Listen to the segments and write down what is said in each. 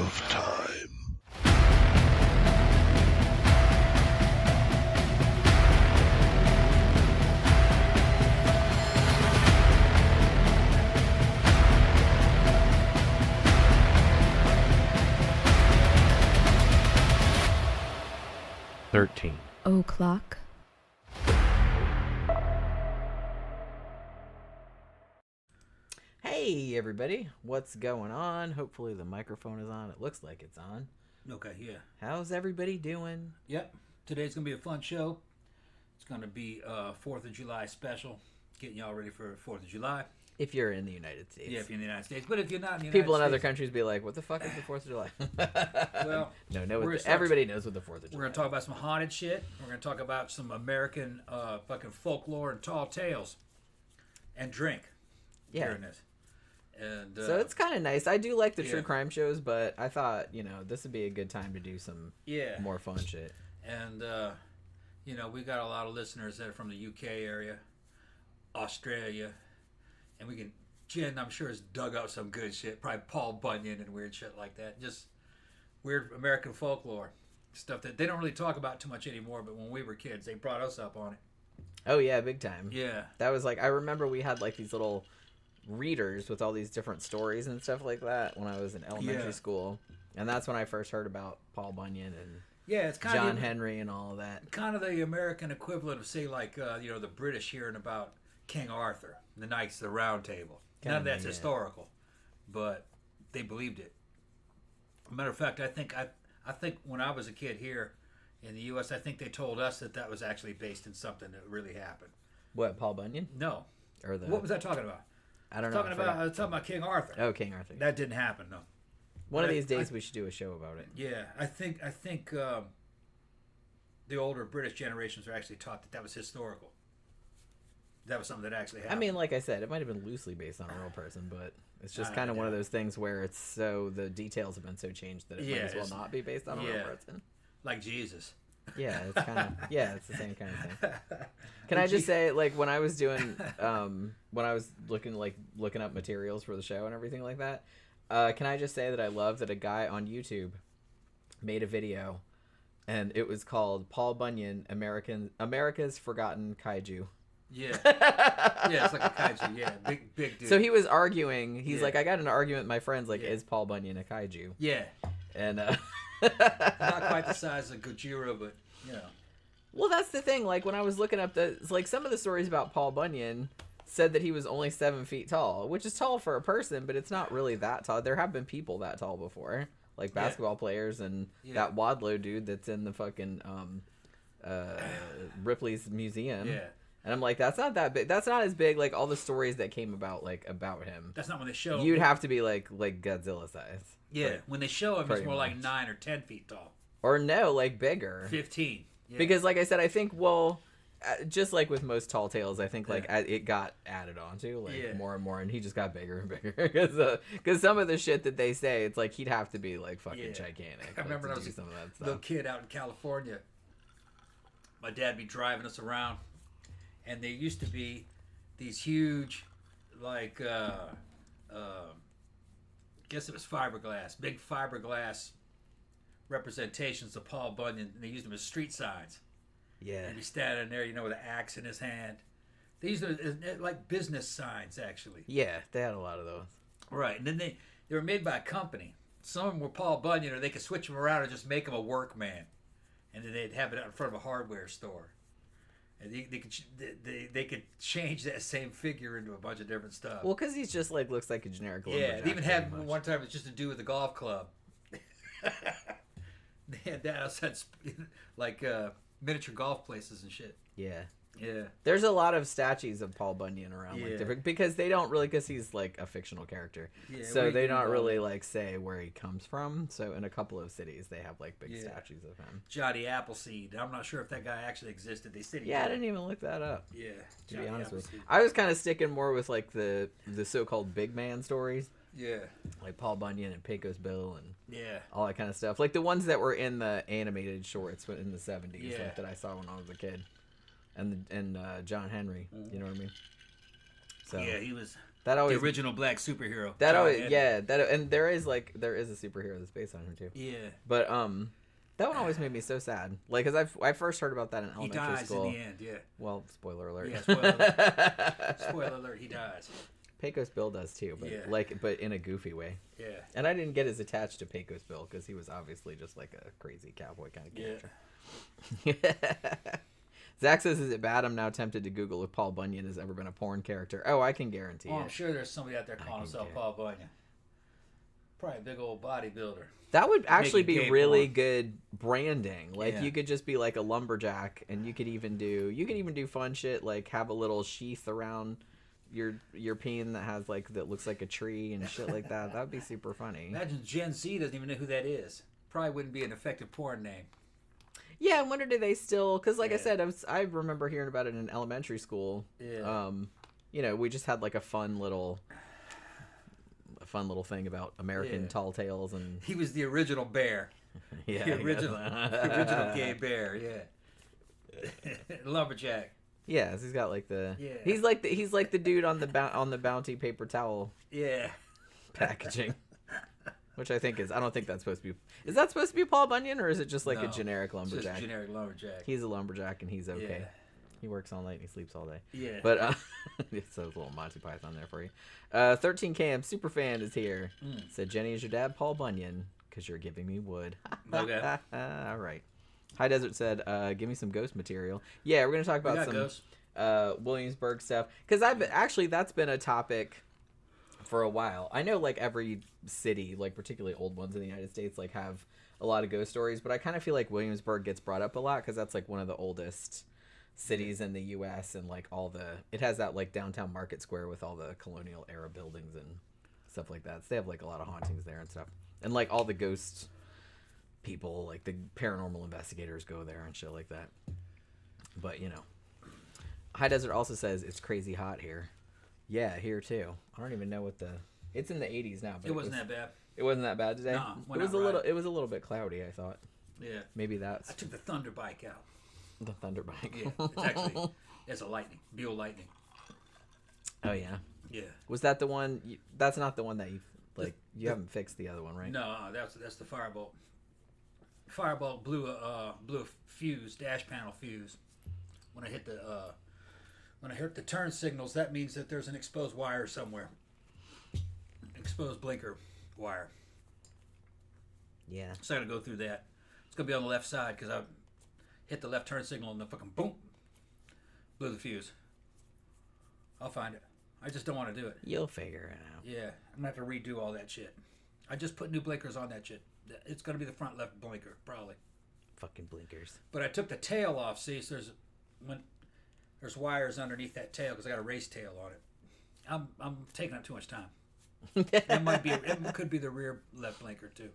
of time. O'clock. Hey everybody, what's going on? Hopefully the microphone is on. It looks like it's on. Okay, yeah. How's everybody doing? Yep. Today's going to be a fun show. It's going to be a 4th of July special. Getting y'all ready for 4th of July. If you're in the United States. Yeah, if you're in the United States. But if you're not in the United People in States... other countries be like, what the fuck is the 4th of July? Well... everybody knows what the 4th of July is. We're going to talk about some haunted shit. We're going to talk about some American fucking folklore and tall tales. And drink. Yeah. During this. And, so it's kind of nice. I do like the true crime shows, but I thought, this would be a good time to do some more fun shit. And, we got a lot of listeners that are from the UK area, Australia, and Jen, I'm sure, has dug out some good shit. Probably Paul Bunyan and weird shit like that. Just weird American folklore. Stuff that they don't really talk about too much anymore, but when we were kids, they brought us up on it. Oh, yeah, big time. Yeah. That was I remember we had these little readers with all these different stories and stuff like that when I was in elementary school, and that's when I first heard about Paul Bunyan and it's kind John of Henry and all of that. Kind of the American equivalent of, say, the British hearing about King Arthur, the Knights of the Round Table. None of that's historical, but they believed it. Matter of fact, I think when I was a kid here in the U.S., I think they told us that was actually based in something that really happened. What, Paul Bunyan? No. Or what was I talking about? I don't know. I was talking about King Arthur. Oh, King Arthur. That didn't happen, no. One of these days we should do a show about it. Yeah, I think the older British generations were actually taught that was historical. That was something that actually happened. I mean, like I said, it might have been loosely based on a real person, but it's just kind of one of those things where the details have been so changed that it might as well not be based on a real person. Like Jesus. Yeah, it's kind of it's the same kind of thing. Can I just say, when I was doing when I was looking up materials for the show and everything like that, can I just say that I love that a guy on YouTube made a video, and it was called Paul Bunyan, America's Forgotten Kaiju. Yeah. Yeah, it's like a kaiju. Yeah, big dude. So he was arguing. He's like, I got in an argument with my friends. Is Paul Bunyan a kaiju? Yeah. And not quite the size of Gojira, but Well, that's the thing. When I was looking up some of the stories about Paul Bunyan said that he was only 7 feet tall, which is tall for a person, but it's not really that tall. There have been people that tall before, like basketball players and that Wadlow dude that's in the fucking Ripley's museum. Yeah. And I'm like, that's not that big. That's not as big. All the stories that came about about him. That's not when they show him. You'd have to be like Godzilla size. Yeah, when they show him, he's more like 9 or 10 feet tall. Or no, bigger. 15. Yeah. Because, like I said, I think just like with most tall tales, I think it got added onto more and more, and he just got bigger and bigger. Because some of the shit that they say, it's like he'd have to be fucking gigantic. I remember when I was a little kid out in California. My dad be driving us around, and there used to be these huge, guess it was fiberglass, big fiberglass representations of Paul Bunyan, and they used them as street signs. Yeah. And he's standing there, with an axe in his hand. These are like business signs, actually. Yeah, they had a lot of those. Right, and then they were made by a company. Some of them were Paul Bunyan, or they could switch them around and just make him a workman. And then they'd have it out in front of a hardware store. And they could change that same figure into a bunch of different stuff. Well, because he's just looks like a generic lumberjack. Yeah, they even had one time it's just to do with the golf club. They had that outside, miniature golf places and shit. Yeah. Yeah. There's a lot of statues of Paul Bunyan around, different, because they don't really, because he's a fictional character. Yeah, so they don't really say where he comes from. So in a couple of cities, they have big statues of him. Johnny Appleseed. I'm not sure if that guy actually existed. They said he did. I didn't even look that up. Yeah. To be honest with you, I was kind of sticking more with the so-called big man stories. Yeah. Like Paul Bunyan and Pecos Bill and yeah, all that kind of stuff. The ones that were in the animated shorts in the 70s that I saw when I was a kid. And John Henry, you know what I mean? So yeah, he was That always the original black superhero. that John always Henry. and there is a superhero that's based on him too. Yeah. But that one always made me so sad. Like, cause I first heard about that in He elementary dies school. in the end. Yeah. Well, spoiler alert. Yeah. Spoiler alert. Spoiler alert. He dies. Pecos Bill does too, but Yeah. but in a goofy way. Yeah. And I didn't get as attached to Pecos Bill because he was obviously just like a crazy cowboy kind of character. Zach says, "Is it bad? I'm now tempted to Google if Paul Bunyan has ever been a porn character." Oh, I can guarantee Oh, it. I'm sure there's somebody out there calling himself Paul Bunyan. Probably a big old bodybuilder. That would actually Making be gay really porn. good branding. Like Yeah. you could just be like a lumberjack, and you could even do fun shit like have a little sheath around your peen that looks like a tree and shit like that. That'd be super funny. Imagine Gen Z doesn't even know who that is. Probably wouldn't be an effective porn name. Yeah, I wonder do they still? Because like I Yeah. said, I remember hearing about it in elementary school. Yeah. We just had like a fun little thing about American Yeah. tall tales and He was the original bear. yeah, The original gay bear. Yeah. Lumberjack. Yeah, so he's got like the Yeah. he's like the dude on the Bounty paper towel Yeah. packaging, which I don't think that's supposed to be. Is that supposed to be Paul Bunyan or is it just like a No, generic It's lumberjack? just generic lumberjack. He's a lumberjack and he's okay. Yeah. He works all night and he sleeps all day. Yeah. But it's a little Monty Python there for you. 13Cam Superfan is here. Said Jenny is your dad, Paul Bunyan, because you're giving me wood. Okay. All right. High Desert said, give me some ghost material. Yeah, we're gonna talk We about got some ghosts. Williamsburg stuff because that's been a topic for a while. I know like every city, like particularly old ones in the United States, like have a lot of ghost stories, but I kind of feel like Williamsburg gets brought up a lot because that's like one of the oldest cities in the U.S. and like it has that like downtown market square with all the colonial era buildings and stuff like that. So they have like a lot of hauntings there and stuff, and like all the ghost people, like the paranormal investigators go there and shit like that. But High Desert also says it's crazy hot here. Yeah, here too. I don't even know it's in the 80s now, but It wasn't that bad. It wasn't that bad today. No, it was it was a little bit cloudy, I thought. Yeah. Maybe I that's took the Thunder bike out. the thunder bike. Yeah. It's a lightning. Buell lightning. Oh yeah. Yeah. Was that the one that's not the one that you haven't fixed the other one, right? No, that's the firebolt. Firebolt blew a fuse, dash panel fuse. When I hit the turn signals, that means that there's an exposed wire somewhere. Exposed blinker wire. Yeah. So I got to go through that. It's gonna be on the left side because I hit the left turn signal and the fucking boom blew the fuse. I'll find it. I just don't want to do it. You'll figure it out. Yeah, I'm gonna have to redo all that shit. I just put new blinkers on that shit. It's gonna be the front left blinker probably. Fucking blinkers. But I took the tail off. See, so there's wires underneath that tail because I got a race tail on it. I'm taking up too much time. It could be the rear left blinker too.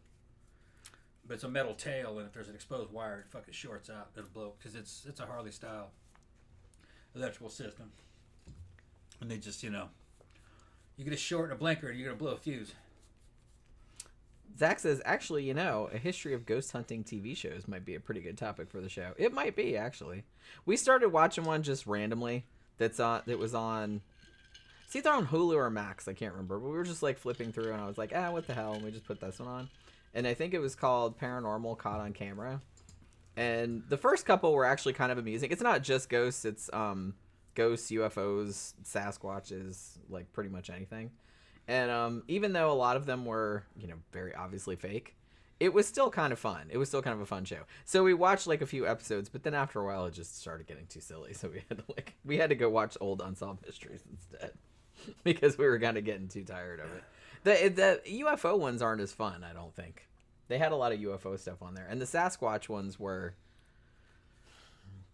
But it's a metal tail, and if there's an exposed wire, it fucking shorts out. It'll blow because it's a Harley style electrical system. And they just you get a short and a blinker, and you're gonna blow a fuse. Zach says, actually, a history of ghost hunting TV shows might be a pretty good topic for the show. It might be, actually. We started watching one just randomly that was on... It's either on Hulu or Max, I can't remember. But we were just, like, flipping through, and I was like, what the hell? And we just put this one on. And I think it was called Paranormal Caught on Camera. And the first couple were actually kind of amusing. It's not just ghosts. It's ghosts, UFOs, Sasquatches, like, pretty much anything. And even though a lot of them were, very obviously fake, it was still kind of fun. It was still kind of a fun show. So we watched like a few episodes, but then after a while it just started getting too silly. So we had to go watch old unsolved mysteries instead because we were kind of getting too tired of it. The UFO ones aren't as fun, I don't think. They had a lot of UFO stuff on there, and the Sasquatch ones were.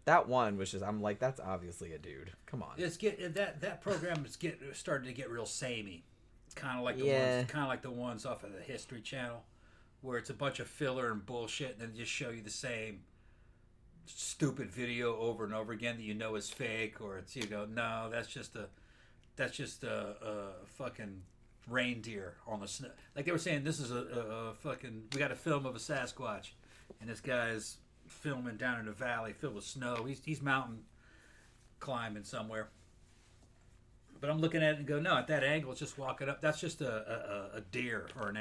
That one was just, I'm like, that's obviously a dude. Come on. That program is starting to get real samey. Kind of like the ones off of the History Channel, where it's a bunch of filler and bullshit, and then just show you the same stupid video over and over again that is fake, or it's no, that's just a fucking reindeer on the snow. Like they were saying, this is a fucking, we got a film of a Sasquatch, and this guy's filming down in a valley filled with snow. He's mountain climbing somewhere. But I'm looking at it and go, no, at that angle, it's just walking up. That's just a deer or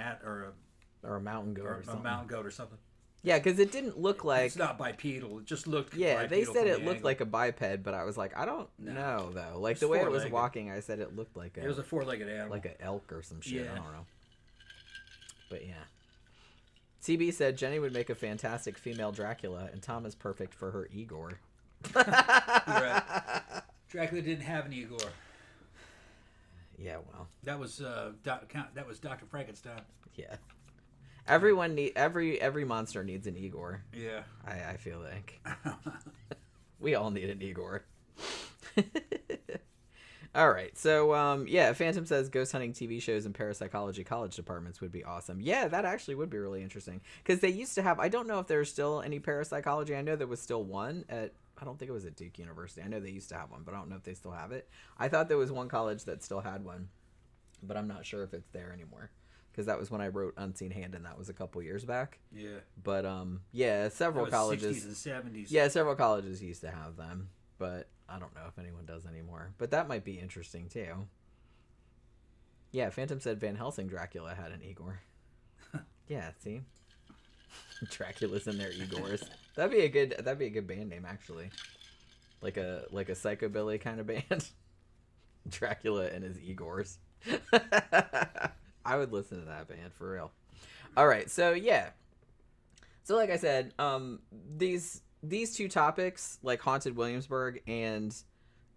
or a mountain goat or something. a mountain goat or something. Yeah, because it didn't look like... It's not bipedal. It just looked Yeah, they bipedal said from it the looked angle. like a biped, but I was like, I don't know, though. Like, the way it was walking, I said it looked like It was a four-legged animal. like an elk or some shit. Yeah. I don't know. But, yeah. CB said Jenny would make a fantastic female Dracula, and Tom is perfect for her Igor. Right. Dracula didn't have an Igor. Yeah, well. That was Dr. Frankenstein. Yeah. Everyone every monster needs an Igor. Yeah. I feel like. We all need an Igor. All right. So, yeah, Phantom says ghost hunting TV shows and parapsychology college departments would be awesome. Yeah, that actually would be really interesting. Because they used to have, I don't know if there's still any parapsychology. I know there was still one I don't think it was at Duke University. I know they used to have one, but I don't know if they still have it. I thought there was one college that still had one, but I'm not sure if it's there anymore. Because that was when I wrote Unseen Hand, and that was a couple years back. Yeah. But, yeah, several colleges. 60s and 70s. Yeah, several colleges used to have them, but I don't know if anyone does anymore. But that might be interesting, too. Yeah, Phantom said Van Helsing Dracula had an Igor. Yeah, see? Dracula's in their Igors. That'd be a good band name, actually. Like a psychobilly kind of band. Dracula and his Igors. I would listen to that band for real. All right, so yeah. So like I said, these two topics, like Haunted Williamsburg and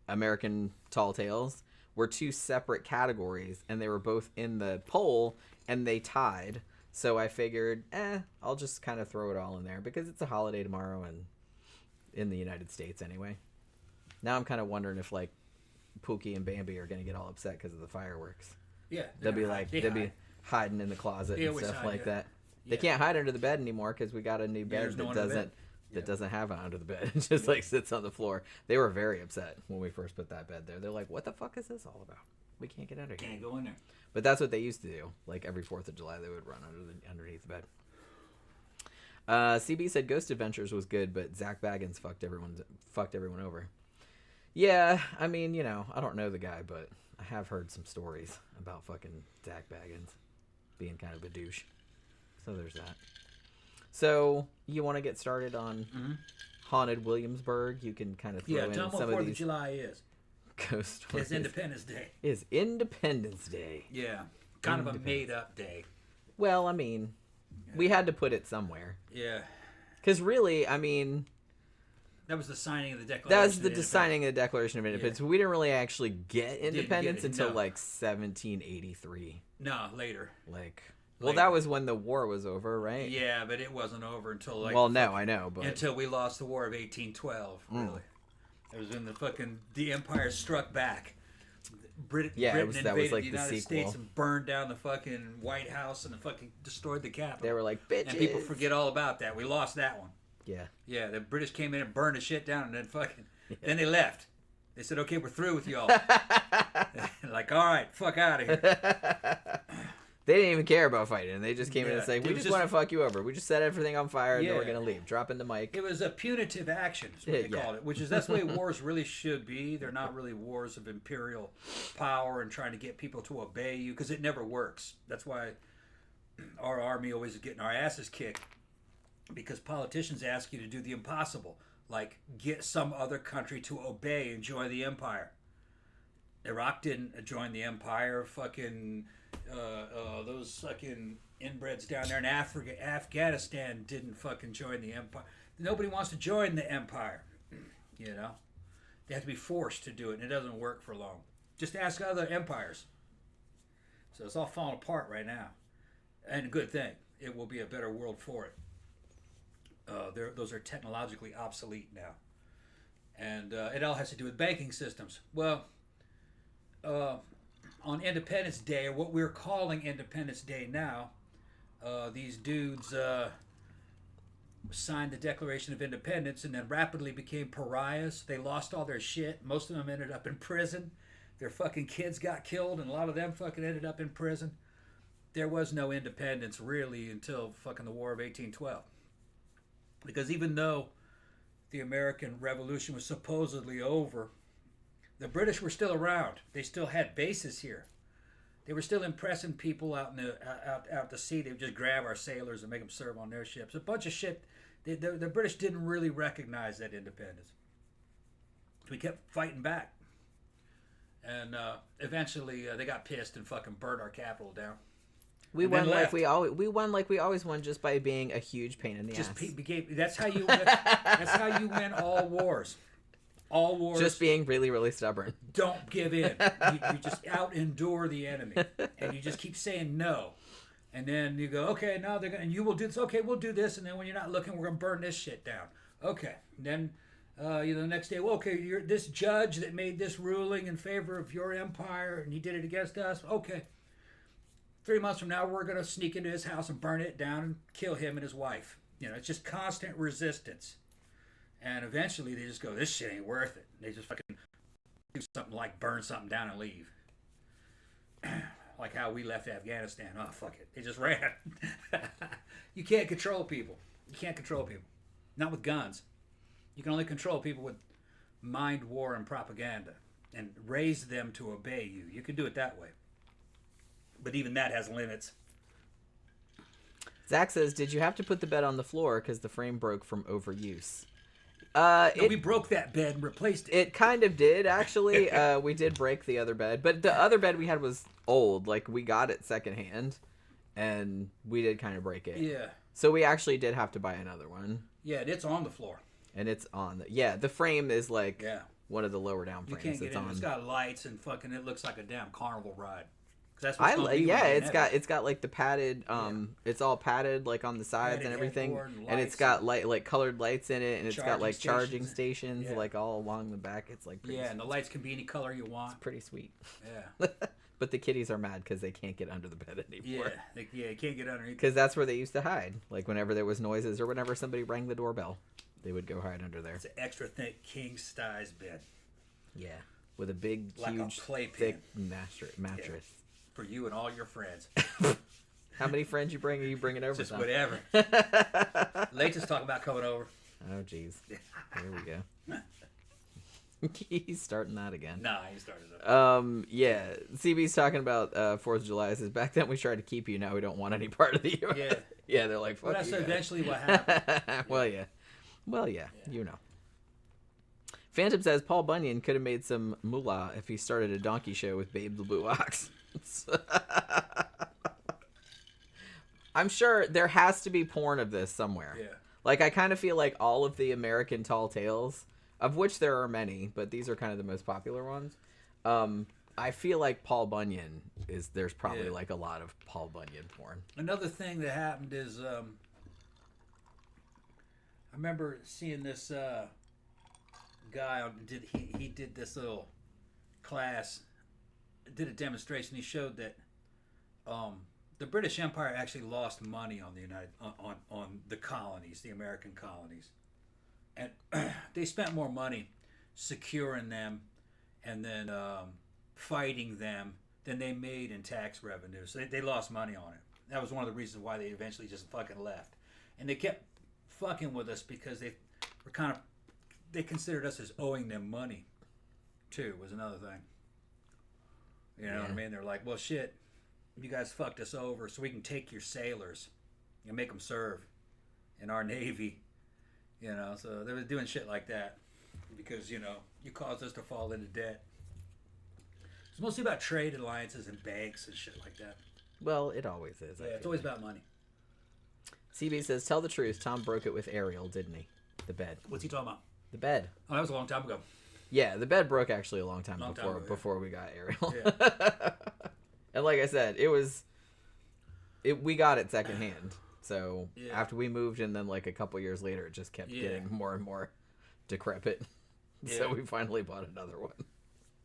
American Tall Tales, were two separate categories, and they were both in the poll, and they tied. So I figured, I'll just kind of throw it all in there because it's a holiday tomorrow, and in the United States anyway. Now I'm kind of wondering if like Pookie and Bambi are gonna get all upset because of the fireworks. Yeah, They'll be hiding in the closet and stuff like that. They can't hide under the bed anymore because we got a new bed that doesn't have it under the bed. It just like sits on the floor. They were very upset when we first put that bed there. They're like, "What the fuck is this all about? We can't get under here." Can't go in there. But that's what they used to do. Like every 4th of July, they would run underneath the bed. CB said Ghost Adventures was good, but Zach Baggins fucked everyone over. Yeah, I mean, I don't know the guy, but I have heard some stories about fucking Zach Baggins being kind of a douche. So there's that. So you want to get started on Haunted Williamsburg? You can kind of throw in tell them some what of these. 4th of July is. Ghost stories. It's Independence Day. Is Independence Day. Yeah, kind of a made-up day. Well, I mean, we had to put it somewhere. Yeah. Because really, I mean... That was the signing of the Declaration That was the signing of the Declaration of Independence. Yeah. We didn't really actually get independence until, no. like, 1783. No, later. Well, that was when the war was over, right? Yeah, but it wasn't over until, like... Well, no, I know, but... Until we lost the War of 1812, really. It was when the Empire struck back. Britain that was invaded like the the United sequel. States and burned down the fucking White House and fucking destroyed the Capitol. They were like, bitches. And people forget all about that. We lost that one. Yeah. Yeah, the British came in and burned the shit down and then then they left. They said, okay, we're through with y'all. Like, all right, fuck out of here. They didn't even care about fighting. They just came in and said, we just want to fuck you over. We just set everything on fire and then we're going to leave. Dropping the mic. It was a punitive action, is what they called it, that's the way wars really should be. They're not really wars of imperial power and trying to get people to obey you, because it never works. That's why our army always is getting our asses kicked, because politicians ask you to do the impossible, like get some other country to obey and join the empire. Iraq didn't join the empire. Fucking... those fucking inbreds down there in Africa, Afghanistan didn't fucking join the empire. Nobody wants to join the empire. They have to be forced to do it, and it doesn't work for long. Just ask other empires. So it's all falling apart right now, and a good thing. It will be a better world for it. Those are technologically obsolete now, and it all has to do with banking systems. Well, on Independence Day, or what we're calling Independence Day now, these dudes signed the Declaration of Independence and then rapidly became pariahs. They lost all their shit. Most of them ended up in prison. Their fucking kids got killed, and a lot of them fucking ended up in prison. There was no independence really until fucking the War of 1812. Because even though the American Revolution was supposedly over, The British were still around. They still had bases here. They were still impressing people out in the out to sea. They would just grab our sailors and make them serve on their ships. A bunch of shit. The British didn't really recognize that independence. We kept fighting back, and eventually they got pissed and fucking burned our capital down. We won like we always won, just by being a huge pain in the ass. That's how you. That's how you win all wars. All wars. Just being really, really stubborn. Don't give in. You just out-endure the enemy. And you just keep saying no. And then you go, okay, now they're going to, and you will do this. Okay, we'll do this. And then when you're not looking, we're going to burn this shit down. Okay. And then, the next day, well, okay, you're this judge that made this ruling in favor of your empire, and he did it against us. Okay. 3 months from now, we're going to sneak into his house and burn it down and kill him and his wife. It's just constant resistance. And eventually they just go, this shit ain't worth it. They just fucking do something like burn something down and leave. Like how we left Afghanistan. Oh, fuck it. They just ran. You can't control people. You can't control people. Not with guns. You can only control people with mind war and propaganda and raise them to obey you. You can do it that way. But even that has limits. Zach says, did you have to put the bed on the floor because the frame broke from overuse? We broke that bed and replaced it. It kind of did, actually. We did break the other bed, but the other bed we had was old. Like, we got it secondhand, and we did kind of break it. Yeah. So we actually did have to buy another one. Yeah, and it's on the floor. And it's on the frame is like one of the lower down frames. You can't get it's in. On. It's got lights and fucking. It looks like a damn carnival ride. It's got like the padded it's all padded like on the sides Padded and everything, and it's got like colored lights in it, and it's got like charging stations yeah. like all along the back. It's like pretty and sweet. the lights can be any color you want. It's pretty sweet. Yeah. But the kitties are mad because they can't get under the bed anymore. Yeah, you can't get underneath. Because that's where they used to hide. Like whenever there was noises or whenever somebody rang the doorbell, they would go hide under there. It's an extra thick king size bed. Yeah, with a big, like huge, thick mattress. Yeah. For you and all your friends. How many friends you bring? Are you bringing over? Just whatever. Latest talking about coming over. Oh, jeez. There we go. He's starting that again. Nah, he started it. Yeah. CB's talking about 4th of July. Says, back then we tried to keep you. Now we don't want any part of the U.S. Yeah. Yeah, they're like, fuck that's you eventually what happened. Well, yeah. You know. Phantom says, Paul Bunyan could have made some moolah if he started a donkey show with Babe the Blue Ox. I'm sure there has to be porn of this somewhere. Yeah. Like, I kind of feel like all of the American tall tales, of which there are many, but these are kind of the most popular ones. I feel like Paul Bunyan there's probably like a lot of Paul Bunyan porn. Another thing that happened is, I remember seeing this guy he did this little class, did a demonstration. He showed that the British Empire actually lost money on the colonies, the American colonies, and they spent more money securing them and then fighting them than they made in tax revenue. So they lost money on it. That was one of the reasons why they eventually just fucking left, and they kept fucking with us because they considered us as owing them money too, was another thing. You know what I mean? They're like, well, shit, you guys fucked us over, so we can take your sailors and make them serve in our navy. You know, so they were doing shit like that because, you caused us to fall into debt. It's mostly about trade alliances and banks and shit like that. Well, it always is. Yeah, it's always about money. CB says, tell the truth. Tom broke it with Ariel, didn't he? The bed. What's he talking about? The bed. Oh, that was a long time ago. Yeah, the bed broke actually a long time before we got Ariel. Yeah. And like I said, we got it secondhand. So after we moved, and then like a couple years later, it just kept getting more and more decrepit. Yeah. So we finally bought another one.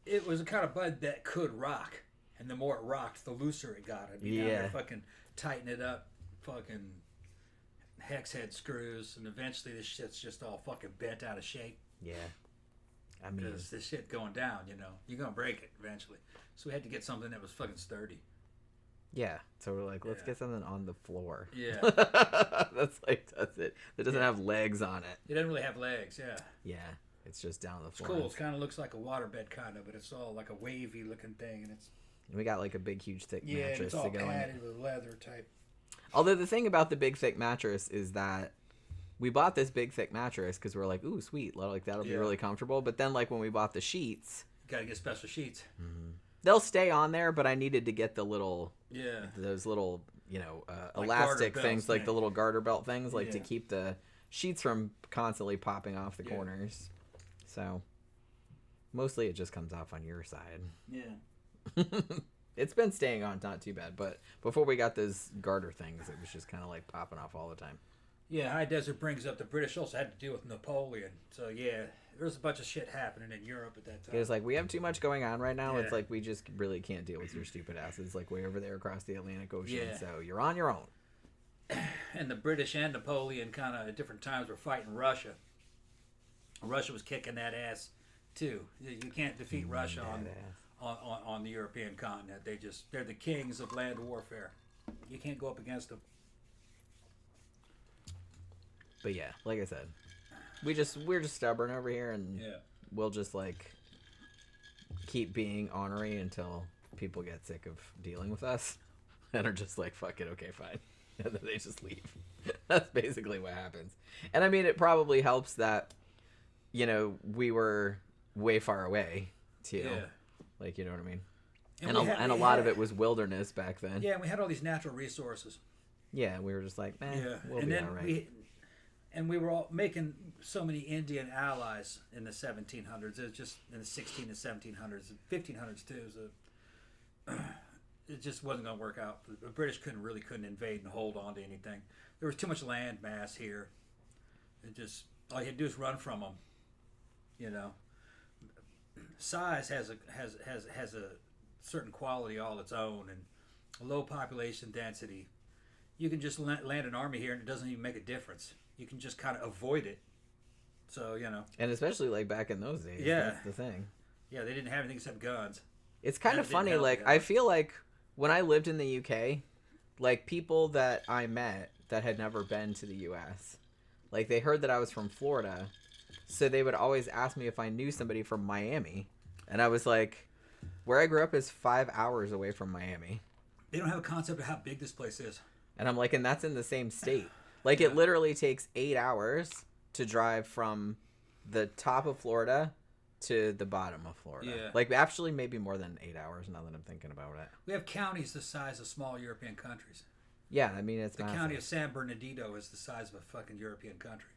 It was a kind of bed that could rock, and the more it rocked, the looser it got. I'd be down there fucking tighten it up, fucking hex head screws, and eventually this shit's just all fucking bent out of shape. Yeah. I mean, because this shit going down, you're gonna break it eventually. So we had to get something that was fucking sturdy. Yeah. So we're like, let's get something on the floor. Yeah. That's it. It doesn't have legs on it. It doesn't really have legs. Yeah. Yeah. It's just down the It's floor. cool. It kind of looks like a waterbed, kind of, but it's all like a wavy looking thing, and it's We got like a big, huge, thick and mattress it's all to go in. padded with leather type. Although the thing about the big, thick mattress is that we bought this big, thick mattress because we're like, ooh, sweet, like that'll be really comfortable. But then, like when we bought the sheets, Got to get special sheets. they'll stay on there. But I needed to get the little, Yeah. those little, Like elastic garter things, belts like the thing. little garter belt things, like to Yeah. keep the sheets from constantly popping off the corners. So mostly it just comes off on your side. Yeah. It's been staying on not too bad, but before we got those garter things, it was just kind of like popping off all the time. Yeah, high desert brings up the British also had to deal with Napoleon. So yeah, there was a bunch of shit happening in Europe at that time. It was like, we have too much going on right now. Yeah. It's like, we just really can't deal with your stupid asses like way over there across the Atlantic Ocean. Yeah. So you're on your own. And the British and Napoleon kind of at different times were fighting Russia. Russia was kicking that ass too. You can't defeat Russia on the European continent. They're the kings of land warfare. You can't go up against them. But yeah, like I said, we're just stubborn over here, and Yeah. we'll just like keep being ornery until people get sick of dealing with us and are just like, fuck it, okay, fine. And then they just leave. That's basically what happens. And I mean, it probably helps that, we were way far away too. Yeah. Like, you know what I mean? And And a lot of it was wilderness back then. Yeah, we had all these natural resources. Yeah, we were just like, we'll and be then all right. we were all making so many Indian allies in the 1700s. It was just in the 16 and 1700s, 1500s too. So it just wasn't going to work out. The British couldn't invade and hold on to anything. There was too much land mass here. It just all you had to do is run from them. Size has a certain quality all its own, and a low population density. You can just land an army here, and it doesn't even make a difference. You can just kind of avoid it. So And especially like back in those days. Yeah. That's the thing. Yeah, they didn't have anything except guns. It's kind And of it didn't funny. help Like, you out. I feel like when I lived in the UK, like people that I met that had never been to the US, like they heard that I was from Florida, so they would always ask me if I knew somebody from Miami, and I was like, where I grew up is 5 hours away from Miami, They don't have a concept of how big this place is. and I'm like, and that's in the same state. Like, it literally takes 8 hours to drive from the top of Florida to the bottom of Florida. Yeah. Like, actually, maybe more than 8 hours now that I'm thinking about it. We have counties the size of small European countries. Yeah, I mean, it's The massive. county of San Bernardino is the size of a fucking European country.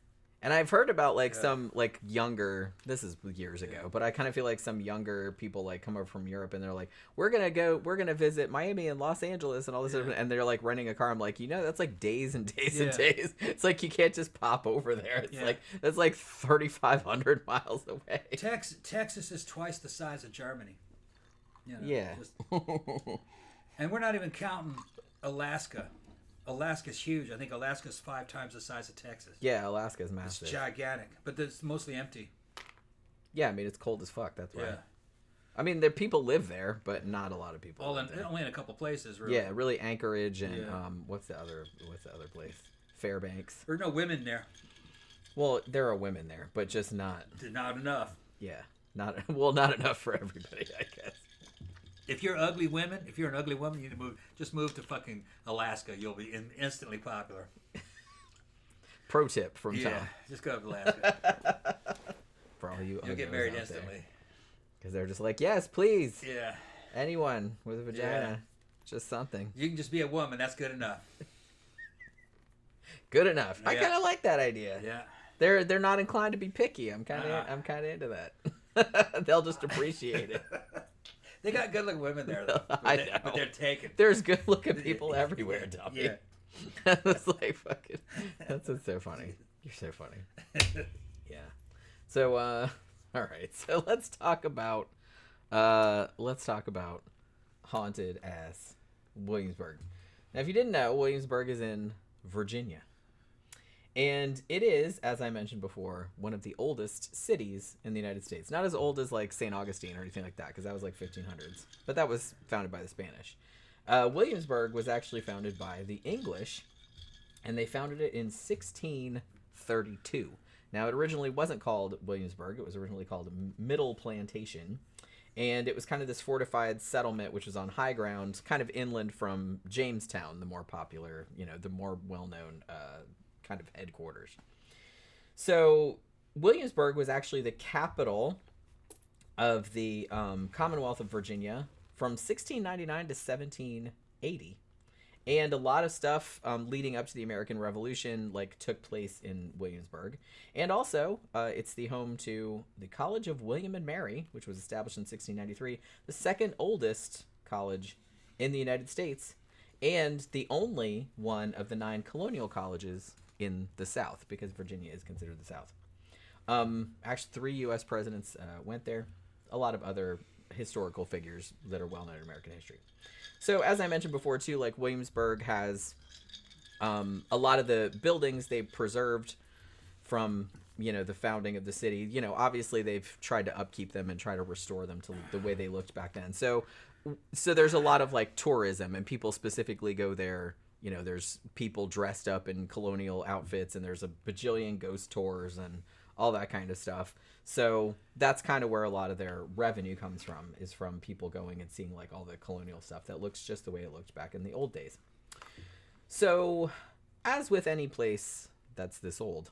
And I've heard about like some like younger, this is years ago, but I kind of feel like some younger people like come over from Europe and they're like, we're going to visit Miami and Los Angeles and all this, and they're like renting a car. I'm like, that's like days and days and days. It's like, you can't just pop over there. It's like, that's like 3,500 miles away. Texas is twice the size of Germany. Yeah. And we're not even counting Alaska. Alaska's huge. I think Alaska's 5 times the size of Texas. Yeah, Alaska's massive. It's gigantic, but it's mostly empty. Yeah, I mean, it's cold as fuck. That's why. Yeah. I mean, people live there, but not a lot of people. Only live there. in a couple places, really. Yeah, really Anchorage and Yeah. what's the other place? Fairbanks. There are no women there. Well, there are women there, but just not. Not enough. Yeah, not enough for everybody, I guess. If you're an ugly woman, you need to move. Just move to fucking Alaska. You'll be instantly popular. Pro tip from Yeah, Tom just go to Alaska. for all you. You'll get married instantly. Because they're just like, yes, please, Yeah, anyone with a vagina, just something you can just be a woman. That's good enough. good enough. I Yeah. kind of like that idea. Yeah. They're not inclined to be picky. I'm kind of into that. They'll just appreciate it. They got good looking women there, though. I know. But they're taken. There's good looking people everywhere, Dummy. Yeah. That's like fucking. That's what's so funny. You're so funny. Yeah. So all right. So let's talk about haunted ass Williamsburg. Now, if you didn't know, Williamsburg is in Virginia. And it is, as I mentioned before, one of the oldest cities in the United States. Not as old as like St. Augustine or anything like that, because that was like 1500s. But that was founded by the Spanish. Williamsburg was actually founded by the English, and they founded it in 1632. Now, it originally wasn't called Williamsburg. It was originally called Middle Plantation. And it was kind of this fortified settlement, which was on high ground, kind of inland from Jamestown, the more popular, the more well-known kind of headquarters. So Williamsburg was actually the capital of the Commonwealth of Virginia from 1699 to 1780. And a lot of stuff leading up to the American Revolution took place in Williamsburg. And also, it's the home to the College of William and Mary, which was established in 1693, the second oldest college in the United States, and the only one of the 9 colonial colleges in the South, because Virginia is considered the South. Actually, 3 U.S. presidents went there. A lot of other historical figures that are well known in American history. So as I mentioned before too, Williamsburg has a lot of the buildings they preserved from the founding of the city. Obviously they've tried to upkeep them and try to restore them to the way they looked back then. So there's a lot of tourism, and people specifically go there. There's people dressed up in colonial outfits, and there's a bajillion ghost tours and all that kind of stuff. So that's kind of where a lot of their revenue comes from, is from people going and seeing all the colonial stuff that looks just the way it looked back in the old days. So as with any place that's this old,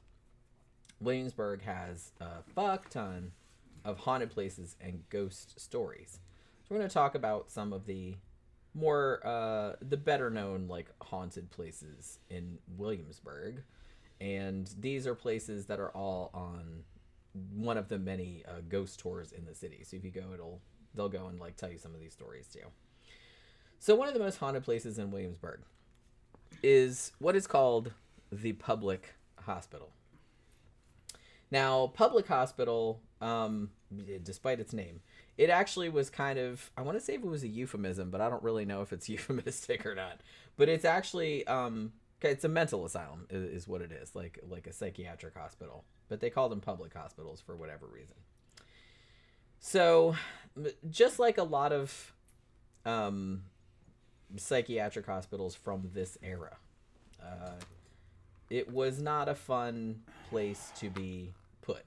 Williamsburg has a fuck ton of haunted places and ghost stories. So we're going to talk about some of the more the better known haunted places in Williamsburg. And these are places that are all on one of the many ghost tours in the city. So if you go, they'll go and tell you some of these stories too. So one of the most haunted places in Williamsburg is what is called the Public Hospital. Now, Public Hospital, despite its name, it actually was kind of, I want to say if it was a euphemism, but I don't really know if it's euphemistic or not. But it's actually, it's a mental asylum is what it is, like a psychiatric hospital. But they call them public hospitals for whatever reason. So, just like a lot of psychiatric hospitals from this era, it was not a fun place to be put.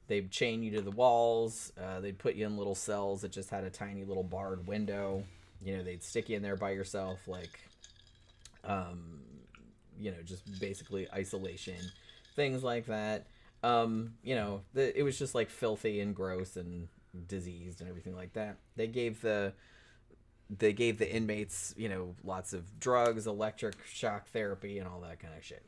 They'd chain you to the walls. They'd put you in little cells that just had a tiny little barred window. They'd stick you in there by yourself, just basically isolation, things like that. It was just filthy and gross and diseased and everything like that. They gave the inmates, lots of drugs, electric shock therapy, and all that kind of shit.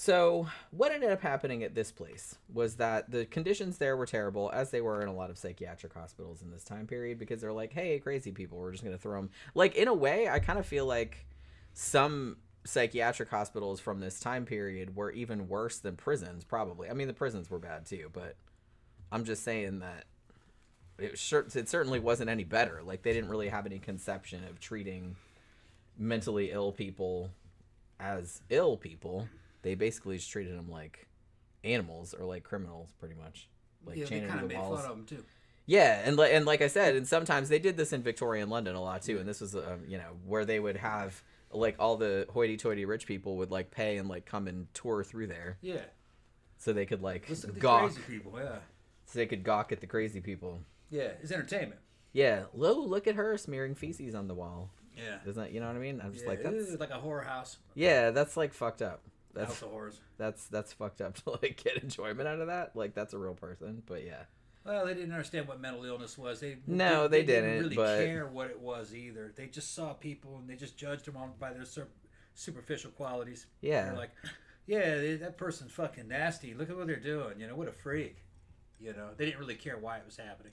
So what ended up happening at this place was that the conditions there were terrible, as they were in a lot of psychiatric hospitals in this time period, because they're like, hey, crazy people, we're just going to throw them. In a way, I kind of feel like some psychiatric hospitals from this time period were even worse than prisons, probably. I mean, the prisons were bad too, but I'm just saying that it certainly wasn't any better. They didn't really have any conception of treating mentally ill people as ill people. They basically just treated them like animals or like criminals, pretty much. They kind of made fun of them too. Yeah, and like I said, and sometimes they did this in Victorian London a lot too. And this was, where they would have all the hoity-toity rich people would pay and come and tour through there. Yeah. So they could listen to the gawk. crazy people. Yeah. So they could gawk at the crazy people. Yeah, it's entertainment. Yeah, look at her smearing feces on the wall. Yeah. Isn't that, you know what I mean? I'm just that's like a horror house. Yeah, that's fucked up. That's House of Horrors. That's fucked up to get enjoyment out of that. That's a real person, but yeah. Well, they didn't understand what mental illness was. They didn't really care what it was either. They just saw people and they just judged them by their superficial qualities. Yeah. They're like, yeah, that person's fucking nasty. Look at what they're doing. What a freak. They didn't really care why it was happening.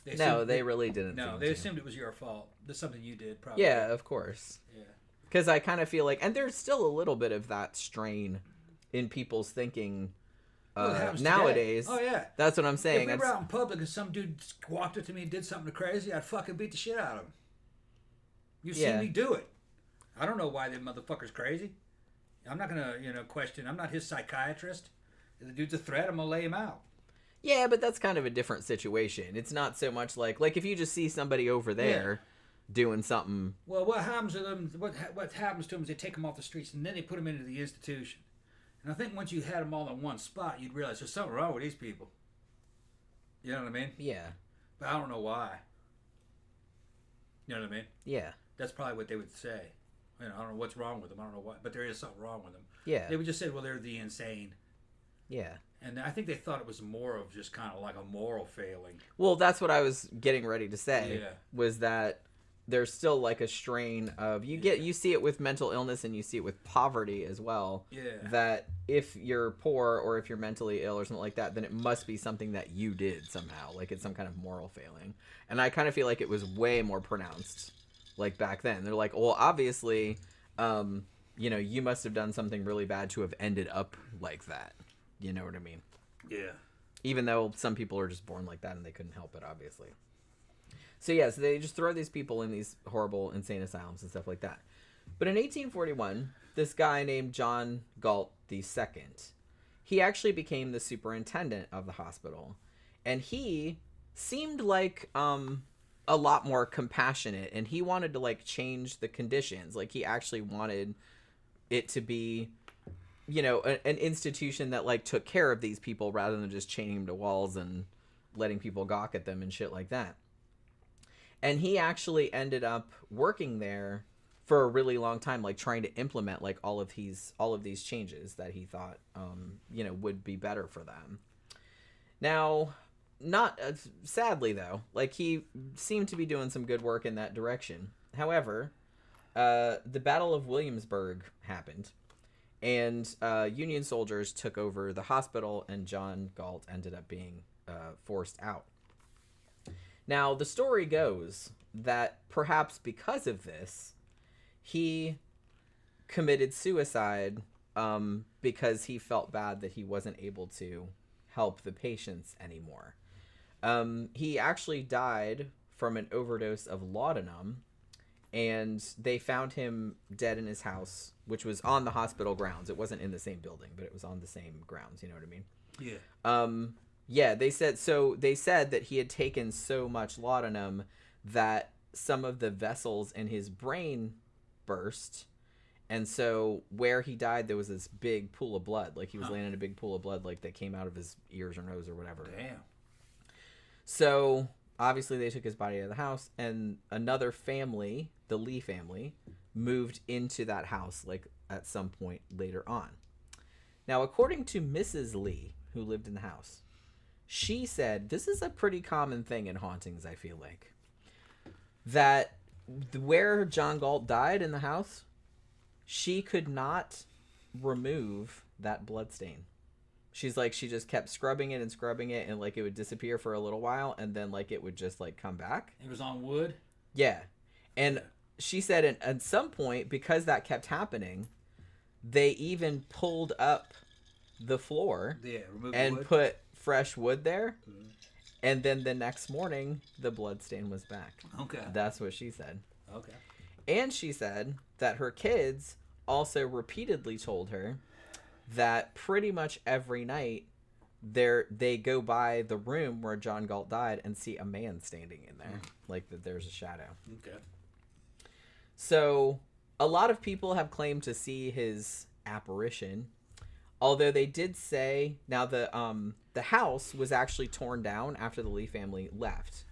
They really didn't. No, they assumed it was your fault. That's something you did, probably. Yeah, of course. Yeah. Because I kind of feel and there's still a little bit of that strain in people's thinking nowadays. Oh, yeah. That's what I'm saying. If we were out in public and some dude walked up to me and did something crazy, I'd fucking beat the shit out of him. You've seen me do it. I don't know why the motherfucker's crazy. I'm not going to, question. I'm not his psychiatrist. If the dude's a threat, I'm going to lay him out. Yeah, but that's kind of a different situation. It's not so much like if you just see somebody over there doing something. Well, what happens to them? What happens to them is they take them off the streets and then they put them into the institution. And I think once you had them all in one spot, you'd realize there's something wrong with these people. You know what I mean? Yeah. But I don't know why. You know what I mean? Yeah. That's probably what they would say. You know, I don't know what's wrong with them. I don't know why, but there is something wrong with them. Yeah. They would just say, well, they're the insane. Yeah. And I think they thought it was more of just kind of like a moral failing. Well, that's what I was getting ready to say. Yeah. Was that there's still like a strain of you see it with mental illness and you see it with poverty as well. Yeah. That if you're poor or if you're mentally ill or something like that, then it must be something that you did somehow. Like it's some kind of moral failing. And I kind of feel like it was way more pronounced like back then. They're like, well, obviously, you know, you must have done something really bad to have ended up like that. You know what I mean? Yeah. Even though some people are just born like that and they couldn't help it, obviously. So, yeah, so they just throw these people in these horrible, insane asylums and stuff like that. But in 1841, this guy named John Galt II, he actually became the superintendent of the hospital. And he seemed like a lot more compassionate. And he wanted to, like, change the conditions. Like, he actually wanted it to be, you know, an institution that, like, took care of these people rather than just chaining them to walls and letting people gawk at them and shit like that. And he actually ended up working there for a really long time, like trying to implement like all of these changes that he thought, you know, would be better for them. Now, not sadly though, like he seemed to be doing some good work in that direction. However, the Battle of Williamsburg happened, and Union soldiers took over the hospital, and John Galt ended up being forced out. Now, the story goes that perhaps because of this, he committed suicide because he felt bad that he wasn't able to help the patients anymore. He actually died from an overdose of laudanum, and they found him dead in his house, which was on the hospital grounds. It wasn't in the same building, but it was on the same grounds. You know what I mean? Yeah. Yeah, they said that he had taken so much laudanum that some of the vessels in his brain burst. And so where he died, there was this big pool of blood. Like he was laying in a big pool of blood, like that came out of his ears or nose or whatever. Damn. So obviously they took his body out of the house, and another family, the Lee family, moved into that house like at some point later on. Now, according to Mrs. Lee, who lived in the house, she said, this is a pretty common thing in hauntings, I feel like, that where John Galt died in the house, she could not remove that blood stain. She's like, she just kept scrubbing it, and like it would disappear for a little while, and then like it would just like come back. It was on wood? Yeah. And she said at some point, because that kept happening, they even pulled up the floor and put fresh wood there, and then the next morning the blood stain was back. Okay. That's what she said. Okay. And she said that her kids also repeatedly told her that pretty much every night they go by the room where John Galt died and see a man standing in there, like that there's a shadow. Okay. So a lot of people have claimed to see his apparition. Although they did say, now the house was actually torn down after the Lee family left,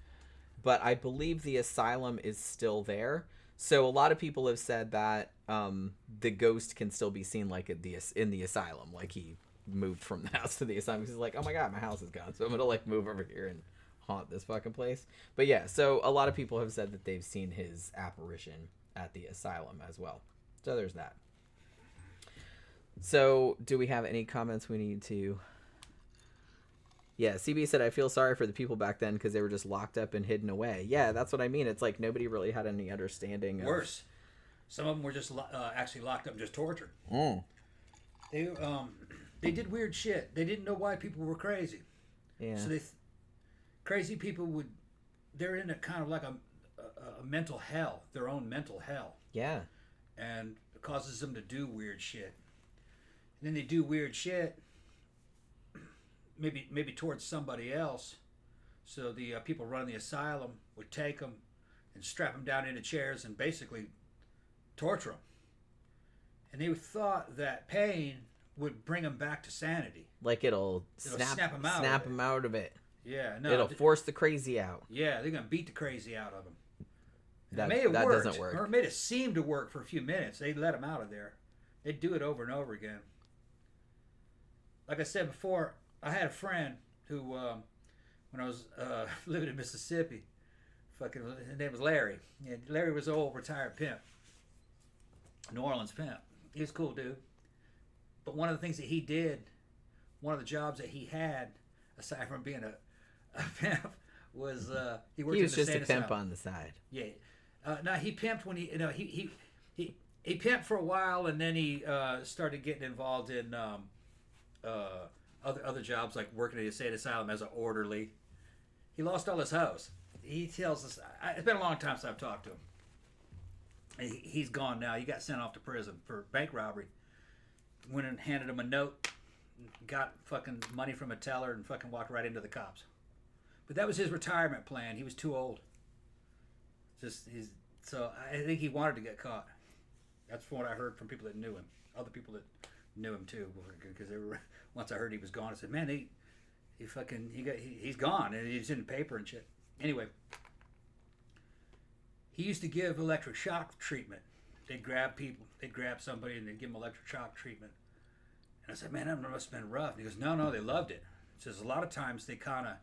but I believe the asylum is still there. So a lot of people have said that the ghost can still be seen like in the asylum, like he moved from the house to the asylum. He's like, oh my god, my house is gone, so I'm gonna like move over here and haunt this fucking place. But yeah, so a lot of people have said that they've seen his apparition at the asylum as well. So there's that. So, do we have any comments we need to... Yeah, CB said, I feel sorry for the people back then because they were just locked up and hidden away. Yeah, that's what I mean. It's like nobody really had any understanding of... Worse. Some of them were just actually locked up and just tortured. They did weird shit. They didn't know why people were crazy. Yeah. So crazy people they're in a kind of like a mental hell, their own mental hell. Yeah. And it causes them to do weird shit. And then they do weird shit, maybe towards somebody else. So the people running the asylum would take them and strap them down into chairs and basically torture them. And they thought that pain would bring them back to sanity. Like it'll snap them out of it. Yeah, no. It'll force the crazy out. Yeah, they're gonna beat the crazy out of them. That doesn't work. Or it made it seem to work for a few minutes. They'd let them out of there. They'd do it over and over again. Like I said before, I had a friend who, when I was living in Mississippi, his name was Larry. Yeah, Larry was an old retired pimp, New Orleans pimp. He was a cool dude. But one of the things that he did, one of the jobs that he had, aside from being a pimp, was he worked. He was in the just a pimp asylum. On the side. Yeah. No, he pimped when he pimped for a while, and then he started getting involved in other jobs, like working at a state asylum as an orderly. He lost all his hoes. He tells us, it's been a long time since I've talked to him. He's gone now. He got sent off to prison for bank robbery. Went and handed him a note, got fucking money from a teller, and fucking walked right into the cops. But that was his retirement plan. He was too old. So I think he wanted to get caught. That's from what I heard from people that knew him. Other people that knew him too, because once I heard he was gone, I said, "Man, he's gone," and he's in the paper and shit. Anyway, he used to give electric shock treatment. They'd grab somebody and they'd give them electric shock treatment. And I said, "Man, that must have been rough." And he goes, "No, they loved it." He says a lot of times they kind of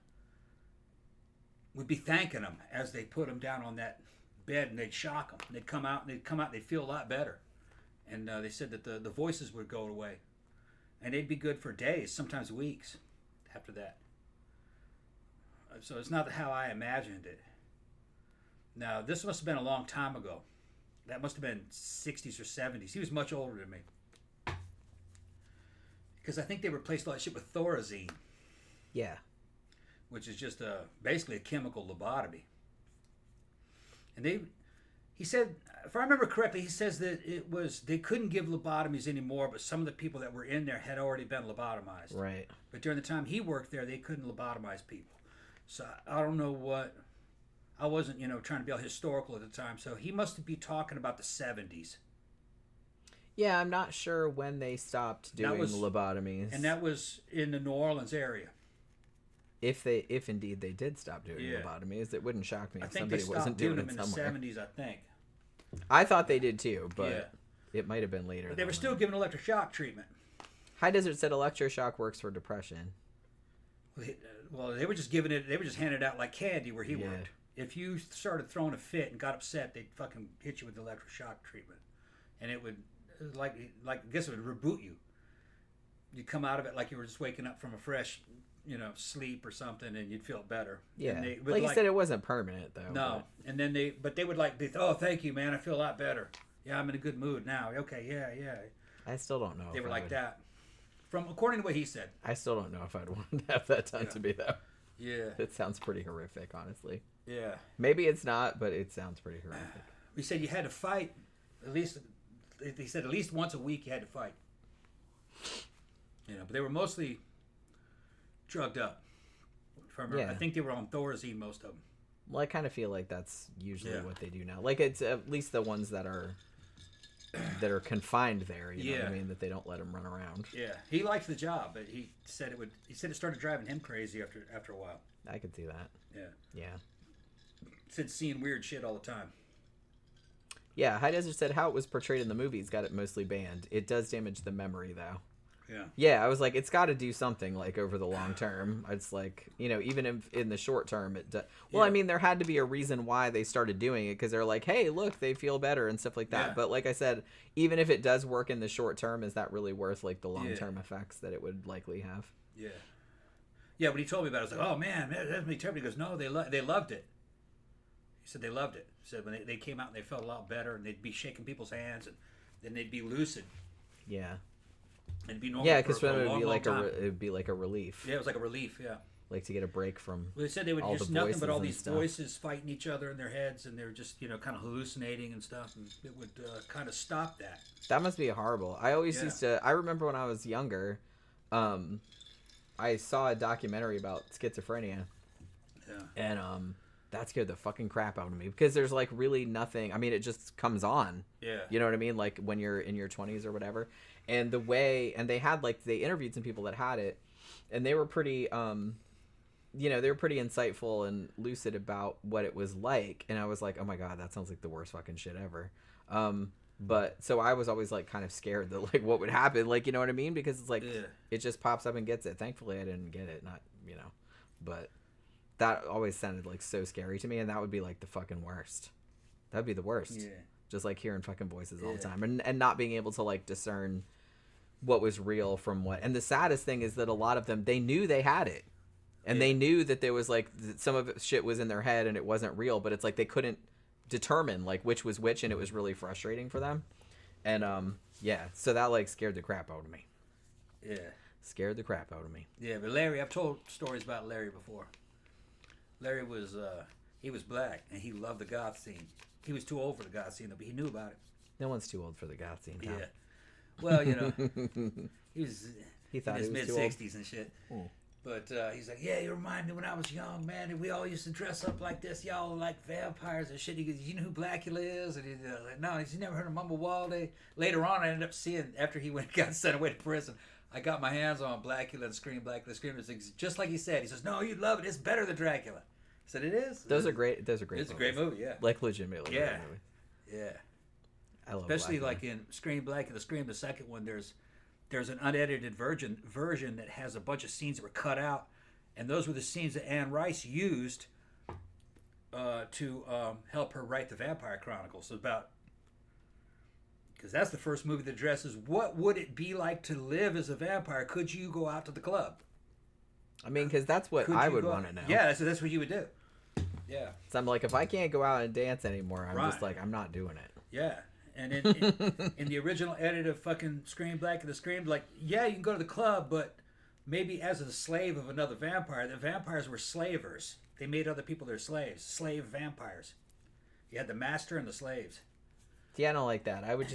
would be thanking them as they put them down on that bed, and they'd shock them. And they'd come out, and they'd feel a lot better. And they said that the voices would go away. And they'd be good for days, sometimes weeks after that. So it's not how I imagined it. Now, this must have been a long time ago. That must have been 60s or 70s. He was much older than me. Because I think they replaced all that shit with Thorazine. Yeah. Which is just basically a chemical lobotomy. And he said, if I remember correctly, he says that they couldn't give lobotomies anymore, but some of the people that were in there had already been lobotomized. Right. But during the time he worked there, they couldn't lobotomize people. So I don't know what. I wasn't, trying to be all historical at the time, so he must be talking about the 70s. Yeah, I'm not sure when they stopped doing lobotomies. And that was in the New Orleans area. If indeed they did stop doing lobotomies, it wouldn't shock me if somebody wasn't doing it somewhere. I think they stopped doing them in the 70s, I think. I thought they did too, but it might have been later. But they were still giving electric shock treatment. High Desert said electroshock works for depression. Well, they were just giving it. They were just handing it out like candy where he worked. If you started throwing a fit and got upset, they'd fucking hit you with electroshock treatment, and it would I guess it would reboot you. You'd come out of it like you were just waking up from a fresh, sleep or something, and you'd feel better. Yeah, like you said, it wasn't permanent though. No, and then they would oh, thank you, man, I feel a lot better. Yeah, I'm in a good mood now. Okay, yeah. I still don't know. They were like that. According to what he said. I still don't know if I'd want to have that done to me though. Yeah. It sounds pretty horrific, honestly. Yeah. Maybe it's not, but it sounds pretty horrific. He said you had to fight at least. He said at least once a week you had to fight. But they were mostly drugged up. If I remember, I think they were on Thorazine, most of them. Well, I kind of feel like that's usually what they do now. Like it's at least the ones that are confined there. You know what I mean? That they don't let them run around. Yeah, he liked the job, but he said it started driving him crazy after a while. I could see that. Yeah. He said seeing weird shit all the time. Yeah, High Desert said how it was portrayed in the movies got it mostly banned. It does damage the memory though. Yeah, I was like, it's got to do something like over the long term. It's like, even in the short term, it does. Well, I mean, there had to be a reason why they started doing it because they're like, hey, look, they feel better and stuff like that. Yeah. But like I said, even if it does work in the short term, is that really worth like the long term effects that it would likely have? Yeah. Yeah, when he told me about it, I was like, oh man, that's me terrible. He goes, no, they loved it. He said they loved it. He said when they came out and they felt a lot better and they'd be shaking people's hands and then they'd be lucid. Yeah. It'd be normal. Yeah, because it would be like a relief. Yeah, it was like a relief. Yeah, like to get a break from. Well, they said they would just nothing but all these voices fighting each other in their heads, and they're just kind of hallucinating and stuff, and it would kind of stop that. That must be horrible. I always used to. I remember when I was younger, I saw a documentary about schizophrenia. Yeah. And that scared the fucking crap out of me because there's like really nothing. I mean, it just comes on. Yeah. You know what I mean? Like when you're in your 20s or whatever. And the way, and they had like, they interviewed some people that had it, and they were pretty, you know, they were pretty insightful and lucid about what it was like. And I was like, oh my God, that sounds like the worst fucking shit ever. But so I was always like kind of scared that like what would happen, like, you know what I mean? Because it's like, it just pops up and gets it. Thankfully I didn't get it, not, you know, but that always sounded like so scary to me. And that would be like the fucking worst. That'd be the worst. Yeah. Just like hearing fucking voices all the time and not being able to like discern what was real from what. And the saddest thing is that a lot of them, they knew they had it. And they knew that there was like some of it shit was in their head and it wasn't real, but it's like they couldn't determine like which was which, and it was really frustrating for them. And yeah, so that like scared the crap out of me. Yeah. Scared the crap out of me. Yeah, but Larry, I've told stories about Larry before. Larry was he was black and he loved the goth scene. He was too old for the goth scene, but he knew about it. No one's too old for the goth scene. Yeah. Well, you know, he thought in his mid-60s and shit. Oh. But he's like, yeah, you remind me when I was young, man, and we all used to dress up like this. Y'all like vampires and shit. He goes, you know who Blackula is? And he's like, no, he's never heard of Mumblewalde. Later on, I ended up seeing, after he got sent away to prison, I got my hands on Blackula and Scream. It's just like he said. He says, no, you'd love it. It's better than Dracula. I said, it is? Those are great. It's movies. A great movie, yeah. Like, legitimately. Yeah. Yeah. I love Especially Blackula. like in Blackula, Scream, the second one, there's an unedited version that has a bunch of scenes that were cut out. And those were the scenes that Anne Rice used to help her write the Vampire Chronicles. So because that's the first movie that addresses what would it be like to live as a vampire? Could you go out to the club? I mean, because that's what I would want to know. Yeah, that's what you would do. Yeah. So I'm like, if I can't go out and dance anymore, I'm just like, I'm not doing it. Yeah. And in the original edit of fucking Scream Blackula Scream, like, yeah, you can go to the club, but maybe as a slave of another vampire. The vampires were slavers. They made other people their slaves. Slave vampires. You had the master and the slaves. See, I don't like that. I would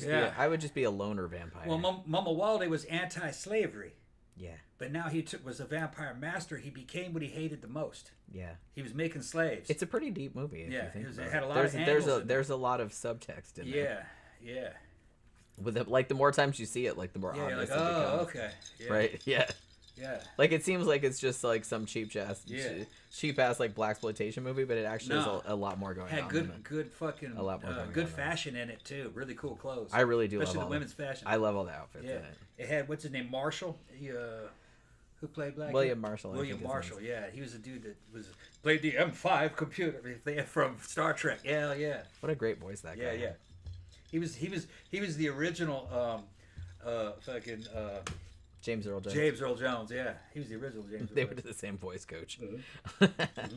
just be a loner vampire. Well, Mumblewalde was anti-slavery. Yeah. But now was a vampire master. He became what he hated the most. Yeah. He was making slaves. It's a pretty deep movie. If you think it about had a lot of angles. There's a lot of subtext in there. Yeah. With it, like the more times you see it, like the more obvious it becomes. Okay. Yeah. Right? Yeah. Yeah. Like it seems like it's just like some cheap ass like blaxploitation movie, but it actually has a lot more going on. Had good fucking a lot more good fashion in it too. Really cool clothes. I really do especially love the women's fashion. I love all the outfits in it. It had what's his name, Marshall. Who played Black? William Marshall. William Marshall. Yeah, he was a dude that played the M5 computer from Star Trek. Yeah. What a great voice that guy. Yeah. He was the original James Earl Jones. James Earl Jones, yeah. He was the original James Earl They were the same voice coach. Mm-hmm.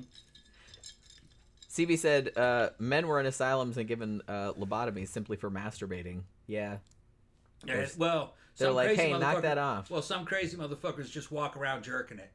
CB said, men were in asylums and given lobotomies simply for masturbating. Yeah. Well, they're like, hey, knock that off. Well, some crazy motherfuckers just walk around jerking it.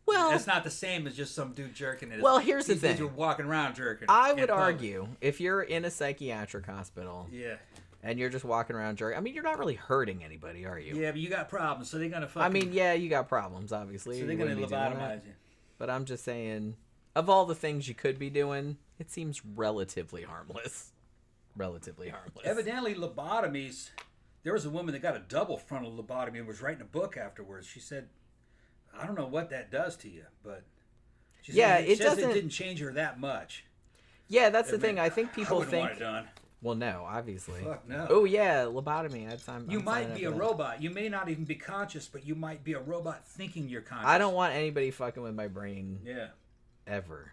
Well, that's not the same as just some dude jerking it. Well, here's the thing. These dudes are walking around jerking. I would argue, if you're in a psychiatric hospital... Yeah. And you're just walking around jerking. I mean, you're not really hurting anybody, are you? Yeah, but you got problems, so they're going to fucking... I mean, yeah, you got problems, obviously. So they're going to lobotomize you. But I'm just saying, of all the things you could be doing, it seems relatively harmless. Relatively harmless. Evidently, lobotomies... There was a woman that got a double frontal lobotomy and was writing a book afterwards. She said, I don't know what that does to you, but... She said it didn't change her that much. Yeah, that's the thing. I think people think... want it done. Well, no, obviously. Fuck no. Oh, yeah, lobotomy. You might be a robot. You may not even be conscious, but you might be a robot thinking you're conscious. I don't want anybody fucking with my brain. Yeah. Ever.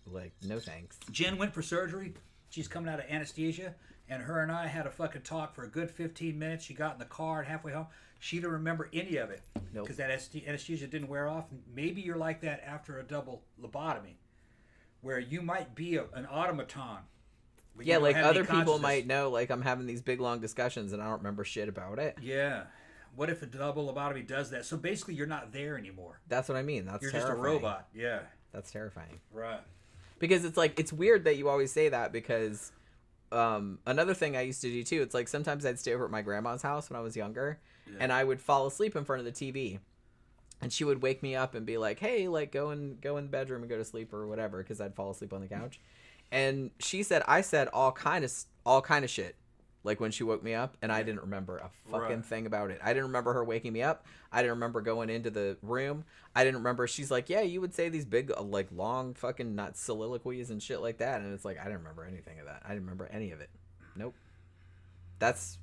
Like, no thanks. Jen went for surgery. She's coming out of anesthesia, and her and I had a fucking talk for a good 15 minutes. She got in the car and halfway home. She didn't remember any of it. Nope. Because that anesthesia didn't wear off. Maybe you're like that after a double lobotomy, where you might be an automaton. Yeah, like other people might know, like I'm having these big long discussions and I don't remember shit about it. Yeah. What if a double lobotomy does that? So basically you're not there anymore. That's what I mean. That's terrifying. You're just a robot. Yeah. That's terrifying. Right. Because it's like, it's weird that you always say that because another thing I used to do too, it's like sometimes I'd stay over at my grandma's house when I was younger and I would fall asleep in front of the TV. And she would wake me up and be like, "Hey, like go in the bedroom and go to sleep or whatever," because I'd fall asleep on the couch. And she said I said all kind of shit, like when she woke me up, and I didn't remember a fucking thing about it. I didn't remember her waking me up. I didn't remember going into the room. I didn't remember. She's like, "Yeah, you would say these big, like long fucking not soliloquies and shit like that," and it's like I didn't remember anything of that. I didn't remember any of it. Nope. That's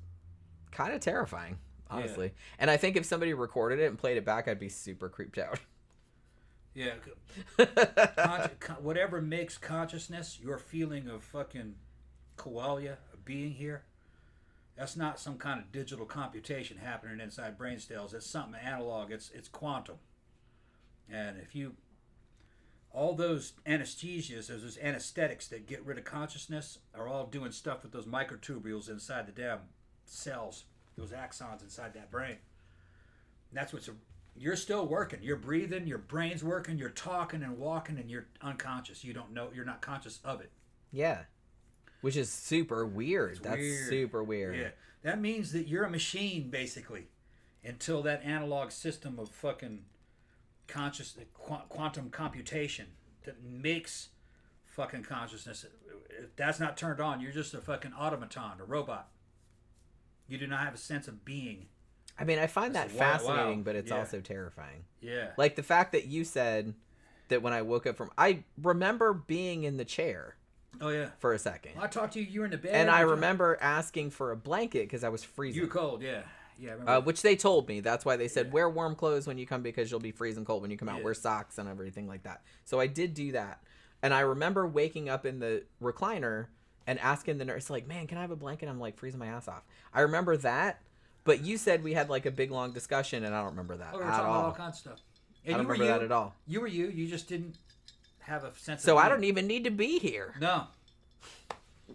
kind of terrifying. Honestly. Yeah. And I think if somebody recorded it and played it back, I'd be super creeped out. Yeah. Whatever makes consciousness, your feeling of fucking koalia, of being here, that's not some kind of digital computation happening inside brain cells. It's something analog. It's quantum. And if you... all those anesthesias, those anesthetics that get rid of consciousness, are all doing stuff with those microtubules inside the damn cells. Those axons inside that brain. And that's what's... you're still working. You're breathing. Your brain's working. You're talking and walking, and you're unconscious. You don't know. You're not conscious of it. Yeah. Which is super weird. That's super weird. Yeah. That means that you're a machine, basically, until that analog system of fucking conscious quantum computation that makes fucking consciousness. If that's not turned on, you're just a fucking automaton, a robot. You do not have a sense of being. I mean, I find that fascinating, but it's also terrifying. Yeah. Like the fact that you said that when I woke up from... I remember being in the chair. Oh, yeah. For a second. Well, I talked to you. You were in the bed. And I remember asking for a blanket because I was freezing. You were cold, yeah. Yeah, I remember. Which they told me. That's why they said, wear warm clothes when you come because you'll be freezing cold when you come out. Wear socks and everything like that. So I did do that. And I remember waking up in the recliner and asking the nurse, like, man, can I have a blanket? I'm like freezing my ass off. I remember that, but you said we had like a big long discussion, and I don't remember that we were at talking all. About all kinds of stuff. And I don't remember that at all. You were you. You just didn't have a sense of... So I don't even need to be here. No.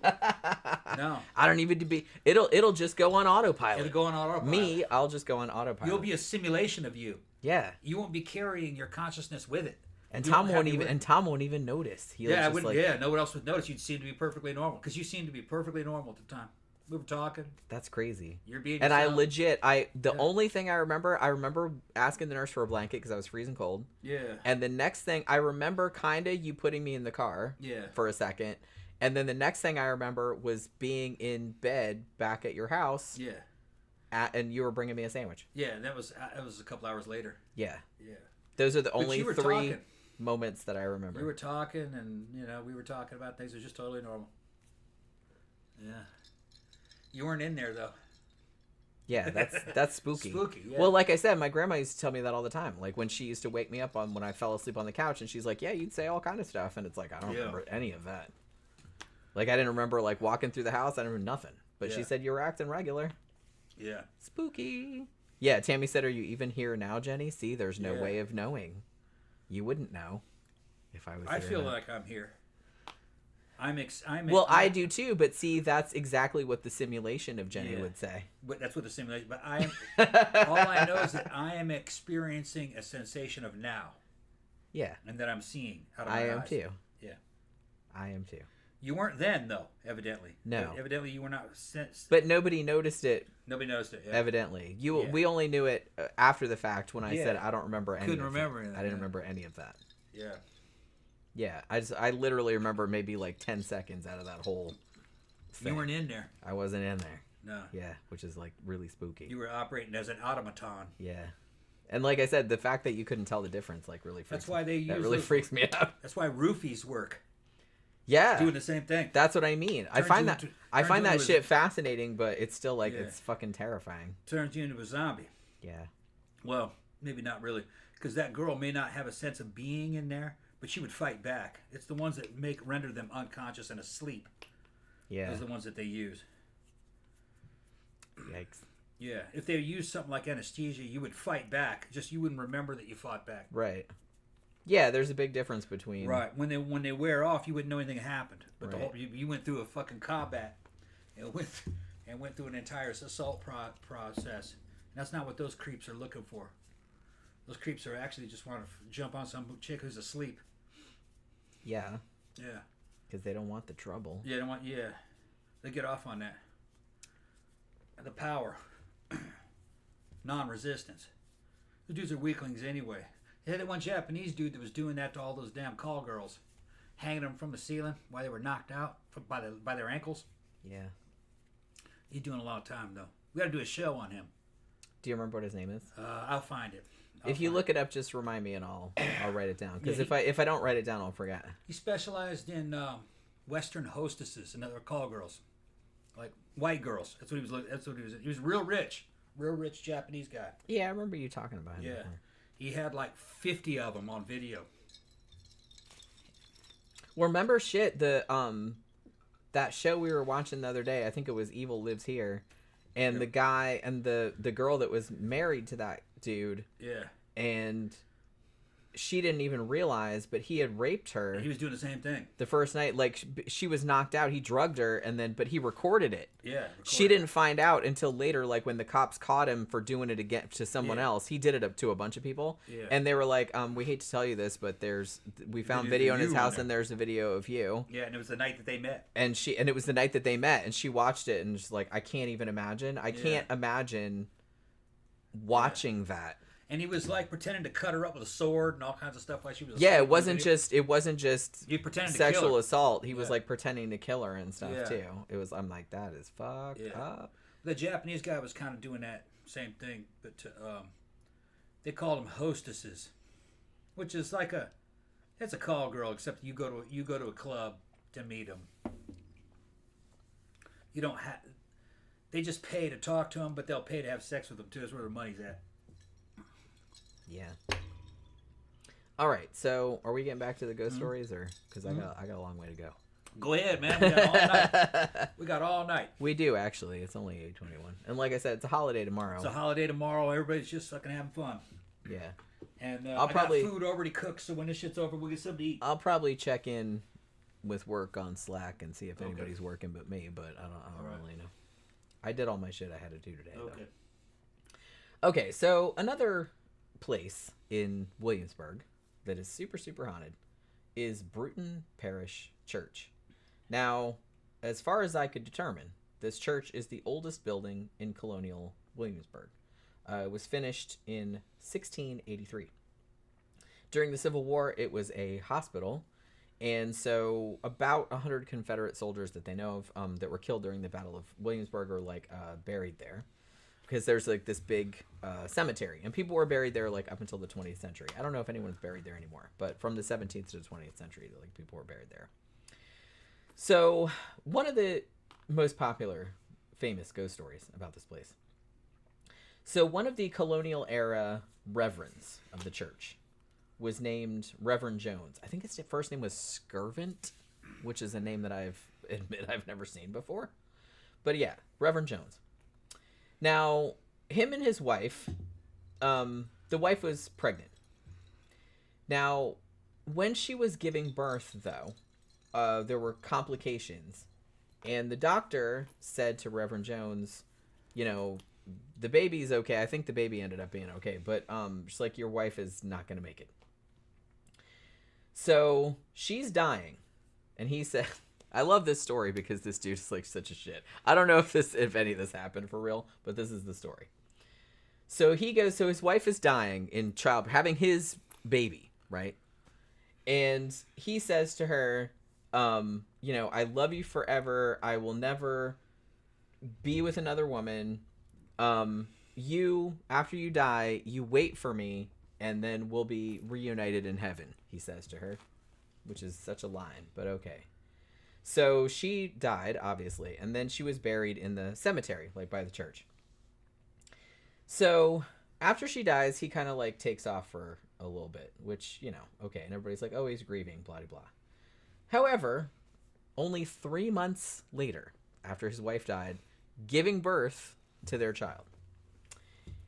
No. I don't even need to be... It'll just go on autopilot. It'll go on autopilot. Me, I'll just go on autopilot. You'll be a simulation of you. Yeah. You won't be carrying your consciousness with it. And Tom won't even notice. I wouldn't. Yeah, no one else would notice. You'd seem to be perfectly normal because you seem to be perfectly normal at the time. We were talking. That's crazy. You're being. And yourself. The only thing I remember asking the nurse for a blanket because I was freezing cold. Yeah. And the next thing I remember, kinda you putting me in the car. Yeah. For a second, and then the next thing I remember was being in bed back at your house. Yeah. And you were bringing me a sandwich. Yeah, and that was a couple hours later. Yeah. Yeah. Those are the only three. Talking. Moments that I remember. We were talking, and we were talking about things that were just totally normal. Yeah, you weren't in there though. Yeah, that's spooky. Spooky. Yeah. Well, like I said, my grandma used to tell me that all the time. Like when she used to wake me up when I fell asleep on the couch, and she's like, "Yeah, you'd say all kind of stuff," and it's like I don't remember any of that. Like I didn't remember like walking through the house. I didn't remember nothing. But she said you were acting regular. Yeah. Spooky. Yeah, Tammy said, "Are you even here now, Jenny?" See, there's no way of knowing. You wouldn't know if I was. I feel like I'm here. I do too, but see, that's exactly what the simulation of Jenny would say. But that's what the simulation. But I am. All I know is that I am experiencing a sensation of now. Yeah. And that I'm seeing out of my eyes. I am too. Yeah. I am too. You weren't then, though. Evidently. No. Evidently, you were not. But nobody noticed it. Nobody noticed it. Yeah. Evidently, we only knew it after the fact when I said I don't remember any. Couldn't remember it. I didn't remember any of that. Yeah. Yeah, I literally remember maybe like 10 seconds out of that whole thing. You weren't in there. I wasn't in there. No. Yeah, which is like really spooky. You were operating as an automaton. Yeah. And like I said, the fact that you couldn't tell the difference like really freaks me. Freaks me out. That's why roofies work. Yeah. Doing the same thing. That's what I mean. I find that shit fascinating, but it's still like it's fucking terrifying. Turns you into a zombie. Yeah. Well, maybe not really, because that girl may not have a sense of being in there, but she would fight back. It's the ones that render them unconscious and asleep. Yeah. Those are the ones that they use. Yikes. Yeah. If they use something like anesthesia, you would fight back. Just you wouldn't remember that you fought back. Right. Yeah, there's a big difference between... Right. When they wear off, you wouldn't know anything happened. But the whole you went through a fucking combat and went through an entire assault process. And that's not what those creeps are looking for. Those creeps are actually just want to jump on some chick who's asleep. Yeah. Yeah. Because they don't want the trouble. Yeah, they get off on that. The power. Non-resistance. Those dudes are weaklings anyway. They had that one Japanese dude that was doing that to all those damn call girls, hanging them from the ceiling while they were knocked out by their ankles. Yeah. He's doing a long time though. We got to do a show on him. Do you remember what his name is? I'll find it. If you look it up, just remind me and I'll write it down. Because if I don't write it down, I'll forget. He specialized in Western hostesses and other call girls, like white girls. That's what he was. That's what he was. He was real rich Japanese guy. Yeah, I remember you talking about him. Yeah, before. he had like 50 of them on video. Well, remember that show we were watching the other day? I think it was Evil Lives Here, and the guy and the girl that was married to that dude. Yeah. And she didn't even realize, but he had raped her. And he was doing the same thing the first night. Like, she was knocked out. He drugged her, but he recorded it. Yeah. She didn't find out until later, like when the cops caught him for doing it again to someone else. He did it up to a bunch of people. Yeah. And they were like, we hate to tell you this, but we found video in his house and there's a video of you. Yeah, and it was the night that they met. And it was the night that they met, and she watched it and just like, I can't even imagine. I can't imagine watching that. And he was like pretending to cut her up with a sword and all kinds of stuff while she was asleep. Yeah, it wasn't just you pretended to sexual kill her. assault. He was like pretending to kill her and stuff too. It was. I'm like, that is fucked up. The Japanese guy was kind of doing that same thing, but they called them hostesses, which is like it's a call girl, except you go to a club to meet them. You don't have. They just pay to talk to them, but they'll pay to have sex with them too. That's where their money's at. Yeah. All right. So, are we getting back to the ghost stories, or because I got a long way to go? Go ahead, man. We got all night. We got all night. We do actually. It's only 8:21, and like I said, it's a holiday tomorrow. It's a holiday tomorrow. Everybody's just fucking having fun. Yeah. And I'll probably got food already cooked, so when this shit's over, we'll get something to eat. I'll probably check in with work on Slack and see if anybody's working but me. But I don't really know. I did all my shit I had to do today. Okay. Though. Okay. So another place in Williamsburg that is super, super haunted is Bruton Parish Church. Now, as far as I could determine, this church is the oldest building in colonial Williamsburg. It was finished in 1683. During the Civil War, it was a hospital, and so about 100 Confederate soldiers that they know of that were killed during the Battle of Williamsburg are buried there. Because there's like this big cemetery, and people were buried there like up until the 20th century. I don't know if anyone's buried there anymore, but from the 17th to the 20th century, like people were buried there. So one of the most popular, famous ghost stories about this place. So one of the colonial era reverends of the church was named Reverend Jones. I think his first name was Skirvant, which is a name that I've never seen before. But yeah, Reverend Jones. Now, him and his wife, the wife was pregnant. Now, when she was giving birth, though, there were complications. And the doctor said to Reverend Jones, the baby's okay. I think the baby ended up being okay. But she's like, your wife is not going to make it. So, she's dying. And he said... I love this story because this dude's like such a shit. I don't know if any of this happened for real, but this is the story. So his wife is dying in childbirth, having his baby, right? And he says to her, I love you forever. I will never be with another woman. After you die, you wait for me, and then we'll be reunited in heaven, he says to her, which is such a line, but okay. So she died, obviously, and then she was buried in the cemetery, like by the church. So after she dies, he kind of like takes off for a little bit, which, okay. And everybody's like, oh, he's grieving, blah, blah, blah. However, only 3 months later, after his wife died, giving birth to their child,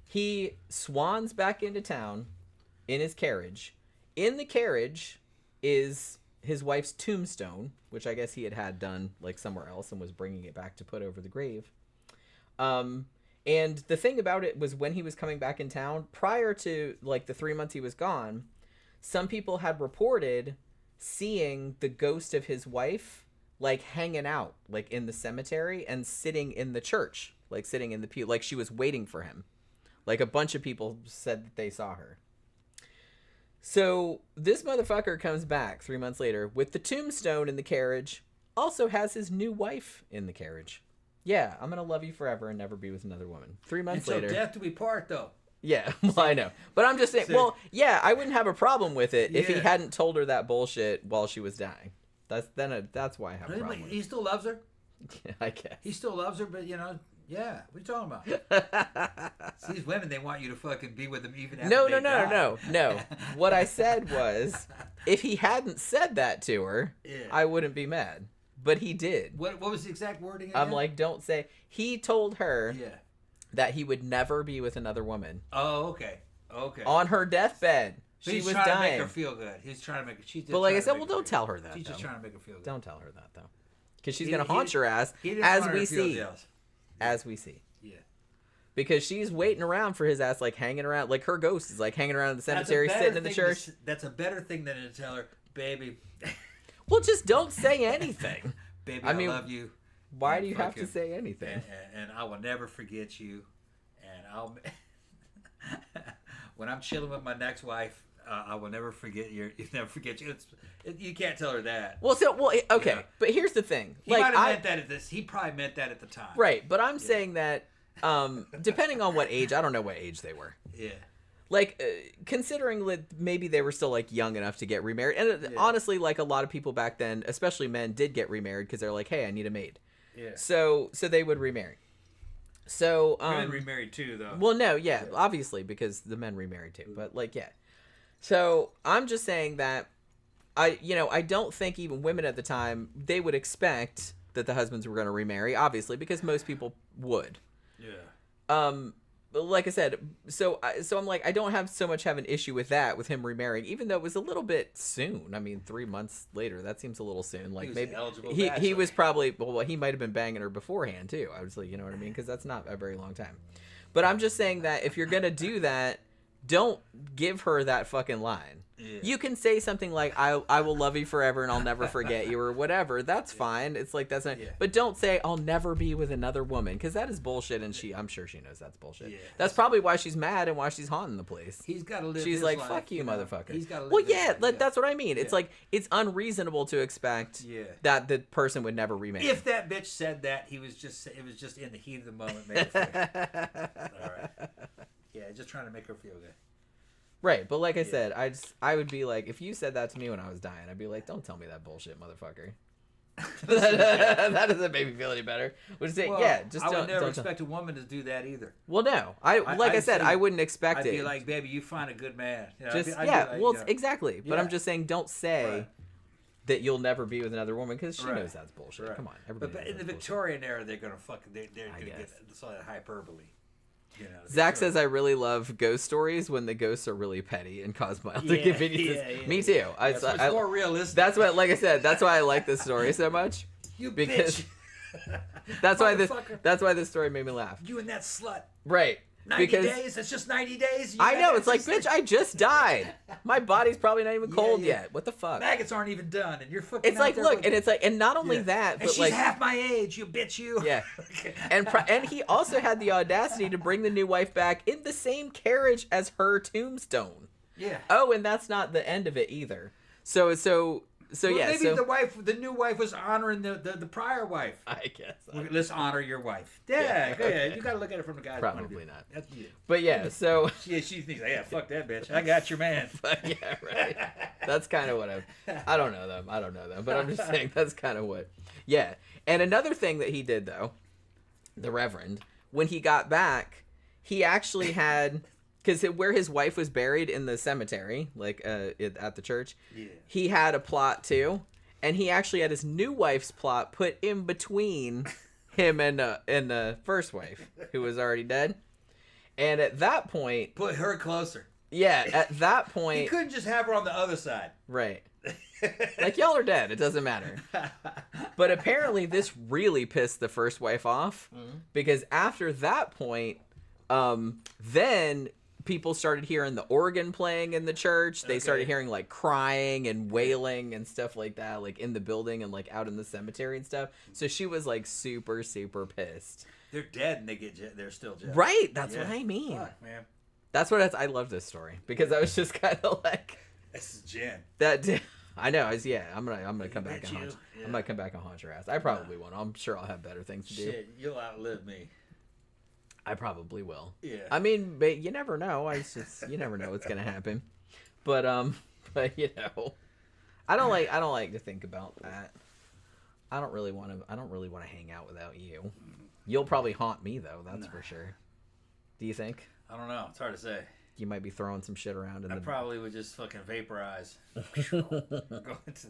he swans back into town in his carriage. In the carriage is his wife's tombstone, which I guess he had done like somewhere else and was bringing it back to put over the grave. And the thing about it was when he was coming back in town, prior to like the 3 months he was gone, some people had reported seeing the ghost of his wife like hanging out like in the cemetery and sitting in the church, like sitting in the pew, like she was waiting for him. Like, a bunch of people said that they saw her. So this motherfucker comes back 3 months later with the tombstone in the carriage, also has his new wife in the carriage. Yeah, I'm going to love you forever and never be with another woman. 3 months later. Until death do we part, though. Yeah, well, I know. But I'm just saying, well, yeah, I wouldn't have a problem with it if he hadn't told her that bullshit while she was dying. That's why I have a problem with it. He still loves her? Yeah, I guess. He still loves her, but, yeah, what are you talking about? See, these women, they want you to fucking be with them even after they die. No. What I said was, if he hadn't said that to her, I wouldn't be mad. But he did. What was the exact wording again? I'm like, don't say. He told her that he would never be with another woman. Oh, okay. On her deathbed. So she was trying dying. To make her feel good. He's trying to make her. But like I said, well, don't tell her that. He's just trying to make her feel good. Don't tell her that, though. Because she's going to haunt your ass, as we see. As we see. Yeah. Because she's waiting around for his ass, like, hanging around. Like, her ghost is, like, hanging around in the cemetery, sitting in the church. That's a better thing than to tell her, baby. Well, just don't say anything. Baby, I love you. Why do you have to say anything? And I will never forget you. And I'll... when I'm chilling with my next wife, I will never forget you. Never forget you. You can't tell her that. Well, okay, but here's the thing. He might have meant that at this. He probably meant that at the time. Right, but I'm saying that, depending on what age, I don't know what age they were. Yeah. Like, considering that maybe they were still, like, young enough to get remarried. And honestly, like, a lot of people back then, especially men, did get remarried because they're like, hey, I need a maid. Yeah. So they would remarry. So women remarried too, though. Well, no, obviously, because the men remarried too. But, like, yeah. So I'm just saying that I don't think even women at the time, they would expect that the husbands were going to remarry, obviously, because most people would. Yeah. But like I said, so I'm like, I don't have an issue with that, with him remarrying, even though it was a little bit soon. I mean, 3 months later, that seems a little soon. Like, maybe he was probably, well, he might have been banging her beforehand too. I was like, you know what I mean? Because that's not a very long time. But I'm just saying that if you're gonna do that, don't give her that fucking line. Yeah. You can say something like, I will love you forever and I'll never forget you, or whatever. That's fine. It's like, that's not, but don't say, I'll never be with another woman, because that is bullshit, and I'm sure she knows that's bullshit. Yeah. That's probably why she's mad and why she's haunting the place. He's got to live She's his like, life, fuck you, motherfucker. He's got to live well, his life. That's what I mean. It's like, it's unreasonable to expect that the person would never remarry. If that bitch said that, it was just in the heat of the moment. Made her all right. Yeah, just trying to make her feel good. Right, but like I said, I would be like, if you said that to me when I was dying, I'd be like, don't tell me that bullshit, motherfucker. That doesn't make me feel any better. Would say, just I would never expect a woman to do that either. Well, no, I said, I wouldn't expect it. I'd be like, baby, you find a good man. Exactly. But I'm just saying, don't say that you'll never be with another woman, because she knows that's bullshit. Right. Come on, everybody. But in the Victorian era, they're gonna they're gonna get some hyperbole. Zach says, I really love ghost stories when the ghosts are really petty and cause mild inconveniences. Me too. It's more realistic. That's what, like I said, that's why I like this story so much. Bitch. that's why this story made me laugh. You and that slut. Right. 90 days? It's just 90 days? I know. It's like, bitch, I just died. My body's probably not even cold yet. What the fuck? Maggots aren't even done, and you're fucking. It's like, look, and it's like, and not only that, but and she's like half my age. You bitch, you. Yeah. And he also had the audacity to bring the new wife back in the same carriage as her tombstone. Yeah. Oh, and that's not the end of it either. So maybe the new wife was honoring the prior wife. I guess. Let's honor your wife. Yeah, go ahead. You got to look at it from the guy's point of view. Probably not. But yeah, so she thinks, yeah, fuck that bitch. I got your man. Yeah, right. That's kind of what I don't know them, but I'm just saying that's kind of what. Yeah, and another thing that he did though, the Reverend, when he got back, he actually had. Because where his wife was buried in the cemetery, like at the church, he had a plot too, and he actually had his new wife's plot put in between him and the first wife, who was already dead. And at that point, put her closer. Yeah, at that point, he couldn't just have her on the other side. Right. Like, y'all are dead. It doesn't matter. But apparently, this really pissed the first wife off, because after that point, then people started hearing the organ playing in the church. They started hearing like crying and wailing and stuff like that, like in the building and like out in the cemetery and stuff. So she was like super, super pissed. They're dead and they're still jealous. Right, that's what I mean. Fuck, man. That's what I love this story because I was just kind of like, this is Jen. I know. I'm gonna come back and haunt. Yeah. I'm gonna come back and haunt your ass. I probably won't. I'm sure I'll have better things to do. Shit, you'll outlive me. I probably will. Yeah. I mean, but you never know. You never know what's gonna happen. But you know, I don't like to think about that. I don't really want to hang out without you. You'll probably haunt me though. That's for sure. Do you think? I don't know. It's hard to say. You might be throwing some shit around. I probably would just fucking vaporize. That's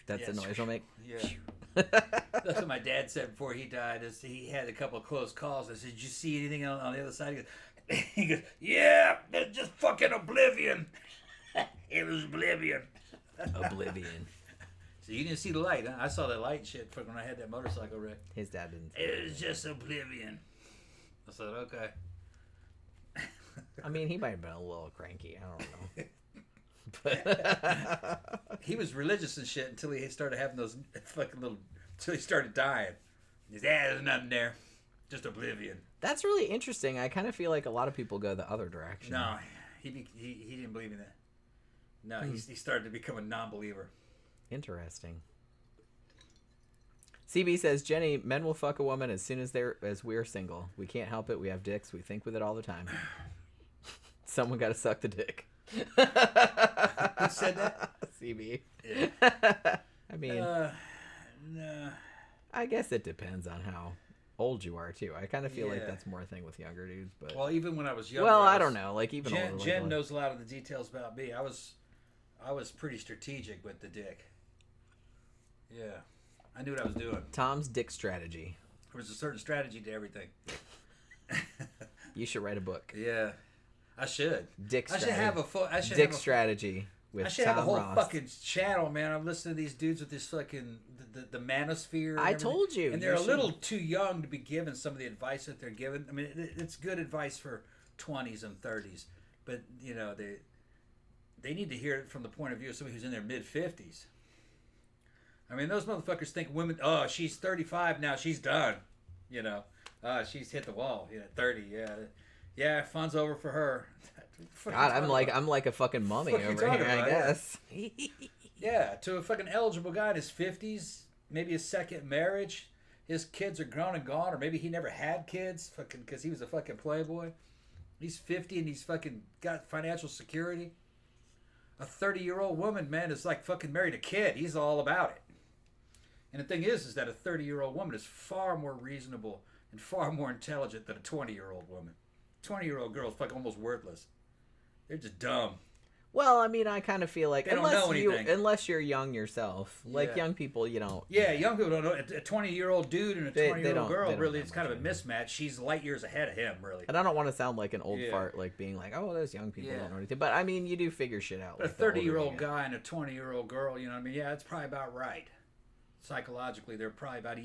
the noise I'll make. Yeah. That's what my dad said before he died. Is he had a couple of close calls. I said, "Did you see anything on the other side?" He goes, "Yeah, it's just fucking oblivion." It was oblivion. Oblivion. So you didn't see the light, huh? I saw the light shit when I had that motorcycle wreck. His dad didn't. It was just oblivion. I said, "Okay." I mean, he might have been a little cranky. I don't know. But he was religious and shit until he started having those fucking little. Until he started dying. He's, there's nothing there, just oblivion. That's really interesting. I kind of feel like a lot of people go the other direction. No, he didn't believe in that. No, he started to become a non-believer. Interesting. CB says, Jenny, men will fuck a woman as soon as we're single. We can't help it. We have dicks. We think with it all the time. Someone got to suck the dick. Who said that? CB. Yeah. I mean, no. I guess it depends on how old you are too. I kind of feel like that's more a thing with younger dudes. But well, even when I was younger. Well, I don't know. Like even Jen knows a lot of the details about me. I was pretty strategic with the dick. Yeah, I knew what I was doing. Tom's dick strategy. There was a certain strategy to everything. You should write a book. Yeah, I should. Dick strategy. I should have a dick strategy with I should Tom have a whole Ross. fucking channel, man. I'm listening to these dudes with this fucking the manosphere. I told you, and they're a little too young to be given some of the advice that they're given. I mean, it's good advice for 20s and 30s, but you know they need to hear it from the point of view of somebody who's in their mid 50s. I mean, those motherfuckers think women. Oh, she's 35 now. She's done. You know, she's hit the wall. 30. Yeah. Fun's over for her. God, I'm like a fucking mummy over here, I guess. Yeah, to a fucking eligible guy in his 50s, maybe his second marriage, his kids are grown and gone, or maybe he never had kids, fucking, because he was a fucking playboy. He's 50 and he's fucking got financial security. A 30-year-old woman, man, is like fucking married a kid. He's all about it. And the thing is that a 30-year-old woman is far more reasonable and far more intelligent than a 20-year-old woman. 20-year-old girl is fucking almost worthless. They're just dumb. Well, I mean, I kind of feel like they don't know anything. Unless you're young yourself, like young people, you don't. Yeah, young people don't know. A 20-year-old dude and a 20-year-old girl, really, it's kind of a mismatch. She's light years ahead of him, really. And I don't want to sound like an old fart, like being like, "Oh, those young people don't know anything." But I mean, you do figure shit out. But a 30-year-old guy and a 20-year-old girl, you know what I mean? Yeah, it's probably about right. Psychologically, they're probably about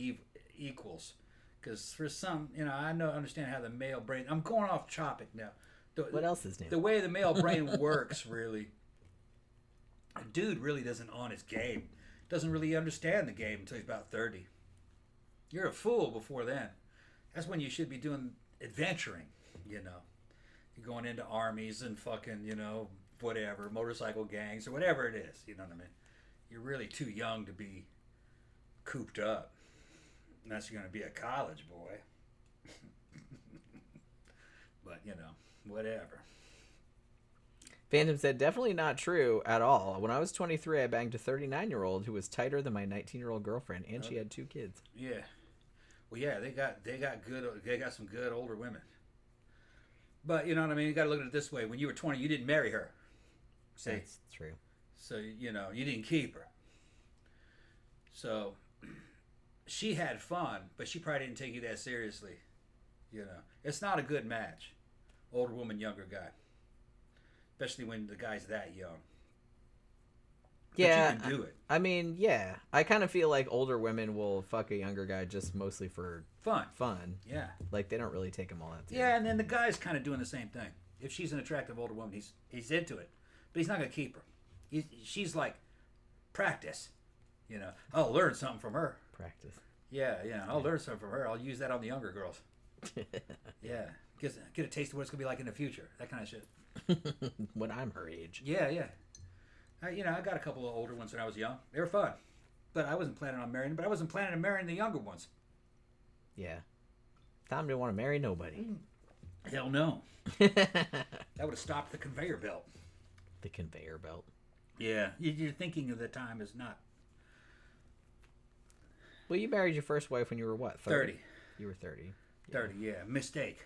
equals. Because for some, I understand how the male brain. I'm going off topic now. What else is new? The way the male brain works, really. A dude really doesn't own his game. Doesn't really understand the game until he's about 30. You're a fool before then. That's when you should be doing adventuring, You're going into armies and fucking, whatever, motorcycle gangs or whatever it is. You know what I mean? You're really too young to be cooped up. Unless you're going to be a college boy. But, whatever. Phantom said, definitely not true at all. When I was 23, I banged a 39-year-old who was tighter than my 19-year-old girlfriend, and she had 2 kids. Yeah. Well, yeah, they got some good older women. But, you know what I mean? You got to look at it this way. When you were 20, you didn't marry her. See? That's true. So, you didn't keep her. So, she had fun, but she probably didn't take you that seriously. It's not a good match. Older woman, younger guy. Especially when the guy's that young. But yeah. you can do it. I mean, yeah. I kind of feel like older women will fuck a younger guy just mostly for fun. Yeah. Like, they don't really take him all that seriously. Yeah, and then the guy's kind of doing the same thing. If she's an attractive older woman, he's into it. But he's not going to keep her. She's like, practice. I'll learn something from her. Practice. Yeah, I'll learn something from her. I'll use that on the younger girls. Yeah, get a taste of what it's gonna be like in the future. That kind of shit. When I'm her age. Yeah. I got a couple of older ones when I was young. They were fun, but I wasn't planning on marrying them. But I wasn't planning on marrying the younger ones. Yeah. Tom didn't want to marry nobody. Hell no. That would have stopped the conveyor belt. The conveyor belt. Yeah, your thinking of the time is not. Well, you married your first wife when you were what? 30. You were 30. Yeah. 30, yeah. Mistake.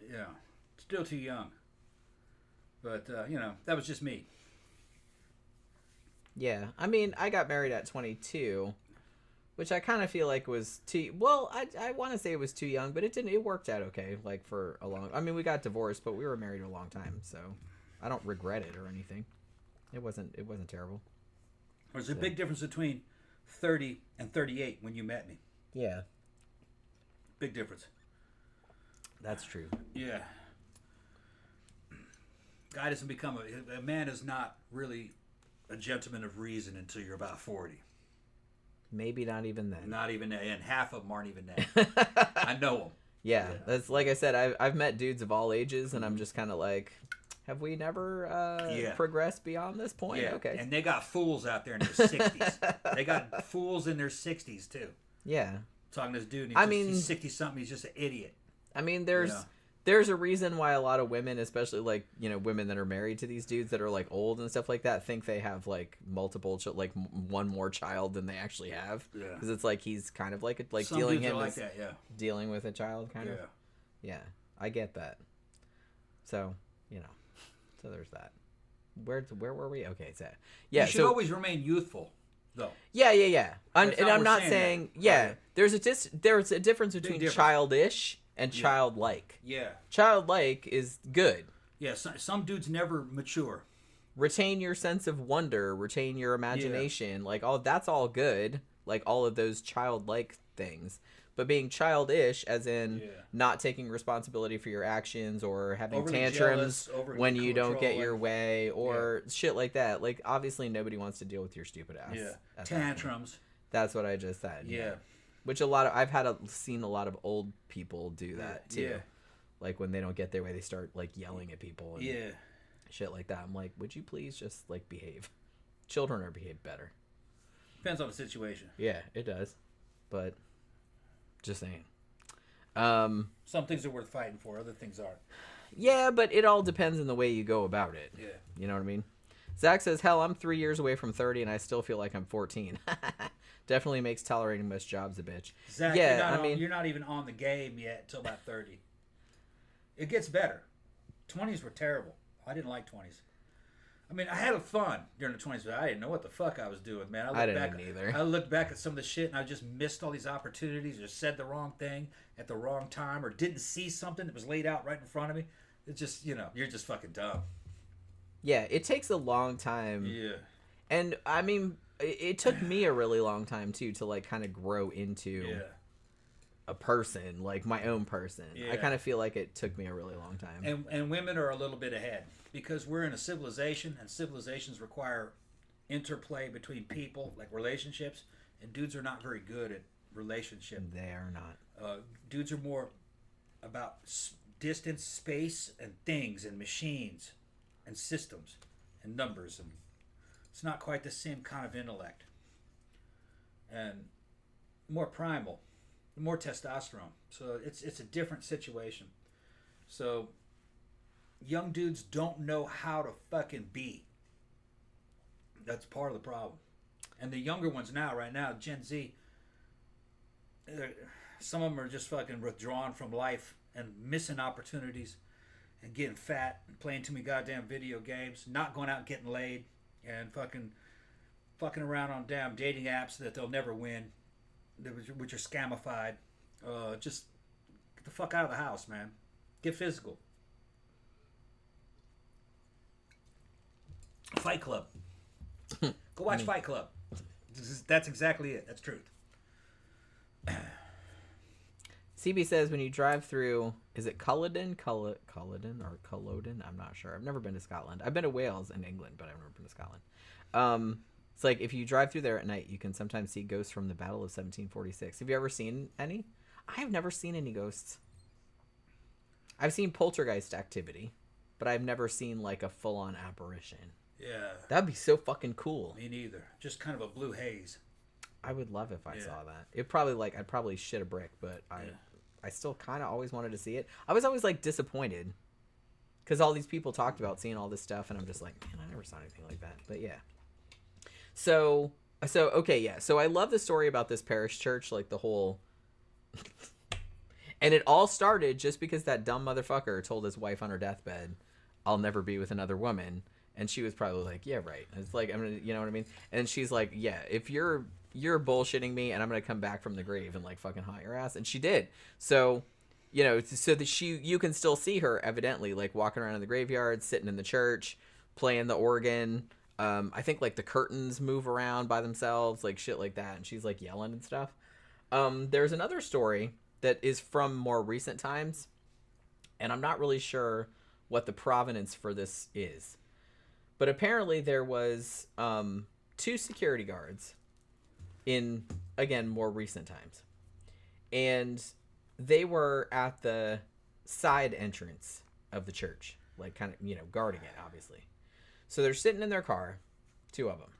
Yeah. Still too young. But, that was just me. Yeah. I mean, I got married at 22, which I kind of feel like was too... Well, I want to say it was too young, but it didn't. It worked out okay, like, for a long... I mean, we got divorced, but we were married a long time, so I don't regret it or anything. It wasn't terrible. There's a big difference between 30 and 38 when you met me. Yeah. Big difference. That's true. Yeah. Guy doesn't become a man is not really a gentleman of reason until you're about 40. Maybe not even then. Not even that, and half of them aren't even that. I know them. Yeah, that's like I said. I've met dudes of all ages, and I'm just kind of like, have we never progressed beyond this point? Yeah. Okay. And they got fools out there in their 60s. They got fools in their 60s too. Yeah. Talking to this dude, he's 60 something. He's just an idiot. I mean, there's a reason why a lot of women, especially like, women that are married to these dudes that are like old and stuff like that, think they have like multiple, like one more child than they actually have. Yeah. Because it's like he's kind of like Some dealing dudes him are like as that, yeah. dealing with a child kind of. Yeah. Yeah, I get that. So so there's that. Where were we? Okay, so you should always remain youthful. Though. Yeah. And I'm not saying there's a difference between childish and childlike. Yeah. Childlike is good. Yeah, some dudes never mature. Retain your sense of wonder, retain your imagination, like that's all good, like all of those childlike things. But being childish, as in not taking responsibility for your actions or having tantrums when you don't get your way or shit like that. Like, obviously, nobody wants to deal with your stupid ass. Yeah, tantrums. That's what I just said. Yeah. Which I've seen a lot of old people do that, too. Yeah. Like, when they don't get their way, they start, like, yelling at people and shit like that. I'm like, would you please just, like, behave? Children are behaved better. Depends on the situation. Yeah, it does. But... just saying. Some things are worth fighting for, other things aren't. Yeah, but it all depends on the way you go about it. Yeah. You know what I mean? Zach says, hell, I'm 3 years away from 30 and I still feel like I'm 14. Definitely makes tolerating most jobs a bitch. Zach, you're not even on the game yet until about 30. It gets better. 20s were terrible. I didn't like 20s. I mean, I had fun during the 20s, but I didn't know what the fuck I was doing, man. I didn't either. I looked back at some of the shit, and I just missed all these opportunities, or said the wrong thing at the wrong time, or didn't see something that was laid out right in front of me. It's just, you're just fucking dumb. Yeah, it takes a long time. Yeah. And, I mean, it took me a really long time, too, to, like, kind of grow into a person, like my own person. Yeah. I kind of feel like it took me a really long time. And women are a little bit ahead. Because we're in a civilization, and civilizations require interplay between people, like relationships, and dudes are not very good at relationships. They are not. Dudes are more about distance, space, and things, and machines, and systems, and numbers, and it's not quite the same kind of intellect. And more primal, more testosterone. So it's a different situation. So... young dudes don't know how to fucking be. That's part of the problem. And the younger ones right now, Gen Z, some of them are just fucking withdrawn from life and missing opportunities and getting fat and playing too many goddamn video games, not going out and getting laid, and fucking around on damn dating apps that they'll never win, which are scamified. Just get the fuck out of the house, man. Get physical. Fight Club. Go watch Fight Club. That's exactly it. That's truth. CB says when you drive through, is it Culloden or Culloden? I'm not sure. I've never been to Scotland. I've been to Wales and England, but I've never been to Scotland. It's like if you drive through there at night, you can sometimes see ghosts from the Battle of 1746. Have you ever seen any? I have never seen any ghosts. I've seen poltergeist activity, but I've never seen like a full-on apparition. Yeah. That'd be so fucking cool. Me neither. Just kind of a blue haze. I would love if I saw that. It probably like I'd probably shit a brick, but I still kind of always wanted to see it. I was always like disappointed because all these people talked about seeing all this stuff, and I'm just like, man, I never saw anything like that. But yeah. So okay, yeah. So I love the story about this parish church, like the whole. And it all started just because that dumb motherfucker told his wife on her deathbed, "I'll never be with another woman," and she was probably like, "Yeah, right." It's like, I'm gonna, you know what I mean? And she's like, "Yeah, if you're bullshitting me, and I'm gonna come back from the grave and like fucking haunt your ass," and she did. So, you know, so that you can still see her evidently like walking around in the graveyard, sitting in the church, playing the organ. I think like the curtains move around by themselves, like shit like that, and she's like yelling and stuff. There's another story that is from more recent times, and I'm not really sure what the provenance for this is. But apparently there was 2 security guards in, again, more recent times. And they were at the side entrance of the church, like kind of, you know, guarding it, obviously. So they're sitting in their car, 2 of them.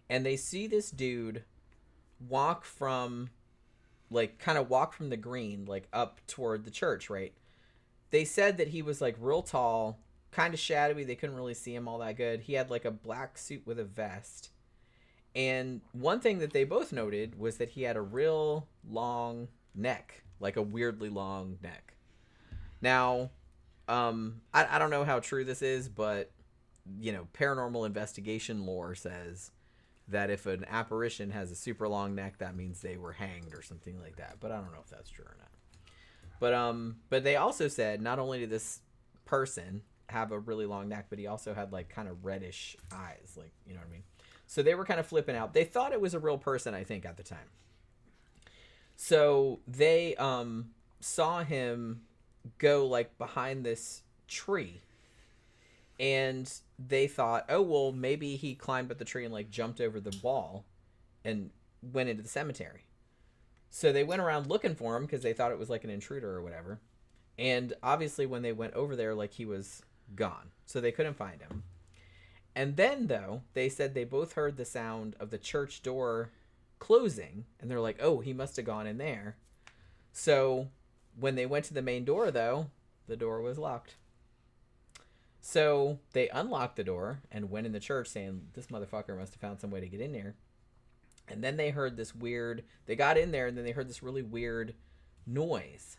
And they see this dude walk from the green, like up toward the church, right? They said that he was like real tall, kind of shadowy. They couldn't really see him all that good. He had like a black suit with a vest. And one thing that they both noted was that he had a real long neck, like a weirdly long neck. Now, I don't know how true this is, but, you know, paranormal investigation lore says that if an apparition has a super long neck, that means they were hanged or something like that. But I don't know if that's true or not. But they also said not only did this person have a really long neck, but he also had like kind of reddish eyes, like, you know what I mean? So they were kind of flipping out. They thought it was a real person, I think, at the time. So they saw him go like behind this tree. And they thought, oh, well, maybe he climbed up the tree and like jumped over the wall and went into the cemetery. So they went around looking for him because they thought it was like an intruder or whatever. And obviously when they went over there, like he was gone. So they couldn't find him. And then, though, they said they both heard the sound of the church door closing. And they're like, oh, he must have gone in there. So when they went to the main door, though, the door was locked. So they unlocked the door and went in the church saying, this motherfucker must have found some way to get in there. And then they heard this weird, they got in there and then they heard this really weird noise.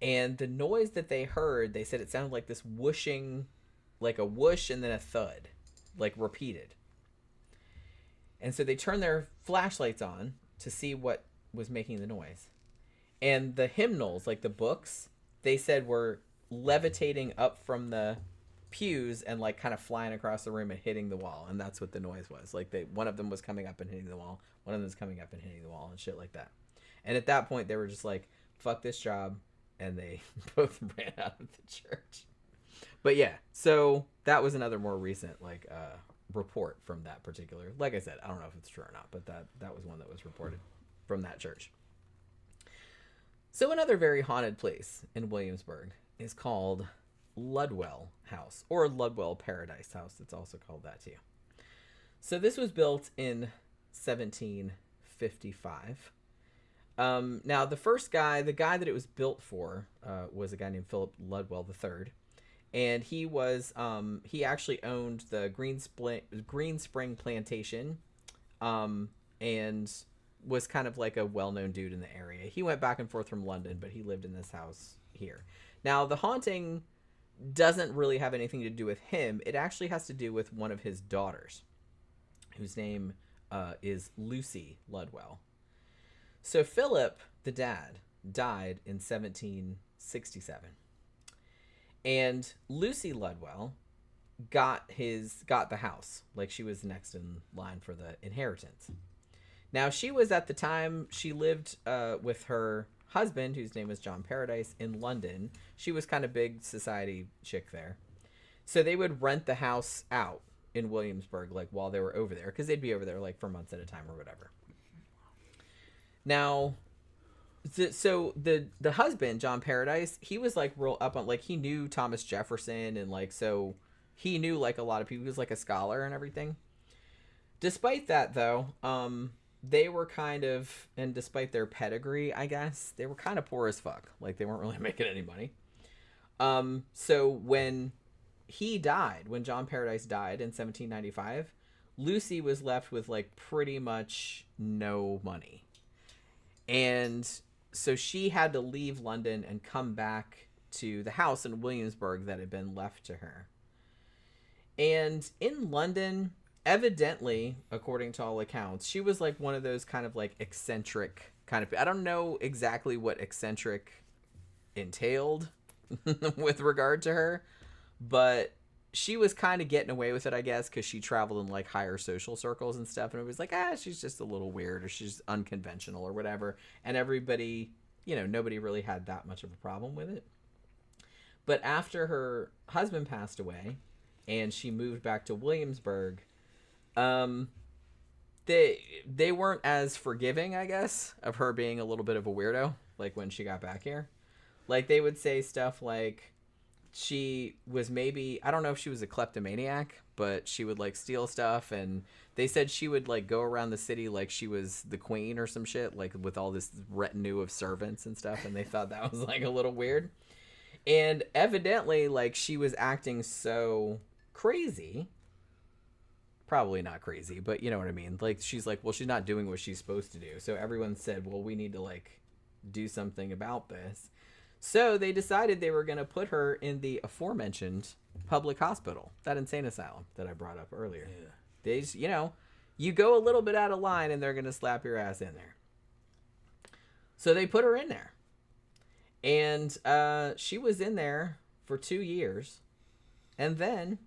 And the noise that they heard, they said it sounded like this whooshing, like a whoosh and then a thud, like repeated. And so they turned their flashlights on to see what was making the noise. And the hymnals, like the books, they said were levitating up from the pews and like kind of flying across the room and hitting the wall, and that's what the noise was. Like one of them was coming up and hitting the wall, one of them was coming up and hitting the wall and shit like that. And at that point they were just like, fuck this job, and they both ran out of the church. But yeah, so that was another more recent like report from that particular, like I said, I don't know if it's true or not, but that was one that was reported from that church. So another very haunted place in Williamsburg is called Lwell House, or Lwell Paradise House. It's also called that too. So this was built in 1755. Now the guy that it was built for, was a guy named Philip Ludwell III, and he actually owned the Green Spring Plantation, and was kind of like a well-known dude in the area. He went back and forth from London, but he lived in this house here. Now, the haunting doesn't really have anything to do with him. It actually has to do with one of his daughters, whose name is Lucy Ludwell. So Philip, the dad, died in 1767. And Lucy Ludwell got the house. Like, she was next in line for the inheritance. Now, she was, at the time, she lived with her husband, whose name was John Paradise, in London. She was kind of big society chick there. So they would rent the house out in Williamsburg, like while they were over there, because they'd be over there like for months at a time or whatever. Now, so the husband, John Paradise, he was like real up on, like he knew Thomas Jefferson, and like so he knew like a lot of people. He was like a scholar and everything. Despite that, though, they were kind of, and despite their pedigree, I guess, they were kind of poor as fuck. Like, they weren't really making any money. So when he died, when John Paradise died in 1795, Lucy was left with, like, pretty much no money. And so she had to leave London and come back to the house in Williamsburg that had been left to her. And in London, evidently, according to all accounts, she was like one of those kind of like eccentric kind of, I don't know exactly what eccentric entailed with regard to her, but she was kind of getting away with it, I guess, because she traveled in like higher social circles and stuff, and it was like, she's just a little weird, or she's unconventional or whatever, and everybody, nobody really had that much of a problem with it. But after her husband passed away and she moved back to Williamsburg, they weren't as forgiving, I guess, of her being a little bit of a weirdo, like when she got back here. Like, they would say stuff like she was maybe, I don't know if she was a kleptomaniac, but she would like steal stuff, and they said she would like go around the city like she was the queen or some shit, like with all this retinue of servants and stuff, and they thought that was like a little weird. And evidently, like, she was acting so crazy. Probably not crazy, but you know what I mean? Like, she's like, well, she's not doing what she's supposed to do. So everyone said, well, we need to, like, do something about this. So they decided they were going to put her in the aforementioned public hospital, that insane asylum that I brought up earlier. Yeah. They just, you go a little bit out of line and they're going to slap your ass in there. So they put her in there. And she was in there for 2 years and then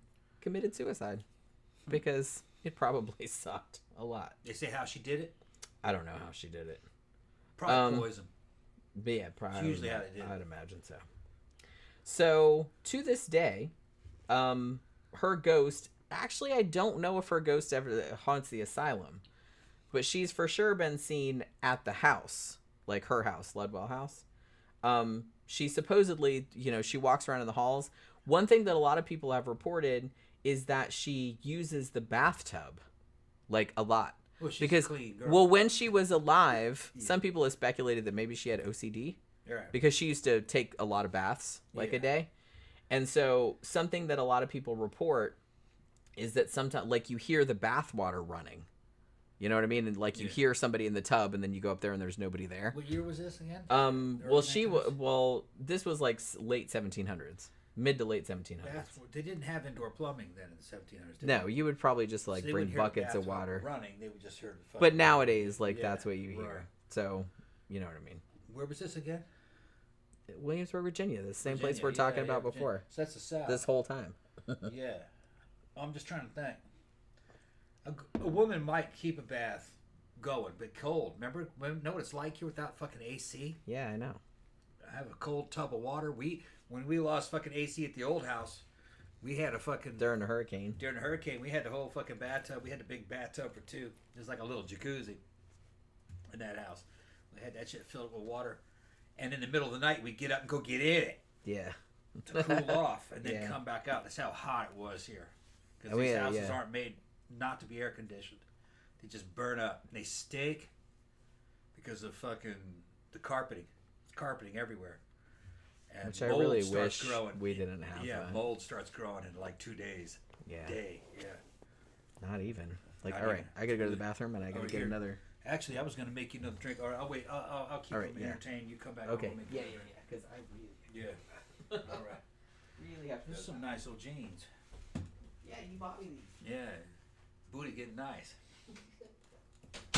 committed suicide. Because it probably sucked a lot. They say how she did it? I don't know how she did it. Probably poison. But yeah, probably. It's usually how they did it. I'd imagine so. So, to this day, her ghost... Actually, I don't know if her ghost ever haunts the asylum. But she's for sure been seen at the house. Like her house, Lwell House. She supposedly, she walks around in the halls. One thing that a lot of people have reported is that she uses the bathtub, like, a lot. Well, she's because, a clean girl. Well, when she was alive, some people have speculated that maybe she had OCD. Right. Because she used to take a lot of baths, like, a day. And so, something that a lot of people report is that sometimes, like, you hear the bath water running. You know what I mean? And, like, you hear somebody in the tub, and then you go up there, and there's nobody there. What year was this again? This was, like, late 1700s. Mid to late 1700s. They didn't have indoor plumbing then in the 1700s. No, you would probably just like bring buckets of water. Running, they would just hear the but nowadays, like, that's what you hear. So, you know what I mean. Where was this again? Williamsburg, Virginia. The same place we're talking about before. So that's the South. This whole time. Yeah. I'm just trying to think. A woman might keep a bath going, but cold. Remember? Know what it's like here without fucking AC? Yeah, I know. I have a cold tub of water. When we lost fucking AC at the old house, we had a fucking... During the hurricane, we had the whole fucking bathtub. We had the big bathtub for two. It was like a little jacuzzi in that house. We had that shit filled with water. And in the middle of the night, we'd get up and go get in it. Yeah. To cool off and then come back out. That's how hot it was here. Because these houses aren't made not to be air conditioned. They just burn up. And they stink because of fucking the carpeting. It's carpeting everywhere. And which I really wish we didn't have. Yeah, mold starts growing in like 2 days. Yeah. Not even. Like, all right, I gotta go to the bathroom and I gotta get another. Actually, I was gonna make you another drink. All right, I'll wait. I'll keep you entertained. You come back. Okay. Yeah. Because I really. Yeah. All right. Really have to. There's some nice old jeans. Yeah, you bought me these. Yeah. Booty getting nice.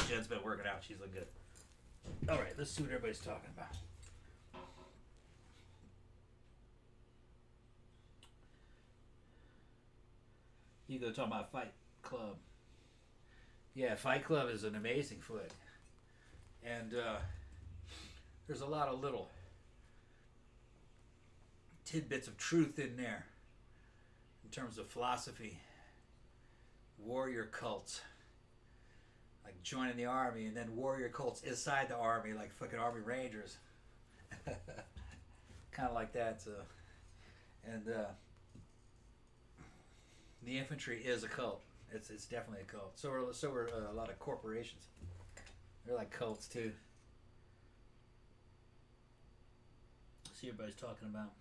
Jen's been working out. She's looking good. All right, let's see what everybody's talking about. You go talk about Fight Club. Yeah, Fight Club is an amazing flick. And there's a lot of little tidbits of truth in there in terms of philosophy warrior cults. Like joining the army and then warrior cults inside the army, like fucking army rangers. Kind of like that. And the infantry is a cult. It's definitely a cult. So are a lot of corporations. They're like cults too. See what everybody's talking about.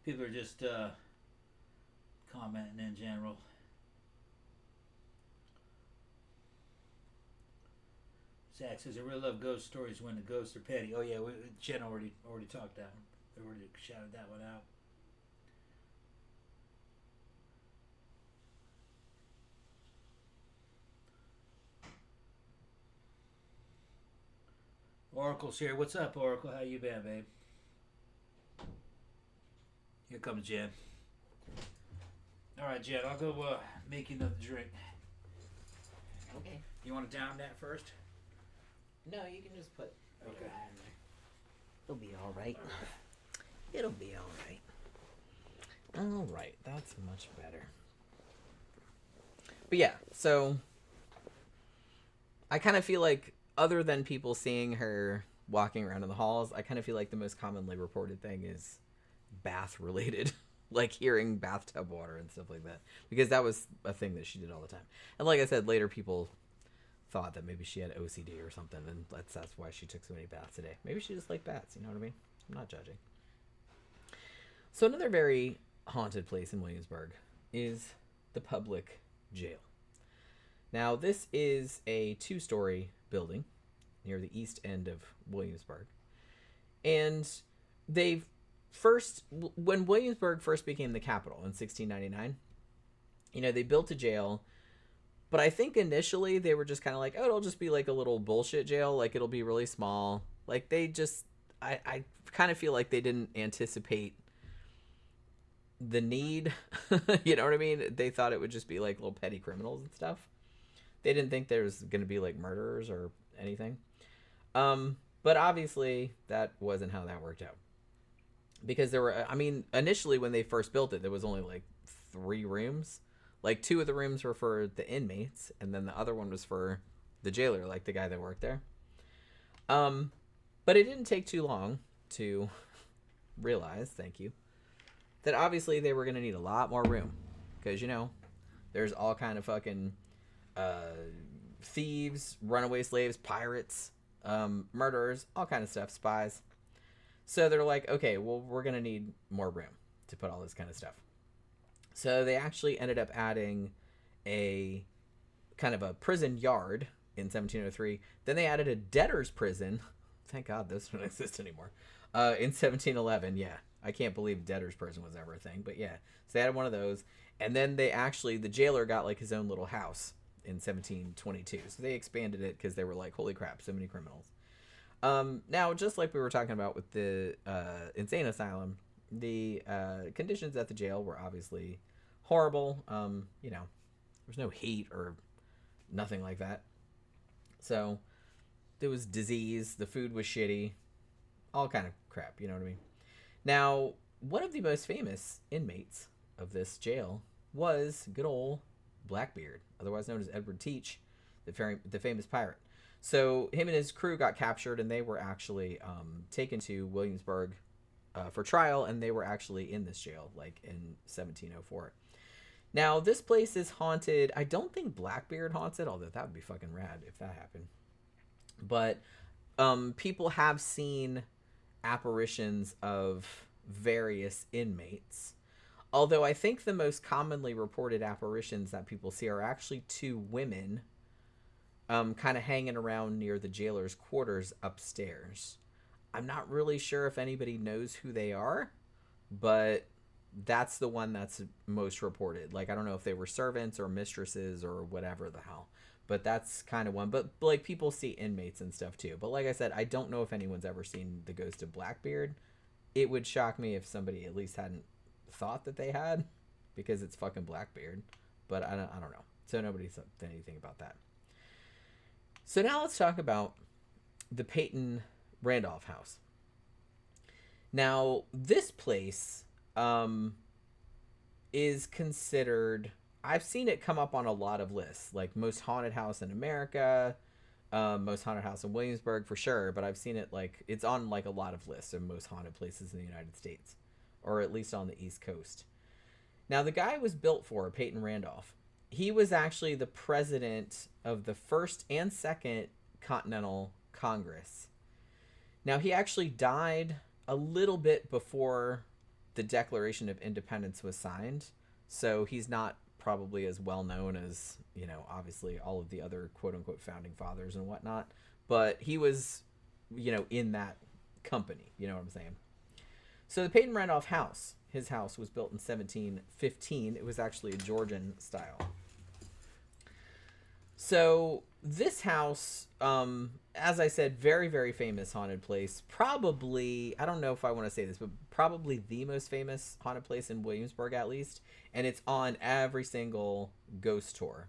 People are just commenting in general. Zach says, I really love ghost stories when the ghosts are petty. Oh yeah, Jen already talked that one. They already shouted that one out. Oracle's here. What's up, Oracle? How you been, babe? Here comes Jen. All right, Jen, I'll go make you another drink. Okay. You want to down that first? No, you can just put. Okay. It'll be all right. It'll be all right. All right, that's much better. But yeah, so I kind of feel like, other than people seeing her walking around in the halls, I kind of feel like the most commonly reported thing is bath related. Like hearing bathtub water and stuff like that, because that was a thing that she did all the time. And like I said, later people thought that maybe she had OCD or something, and that's why she took so many baths a day. Maybe she just liked bats, you know what I mean? I'm not judging. So another very haunted place in Williamsburg is the public jail. Now this is a 2-story building near the east end of Williamsburg, and they've when Williamsburg first became the capital in 1699, they built a jail, but I think initially they were just kind of like, oh, it'll just be like a little bullshit jail, like it'll be really small. Like they just, I kind of feel like they didn't anticipate the need. You know what I mean? They thought it would just be like little petty criminals and stuff. They didn't think there was going to be like murderers or anything. But obviously that wasn't how that worked out. Because there were, initially when they first built it, there was only like 3 rooms. Like 2 of the rooms were for the inmates, and then the other one was for the jailer, like the guy that worked there. But it didn't take too long to realize, thank you, that obviously they were going to need a lot more room. Because, there's all kind of fucking thieves, runaway slaves, pirates, murderers, all kind of stuff, spies. So they're like, okay, well, we're going to need more room to put all this kind of stuff. So they actually ended up adding a kind of a prison yard in 1703. Then they added a debtor's prison. Thank God those don't exist anymore. In 1711, yeah. I can't believe debtor's prison was ever a thing, but yeah. So they added one of those. And then the jailer got like his own little house in 1722. So they expanded it because they were like, holy crap, so many criminals. Now, just like we were talking about with the insane asylum, the conditions at the jail were obviously horrible. There's no heat or nothing like that. So there was disease, the food was shitty, all kind of crap, you know what I mean? Now, one of the most famous inmates of this jail was good old Blackbeard, otherwise known as Edward Teach, the famous pirate. So him and his crew got captured, and they were actually taken to Williamsburg for trial, and they were actually in this jail, like in 1704. Now, this place is haunted. I don't think Blackbeard haunts it, although that would be fucking rad if that happened. But people have seen apparitions of various inmates. Although I think the most commonly reported apparitions that people see are actually 2 women kind of hanging around near the jailer's quarters upstairs. I'm not really sure if anybody knows who they are, but that's the one that's most reported. Like, I don't know if they were servants or mistresses or whatever the hell, but that's kind of one. But like, people see inmates and stuff too. But like I said, I don't know if anyone's ever seen the ghost of Blackbeard. It would shock me if somebody at least hadn't thought that they had, because it's fucking Blackbeard. But I don't know. So nobody said anything about that. So now let's talk about the Peyton Randolph house. Now, this place is considered... I've seen it come up on a lot of lists, like most haunted house in America, most haunted house in Williamsburg for sure, but I've seen it like it's on like a lot of lists of most haunted places in the United States, or at least on the East Coast. Now, the guy was built for, Peyton Randolph. He was actually the president of the First and Second Continental Congress. Now, he actually died a little bit before the Declaration of Independence was signed, so he's not probably as well known as, you know, obviously all of the other quote-unquote founding fathers and whatnot, but he was, you know, in that company, you know what I'm saying? So the Peyton Randolph house, his house was built in 1715. It was actually a Georgian style. So this house, as I said, very, very famous haunted place. Probably, I don't know if I want to say this, but probably the most famous haunted place in Williamsburg, at least. And it's on every single ghost tour.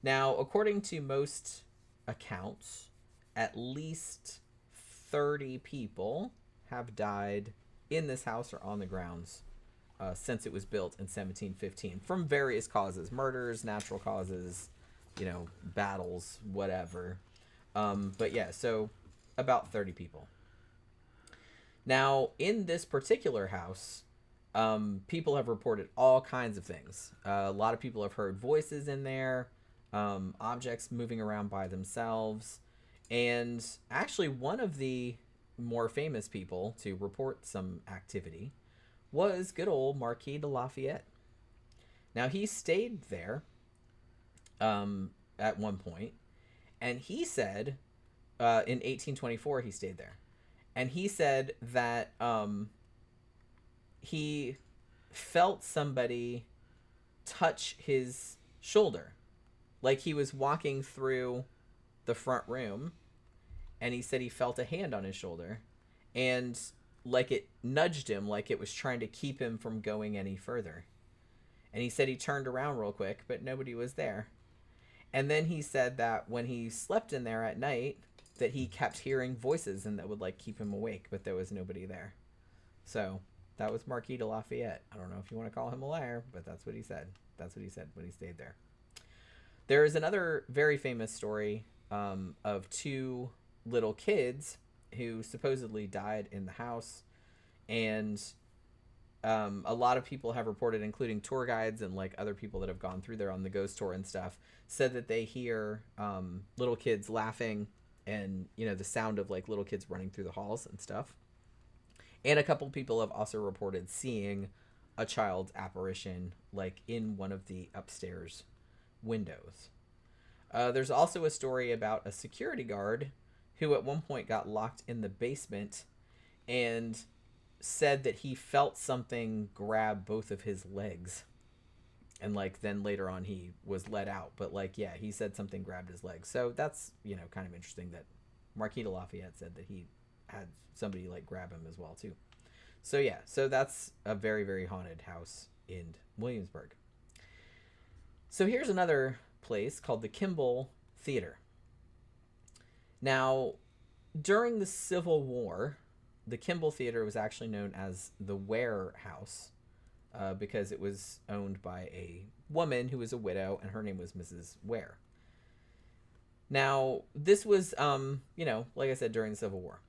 Now, according to most accounts, at least 30 people have died in this house or on the grounds since it was built in 1715 from various causes: murders, natural causes, you know, battles, whatever. But yeah, so about 30 people. Now, in this particular house, people have reported all kinds of things. A lot of people have heard voices in there, objects moving around by themselves. And actually, one of the more famous people to report some activity was good old Marquis de Lafayette. Now, he stayed there at one point, and he said in 1824 he stayed there, and he said that he felt somebody touch his shoulder, like he was walking through the front room, and he said he felt a hand on his shoulder, and like it nudged him, like it was trying to keep him from going any further. And he said he turned around real quick, but nobody was there. And then he said that when he slept in there at night, that he kept hearing voices and that would like keep him awake, but there was nobody there. So that was Marquis de Lafayette. I don't know if you want to call him a liar, but that's what he said. That's what he said when he stayed there. There is another very famous story of two little kids who supposedly died in the house. And a lot of people have reported, including tour guides and like other people that have gone through there on the ghost tour and stuff, said that they hear little kids laughing and, you know, the sound of like little kids running through the halls and stuff. And a couple people have also reported seeing a child's apparition like in one of the upstairs windows. There's also a story about a security guard who at one point got locked in the basement and said that he felt something grab both of his legs. And like then later on he was let out, but like, yeah, he said something grabbed his legs. So that's, you know, kind of interesting that Marquis de Lafayette said that he had somebody like grab him as well too. So yeah, so that's a very, very haunted house in Williamsburg. So here's another place called the Kimball Theater. Now, during the Civil War, the Kimball Theater was actually known as the Ware House because it was owned by a woman who was a widow, and her name was Mrs. Ware. Now, this was, you know, like I said, during the Civil War.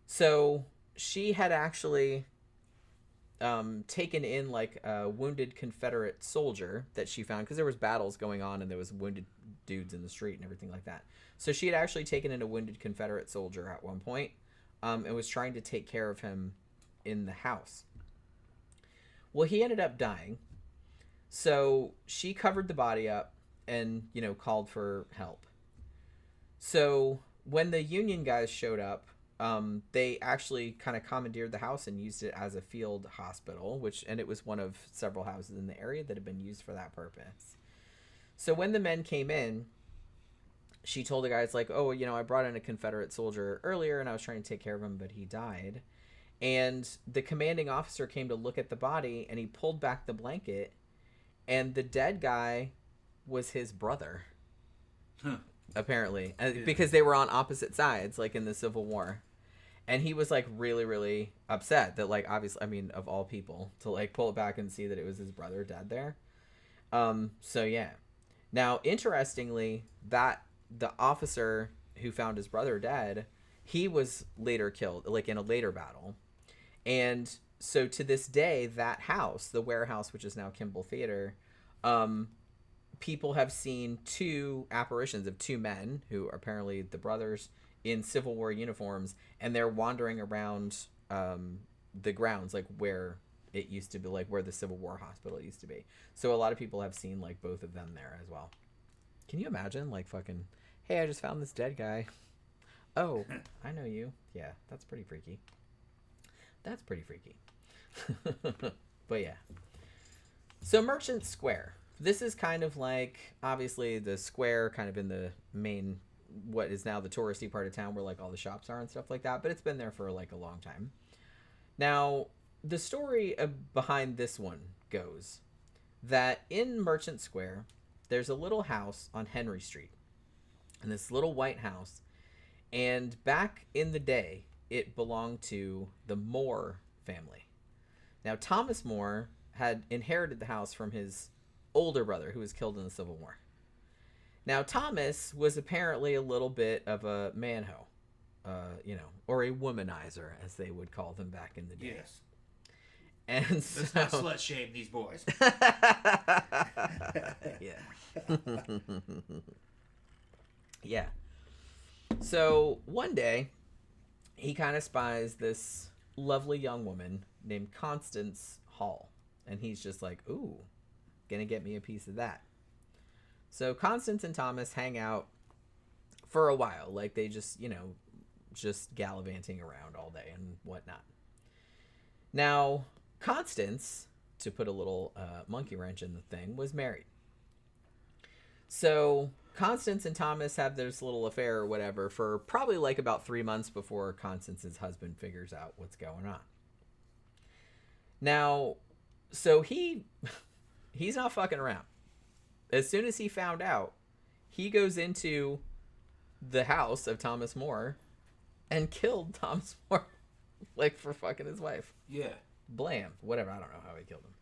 So she had actually taken in like a wounded Confederate soldier that she found, because there was battles going on and there was wounded dudes in the street and everything like that. So she had actually taken in a wounded Confederate soldier at one point and was trying to take care of him in the house. Well, he ended up dying. So she covered the body up and, you know, called for help. So when the Union guys showed up, they actually kind of commandeered the house and used it as a field hospital, and it was one of several houses in the area that had been used for that purpose. So when the men came in, she told the guys like, oh, you know, I brought in a Confederate soldier earlier and I was trying to take care of him, but he died. And the commanding officer came to look at the body and he pulled back the blanket, and the dead guy was his brother. Huh. Apparently, because they were on opposite sides, like in the Civil War. And he was like really, really upset that like obviously, I mean, of all people, to like pull it back and see that it was his brother dead there. So yeah. Now, interestingly, that the officer who found his brother dead, he was later killed, like in a later battle. And so to this day, that house, the warehouse, which is now Kimball Theater, people have seen 2 apparitions of 2 men who are apparently the brothers in Civil War uniforms, and they're wandering around the grounds, like where it used to be, like where the Civil War hospital used to be. So a lot of people have seen like both of them there as well. Can you imagine, like, fucking, hey, I just found this dead guy. Oh, I know you. Yeah, that's pretty freaky. That's pretty freaky. But yeah. So Merchant Square. This is kind of like, obviously, the square kind of in the main, what is now the touristy part of town where, like, all the shops are and stuff like that. But it's been there for, like, a long time. Now, the story behind this one goes that in Merchant Square, there's a little house on Henry Street. And this little white house. And back in the day, it belonged to the Moore family. Now, Thomas Moore had inherited the house from his older brother who was killed in the Civil War. Now, Thomas was apparently a little bit of a manho, or a womanizer, as they would call them back in the day. Yes. And so... Let's not slut shame these boys. Yeah. Yeah. So one day, he kind of spies this lovely young woman named Constance Hall. And he's just like, ooh, gonna get me a piece of that. So Constance and Thomas hang out for a while. Like they just, just gallivanting around all day and whatnot. Now, Constance, to put a little monkey wrench in the thing, was married. So Constance and Thomas have this little affair or whatever for probably like about 3 months before Constance's husband figures out what's going on. Now, so he's not fucking around. As soon as he found out, he goes into the house of Thomas Moore and killed Thomas Moore, like for fucking his wife. Yeah. Blam. Whatever. I don't know how he killed him.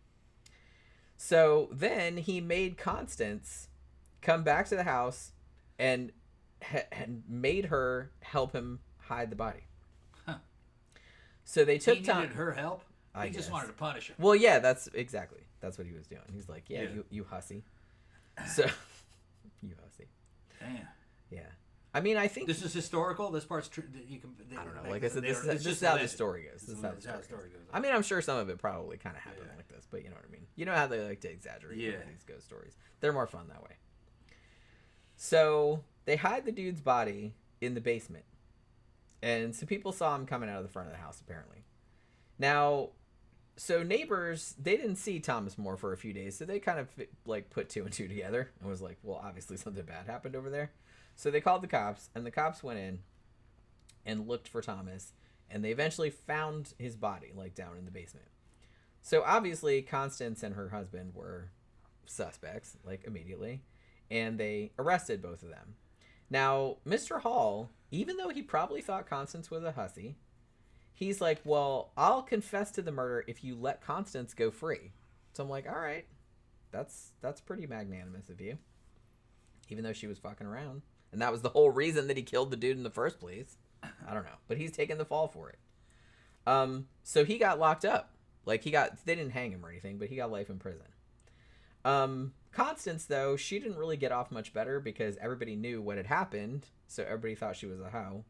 So then he made Constance come back to the house and made her help him hide the body. Huh. So they took He time. needed her help? I He just guess. wanted to punish him. Well, yeah, that's exactly. That's what he was doing. He's like, yeah. You hussy. So, you hussy. Damn. Yeah. I mean, I think... This is historical? This part's true? I don't know. Like I said, this is how the story goes. This is how the story goes. I mean, I'm sure some of it probably kind of happened like this, but you know what I mean? You know how they like to exaggerate these ghost stories. They're more fun that way. So, they hide the dude's body in the basement. And some people saw him coming out of the front of the house, apparently. Now... So neighbors, they didn't see Thomas Moore for a few days, so they kind of like put 2 and 2 together and was like, well, obviously something bad happened over there. So they called the cops, and the cops went in and looked for Thomas, and they eventually found his body, like down in the basement. So obviously Constance and her husband were suspects, like immediately, and they arrested both of them. Now, Mr. Hall, even though he probably thought Constance was a hussy, he's like, well, I'll confess to the murder if you let Constance go free. So I'm like, all right, that's pretty magnanimous of you. Even though she was fucking around. And that was the whole reason that he killed the dude in the first place. I don't know. But he's taking the fall for it. So he got locked up. Like, they didn't hang him or anything, but he got life in prison. Constance, though, she didn't really get off much better because everybody knew what had happened. So everybody thought she was a hoe.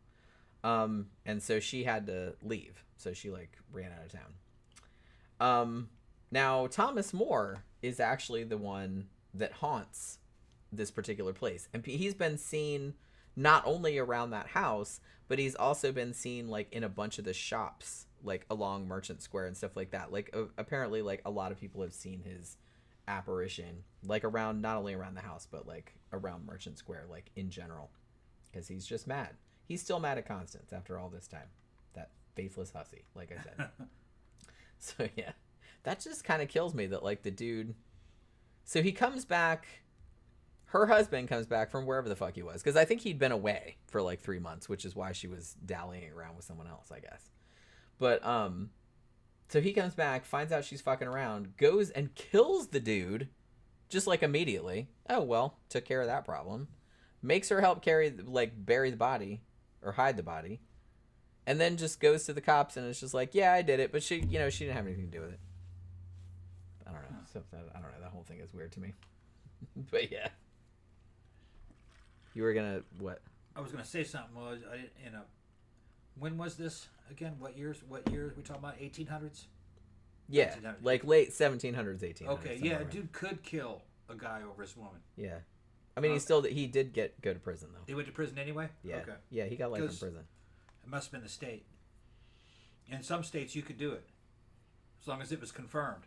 And so she had to leave. So she like ran out of town. Now Thomas Moore is actually the one that haunts this particular place. And he's been seen not only around that house, but he's also been seen like in a bunch of the shops, like along Merchant Square and stuff like that. Like apparently like a lot of people have seen his apparition, like around, not only around the house, but like around Merchant Square, like in general, because he's just mad. He's still mad at Constance after all this time. That faithless hussy, like I said. So, yeah. That just kind of kills me that, like, the dude... So he comes back her husband comes back from wherever the fuck he was, because I think he'd been away for like 3 months, which is why she was dallying around with someone else, I guess. But so he comes back, finds out she's fucking around, goes and kills the dude, just like immediately. Oh well, took care of that problem. Makes her help bury the body or hide the body, and then just goes to the cops and it's just like, yeah, I did it, but she didn't have anything to do with it. I don't know. I don't know. That whole thing is weird to me. But yeah. You were gonna what? I was gonna say something. When was this again? What years? We talking about? 1800s? Yeah, 1800s. like late 1700s, 1800s. Okay, yeah, a dude could kill a guy over his woman. Yeah, I mean, he did go to prison though. He went to prison anyway. Yeah, okay. Yeah, he got life in prison. It must have been the state. In some states, you could do it as long as it was confirmed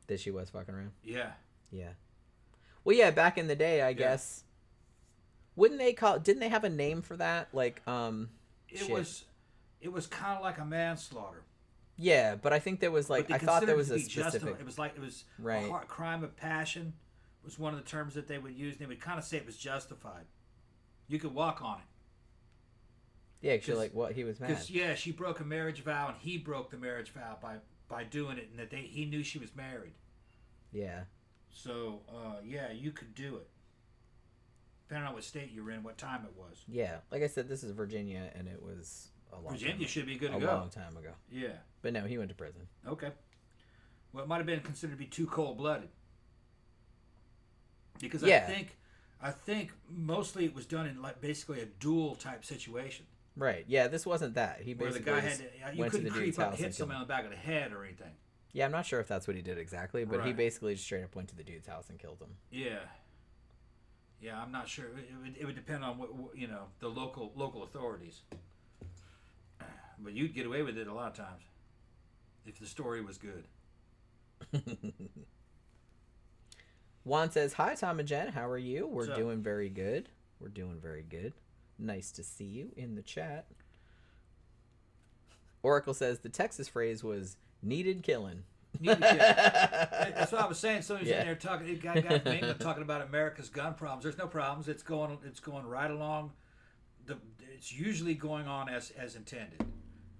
that she was fucking around. Yeah. Yeah. Well, yeah, back in the day, I guess. Didn't they have a name for that? Like, It was kind of like a manslaughter. Yeah, but I think there was like, I thought there was a specific. It was right. A crime of passion was one of the terms that they would use. And they would kind of say it was justified. You could walk on it. Yeah, because like, what, he was mad. Because, she broke a marriage vow and he broke the marriage vow by doing it, and that he knew she was married. Yeah. So, you could do it. Depending on what state you're in, what time it was. Yeah, like I said, this is Virginia, and it was a long Virginia should be good to go. A long time ago. Yeah. But no, he went to prison. Okay. Well, it might have been considered to be too cold-blooded. Because I think mostly it was done in like basically a duel type situation. Right. Yeah, this wasn't that. He basically where the guy you couldn't creep up and hit someone on the back of the head or anything. Yeah, I'm not sure if that's what he did exactly, but he basically just straight up went to the dude's house and killed him. Yeah. Yeah, I'm not sure. It would depend on what the local authorities. But you'd get away with it a lot of times if the story was good. Juan says, "Hi, Tom and Jen. How are you? We're doing very good. We're doing very good. Nice to see you in the chat." Oracle says the Texas phrase was "needed killing." That's what I was saying. Somebody's in there talking. Guy from England talking about America's gun problems. There's no problems. It's going right along. It's usually going on as intended.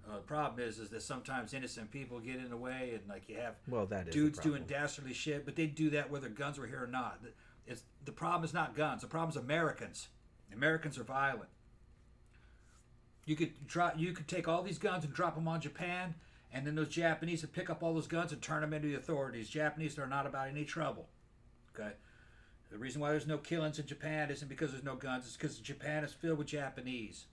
The problem is that sometimes innocent people get in the way, and like you have dudes doing dastardly shit, but they do that whether guns were here or not. The problem is not guns. The problem is Americans. Americans are violent. You could take all these guns and drop them on Japan, and then those Japanese would pick up all those guns and turn them into the authorities. Japanese are not about any trouble. Okay. The reason why there's no killings in Japan isn't because there's no guns. It's because Japan is filled with Japanese.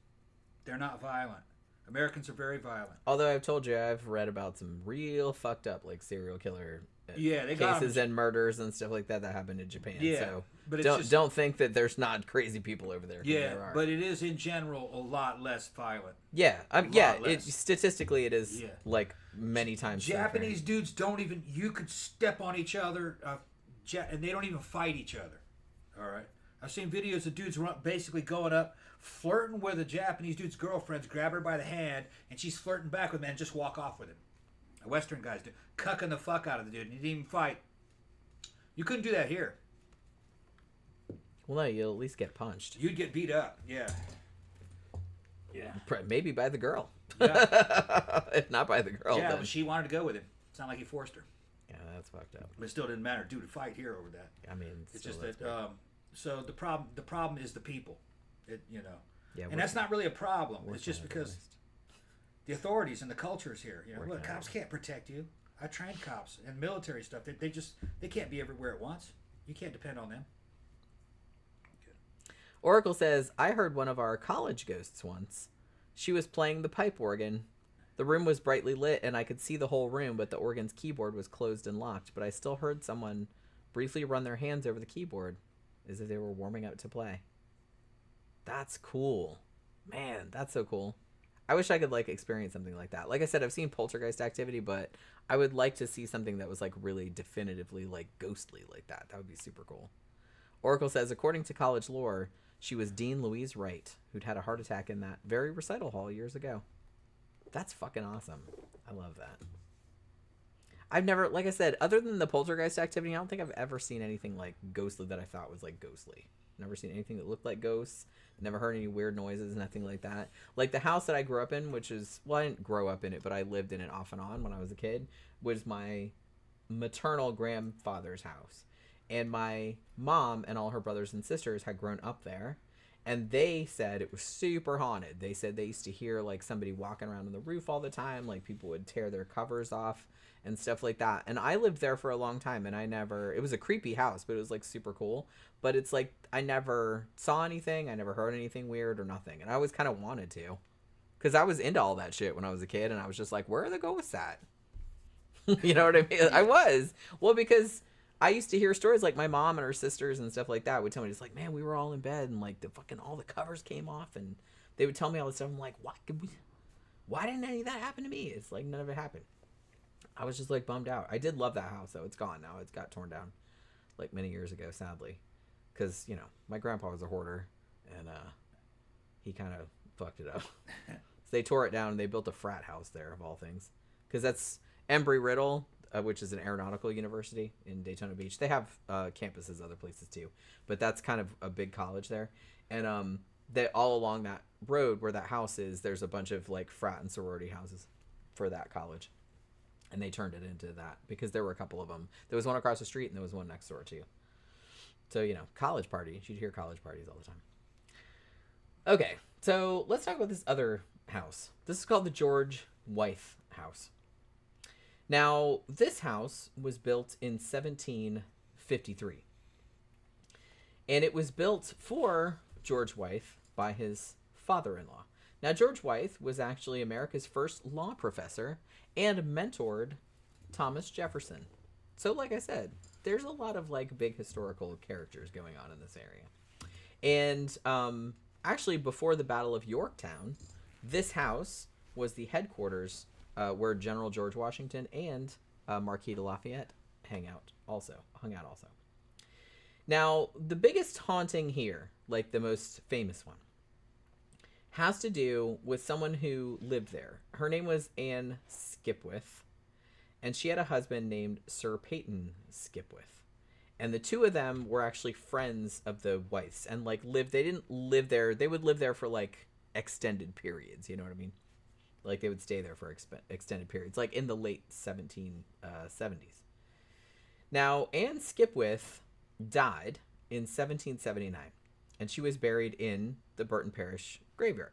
They're not violent. Americans are very violent. Although I've told you, I've read about some real fucked up like serial killer they cases and murders and stuff like that happened in Japan. Yeah, so but don't think that there's not crazy people over there. Yeah, there are. But it is in general a lot less violent. Yeah, statistically it is like many times. Japanese dudes don't even. You could step on each other, and they don't even fight each other. All right, I've seen videos of dudes basically going up, flirting with a Japanese dude's girlfriends, grab her by the hand, and she's flirting back with him and just walk off with him. Western guys do, cucking the fuck out of the dude, and he didn't even fight. You couldn't do that here. Well, no, you'll at least get punched. You'd get beat up, yeah. Yeah. Maybe by the girl. Yeah. If not by the girl. Yeah, but she wanted to go with him. It's not like he forced her. Yeah, that's fucked up. But it still didn't matter. Dude, to fight here over that. I mean, it's just that. So the problem is the people. Yeah, and that's not really a problem. It's just because the authorities and the cultures here. Look, cops can't protect you. I trained cops and military stuff. They can't be everywhere at once. You can't depend on them. Oracle says, I heard one of our college ghosts once. She was playing the pipe organ. The room was brightly lit, and I could see the whole room, but the organ's keyboard was closed and locked. But I still heard someone briefly run their hands over the keyboard as if they were warming up to play. That's cool. Man, that's so cool. I wish I could, experience something like that. Like I said, I've seen poltergeist activity, but I would like to see something that was, really definitively, ghostly like that. That would be super cool. Oracle says, according to college lore, she was Dean Louise Wright, who'd had a heart attack in that very recital hall years ago. That's fucking awesome. I love that. I've never, like I said, other than the poltergeist activity, I don't think I've ever seen anything like ghostly that I thought was like ghostly. Never seen anything that looked like ghosts. Never heard any weird noises, nothing like that. Like the house that I grew up in, which is, well, I didn't grow up in it, but I lived in it off and on when I was a kid, was my maternal grandfather's house. And my mom and all her brothers and sisters had grown up there. And they said it was super haunted. They said they used to hear like somebody walking around on the roof all the time. Like people would tear their covers off and stuff like that. And I lived there for a long time, and it was a creepy house, but it was like super cool. But it's like, I never saw anything. I never heard anything weird or nothing. And I always kind of wanted to, because I was into all that shit when I was a kid. And I was just like, where are the ghosts at? You know what I mean? I was. Well, because I used to hear stories like my mom and her sisters and stuff like that would tell me, just like, man, we were all in bed and like all the covers came off, and they would tell me all this stuff. I'm like, why didn't any of that happen to me? It's like none of it happened. I was just like bummed out. I did love that house though. It's gone now. It's got torn down like many years ago, sadly, because you know my grandpa was a hoarder, and he kind of fucked it up. So they tore it down and they built a frat house there of all things, because that's Embry-Riddle, which is an aeronautical university in Daytona Beach. They have campuses other places too, but that's kind of a big college there. And they all along that road where that house is, there's a bunch of like frat and sorority houses for that college, and they turned it into that because there were a couple of them. There was one across the street and there was one next door too. So you know, college parties. You'd hear college parties all the time. Okay, so let's talk about this other house. This is called the George Wythe house. Now, this house was built in 1753. And it was built for George Wythe by his father-in-law. Now, George Wythe was actually America's first law professor and mentored Thomas Jefferson. So, like I said, there's a lot of, like, big historical characters going on in this area. And actually, before the Battle of Yorktown, this house was the headquarters where General George Washington and Marquis de Lafayette hung out also. Now, the biggest haunting here, like the most famous one, has to do with someone who lived there. Her name was Anne Skipwith, and she had a husband named Sir Peyton Skipwith. And the two of them were actually friends of the Wythes, and like they didn't live there. They would live there for like extended periods, you know what I mean? Like, they would stay there for extended periods, like in the late 1770s. Now, Anne Skipwith died in 1779, and she was buried in the Bruton Parish graveyard,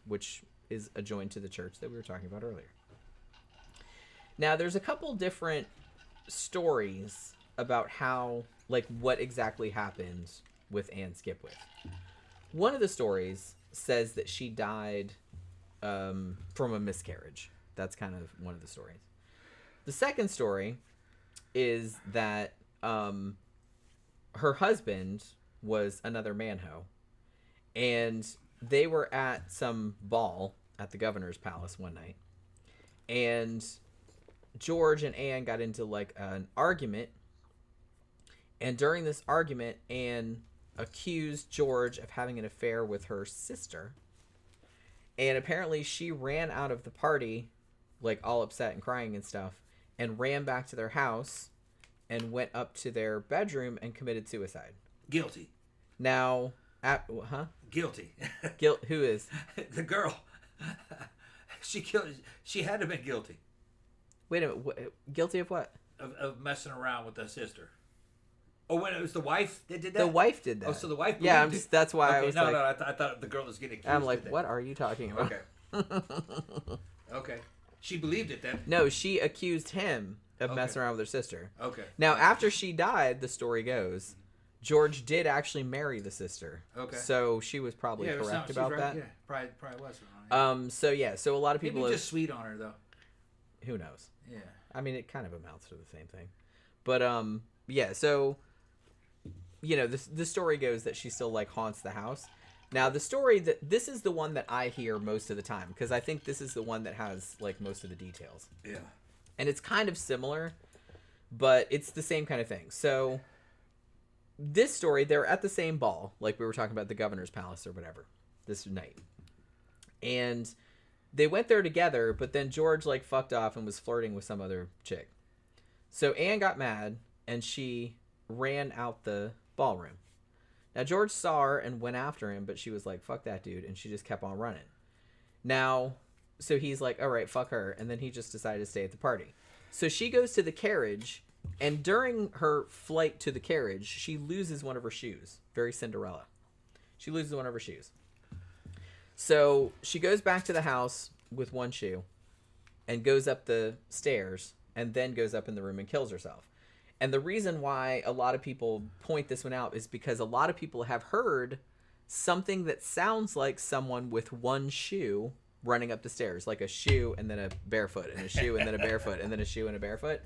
which is adjoined to the church that we were talking about earlier. Now, there's a couple different stories about how, like, what exactly happened with Anne Skipwith. One of the stories says that she died from a miscarriage. That's kind of one of the stories. The second story is that her husband was another manho, and they were at some ball at the governor's palace one night, and George and Anne got into like an argument, and during this argument, Anne accused George of having an affair with her sister. And apparently she ran out of the party, like all upset and crying and stuff, and ran back to their house and went up to their bedroom and committed suicide. Guilty. Now, Guilty. Who is? The girl. She had to have been guilty. Wait a minute. Guilty of what? Of messing around with the sister. Oh, when it was the wife that did that? The wife did that. Oh, so the wife. Yeah, that's why I was like. No, I thought the girl was getting accused. I'm like, what are you talking about? Okay. Okay. She believed it then. No, she accused him of messing around with her sister. Okay. Now, after she died, the story goes, George did actually marry the sister. Okay. So she was probably correct about that. Yeah, probably was. So a lot of people maybe just sweet on her though. Who knows? Yeah. I mean, it kind of amounts to the same thing. But so the story goes that she still like haunts the house. Now, this is the one that I hear most of the time, because I think this is the one that has like most of the details. Yeah. And it's kind of similar, but it's the same kind of thing. So this story, they're at the same ball, like we were talking about the governor's palace or whatever, this night. And they went there together, but then George like fucked off and was flirting with some other chick. So Anne got mad, and she ran out the ballroom. Now, George saw her and went after him, but she was like, fuck that dude, and she just kept on running. Now, so he's like, all right, fuck her, and then he just decided to stay at the party. So she goes to the carriage, and during her flight to the carriage, she loses one of her shoes. Very Cinderella. She loses one of her shoes. So she goes back to the house with one shoe and goes up the stairs and then goes up in the room and kills herself. And the reason why a lot of people point this one out is because a lot of people have heard something that sounds like someone with one shoe running up the stairs, like a shoe and then a barefoot and a shoe and then a barefoot and then a shoe and a barefoot.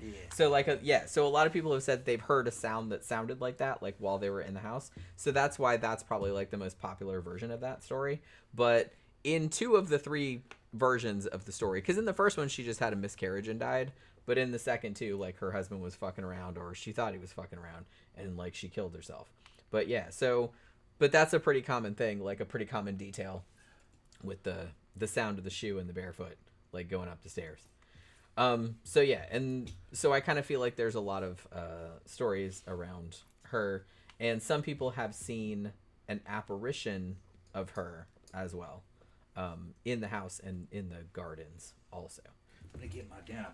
Yeah. So a lot of people have said they've heard a sound that sounded like that, like while they were in the house. So that's why that's probably like the most popular version of that story. But in 2 of the 3 versions of the story, because in the first one she just had a miscarriage and died, but in the second 2, like her husband was fucking around, or she thought he was fucking around, and like she killed herself. But yeah, so but that's a pretty common thing, like a pretty common detail with the sound of the shoe and the barefoot, like going up the stairs. So yeah, and so I kind of feel like there's a lot of stories around her, and some people have seen an apparition of her as well, in the house and in the gardens also. I'm gonna get my damn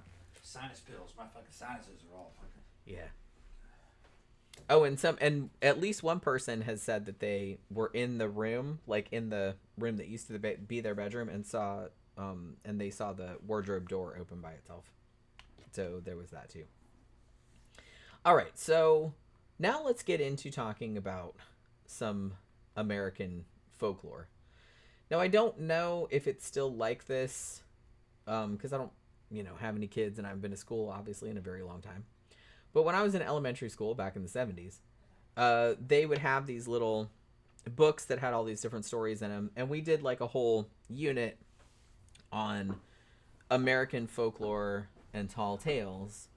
sinus pills. My fucking sinuses are all fucking. Yeah. Oh, and at least one person has said that they were in the room, like in the room that used to be their bedroom, and saw, and they saw the wardrobe door open by itself. So there was that too. All right, so now let's get into talking about some American folklore. Now, I don't know if it's still like this, because I don't, have any kids, and I haven't been to school, obviously, in a very long time. But when I was in elementary school back in the 70s, they would have these little books that had all these different stories in them. And we did like a whole unit on American folklore and tall tales.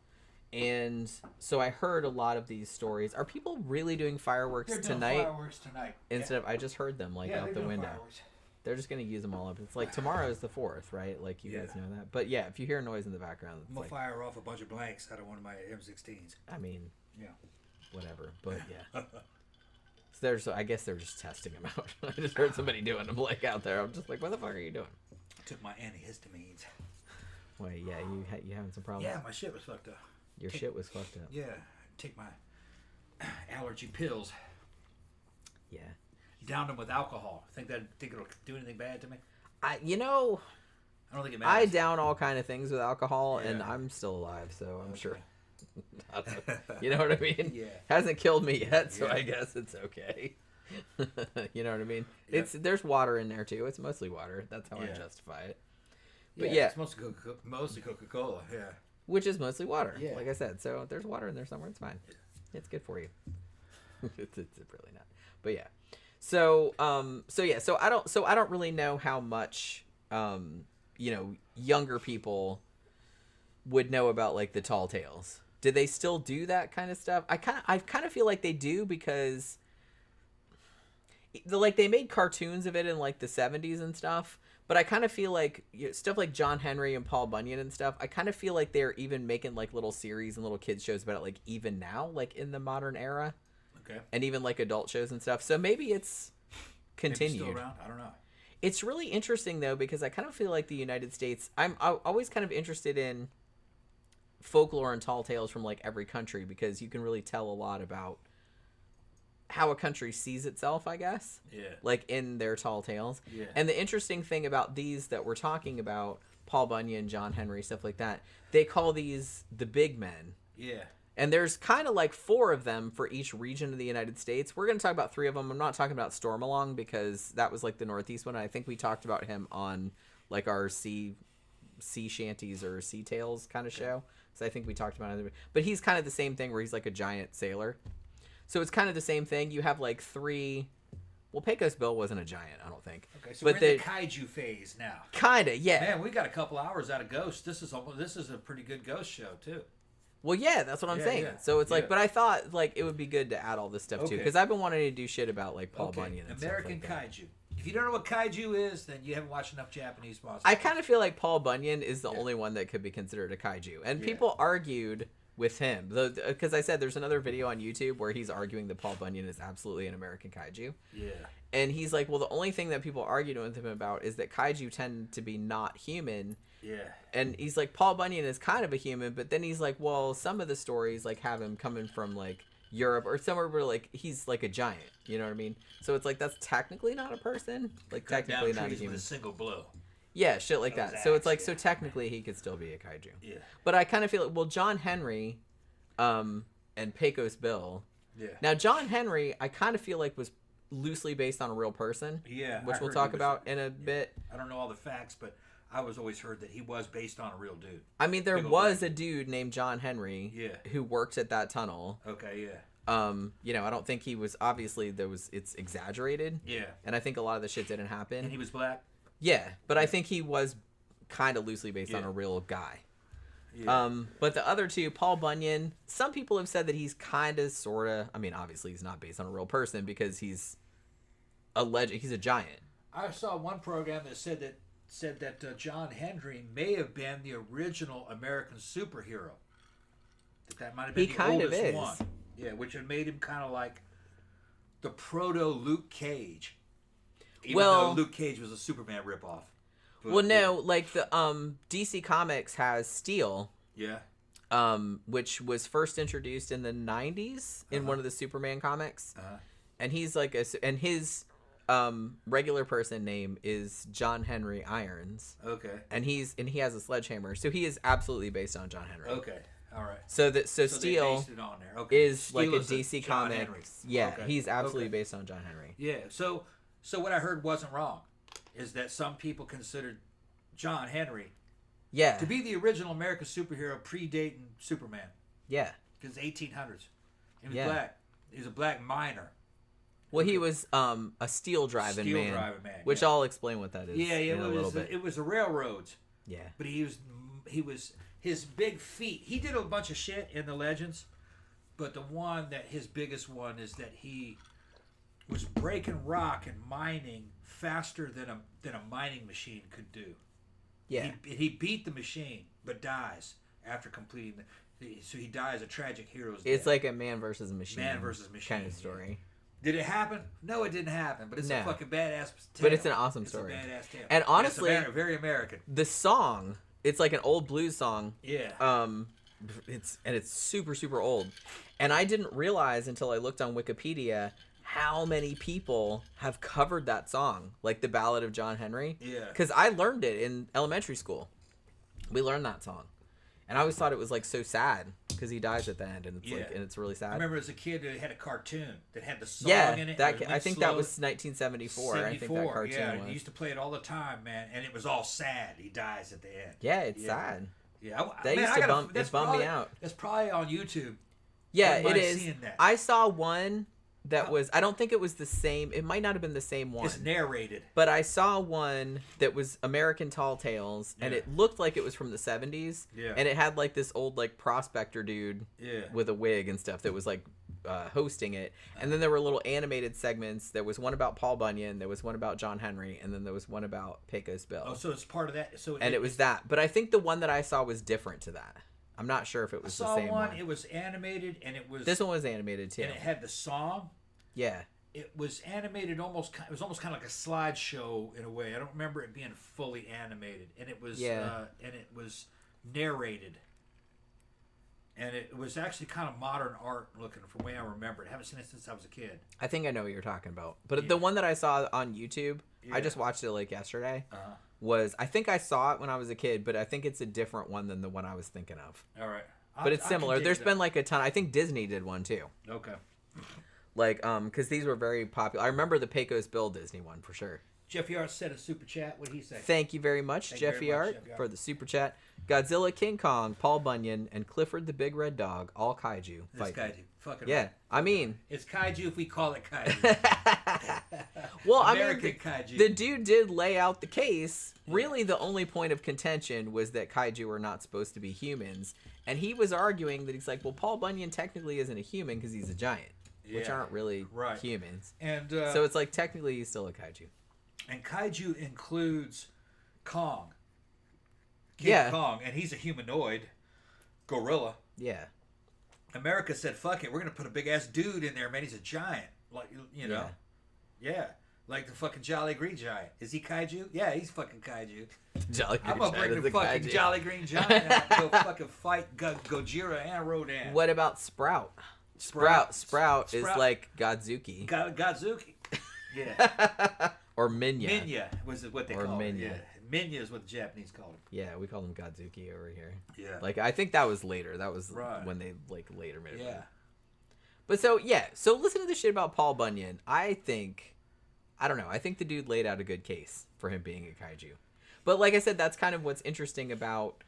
And so I heard a lot of these stories. Are people really doing fireworks tonight? Fireworks tonight. Instead of, I just heard them like out the window. Fireworks. They're just going to use them all up. It's like tomorrow is the 4th, right? Like you guys know that. But yeah, if you hear noise in the background, it's I'm going to fire off a bunch of blanks out of one of my M16s. I mean, yeah, whatever. But yeah. So I guess they're just testing them out. I just heard somebody doing them like out there. I'm just like, what the fuck are you doing? I took my antihistamines. Wait, yeah, you having some problems? Yeah, my shit was fucked up. Your shit was fucked up. Yeah, take my allergy pills. Yeah. Downed them with alcohol. Think it'll do anything bad to me? I don't think it matters. I down all kind of things with alcohol, and I'm still alive, so I'm sure. You know what I mean? Yeah. Hasn't killed me yet, so I guess it's okay. You know what I mean? Yeah. There's water in there too. It's mostly water. That's how I justify it. But it's mostly Coca-Cola. Yeah. Which is mostly water, Yeah. like I said. So if there's water in there somewhere, it's fine. It's good for you. it's really not. But yeah. So I don't really know how much younger people would know about like the tall tales. Do they still do that kind of stuff? I kind of feel like they do, because they made cartoons of it in like the 70s and stuff. But I kind of feel like stuff like John Henry and Paul Bunyan and stuff, I kind of feel like they're even making like little series and little kids shows about it, like even now, like in the modern era. Okay. And even like adult shows and stuff. So maybe it's continued. Maybe still around? I don't know. It's really interesting though, because I kind of feel like the United States, I'm always kind of interested in folklore and tall tales from like every country, because you can really tell a lot about how a country sees itself, I guess. Yeah. Like in their tall tales. Yeah. And the interesting thing about these that we're talking about, Paul Bunyan, John Henry, stuff like that, they call these the big men. Yeah. And there's kind of like 4 of them for each region of the United States. We're going to talk about 3 of them. I'm not talking about Stormalong, because that was like the Northeast one. I think we talked about him on like our sea shanties or sea tales kind of show. So I think we talked about it. But he's kind of the same thing, where he's like a giant sailor. So it's kind of the same thing. You have like 3. Well, Pecos Bill wasn't a giant, I don't think. Okay, so but we're in the kaiju phase now. Kind of, yeah. Man, we got a couple hours out of Ghost. This is a pretty good Ghost show too. Well, yeah, that's what I'm saying. Yeah. So it's like, but I thought like it would be good to add all this stuff too, because I've been wanting to do shit about like Paul Bunyan and American stuff like Kaiju. If you don't know what Kaiju is, then you haven't watched enough Japanese monsters. I kind of feel like Paul Bunyan is the only one that could be considered a kaiju. And people argued with him. Because I said there's another video on YouTube where he's arguing that Paul Bunyan is absolutely an American kaiju. Yeah. And he's like, well, the only thing that people argue with him about is that kaiju tend to be not human. Yeah. And he's like, Paul Bunyan is kind of a human, but then he's like, well, some of the stories like have him coming from like Europe or somewhere where like he's like a giant. You know what I mean? So it's like that's technically not a person. Like technically not a human. With a single blow. Yeah, shit like that. So it's like, so technically he could still be a kaiju. Yeah. But I kind of feel like, well, John Henry, and Pecos Bill. Yeah. Now, John Henry, I kind of feel like was loosely based on a real person. Yeah. Which we'll talk about in a bit. I don't know all the facts, but I was always heard that he was based on a real dude. I mean, there was a dude named John Henry. Yeah. Who worked at that tunnel. Okay. Yeah. You know, I don't think he was, obviously it's exaggerated. Yeah. And I think a lot of the shit didn't happen. And he was black. Yeah, but I think he was kind of loosely based on a real guy. Yeah. But the other two, Paul Bunyan, some people have said that he's kind of, sort of, I mean, obviously he's not based on a real person because he's he's a giant. I saw one program that said that John Henry may have been the original American superhero. That might have been the oldest one. Yeah, which had made him kind of like the proto Luke Cage. Even though Luke Cage was a Superman ripoff. Well, no, like the DC Comics has Steel. Yeah. Which was first introduced in the 90s in one of the Superman comics. And he's like his regular person name is John Henry Irons. Okay. And he has a sledgehammer. So he is absolutely based on John Henry. Okay. All right. So Steel based it on there. Okay. is Steel like a DC comic. Henry. Yeah, he's absolutely based on John Henry. Yeah. So what I heard wasn't wrong, is that some people considered John Henry to be the original American superhero predating Superman. Yeah. Because 1800s. He was black. He was a black miner. Well, he was a steel driving man, which I'll explain what that is. Yeah, it was the railroads. Yeah. But he was his big feat. He did a bunch of shit in the legends, but his biggest one is that he was breaking rock and mining faster than a mining machine could do. Yeah. He beat the machine, but dies after completing so he dies a tragic hero's death. It's like a man versus machine. Man versus machine kind of story. Did it happen? No, it didn't happen. But it's a fucking badass tale. But it's an awesome story. It's a badass tale. And honestly, it's very American. The song, it's like an old blues song. Yeah. It's super, super old. And I didn't realize until I looked on Wikipedia how many people have covered that song, like the Ballad of John Henry. Yeah. Because I learned it in elementary school. We learned that song. And I always thought it was like so sad because he dies at the end, and it's and it's really sad. I remember as a kid it had a cartoon that had the song in it. I think that was 1974. I think that cartoon was. He used to play it all the time, man, and it was all sad. He dies at the end. Yeah, it's sad. Yeah, That bummed me out. That's probably on YouTube. Yeah, it is. I saw one that was, I don't think it was the same. It might not have been the same one. It's narrated. But I saw one that was American Tall Tales, and it looked like it was from the 70s. Yeah. And it had like this old like prospector dude with a wig and stuff that was like hosting it. And then there were little animated segments. There was one about Paul Bunyan, there was one about John Henry, and then there was one about Pecos Bill. Oh, so it's part of that. And it was that. But I think the one that I saw was different to that. I'm not sure if it was the same one. It was animated, and it was... This one was animated, too. And it had the song. Yeah. It was animated it was almost kind of like a slideshow in a way. I don't remember it being fully animated. And it was... and it was narrated. And it was actually kind of modern art looking from the way I remember it. I haven't seen it since I was a kid. I think I know what you're talking about. But the one that I saw on YouTube, I just watched it like yesterday, was, I think I saw it when I was a kid, but I think it's a different one than the one I was thinking of. All right. But it's similar. There's been like a ton. I think Disney did one too. Okay. Like, because these were very popular. I remember the Pecos Bill Disney one for sure. Jeffy Art said a super chat. What did he say? Thank you very much, Jeffy Art, for the super chat. Godzilla, King Kong, Paul Bunyan, and Clifford the Big Red Dog, all kaiju. It's kaiju. Fucking yeah, right. I mean... It's kaiju if we call it kaiju. Well, American kaiju. The dude did lay out the case. Really, the only point of contention was that kaiju are not supposed to be humans. And he was arguing that he's like, well, Paul Bunyan technically isn't a human because he's a giant. Which aren't really humans. And so it's like, technically, he's still a kaiju. And kaiju includes Kong. King Kong. And he's a humanoid gorilla. Yeah. America said, "Fuck it, we're gonna put a big ass dude in there, man. He's a giant, like you know, yeah, like the fucking Jolly Green Giant. Is he kaiju? Yeah, he's fucking kaiju. Jolly Green I'm gonna Giant bring is the a fucking kaiju. Jolly Green Giant out to go fucking fight Gojira and Rodan. What about Sprout? Sprout is like Godzuki. Godzuki. Yeah. Or Minya. Minya was what they Or call it. Minya. Yeah. Minya is what the Japanese call it. Yeah, we call them Godzuki over here. Yeah. Like, I think that was later. That was Right. when they, like, later made it. Yeah. But so, yeah. So listen to this shit about Paul Bunyan. I don't know. I think the dude laid out a good case for him being a kaiju. But like I said, that's kind of what's interesting about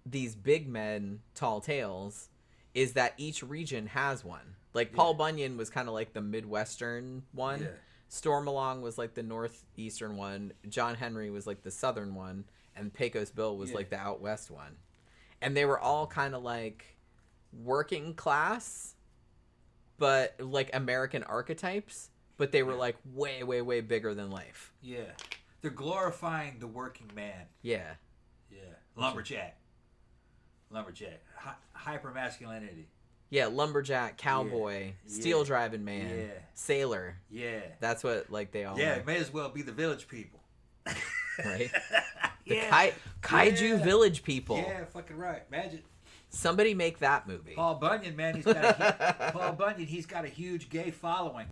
these big men, tall tales, is that each region has one. Like, Paul Bunyan was kind of like the Midwestern one. Yeah. Stormalong was like the northeastern one. John Henry was like the southern one. And Pecos Bill was like the out west one. And they were all kind of like working class, but like American archetypes. But they were like way, way, way bigger than life. Yeah. They're glorifying the working man. Yeah. Yeah. Lumberjack. Hyper masculinity. Yeah, lumberjack, cowboy, steel driving man, sailor. Yeah. That's what like they all Yeah, are, it may as well be the village people. right? The kaiju village people. Yeah, fucking right. Imagine Somebody make that movie. Paul Bunyan, man. He's got a huge gay following.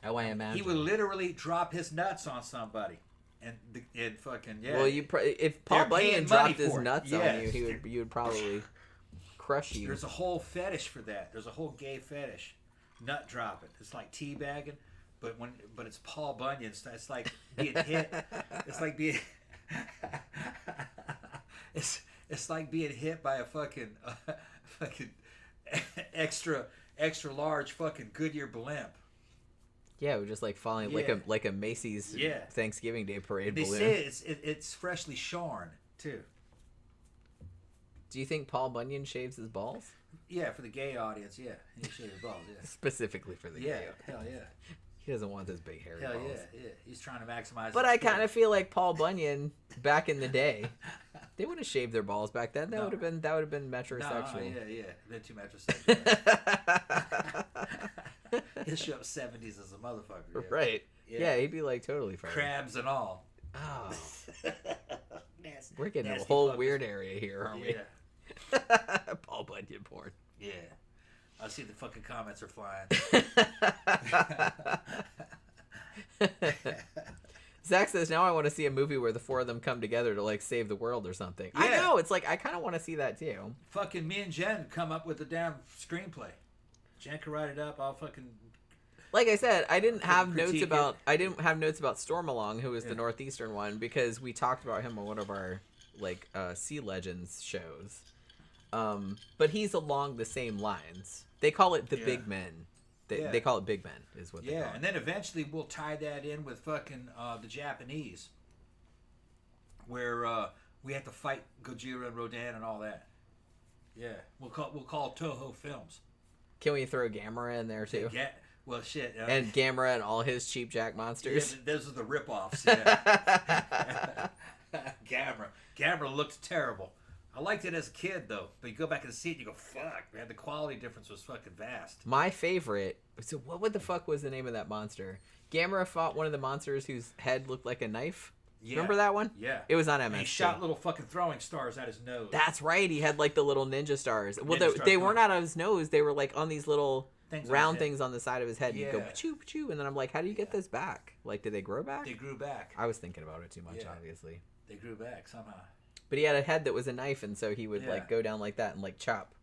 Oh, I imagine. He would literally drop his nuts on somebody, and fucking Well, if Paul They're Bunyan paying dropped money his for it. nuts Yes. on you would probably crush you. There's a whole fetish for that. There's a whole gay fetish, nut dropping. It's like teabagging, but it's Paul Bunyan. It's like being hit. It's like being. It's like being hit by a fucking extra large fucking Goodyear blimp. Yeah, we're just like falling like a Macy's Thanksgiving Day parade They balloon. say it's freshly shorn too. Do you think Paul Bunyan shaves his balls? Yeah, for the gay audience, yeah. He shaves his balls, yeah. Specifically for the Yeah, gay. hell yeah. He doesn't want those big hairy Hell balls. yeah. He's trying to maximize But his I kind skill. of feel like Paul Bunyan back in the day, they would have shaved their balls back then. That would have been metrosexual. Yeah. Been too metrosexual. He'll show up 70s as a motherfucker. Yeah. Right. Yeah, he'd be like totally fine. Crabs and all. Oh, Nasty, we're getting a nasty whole fuckers. weird area here, aren't Yeah. we? Paul Bunyan porn. Yeah. I see the fucking comments are flying. Zach says, now I want to see a movie where the four of them come together to like save the world or something. I Yeah. know. It's like, I kind of want to see that too. Fucking me and Jen come up with the damn screenplay. Jen can write it up. I'll fucking... Like I said, I didn't have notes critique about Stormalong, who was the northeastern one, because we talked about him on one of our like Sea Legends shows. But he's along the same lines. They call it the Big Men. They call it Big Men, is what they call it. and then eventually we'll tie that in with fucking the Japanese, where we have to fight Gojira and Rodan and all that. Yeah, we'll call Toho Films. Can we throw Gamera in there too? Yeah, well, shit. And Gamera and all his cheap jack monsters. Yeah, those are the rip-offs. Yeah. Gamera looked terrible. I liked it as a kid though, but you go back and see it, and you go, "Fuck, man, the quality difference was fucking vast." My favorite. So what the fuck was the name of that monster? Gamera fought one of the monsters whose head looked like a knife. Yeah. Remember that one? Yeah. It was on MST. And he shot little fucking throwing stars at his nose. That's right. He had like the little ninja stars. Well, Ninja stars, they weren't out of his nose. They were like on these little Things on round his head. things on the side of his head. Yeah. You go pachoo pachoo, and then I'm like, how do you get this back? Like, did they grow back? They grew back. I was thinking about it too much, Yeah. obviously. They grew back somehow. But he had a head that was a knife, and so he would Yeah. like go down like that and like chop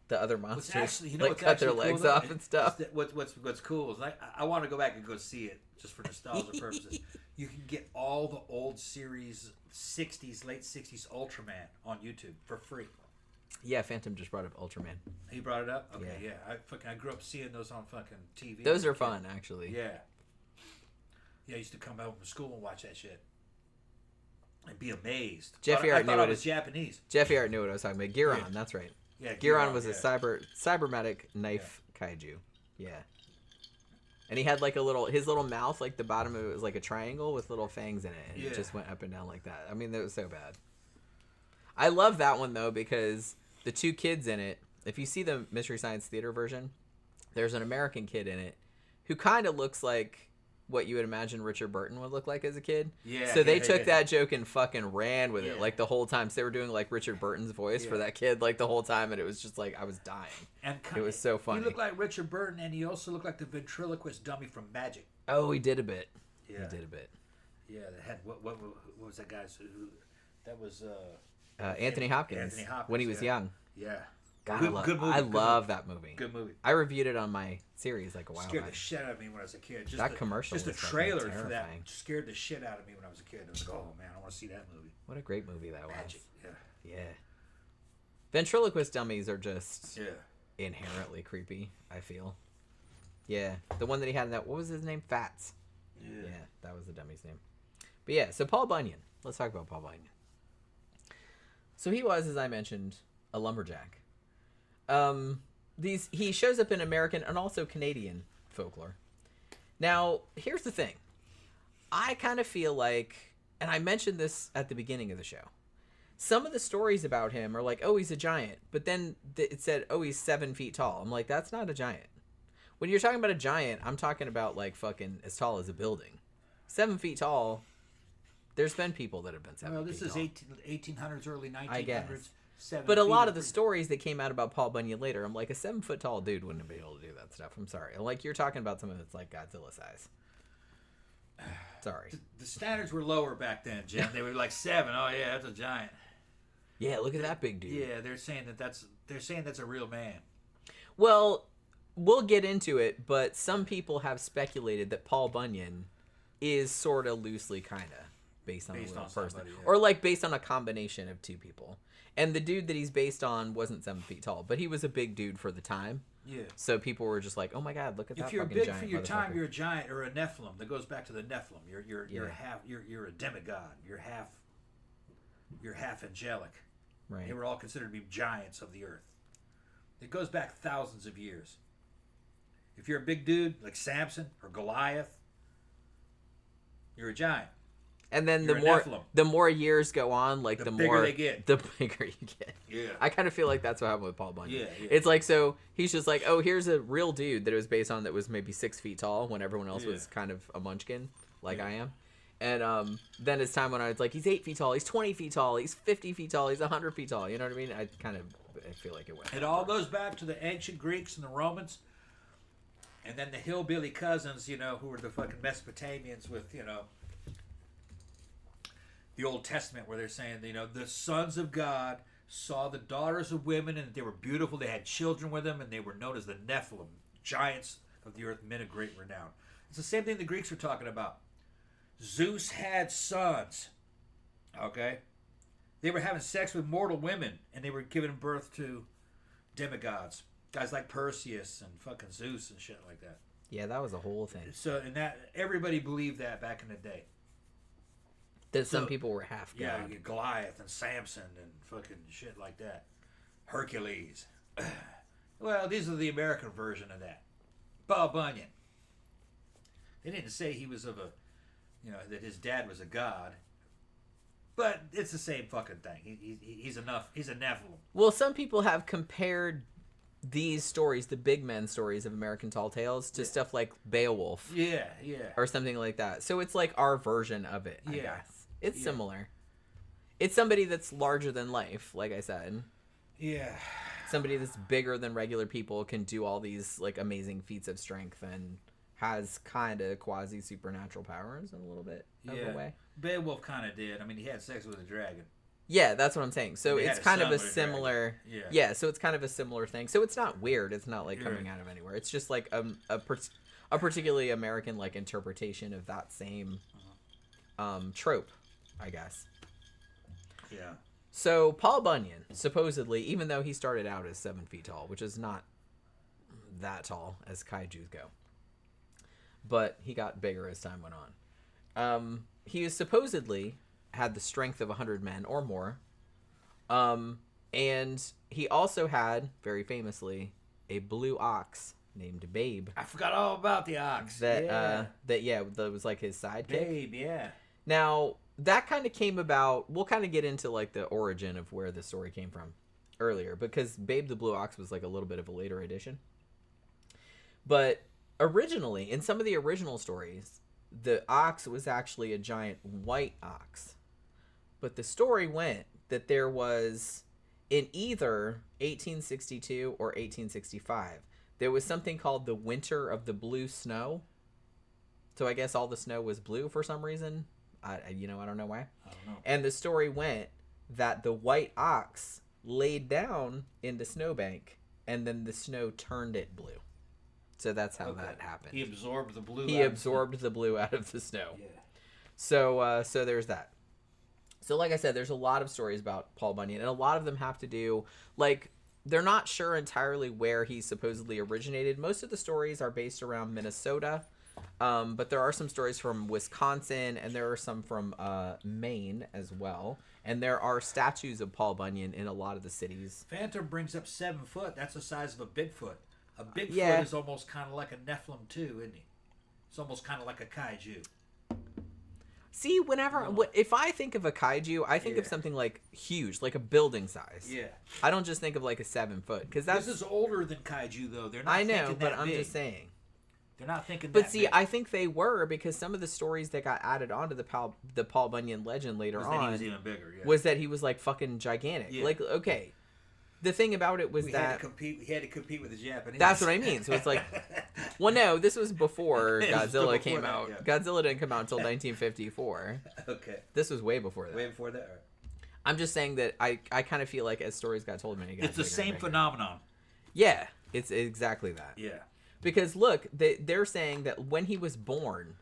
the other monsters, Actually, you know like what's cut their actually cool, legs though? off and stuff. What's cool is I want to go back and go see it just for nostalgia purposes. You can get all the old series, late 60s Ultraman on YouTube for free. Yeah, Phantom just brought up Ultraman. He brought it up? Okay, Yeah. I grew up seeing those on fucking TV. Those are fun, actually. Yeah. Yeah, I used to come home from school and watch that shit. And be amazed. Jeffy I Art thought knew I it was as- Japanese. Jeffy Art knew what I was talking about. Giron, Yeah. that's right. Yeah, Giron was yeah. a cybernetic knife kaiju. Yeah. And he had like his little mouth, like the bottom of it was like a triangle with little fangs in it. And it Yeah. just went up and down like that. I mean, that was so bad. I love that one though, because the two kids in it, if you see the Mystery Science Theater version, there's an American kid in it who kind of looks like what you would imagine Richard Burton would look like as a kid. Yeah. So they took that joke and fucking ran with it like the whole time. So they were doing like Richard Burton's voice for that kid like the whole time, and it was just like I was dying. And it was so funny. He looked like Richard Burton, and he also looked like the ventriloquist dummy from Magic. Oh, he did a bit. Yeah. He did a bit. Yeah, that had what was that guy's? That was Anthony Hopkins. Anthony Hopkins when he was young. Yeah. God, Good movie. I love that movie. Good movie. I reviewed it on my series like a while Scared back. the shit out of me when I was a kid. Just that commercial just the was fucking trailer for that terrifying. scared the shit out of me when I was a kid. I was like, oh man, I want to see that movie. What a great movie that Magic. was. Yeah. Yeah. Ventriloquist dummies are just Yeah. inherently creepy, I feel. Yeah. The one that he had in that, what was his name? Fats. Yeah, that was the dummy's name. But yeah, so Paul Bunyan. Let's talk about Paul Bunyan. So he was, as I mentioned, a lumberjack. He shows up in American and also Canadian folklore. Now, here's the thing. I kind of feel like, and I mentioned this at the beginning of the show, some of the stories about him are like, oh, he's a giant. But then it said, oh, he's 7 feet tall. I'm like, that's not a giant. When you're talking about a giant, I'm talking about like fucking as tall as a building. 7 feet tall. There's been people that have been 7 feet tall. Well, this is 1800s, early 1900s. I guess. 7 But a feet lot of the stories that came out about Paul Bunyan later, I'm like, a 7 foot tall dude wouldn't be able to do that stuff. I'm sorry. Like, you're talking about someone that's like Godzilla size. Sorry. The standards were lower back then, Jim. They were like 7. Oh yeah, that's a giant. Yeah, look at that big dude. Yeah, they're saying that's a real man. Well, we'll get into it, but some people have speculated that Paul Bunyan is sort of loosely kind of based on a real person. Somebody, yeah. Or like based on a combination of two people. And the dude that he's based on wasn't 7 feet tall, but he was a big dude for the time. Yeah. So people were just like, "Oh my God, look at that If you're fucking big giant for your time, motherfucker." you're a giant or a Nephilim. That goes back to the Nephilim. You're a demigod. You're half angelic. Right. They were all considered to be giants of the earth. It goes back thousands of years. If you're a big dude like Samson or Goliath, you're a giant. And then You're a the more years go on, like the bigger more they get. the bigger you get. Yeah. I kind of feel like that's what happened with Paul Bunyan. Yeah. It's like, so he's just like, oh, here's a real dude that it was based on that was maybe 6 feet tall when everyone else was kind of a munchkin like I am. And then it's time when I was like, he's 8 feet tall, he's 20 feet tall, he's 50 feet tall, he's 100 feet tall. You know what I mean? I feel like it went. It all goes back to the ancient Greeks and the Romans. And then the hillbilly cousins, who were the fucking Mesopotamians with, the Old Testament, where they're saying, the sons of God saw the daughters of women and they were beautiful. They had children with them and they were known as the Nephilim, giants of the earth, men of great renown. It's the same thing the Greeks were talking about. Zeus had sons, okay? They were having sex with mortal women and they were giving birth to demigods. Guys like Perseus and fucking Zeus and shit like that. Yeah, that was a whole thing. So, and that everybody believed that back in the day. That some people were half god. Yeah, Goliath and Samson and fucking shit like that. Hercules. Well, these are the American version of that. Paul Bunyan. They didn't say he was of a, that his dad was a god. But it's the same fucking thing. He's a Nephilim. Well, some people have compared these stories, the big men stories of American Tall Tales, to stuff like Beowulf. Yeah. Or something like that. So it's like our version of it, I guess. It's similar. It's somebody that's larger than life, like I said. Yeah. Somebody that's bigger than regular people, can do all these like amazing feats of strength and has kind of quasi supernatural powers in a little bit of a way. Beowulf kind of did. I mean, he had sex with a dragon. Yeah, that's what I'm saying. So it's kind of a similar. Yeah. So it's kind of a similar thing. So it's not weird. It's not like coming out of anywhere. It's just like a particularly American like interpretation of that same trope, I guess. Yeah. So Paul Bunyan, supposedly, even though he started out as 7 feet tall, which is not that tall as kaijus go, but he got bigger as time went on. He is supposedly had the strength of 100 men or more, and he also had, very famously, a blue ox named Babe. I forgot all about the ox. That was like his sidekick. Babe, yeah. Now, that kind of came about, we'll kind of get into like the origin of where the story came from. earlier, because Babe the Blue Ox was like a little bit of a later addition. But originally, in some of the original stories, the ox was actually a giant white ox. But the story went that there was, in either 1862 or 1865, there was something called the Winter of the Blue Snow. So I guess all the snow was blue for some reason. I don't know why. I don't know. And the story went that the white ox laid down in the snowbank, and then the snow turned it blue. So that's how that happened. He absorbed the blue. He absorbed the blue out of the snow. Yeah. So there's that. So like I said, there's a lot of stories about Paul Bunyan, and a lot of them have to do, like, they're not sure entirely where he supposedly originated. Most of the stories are based around Minnesota, but there are some stories from Wisconsin, and there are some from Maine as well. And there are statues of Paul Bunyan in a lot of the cities. Phantom brings up 7 foot. That's the size of a Bigfoot. A Bigfoot is almost kind of like a Nephilim too, isn't he? It's almost kind of like a kaiju. See, if I think of a kaiju, I think of something like huge, like a building size. Yeah. I don't just think of like a 7 foot, because that's. This is older than kaiju, though. They're not. I know, thinking but that I'm big. just saying. They're not thinking. But that see, big. I think they were, because some of the stories that got added onto the Paul Bunyan legend later on he was even bigger. Yeah. was that he was like fucking gigantic. Yeah. Like, okay, the thing about it was We that had to compete with the Japanese. that's what I mean. So it's like, well, no, this was before It was Godzilla still came before out. that, yeah. Godzilla didn't come out until 1954. Okay. This was way before that. Way before that. All right. I'm just saying that I kind of feel like as stories got told, many It's the same phenomenon. Yeah, it's exactly that. Yeah. Because look, they're saying that when he was born,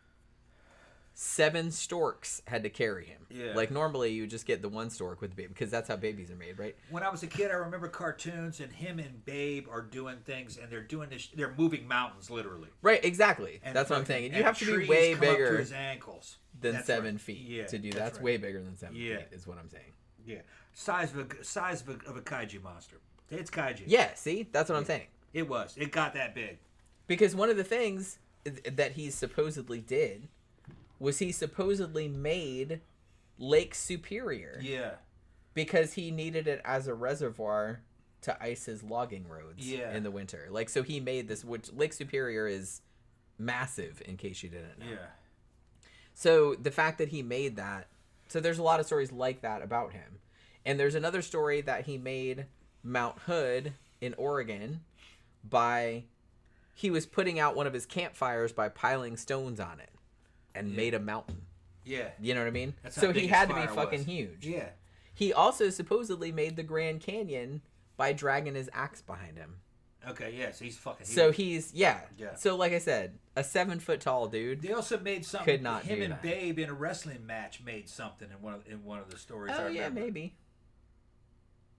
7 storks had to carry him. Yeah. Like normally you just get the one stork with the baby, because that's how babies are made, right? When I was a kid, I remember cartoons, and him and Babe are doing things, and they're doing this. They're moving mountains, literally. Right, exactly. And that's what I'm fucking- saying. And you and have to be trees way come up to bigger his ankles. than That's 7 right. feet Yeah, to do that's that. That's right. way bigger than 7 Yeah. feet, is what I'm saying. Yeah, size of a kaiju monster. It's kaiju. Yeah, see, that's what I'm saying. It was. It got that big. Because one of the things that he supposedly did was he supposedly made Lake Superior. Yeah. Because he needed it as a reservoir to ice his logging roads Yeah. in the winter. Like, so he made this, which Lake Superior is massive, in case you didn't know. Yeah. So the fact that he made that, so there's a lot of stories like that about him. And there's another story that he made Mount Hood in Oregon he was putting out one of his campfires by piling stones on it and made a mountain. Yeah. You know what I mean? That's how So big he his had to be fire fucking was. huge. Yeah. He also supposedly made the Grand Canyon by dragging his axe behind him. Okay. Yeah. So he's fucking. So huge. he's, yeah. Yeah. So like I said, a 7 foot tall dude. They also made something. Could not him do and that. Babe in a wrestling match made something in one of the stories. I Oh yeah, remember. maybe.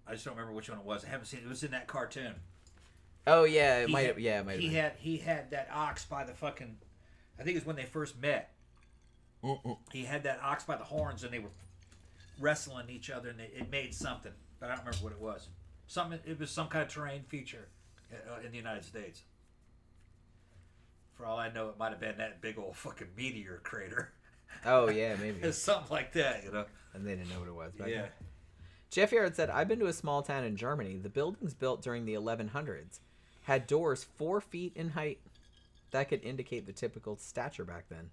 I just don't remember which one it was. I haven't seen it. It was in that cartoon. Oh yeah, it He might. had- Yeah, it might. He have had he had that ox by the fucking. I think it was when they first met. been. He had that ox by the horns, and they were wrestling each other, and it made something, but I don't remember what it was. It was some kind of terrain feature in the United States. For all I know, it might have been that big old fucking meteor crater. Oh yeah, maybe. It's something like that, you know. And they didn't know what it was. Back Yeah. then. Jeff Yard said, "I've been to a small town in Germany. The buildings built during the 1100s had doors 4 feet in height. That could indicate the typical stature back then."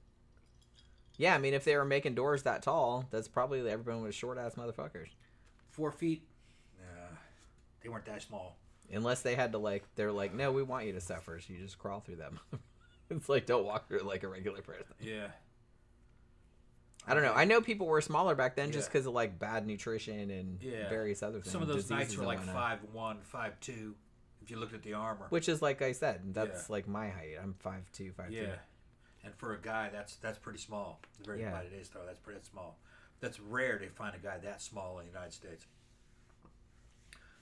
Yeah, I mean, if they were making doors that tall, that's probably everyone was short ass motherfuckers. 4 feet. They weren't that small. Unless they had to they're like, no, we want you to suffer, so you just crawl through them. It's like, don't walk through it like a regular person. Yeah. I don't know. I know people were smaller back then just Yeah. because of bad nutrition and various other things. Some of those diseases knights were and like whatnot. 5'1", 5'2", if you looked at the armor. Which is like I said, that's like my height. I'm 5'2", 5'2". Yeah. And for a guy, that's pretty small. The very Yeah. it is, though, that's pretty small. That's rare to find a guy that small in the United States.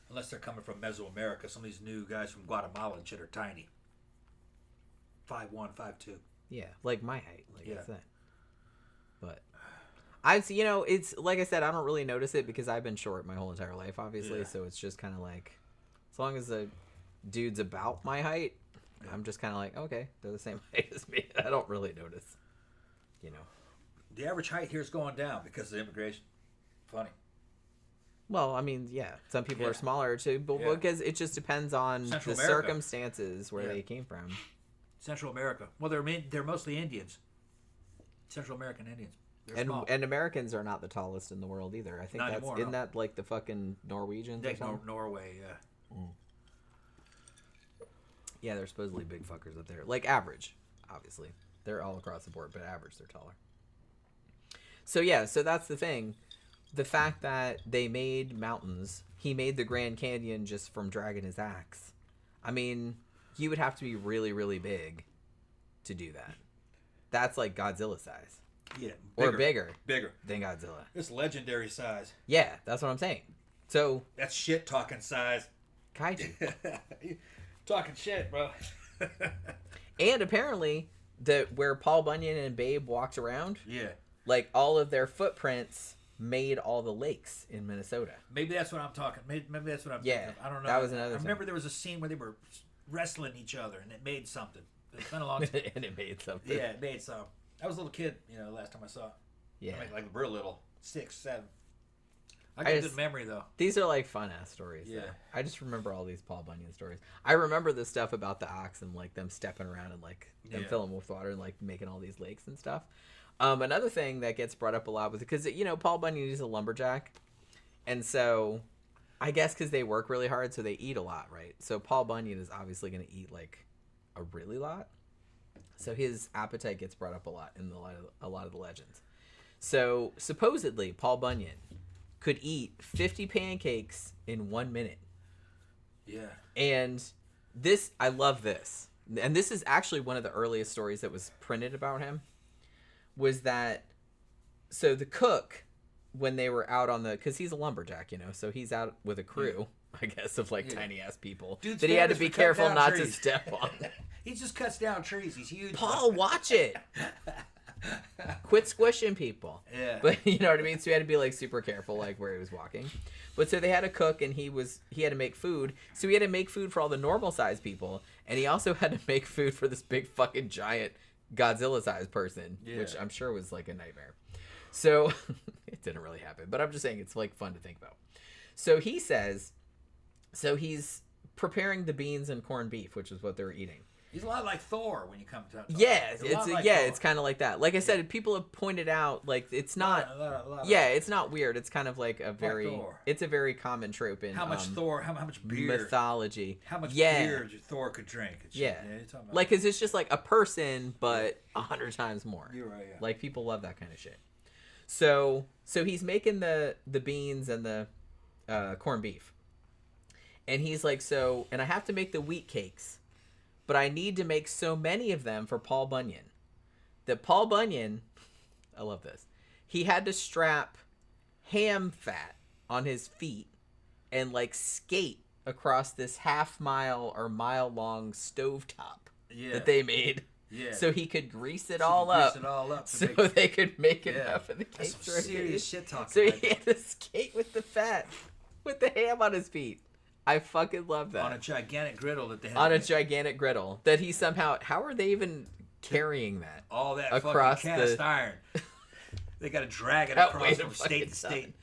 Unless they're coming from Mesoamerica. Some of these new guys from Guatemala and shit are tiny. 5'1", 5'2". Yeah, like my height, like Yeah. I said. But it's like I said, I don't really notice it because I've been short my whole entire life, obviously. Yeah. So it's just kind of like, as long as the dude's about my height, I'm just kind of like, okay, they're the same height as me. I don't really notice, The average height here is going down because of immigration. Funny. Well, I mean, yeah, some people Yeah. are smaller too, but Yeah. because it just depends on Central the America. circumstances where Yeah. they came from. Central America. Well, they're mostly Indians. Central American Indians. They're small. And Americans are not the tallest in the world either. I think Not that's anymore, isn't no. that like the fucking Norwegians or Like something? Norway, yeah. Yeah, they're supposedly big fuckers up there. Like average, obviously. They're all across the board, but average they're taller. So yeah, so that's the thing. The fact that they made mountains, he made the Grand Canyon just from dragging his axe. I mean, you would have to be really, really big to do that. That's like Godzilla size. Yeah. Or bigger Bigger. than Godzilla. It's legendary size. Yeah, that's what I'm saying. So, That's shit talking size. kaiju. Talking shit, bro. And apparently, where Paul Bunyan and Babe walked around, Yeah. like all of their footprints made all the lakes in Minnesota. Maybe that's what I'm talking. Maybe that's what I'm Yeah, thinking of. I don't know. that was another I remember thing. there was a scene where they were wrestling each other and it made something. It's been a long time. And it made something. Yeah, it made some. I was a little kid, last time I saw it. Yeah. I mean, like real little. 6, 7. I I got a just- good memory, though. These are like fun ass stories. Yeah. Though. I just remember all these Paul Bunyan stories. I remember the stuff about the ox and like them stepping around and like them Yeah. filling with water and like making all these lakes and stuff. Another thing that gets brought up a lot was because Paul Bunyan is a lumberjack, and so I guess because they work really hard, so they eat a lot, right? So Paul Bunyan is obviously going to eat like a really lot. So his appetite gets brought up a lot in a lot of the legends. So supposedly Paul Bunyan could eat 50 pancakes in 1 minute. Yeah. And this, I love this. And this is actually one of the earliest stories that was printed about him. Was that, so the cook, when they were out on because he's a lumberjack, so he's out with a crew, I guess, of like tiny ass people Dude's that he had to famous be for cutting careful down not trees. to step on. He just cuts down trees. He's huge. Paul, watch it. Quit squishing people. Yeah. But you know what I mean? So he had to be like super careful, like where he was walking. But so they had a cook and he had to make food. So he had to make food for all the normal sized people. And he also had to make food for this big fucking giant Godzilla sized person, which I'm sure was like a nightmare. So it didn't really happen, but I'm just saying it's like fun to think about. So he says, so he's preparing the beans and corned beef, which is what they were eating. He's a lot like Thor when you come to Yeah, He's a lot like it's Thor. kind of like that. Like I said, people have pointed out like it's not. A lot Yeah, it's not weird. It's kind of like a very. Thor. It's a very common trope in How much Thor? How much beer? mythology. How much yeah. beer Thor could drink? and shit. Yeah, You're talking about- like 'cause it's just like a person, but 100 times more. You're right. Yeah. Like people love that kind of shit. So he's making the beans and the corned beef, and he's like, and I have to make the wheat cakes, but I need to make so many of them for Paul Bunyan. That Paul Bunyan, I love this. He had to strap ham fat on his feet and like skate across this half-mile or mile-long stovetop that they made. Yeah. So he could grease it So all you grease up. it all up to So make- they could make Yeah. enough of the That's cakes. some ready. serious shit talking. So right he had to skate with the fat, with the ham on his feet. I fucking love that. on a gigantic griddle that they had. On a gigantic griddle that he somehow. How are they even carrying that? all that across fucking cast the- iron. They got to drag it That across weight from of state to fucking state.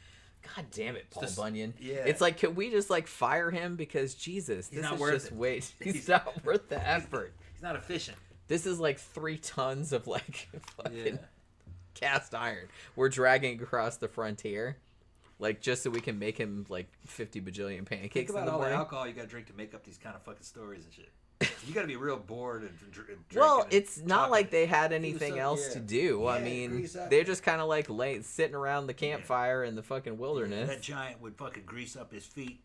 God damn it, Paul just- Bunyan. yeah. It's like, can we just like fire him because Jesus, this not is worth just it. wait. He's not worth the effort. He's not efficient. This is like 3 tons of like fucking Yeah. cast iron. We're dragging across the frontier, like just so we can make him like 50 bajillion Think pancakes in about the all the morning. alcohol you got to drink to make up these kind of fucking stories and shit. You got to be real bored and drinking. Well, and it's not talking. like they had Grease anything up, else yeah. to do. I Yeah, mean, grease up. they're just kind of like sitting around the campfire in the fucking That wilderness. giant would fucking grease up his feet,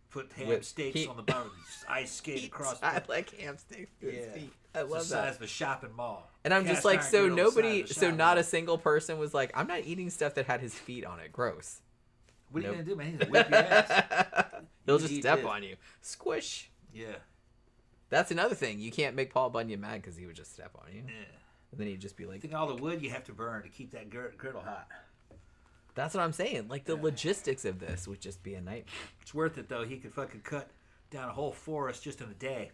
put ham With- steaks he- on the bottom, just ice skate across. I like ham sticks to his Yeah. feet. I It's the love size that. of a shopping mall. And I'm just Cast like, iron so griddle the size nobody, of a so shopping not mall. a single person was like, I'm not eating stuff that had his feet on it. Gross. What are you Nope. gonna do, man? He's gonna whip your ass. He'll You just eat step this. on you. Squish. Yeah. That's another thing. You can't make Paul Bunyan mad because he would just step on you. Yeah. And then he'd just be like, Think all the wood you have to burn to keep that griddle hot. that's what I'm saying. Like the logistics of this would just be a nightmare. It's worth it though. He could fucking cut down a whole forest just in a day.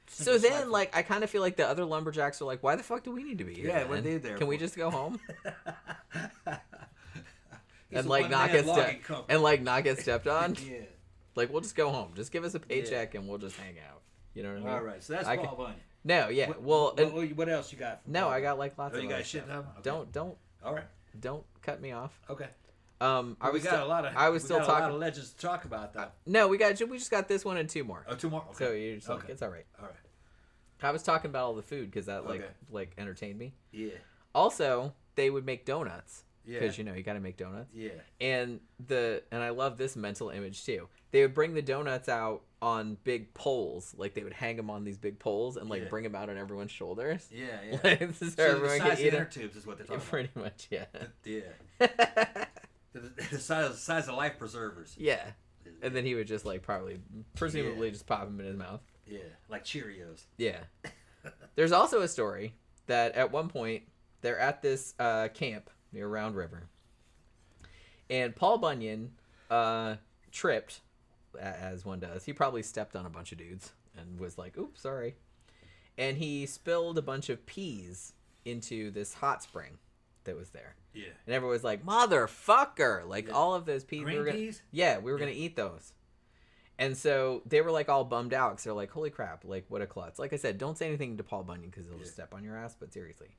So Single then, slice. like, I kind of feel like the other lumberjacks are like, why the fuck do we need to be here? Yeah, what then? they there Can we for? just go home? He's and a like one-man logging company. not get stepped on. Yeah. Like, we'll just go home. Just give us a paycheck and we'll just hang out. You know what I mean? All right, so that's Paul Bunyan. No, yeah. What else you got? No, I got like lots of. You got other shit stuff. now? Okay. All right. Don't cut me off. Okay. We got a lot of. I was still talking. A lot of legends to talk about though. No, we just got this one and two more. Oh, two more. Okay. So you're just like, it's all right. All right. I was talking about all the food because that Okay. like entertained me. Yeah. Also, they would make donuts. Yeah. Because you got to make donuts. Yeah. And I love this mental image too. They would bring the donuts out on big poles, like they would hang them on these big poles and like bring them out on everyone's shoulders. Yeah, yeah. Like, so everyone the can size eat of inner them. tubes is what they're talking Pretty much, yeah. about. Yeah. The size of life preservers. Yeah. And then he would just like presumably just pop them in his mouth. Yeah, like Cheerios. Yeah. There's also a story that at one point they're at this camp near Round River, and Paul Bunyan tripped, as one does. He probably stepped on a bunch of dudes and was like, "Oops, sorry," and he spilled a bunch of peas into this hot spring that was there. Yeah. And everyone was like, "Motherfucker!" Like all of those peas. Green peas? Yeah, we were gonna eat those. And so they were like all bummed out because they're like, "Holy crap! Like what a klutz!" Like I said, don't say anything to Paul Bunyan because he'll just step on your ass. But seriously,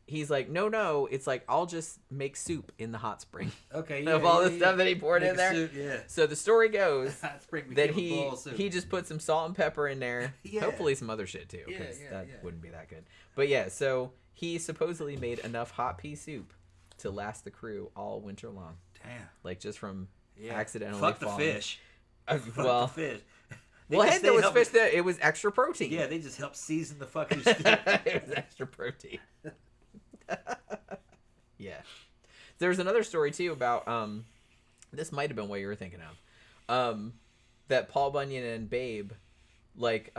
he's like, no, it's like I'll just make soup in the hot spring. Okay. Of all the stuff that he poured in there. Soup, yeah. So the story goes Hot spring that became a bowl of soup. he just put some salt and pepper in there. Yeah. Hopefully some other shit too, because that yeah. wouldn't be that good. But yeah, so he supposedly made enough hot pea soup to last the crew all winter long. Damn. Like just from accidentally Fuck falling. the fish. Well, Fuck the fish. Well, hey, there was fish there. It was extra protein. Yeah, they just helped season the fucking stew. It was extra protein. Yeah. There's another story too about this might have been what you were thinking of. That Paul Bunyan and Babe, like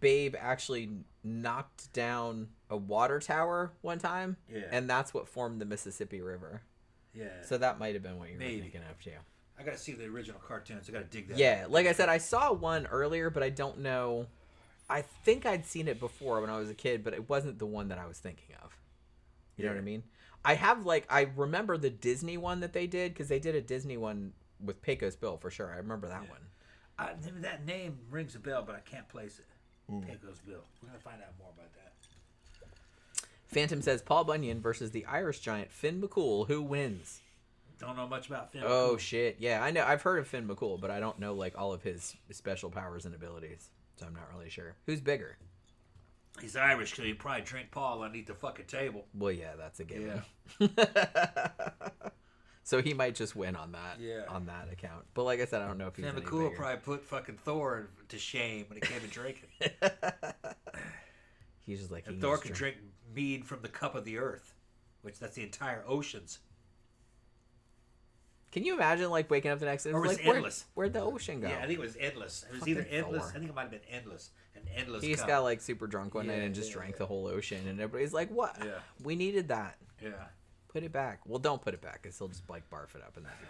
Babe actually knocked down a water tower one time. Yeah. And that's what formed the Mississippi River. Yeah. So that might have been what you were Maybe. thinking of too. I gotta see the original cartoons. I gotta dig that. Yeah, out. like I said, I saw one earlier, but I don't know. I think I'd seen it before when I was a kid, but it wasn't the one that I was thinking of. You know what I mean? I remember the Disney one that they did, because they did a Disney one with Pecos Bill for sure. I remember that one. That name rings a bell, but I can't place it. Pecos Bill. We're gonna find out more about that. Phantom says Paul Bunyan versus the Irish giant Finn McCool. Who wins? Don't know much about Finn. Oh shit! Yeah, I know. I've heard of Finn McCool, but I don't know like all of his special powers and abilities, so I'm not really sure. Who's bigger? He's Irish, so he probably drink Paul underneath the fucking table. Well, yeah, that's a given. So he might just win on that. On that account. But like I said, I don't know if he's Finn any McCool bigger. probably put fucking Thor to shame when it came to drinking. He's just like and Thor could drink mead from the cup of the earth, which that's the entire oceans. Can you imagine like waking up the next day? Or it was like, endless. Where'd the ocean go? Yeah, I think it was endless. It was Fucking either endless. Thor. I think it might have been endless. An endless. He just cup. got like super drunk one night and just drank the whole ocean, and everybody's like, "What? Yeah. We needed that. Yeah. Put it back." Well, don't put it back, cause he'll just like barf it up, and that'd be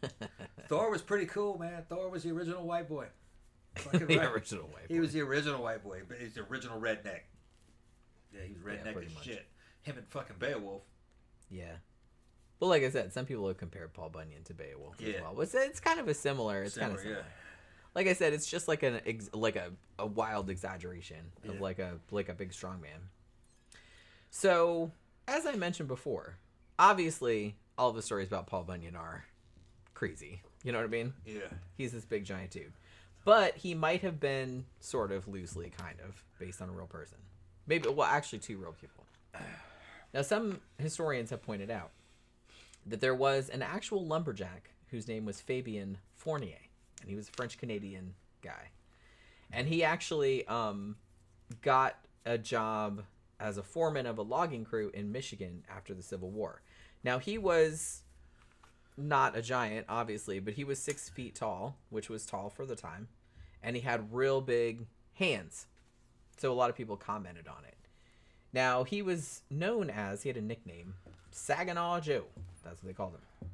gross. Thor was pretty cool, man. Thor was the original white boy. The original white boy. He was the original white boy, but he's the original redneck. Yeah, he was redneck pretty as much. shit. Him and fucking Beowulf. Yeah. Well, like I said, some people have compared Paul Bunyan to Beowulf as well. It's kind of a similar. It's kind of similar. Yeah. Like I said, it's just like a wild exaggeration of like a big strong man. So, as I mentioned before, obviously all of the stories about Paul Bunyan are crazy. You know what I mean? Yeah. He's this big giant dude. But he might have been sort of loosely kind of based on a real person. Maybe, well, actually two real people. Now, some historians have pointed out that there was an actual lumberjack whose name was Fabien Fournier, and he was a French-Canadian guy. And he actually got a job as a foreman of a logging crew in Michigan after the Civil War. Now, he was not a giant, obviously, but he was 6 feet tall, which was tall for the time, and he had real big hands. So a lot of people commented on it. Now, he was known as, he had a nickname, Saginaw Joe. That's what they called him.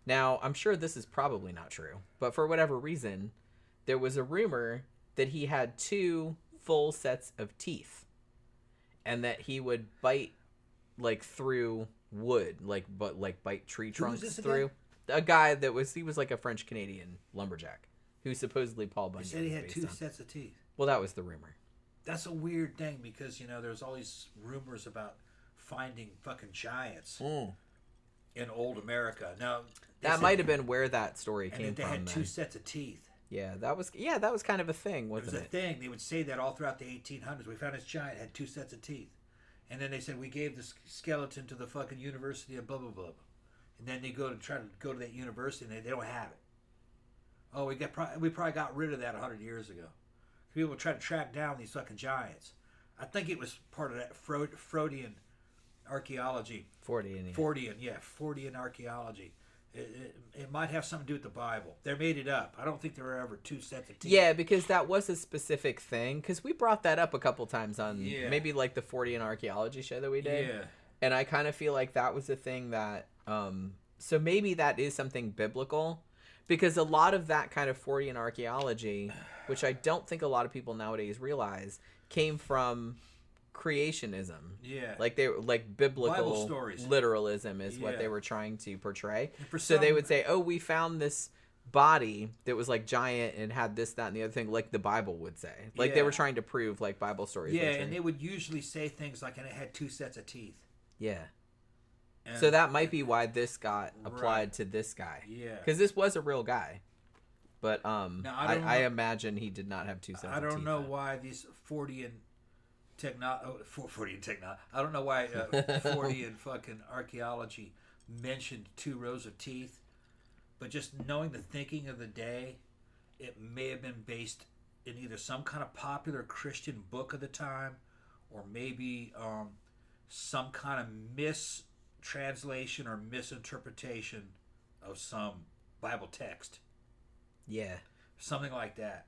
Now, I'm sure this is probably not true, but for whatever reason, there was a rumor that he had 2 full sets of teeth, and that he would bite like through wood, like bite tree trunks this through. again? A guy that was like a French Canadian lumberjack who supposedly Paul Bunyan. He said he had was two based on. sets of teeth. Well, that was the rumor. That's a weird thing because there's all these rumors about finding fucking giants in old America. Now That might have been where that story and came that they from. had then. two sets of teeth. Yeah, that was kind of a thing, It wasn't was a it? thing. They would say that all throughout the 1800s. We found this giant had two sets of teeth, and then they said we gave the skeleton to the fucking University of blah blah blah, and then they go to try to go to that university and they don't have it. Oh, we probably got rid of that 100 years ago. People try to track down these fucking giants. I think it was part of that Freudian archaeology. Fortean archaeology. It might have something to do with the Bible. They made it up. I don't think there were ever two sets of teeth. Yeah, because that was a specific thing. Because we brought that up a couple times on maybe like the Fortean archaeology show that we did. Yeah. And I kind of feel like that was a thing that, so maybe that is something biblical, because a lot of that kind of Fortean archaeology, which I don't think a lot of people nowadays realize, came from creationism. Yeah. Like biblical Bible stories. literalism is what Yeah. they were trying to portray. For So they some- would say, "Oh, we found this body that was like giant and had this, that, and the other thing," like the Bible would say. Like they Yeah. were trying to prove like Bible stories. Yeah, were true. and they would usually say things like, and it had two sets of teeth. Yeah. And So that might be why this got applied Right. to this guy. Yeah. Because this was a real guy. But Now, I don't I know- imagine he did not have two sets of I teeth. don't know then. why these Fortean I don't know why Fortean fucking archaeology mentioned two rows of teeth, but just knowing the thinking of the day, it may have been based in either some kind of popular Christian book of the time, or maybe some kind of mistranslation or misinterpretation of some Bible text, Yeah. something like that.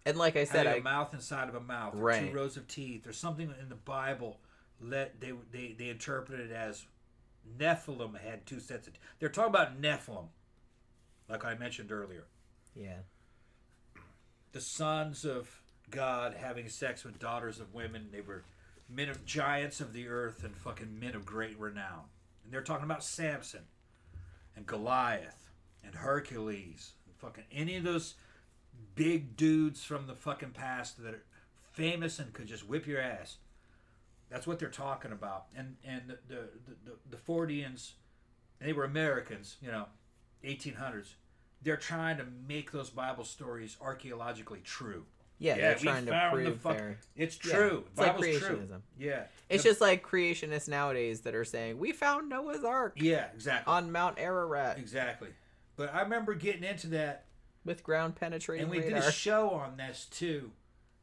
And like I said, a mouth inside of a mouth, or Right. two rows of teeth, or something in the Bible. They interpreted it as Nephilim had two sets of teeth. They're talking about Nephilim, like I mentioned earlier. yeah. The sons of God having sex with daughters of women. They were men of giants of the earth and fucking men of great renown. And they're talking about Samson and Goliath and Hercules and fucking any of those big dudes from the fucking past that are famous and could just whip your ass. That's what they're talking about. And the Forteans, they were Americans, 1800s. They're trying to make those Bible stories archaeologically true. Yeah, they're we trying to found prove their... It's Yeah, true. it's like Bible's true. creationism. Yeah. It's just like creationists nowadays that are saying, "We found Noah's Ark Yeah, exactly. on Mount Ararat Exactly. But I remember getting into that, with ground penetrating and we radar." did a show on this too.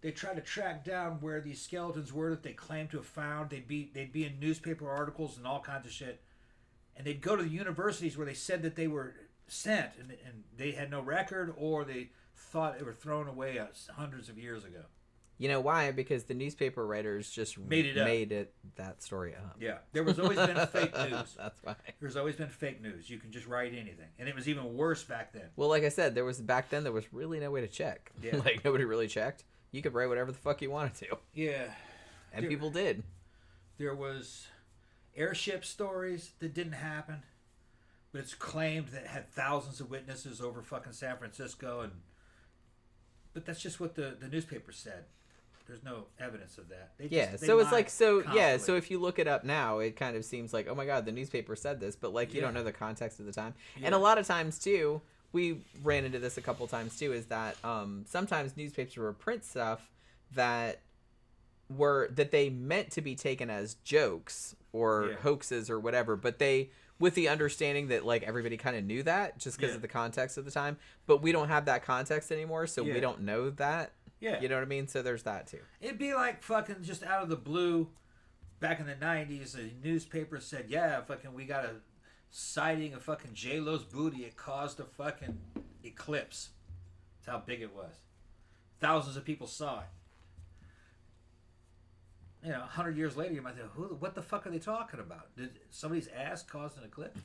They tried to track down where these skeletons were that they claimed to have found. They'd be in newspaper articles and all kinds of shit. And they'd go to the universities where they said that they were sent, and they had no record, or they thought they were thrown away hundreds of years ago. You know why? Because the newspaper writers just Made it up. that story up. Yeah, there was always been fake news. That's why. There's always been fake news. You can just write anything, and it was even worse back then. Well, like I said, back then there was really no way to check. Yeah. Like nobody really checked. You could write whatever the fuck you wanted to, Yeah, and people did. there was airship stories that didn't happen, but it's claimed that had thousands of witnesses over fucking San Francisco, but that's just what the newspaper said. There's no evidence of that. They So it's like lied constantly. So if you look it up now, it kind of seems like, oh my god, the newspaper said this, but like you don't Yeah. know the context of the time. Yeah. And a lot of times too, we ran into this a couple times too, is that sometimes newspapers will print stuff that they meant to be taken as jokes or Yeah. hoaxes or whatever, but they, with the understanding that like everybody kind of knew that just because Yeah. of the context of the time, but we don't have that context anymore, so Yeah. we don't know that. Yeah. You know what I mean? So there's that too. It'd be like fucking just out of the blue, back in the 90s, a newspaper said, yeah, fucking we got a sighting of fucking J-Lo's booty. It caused a fucking eclipse. That's how big it was. Thousands of people saw it. 100 years later, you might think, what the fuck are they talking about? Did somebody's ass cause an eclipse?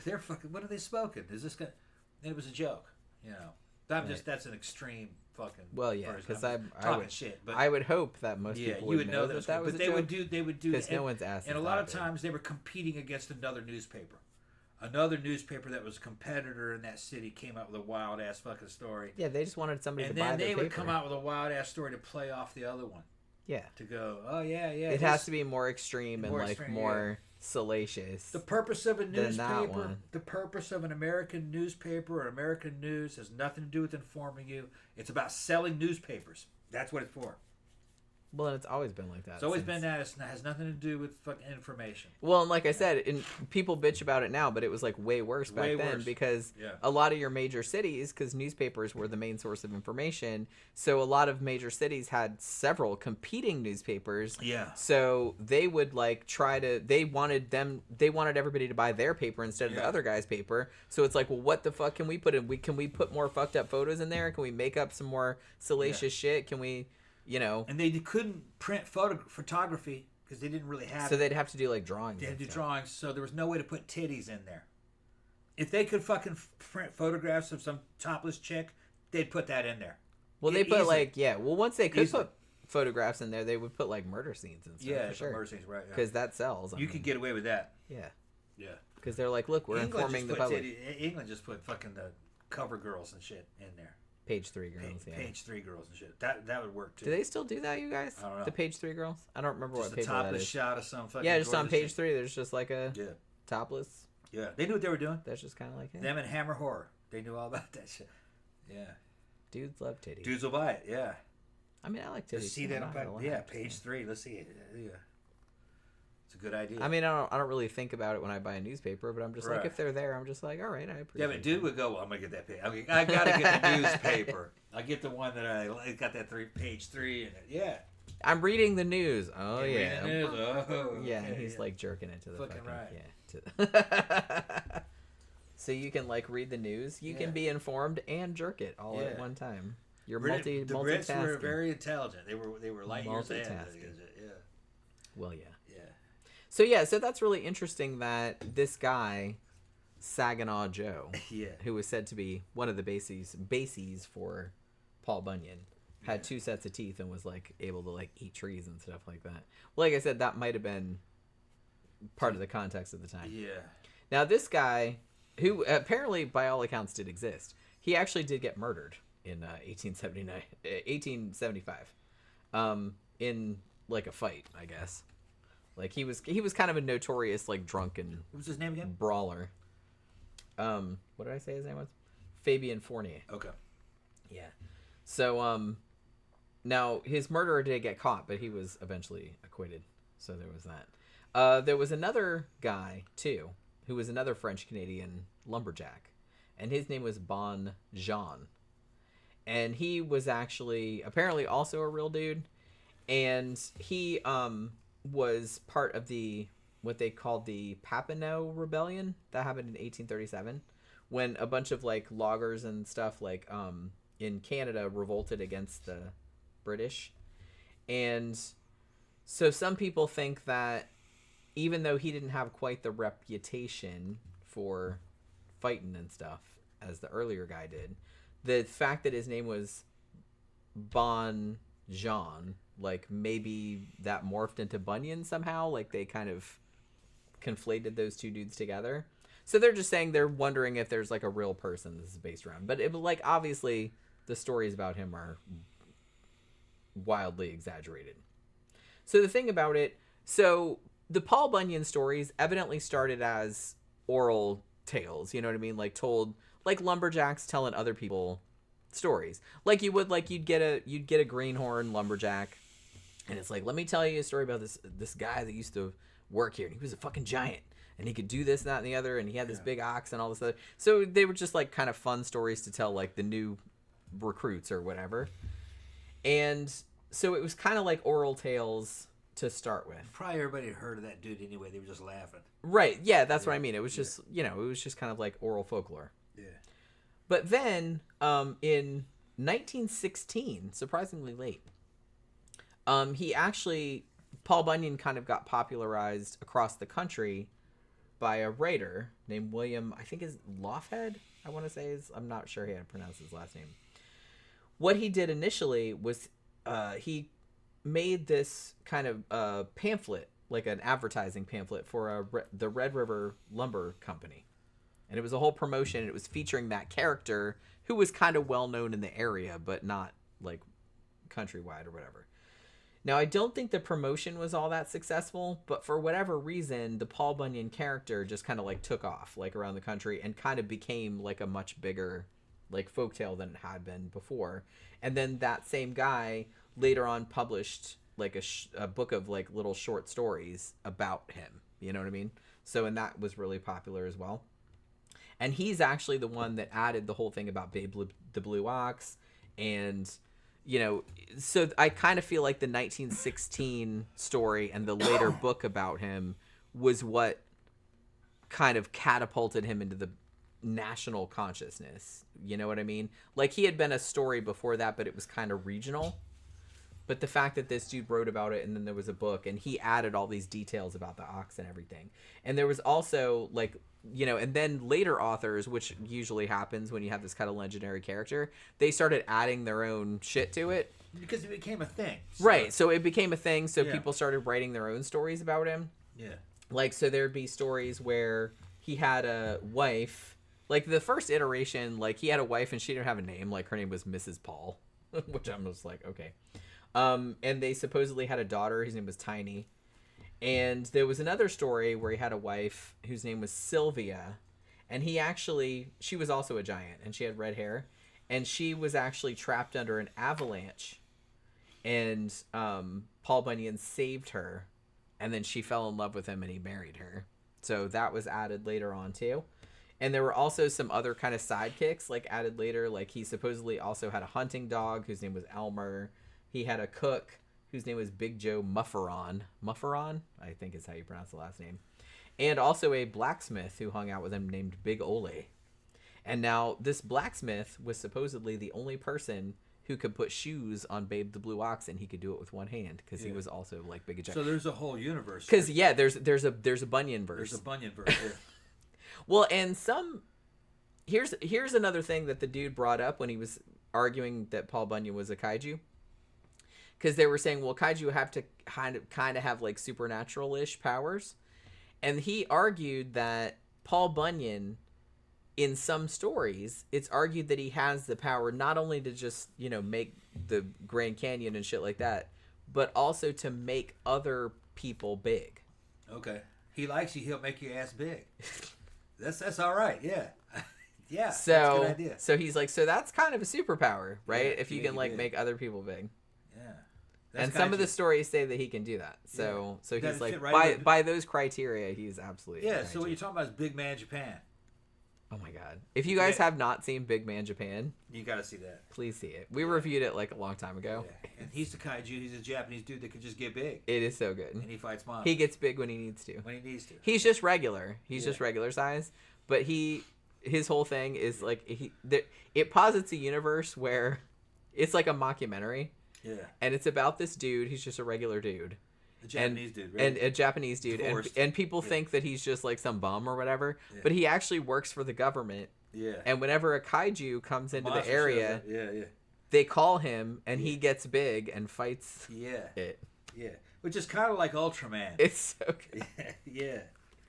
They're fucking, what are they smoking? Is this guy? And it was a joke, That's an extreme fucking. Well, yeah, version. because I'm I talking would shit, but I would hope that most yeah, people you would know that was but a they joke, would do because no one's asked. and a lot of times they were competing against another newspaper. Another newspaper that was a competitor in that city came out with a wild ass fucking story. Yeah, they just wanted somebody And to buy then their they paper. would come out with a wild ass story to play off the other one. Yeah. To go, oh yeah. It has to be more extreme and like more salacious. The purpose of a than that newspaper, one. the purpose of an American newspaper or American news has nothing to do with informing you. It's about selling newspapers. That's what it's for. Well, and it's always been like that. It's always been that. It has nothing to do with fucking information. Well, and like I said, people bitch about it now, but it was like way worse back then because a lot of your major cities, because newspapers were the main source of information, so a lot of major cities had several competing newspapers. Yeah. So they would like they wanted everybody to buy their paper instead of the other guy's paper. So it's like, well, what the fuck can we put in? Can we put more fucked up photos in there? Can we make up some more salacious shit? Can we... You know, and they couldn't print photography because they didn't really have. So they'd have to do like drawings. They had to do drawings, so there was no way to put titties in there. If they could fucking print photographs of some topless chick, they'd put that in there. Well, they put once they could put photographs in there, they would put like murder scenes and stuff. Yeah, for sure. Murder scenes, right? Because that sells. You could get away with that. Yeah. Yeah. Because they're like, look, we're informing the public. England just put fucking the cover girls and shit in there. Page 3 girls, Page 3 girls and shit. That would work too. Do they still do that, you guys? I don't know. The Page 3 girls? I don't remember just what paper that is. Just a topless shot of some fucking. Yeah, just on Page shit. 3, there's just like a topless. Yeah, they knew what they were doing. That's just kind of like it. Them and Hammer Horror. They knew all about that shit. Yeah. Dudes love titties. Dudes will buy it. Yeah. I mean, I like titties. Let's see that on Page 3. Let's see it. Yeah. It's a good idea. I mean, I don't really think about it when I buy a newspaper, but I'm just like, if they're there, I'm just like, all right, I appreciate it. Yeah, but dude would go, well, I'm going to get that page. I got to get the newspaper. I get the one that I got that Page 3 in it. Yeah. I'm reading the news. Oh, yeah. Reading the news. Oh, yeah, okay, and he's like jerking it to the fucking right. Yeah. So you can like read the news, you can be informed and jerk it all at one time. You're multitasking. The Brits were very intelligent. They were light years ahead. Yeah. Well, yeah. Yeah. So that's really interesting that this guy, Saginaw Joe, who was said to be one of the bases for Paul Bunyan, had 2 sets of teeth and was like able to like eat trees and stuff like that. Well, like I said, that might have been part of the context of the time. Yeah. Now this guy, who apparently by all accounts did exist, he actually did get murdered in 1875, in like a fight, I guess. Like he was kind of a notorious like drunken. What was his name again? Brawler. What did I say his name was? Fabian Fournier. Okay. Yeah. So now his murderer did get caught, but he was eventually acquitted. So there was that. There was another guy too, who was another French Canadian lumberjack, and his name was Bon Jean, and he was actually apparently also a real dude, and he was part of what they called the Papineau Rebellion that happened in 1837, when a bunch of like loggers and stuff like in Canada revolted against the British. And so some people think that even though he didn't have quite the reputation for fighting and stuff as the earlier guy did, the fact that his name was Bon Jean, like maybe that morphed into Bunyan somehow, like they kind of conflated those two dudes together. So they're just saying they're wondering if there's like a real person this is based around. But it like obviously the stories about him are wildly exaggerated. So the thing about it, so the Paul Bunyan stories evidently started as oral tales, you know what I mean? Like told like lumberjacks telling other people stories. Like you would like you'd get a greenhorn lumberjack, and it's like, let me tell you a story about this guy that used to work here, and he was a fucking giant, and he could do this, that, and the other, and he had this big ox and all this other. So they were just like kind of fun stories to tell like the new recruits or whatever. And so it was kind of like oral tales to start with. Probably everybody had heard of that dude anyway. They were just laughing. Right. Yeah, that's what I mean. It was just, it was just kind of like oral folklore. Yeah. But then in 1916, surprisingly late, Paul Bunyan kind of got popularized across the country by a writer named William, I think is Lofhead, I want to say I'm not sure how to pronounce his last name. what he did initially was he made this kind of pamphlet, like an advertising pamphlet for the Red River Lumber Company. And it was a whole promotion. And it was featuring that character who was kind of well known in the area, but not like countrywide or whatever. Now, I don't think the promotion was all that successful, but for whatever reason, the Paul Bunyan character just kind of like took off like around the country and kind of became like a much bigger like folktale than it had been before. And then that same guy later on published like a book of like little short stories about him. You know what I mean? So, and that was really popular as well. And he's actually the one that added the whole thing about Babe the Blue Ox. And, you know, so I kind of feel like the 1916 story and the later book about him was what kind of catapulted him into the national consciousness. You know what I mean? Like, he had been a story before that, but it was kind of regional. But the fact that this dude wrote about it and then there was a book and he added all these details about the ox and everything. And there was also like, you know, and then later authors, which usually happens when you have this kind of legendary character, they started adding their own shit to it. Because it became a thing. So. Right. So it became a thing. So people started writing their own stories about him. Yeah. Like, so there'd be stories where he had a wife. Like the first iteration, like he had a wife and she didn't have a name. Like her name was Mrs. Paul, which I'm just like, okay. And they supposedly had a daughter. His name was Tiny. And there was another story where he had a wife whose name was Sylvia. And she was also a giant and she had red hair. And she was actually trapped under an avalanche. And Paul Bunyan saved her. And then she fell in love with him and he married her. So that was added later on too. And there were also some other kind of sidekicks like added later. Like he supposedly also had a hunting dog whose name was Elmer. He had a cook whose name was Big Joe Mufferon. Mufferon, I think is how you pronounce the last name. And also a blacksmith who hung out with him named Big Ole. And now this blacksmith was supposedly the only person who could put shoes on Babe the Blue Ox, and he could do it with one hand because he was also like big. So there's a whole universe. Because there's a Bunyan verse. There's a Bunyan verse. Yeah. Well, and here's another thing that the dude brought up when he was arguing that Paul Bunyan was a kaiju. Because they were saying, well, kaiju have to kind of have like supernatural-ish powers. And he argued that Paul Bunyan, in some stories, it's argued that he has the power not only to just, you know, make the Grand Canyon and shit like that, but also to make other people big. Okay. He likes you, he'll make your ass big. That's all right, yeah. Yeah, so, that's a good idea. So he's like, so that's kind of a superpower, right? Yeah, if you can like make other people big. Yeah. And some of the stories say that he can do that. So so he's like, by those criteria, he's absolutely... Yeah, so what you're talking about is Big Man Japan. Oh my god. If you guys have not seen Big Man Japan... You gotta see that. Please see it. We reviewed it like a long time ago. Yeah. And he's the kaiju. He's a Japanese dude that can just get big. It is so good. And he fights monsters. He gets big when he needs to. When he needs to. He's just regular. He's just regular size. But his whole thing is like... it posits a universe where it's like a mockumentary. Yeah. And it's about this dude. He's just a regular dude. A Japanese dude, right? And a Japanese dude. And people think that he's just like some bum or whatever. Yeah. But he actually works for the government. Yeah. And whenever a kaiju comes into the area, they call him and he gets big and fights it. Yeah. Which is kind of like Ultraman. It's so good. Yeah.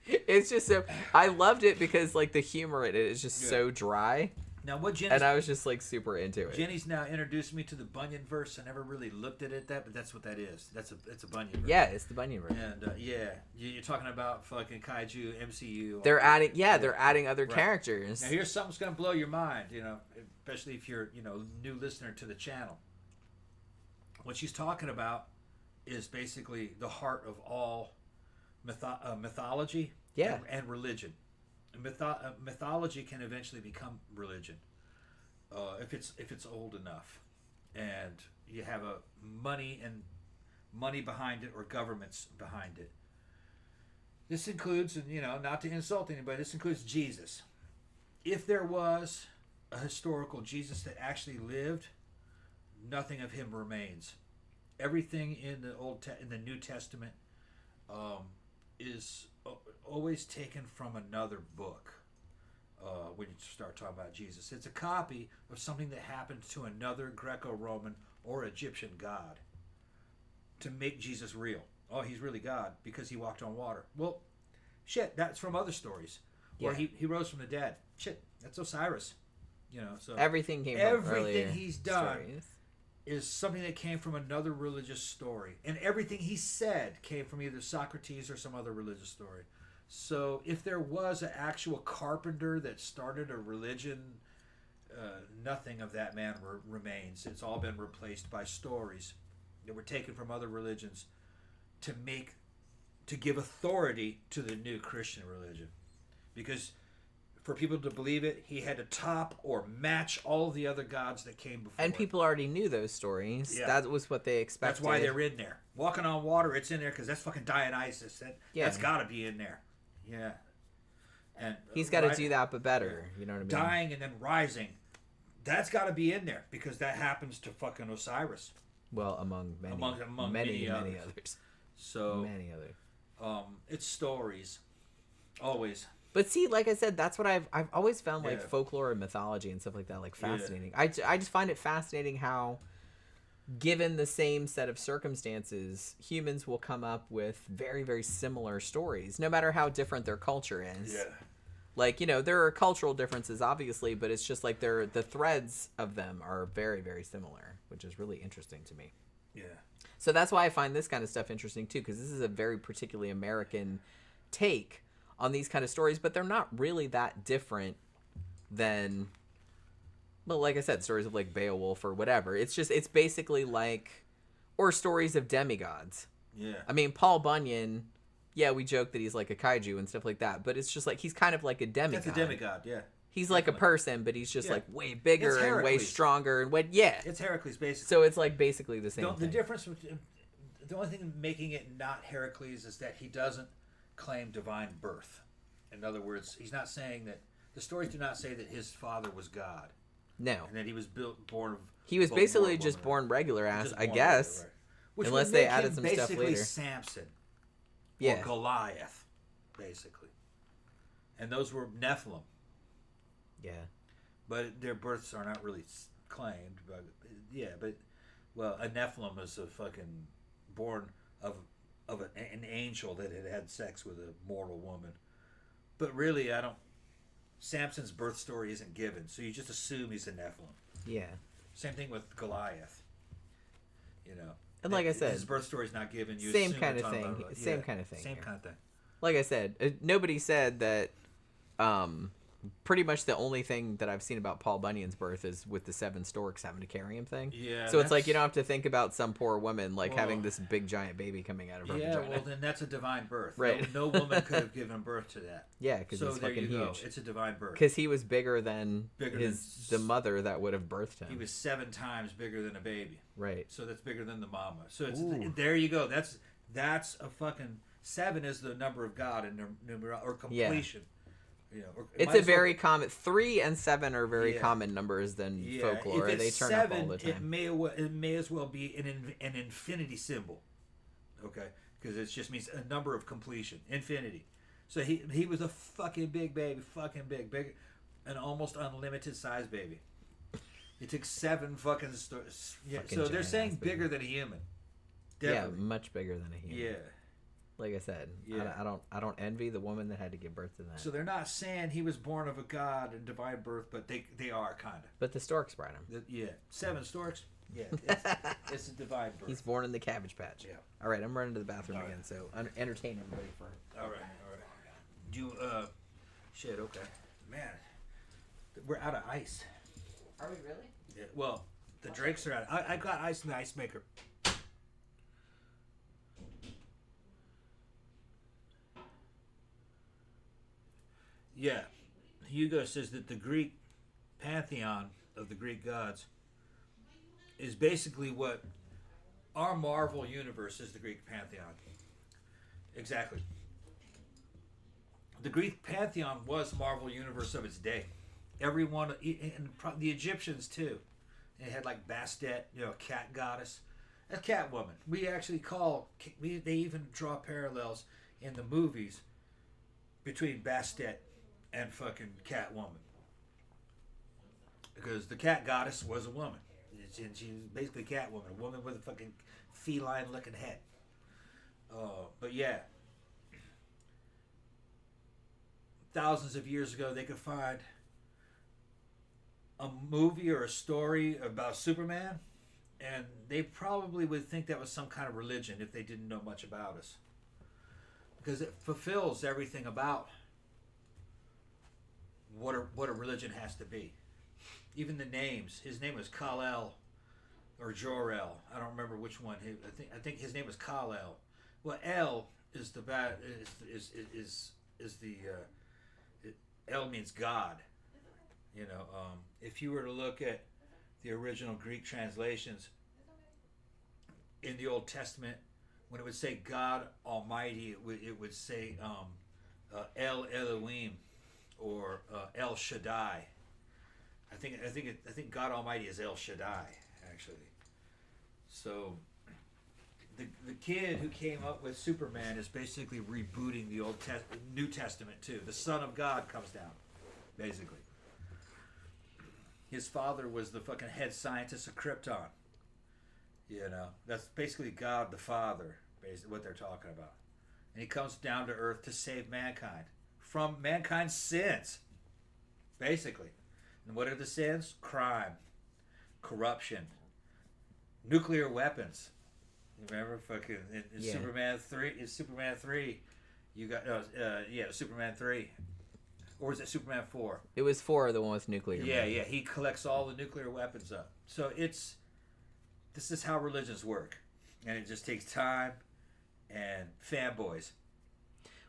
It's just so... I loved it because like the humor in it is just so dry. Now, what Jenny's... And I was just like super into it. Jenny's now introduced me to the Bunyan verse. I never really looked at it but that's what that is. It's a Bunyan verse. Yeah, it's the Bunyan verse. And you're talking about fucking kaiju, MCU. They're adding, they're adding other characters. Now here's something that's gonna blow your mind, you know, especially if you're, you know, new listener to the channel. What she's talking about is basically the heart of all mythology and religion. Mythology can eventually become religion if it's old enough, and you have a money behind it or governments behind it. This includes, and you know, not to insult anybody, this includes Jesus. If there was a historical Jesus that actually lived, nothing of him remains. Everything in the New Testament is always taken from another book. when you start talking about Jesus. It's a copy of something that happened to another Greco-Roman or Egyptian god to make Jesus real. Oh, he's really God because he walked on water. Well, shit, that's from other stories. Yeah. Or he rose from the dead. Shit, that's Osiris. So everything came from everything earlier he's done stories. is something that came from another religious story. And everything he said came from either Socrates or some other religious story. So if there was an actual carpenter that started a religion, nothing of that man remains. It's all been replaced by stories that were taken from other religions to give authority to the new Christian religion. Because for people to believe it, he had to top or match all the other gods that came before. And people already knew those stories. Yeah. That was what they expected. That's why they're in there. Walking on water, it's in there because that's fucking Dionysus. That's got to be in there. Yeah. And he's got to do that, but better. You know what I mean? Dying and then rising. That's got to be in there because that happens to fucking Osiris. Well, among many, among many others. others. So many others. It's stories, always. But see, like I said, that's what I've always found like folklore and mythology and stuff like that like fascinating. Yeah. I just find it fascinating how, given the same set of circumstances, humans will come up with very, very similar stories, no matter how different their culture is. Yeah. Like, there are cultural differences, obviously, but it's just like the threads of them are very, very similar, which is really interesting to me. Yeah. So that's why I find this kind of stuff interesting, too, because this is a very particularly American take on these kind of stories, but they're not really that different than, well, like I said, stories of, like, Beowulf or whatever. It's basically like, or stories of demigods. Yeah. I mean, Paul Bunyan... Yeah, we joke that he's like a kaiju and stuff like that, but it's just like he's kind of like a demigod. That's a demigod, yeah. He's like a person, but he's just like way bigger and way stronger and way It's Heracles basically. So it's like basically the same thing. The difference, the only thing making it not Heracles is that he doesn't claim divine birth. In other words, he's not saying that the stories do not say that his father was God. No, and that he was born of. He was basically just born regular ass, I guess, regular, right. unless they added some stuff later. Basically, Samson. Yeah. Or Goliath, basically. And those were Nephilim. Yeah. But their births are not really claimed. But a Nephilim is a fucking born of an angel that had sex with a mortal woman. But really, Samson's birth story isn't given, so you just assume he's a Nephilim. Yeah. Same thing with Goliath. And like I said, his birth story is not given. You same assume kind of it's thing. about, Same kind of thing. Same kind of thing. Like I said, nobody said that. Pretty much the only thing that I've seen about Paul Bunyan's birth is with the 7 storks having to carry him thing. Yeah. So it's like you don't have to think about some poor woman having this big giant baby coming out of her vagina. Yeah, well then that's a divine birth. Right. No woman could have given birth to that. Yeah, because he's fucking huge. It's a divine birth. Because he was bigger than the mother that would have birthed him. He was 7 times bigger than a baby. Right. So that's bigger than the mama. So there you go. That's a fucking 7 is the number of God in or completion. Yeah. It's a very common. 3 and 7 are very common numbers than folklore. If it's they turn 7, up all the time. It may as well be an infinity symbol, okay? Because it just means a number of completion, infinity. So he was a fucking big baby, big, an almost unlimited size baby. It took 7 fucking stories. Yeah, so they're saying bigger than a human. Definitely. Yeah, much bigger than a human. Yeah. Like I said, I don't envy the woman that had to give birth to that. So they're not saying he was born of a god and divine birth, but they are kind of. But the storks brought him. 7 storks. Yeah, it's a divine birth. He's born in the Cabbage Patch. Yeah. All right, I'm running to the bathroom again. So entertain everybody for. All right. Do shit. Okay, man, we're out of ice. Are we really? Yeah. Well, the drinks are out. I got ice in the ice maker. Yeah, Hugo says that the Greek pantheon of the Greek gods is basically what our Marvel universe is. The Greek pantheon, exactly. The Greek pantheon was Marvel universe of its day. Everyone, and the Egyptians too. They had like Bastet, cat goddess, a Catwoman. We actually they even draw parallels in the movies between Bastet and fucking Catwoman. Because the cat goddess was a woman. She was basically Catwoman, a woman with a fucking feline-looking head. But yeah, thousands of years ago, they could find a movie or a story about Superman, and they probably would think that was some kind of religion if they didn't know much about us. Because it fulfills everything about what a religion has to be. Even the names. His name was Kal-El or Jor-El. I don't remember which one. I think his name was Kal-El. Well, El is the bad is the El means God. You know, if you were to look at the original Greek translations in the Old Testament, when it would say God Almighty, it would say El Elohim or El Shaddai. I think God Almighty is El Shaddai, actually. So the kid who came up with Superman is basically rebooting the New Testament too. The Son of God comes down, basically. His father was the fucking head scientist of Krypton. You know, that's basically God the Father, basically what they're talking about. And he comes down to Earth to save mankind from mankind's sins, basically. And what are the sins? Crime, corruption, nuclear weapons. Remember, fucking in Superman 3. In Superman 3, you got Superman 3, or was it Superman 4? It was 4, the one with nuclear. Yeah. He collects all the nuclear weapons up. So this is how religions work, and it just takes time and fanboys.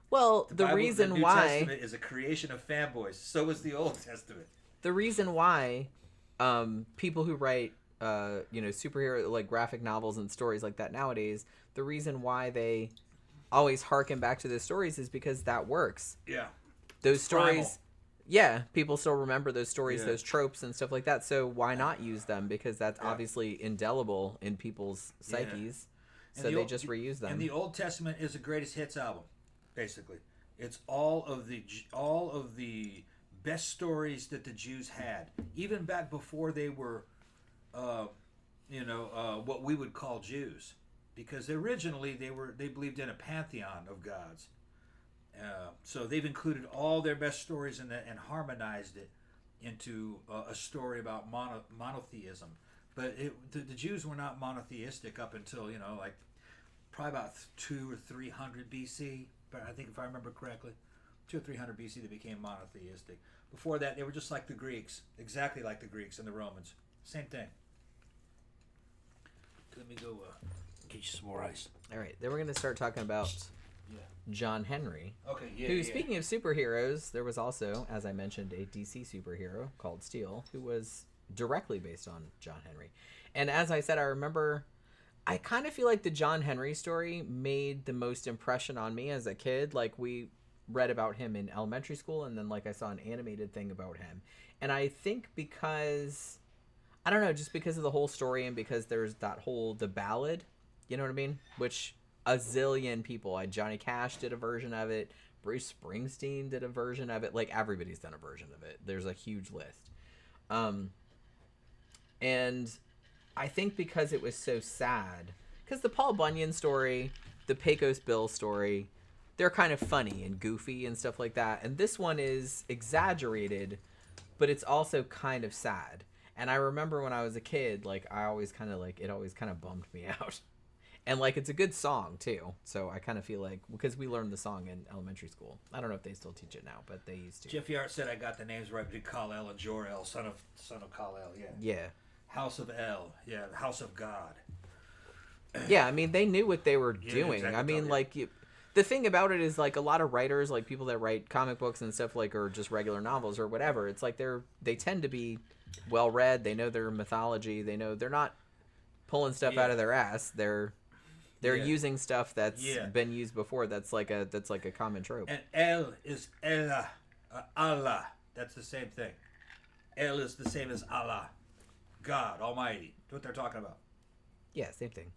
Well, The the Bible, reason the New why Testament is a creation of fanboys. So is the Old Testament. the reason why people who write superhero like graphic novels and stories like that nowadays, the reason why they always harken back to those stories is because that works. Yeah. Those It's stories primal. Yeah, people still remember those stories, Yeah. those tropes and stuff like that. So why not use them? Because that's obviously indelible in people's psyches. And So the they old- just reuse them. And the Old Testament is the greatest hits album, basically. It's all of the best stories that the Jews had, even back before they were, what we would call Jews, because originally they believed in a pantheon of gods. So they've included all their best stories in that and harmonized it into a story about monotheism. But the Jews were not monotheistic up until probably about 200 or 300 BC. But I think if I remember correctly, 200 or 300 BC they became monotheistic. Before that, they were just like the Greeks, exactly like the Greeks and the Romans. Same thing. Let me go get you some more ice. All right, then we're going to start talking about Yeah. John Henry. Okay. Yeah. Who, speaking of superheroes, there was also, as I mentioned, a DC superhero called Steel, who was directly based on John Henry. And as I said, I kind of feel like the John Henry story made the most impression on me as a kid. Like, we read about him in elementary school, and then, like, I saw an animated thing about him. And I think because, I don't know, just because of the whole story and because there's that the ballad, you know what I mean? Which a zillion people, Johnny Cash did a version of it. Bruce Springsteen did a version of it. Like, everybody's done a version of it. There's a huge list. And I think because it was so sad, because the Paul Bunyan story, the Pecos Bill story, they're kind of funny and goofy and stuff like that. And this one is exaggerated, but it's also kind of sad. And I remember when I was a kid, like, I always kind of, like, it always kind of bummed me out. And, like, it's a good song, too. So I kind of feel like, because we learned the song in elementary school. I don't know if they still teach it now, but they used to. Jeff Yart said I got the names right between Kal-El and Jor-El, son of Kal-El, yeah. Yeah. House of El, yeah, the House of God. Yeah, I mean, they knew what they were doing. exactly. I mean, like, the thing about it is, like, a lot of writers, like, people that write comic books and stuff, like, or just regular novels or whatever, it's like they tend to be well-read. They know their mythology. They know they're not pulling stuff out of their ass. They're using stuff that's been used before. That's like a common trope. And El is Ella, Allah. That's the same thing. El is the same as Allah, God Almighty. That's what they're talking about. Yeah, same thing.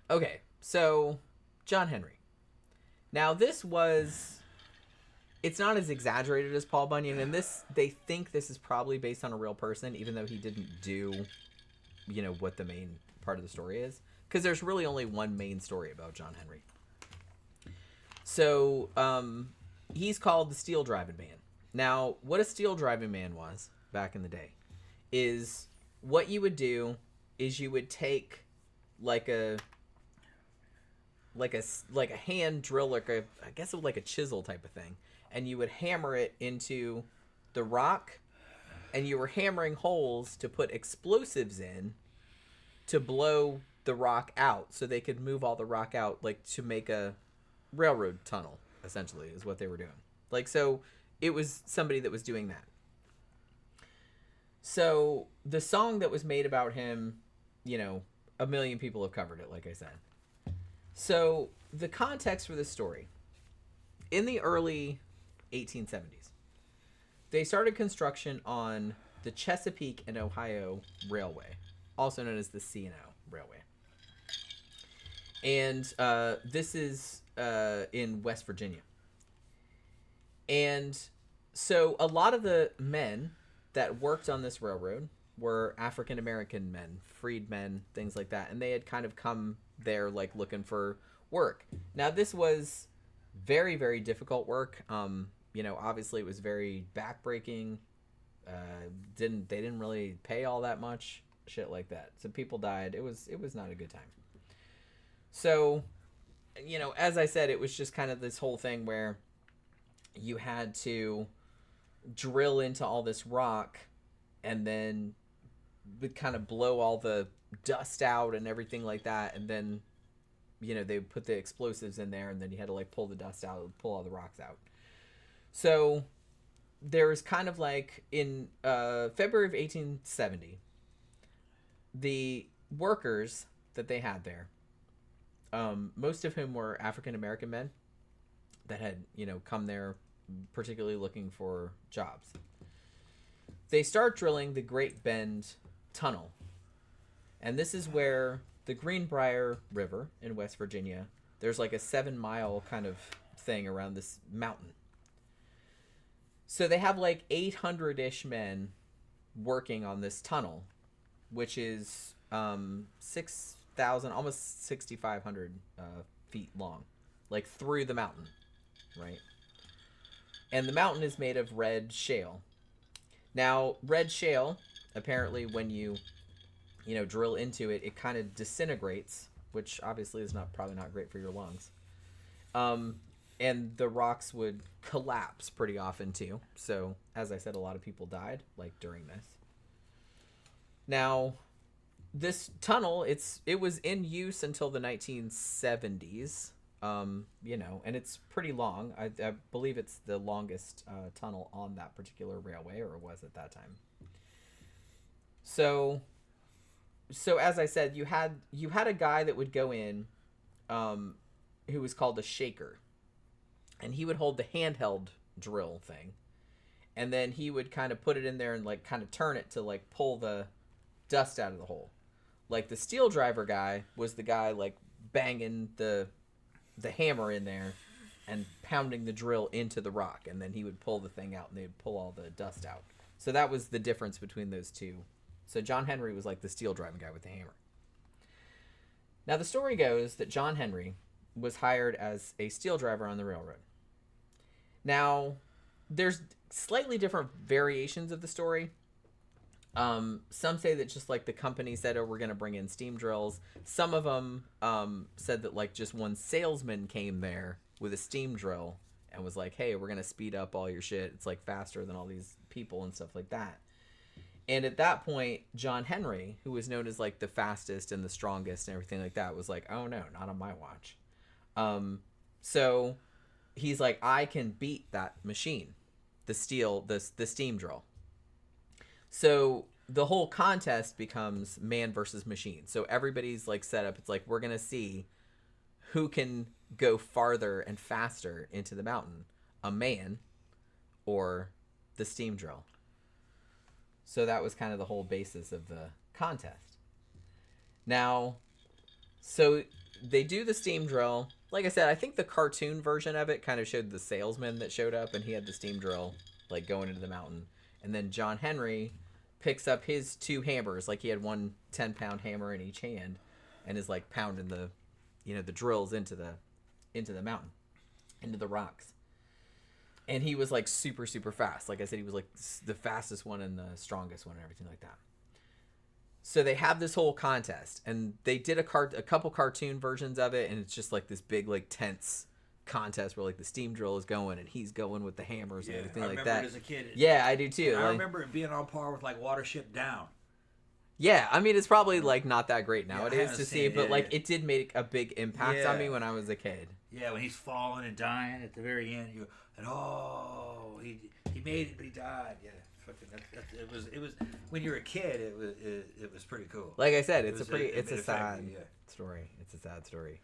Okay, so John Henry. Now, this was it's not as exaggerated as Paul Bunyan, and they think this is probably based on a real person, even though he didn't do, what the main part of the story is, because there's really only one main story about John Henry. So he's called the Steel Driving Man. Now, what a steel driving man was back in the day is what you would do is you would take like a hand drill, I guess it was like a chisel type of thing, and you would hammer it into the rock, and you were hammering holes to put explosives in to blow the rock out so they could move all the rock out, like to make a railroad tunnel, essentially, is what they were doing. Like, so it was somebody that was doing that. So the song that was made about him, a million people have covered it, like I said. So the context for this story, in the early 1870s, they started construction on the Chesapeake and Ohio Railway, also known as the C&O Railway. And this is in West Virginia. And so a lot of the men that worked on this railroad were African-American men, freedmen, things like that. And they had kind of come there like looking for work. Now, this was very, very difficult work. Obviously it was very backbreaking. They didn't really pay all that much, shit like that. So people died. It was not a good time. So, as I said, it was just kind of this whole thing where you had to drill into all this rock and then would kind of blow all the dust out and everything like that. And then, they would put the explosives in there, and then you had to like pull the dust out, pull all the rocks out. So there was kind of like in February of 1870, the workers that they had there, most of whom were African-American men that had, come there particularly looking for jobs. They start drilling the Great Bend Tunnel. And this is where the Greenbrier River in West Virginia, there's like a 7-mile kind of thing around this mountain. So they have like 800-ish men working on this tunnel, which is 6,000, almost 6,500 feet long, like through the mountain, right? And the mountain is made of red shale. Now, red shale, apparently when you drill into it, it kind of disintegrates, which obviously is probably not great for your lungs. And the rocks would collapse pretty often too. So, as I said, a lot of people died like during this. Now, this tunnel, it was in use until the 1970s. And it's pretty long. I believe it's the longest tunnel on that particular railway, or it was at that time. So as I said, you had a guy that would go in, who was called a shaker, and he would hold the handheld drill thing, and then he would kind of put it in there and like kind of turn it to like pull the dust out of the hole. Like the steel driver guy was the guy like banging the hammer in there and pounding the drill into the rock, and then he would pull the thing out and they'd pull all the dust out. So that was the difference between those two. So John Henry was like the steel driving guy with the hammer. Now the story goes that John Henry was hired as a steel driver on the railroad. Now there's slightly different variations of the story. Some say that just like the company said, oh, we're going to bring in steam drills. Some of them said that like just one salesman came there with a steam drill and was like, hey, we're going to speed up all your shit. It's like faster than all these people and stuff like that. And at that point, John Henry, who was known as like the fastest and the strongest and everything like that, was like, oh no, not on my watch. So he's like, I can beat that machine, the steam drill. So the whole contest becomes man versus machine. So everybody's like set up. It's like, we're going to see who can go farther and faster into the mountain, a man or the steam drill. So that was kind of the whole basis of the contest. Now, so they do the steam drill. Like I said, I think the cartoon version of it kind of showed the salesman that showed up, and he had the steam drill, like, going into the mountain. And then John Henry picks up his 2 hammers, like he had one 10-pound hammer in each hand, and is, like, pounding the, the drills into the mountain, into the rocks. And he was, like, super, super fast. Like I said, he was, like, the fastest one and the strongest one and everything like that. So they have this whole contest, and they did a couple cartoon versions of it, and it's just like this big, like, tense contest where, like, the steam drill is going and he's going with the hammers and everything like that. I remember it as a kid. Yeah, I do too. I remember it being on par with, like, Watership Down. Yeah, I mean, it's probably, like, not that great nowadays to see, but, like, it did make a big impact on me when I was a kid. Yeah, when he's falling and dying at the very end, you go, and he made it, but he died. Yeah. It was when you were a kid. It was pretty cool. Like I said, it's a sad story. It's a sad story,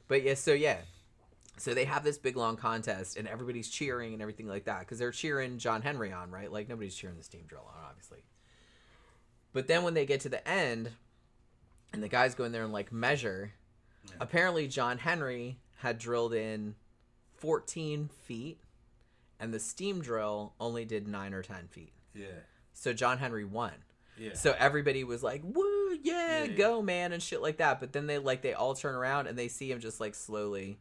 but so they have this big long contest, and everybody's cheering and everything like that because they're cheering John Henry on, right? Like nobody's cheering the steam drill on, obviously. But then when they get to the end, and the guys go in there and like measure, apparently John Henry had drilled in 14 feet, and the steam drill only did 9 or 10 feet. Yeah. So John Henry won. Yeah. So everybody was like, "Woo, yeah, go, man," and shit like that. But then they all turn around and they see him just like slowly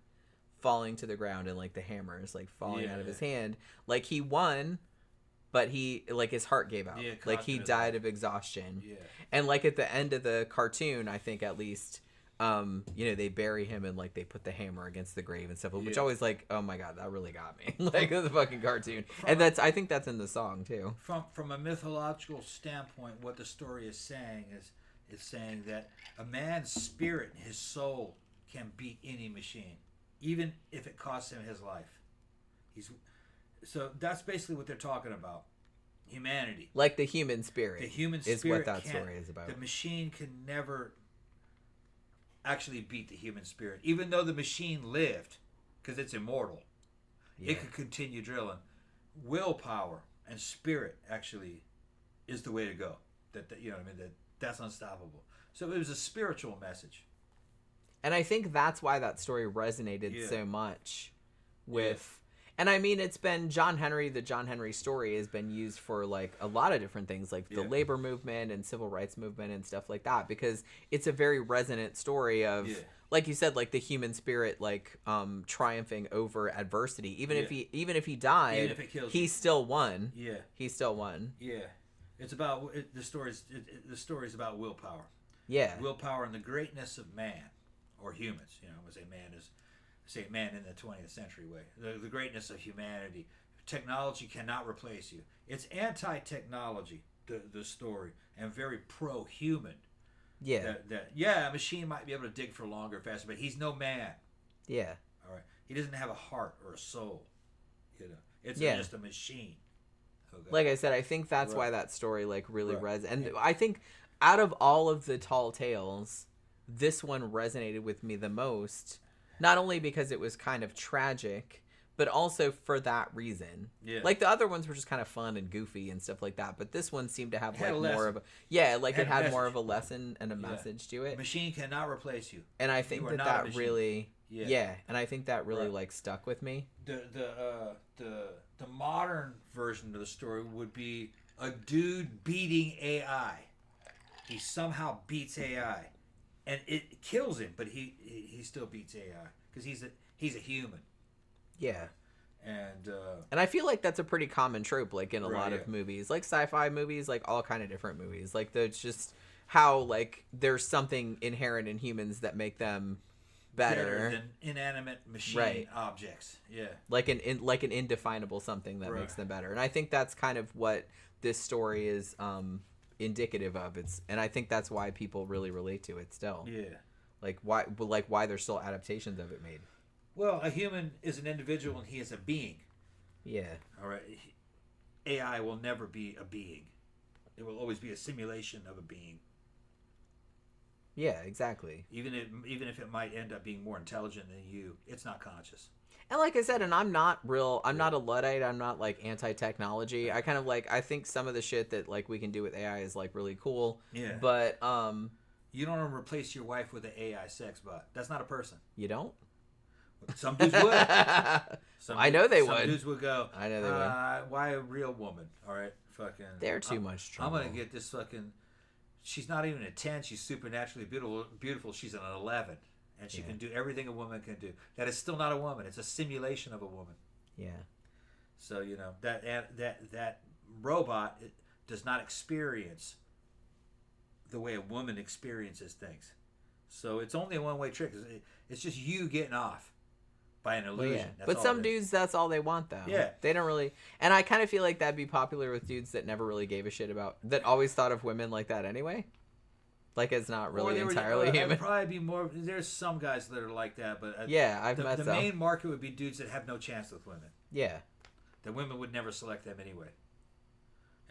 falling to the ground, and like the hammer is like falling out of his hand. Like he won, but he like his heart gave out. Yeah, like he died of exhaustion. Yeah. And like at the end of the cartoon, I think at least they bury him and like they put the hammer against the grave and stuff, which always like, oh my god, that really got me. Like the fucking cartoon. And I think that's in the song too. From a mythological standpoint, what the story is saying is saying that a man's spirit, his soul, can beat any machine, even if it costs him his life. So that's basically what they're talking about. Humanity. Like the human spirit. The human spirit is what that story is about. The machine can never actually beat the human spirit, even though the machine lived, because it's immortal. It could continue drilling. Willpower and spirit actually is the way to go. That's unstoppable. So it was a spiritual message, and I think that's why that story resonated so much with. And I mean, it's been the John Henry story has been used for like a lot of different things, like the labor movement and civil rights movement and stuff like that, because it's a very resonant story of, like you said, like the human spirit, like triumphing over adversity. Even if he died, even if it kills he still won. Yeah, he still won. Yeah, it's about the story's about willpower. Yeah, willpower and the greatness of man or humans. I would say man in the 20th century way. The greatness of humanity. Technology cannot replace you. It's anti-technology, the story, and very pro-human. Yeah. A machine might be able to dig for longer, faster, but he's no man. Yeah. All right. He doesn't have a heart or a soul. It's just a machine. Okay. Like I said, I think that's why that story like really resonates. And I think out of all of the tall tales, this one resonated with me the most. Not only because it was kind of tragic, but also for that reason. Yeah. Like the other ones were just kind of fun and goofy and stuff like that, but this one seemed to have like more of a it had more of a lesson and a message to it. A machine cannot replace you. And I think that really and I think that really like stuck with me. The modern version of the story would be a dude beating AI. He somehow beats AI. And it kills him, but he still beats AI because he's a human. Yeah, and I feel like that's a pretty common trope, like in a lot of movies, like sci-fi movies, like all kind of different movies. Like there's just how like there's something inherent in humans that make them better than inanimate machine objects. Yeah, like an indefinable something that makes them better. And I think that's kind of what this story is. Indicative of and I think that's why people really relate to it still. Why there's still adaptations of it made. Well, a human is an individual and he is a being. Yeah. All right. AI will never be a being. It will always be a simulation of a being. Yeah, exactly. Even if it might end up being more intelligent than you, it's not conscious. And like I said, and I'm not a Luddite. I'm not like anti-technology. I kind of I think some of the shit that like we can do with AI is like really cool. Yeah. But You don't replace your wife with an AI sex bot. That's not a person. You don't? Some dudes would. I know they would. Some dudes would go. I know they would. Why a real woman? All right, fucking. They're too much trouble. I'm gonna get this fucking. She's not even a 10. She's supernaturally beautiful. She's an 11, and she can do everything a woman can do. That is still not a woman. It's a simulation of a woman. Yeah. So you know that robot does not experience the way a woman experiences things. So it's only a one-way trick. It's just you getting off by an illusion. Yeah. That's But all some it is. dudes, that's all they want, though. Yeah. They don't really... And I kind of feel like that'd be popular with dudes that never really gave a shit about... That always thought of women like that anyway. Like it's not really entirely human. I'd probably be more... There's some guys that are like that, but... Yeah, I've met the some. main market would be dudes that have no chance with women. Yeah. The women would never select them anyway.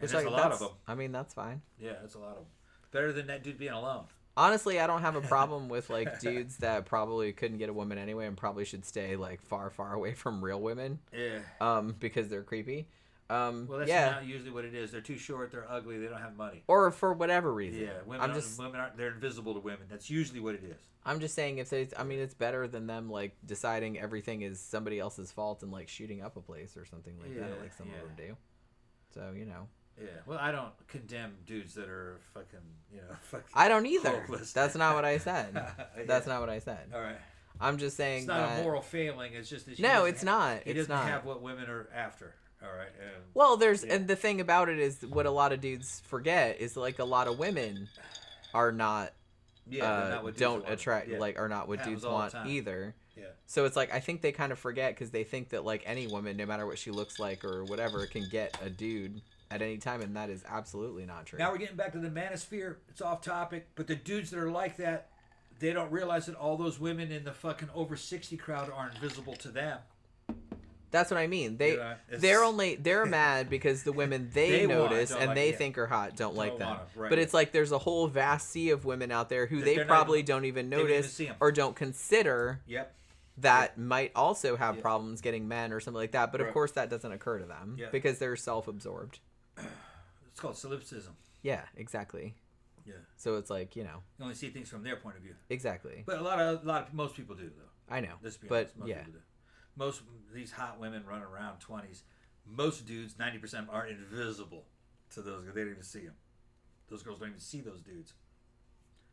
And Which, there's like, a lot of them. I mean, that's fine. Yeah, that's a lot of them. Better than that dude being alone. Honestly, I don't have a problem with like dudes that probably couldn't get a woman anyway and probably should stay like far, far away from real women. Yeah. Because they're creepy. Well, that's not usually what it is. They're too short. They're ugly. They don't have money. Or for whatever reason. Yeah. Women aren't. They're invisible to women. That's usually what it is. I'm just saying it's better than them like deciding everything is somebody else's fault and like shooting up a place or something like that, like some of them do. So you know. Yeah, well, I don't condemn dudes that are fucking, fucking. I don't either. Hopeless. That's not what I said. That's not what I said. All right. I'm just saying it's not a moral failing. It's just that no, it's not. He doesn't have what women are after. All right. Well, and the thing about it is what a lot of dudes forget is like a lot of women are not. Not what don't attract are not what dudes want either. Yeah. So it's like I think they kind of forget because they think that like any woman, no matter what she looks like or whatever, can get a dude at any time, and that is absolutely not true. Now we're getting back to the manosphere. It's off topic, but the dudes that are like that, they don't realize that all those women in the fucking over 60 crowd are invisible to them. That's what I mean. They're mad because the women they notice and they think are hot don't like them. Right. But it's like there's a whole vast sea of women out there who they probably don't even notice or don't consider. Yep. That might also have problems getting men or something like that. But of course that doesn't occur to them because they're self-absorbed. It's called solipsism. Yeah, exactly. Yeah. So it's like, you only see things from their point of view. Exactly. But most people do though. I know. Let's be honest, most people do. Most of these hot women running around 20s, most dudes, 90% are invisible to those. They don't even see them. Those girls don't even see those dudes.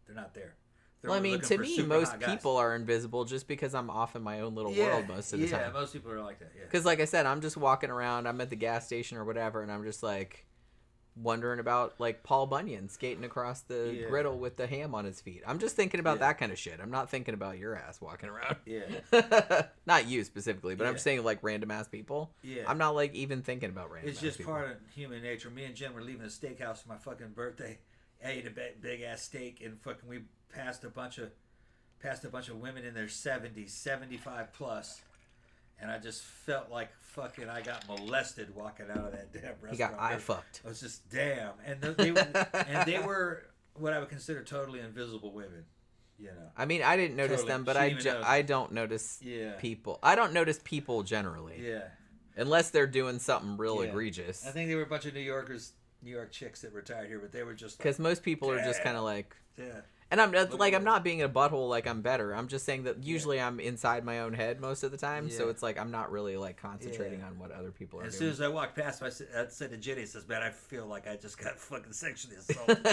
They're not there. Well, I mean, to me, most people are invisible just because I'm off in my own little world most of the time. Yeah, most people are like that, yeah. Because, like I said, I'm just walking around, I'm at the gas station or whatever, and I'm just, like, wondering about, like, Paul Bunyan skating across the griddle with the ham on his feet. I'm just thinking about that kind of shit. I'm not thinking about your ass walking around. Yeah. Not you specifically, but I'm saying, like, random-ass people. Yeah. I'm not, like, even thinking about random-ass people. It's just part of human nature. Me and Jen were leaving a steakhouse for my fucking birthday. I ate a big-ass steak, and fucking we passed a bunch of women in their 70s, 75 plus, and I just felt like fucking I got molested walking out of that damn restaurant. You got eye fucked. I was just damn, and they were what I would consider totally invisible women. I mean, I didn't notice them, but I don't notice people. I don't notice people generally. Yeah. Unless they're doing something real egregious. I think they were a bunch of New York chicks that retired here, but they were just because most people are just kind of like. Yeah. And I'm not being a butthole like I'm better. I'm just saying that usually I'm inside my own head most of the time. So it's like I'm not really like concentrating on what other people are doing. As soon as I walked past, I said to Jenny, "says man, I feel like I just got fucking sexually assaulted."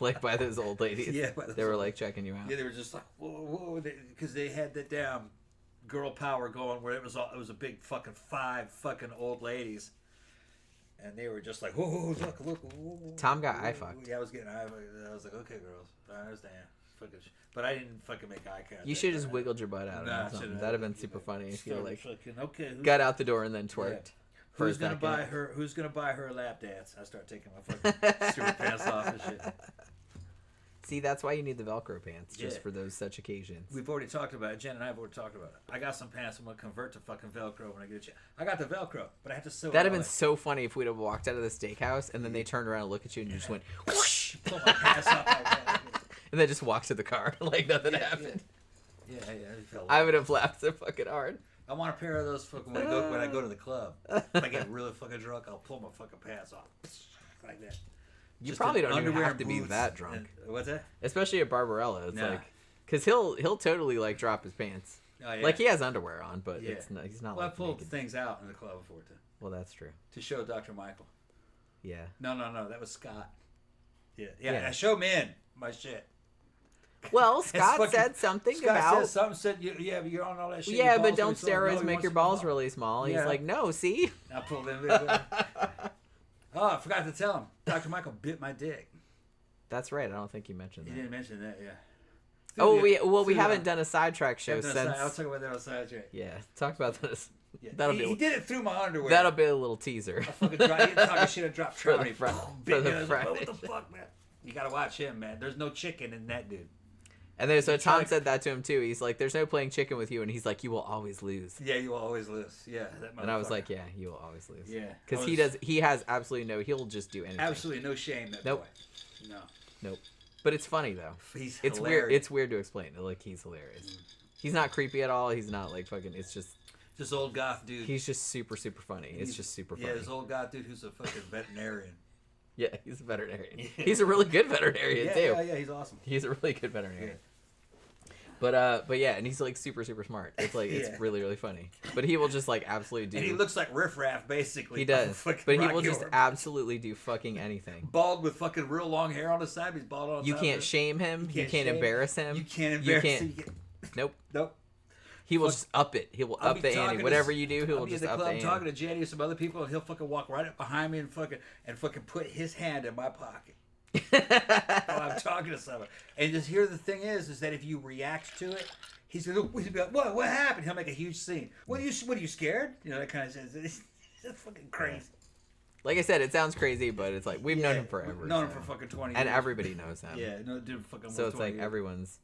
Like by those old ladies. Yeah, they were like checking you out. Yeah, they were just like whoa, because they had that damn girl power going where it was a big fucking 5 fucking old ladies. And they were just like, whoa, look. Whoa, Tom got eye fucked. Yeah, I was getting eye fucked. I was like, okay, girls, I understand. But I didn't fucking make eye contact. You should have just wiggled your butt out. That'd have been super funny if you like fucking, got out the door and then twerked. Yeah. Who's gonna buy her a lap dance? I start taking my fucking stupid pants off and shit. See, that's why you need the Velcro pants, just for those such occasions. We've already talked about it. Jen and I have already talked about it. I got some pants I'm going to convert to fucking Velcro when I get a chance. I got the Velcro, but I have to sew it. That'd have been so funny if we'd have walked out of the steakhouse and then they turned around and looked at you and you just went, whoosh! Pull my pants off. And then just walked to the car like nothing happened. Yeah. I would have laughed so fucking hard. I want a pair of those fucking when I go to the club. If I get really fucking drunk, I'll pull my fucking pants off. Like that. You Just probably in don't even underwear have and to be boots that drunk. and- what's that? Especially at Barbarella. It's Nah. like, because he'll totally like drop his pants. Oh, yeah. Like he has underwear on, but Yeah. he's not Well, I like pulled naked. things out in the club before Well, that's true. to show Dr. Michael. Yeah. No, that was Scott. Yeah. Yeah. I show men my shit. Well, Scott fucking- said something Scott about. said something. Said, yeah, but you're on all that shit. Yeah, your but balls don't really small." No, steroids he make wants your them balls small. really small? He's Yeah. like, no, see? I pulled them. Oh, I forgot to tell him. Dr. Michael bit my dick. That's right. I don't think you mentioned He that. didn't mention that, yeah. Oh, we Through haven't the- done a sidetrack show I'll since. talk about that on sidetrack. Yeah, talk about this. Yeah. That'll he be did it through my underwear. that'll be a little teaser. I fucking dropped, he talking shit and dropped For trout. the He fri- bit for me. the I was like, Friday what the fuck, man? You gotta watch him, man. There's no chicken in that dude. And then so Tom Try- said that to him too. He's like, "There's no playing chicken with you," and he's like, "You will always lose." Yeah, you will always lose. Yeah, that And I was motherfucker. like, "Yeah, you will always lose." Yeah, because I was- he has absolutely no. He'll just do anything. absolutely no shame. That Nope. boy. No, Nope. But it's funny though. he's It's hilarious. weird. It's weird to explain. Like he's hilarious. He's not creepy at all. He's not like fucking. It's just just old goth dude. he's just super funny. It's just super funny. Yeah, this old goth dude who's a fucking veterinarian. Yeah, he's a veterinarian. He's a really good veterinarian Yeah, too. yeah, he's awesome. He's a really good veterinarian. Yeah. But yeah, and he's like super smart. It's like Yeah. it's really funny. But he will just like absolutely do. And he looks like Riff Raff, basically. He does, Fucking but he Rocky will just Horror. absolutely do fucking anything. Bald with fucking real long hair on the side. He's bald on the You top can't of it. shame him. You can't shame- embarrass him. You can't embarrass can't- him. You can't- Nope. Nope. He will Fuck. just up it. He will I'll up be the talking ante. to Whatever s- you do, he I'll will be just in the up club the ante. talking to Jenny or some other people, and he'll fucking walk right up behind me and fucking put his hand in my pocket while I'm talking to someone. And just here the thing is that if you react to it, he's gonna be like, what happened? He'll make a huge scene. What are you scared? You know, that kind of shit. It's fucking crazy. Like I said, it sounds crazy, but it's like we've known him forever. Known him so- for fucking 20 and years. everybody knows him. Yeah, no dude fucking So it's 20 like years. everyone's.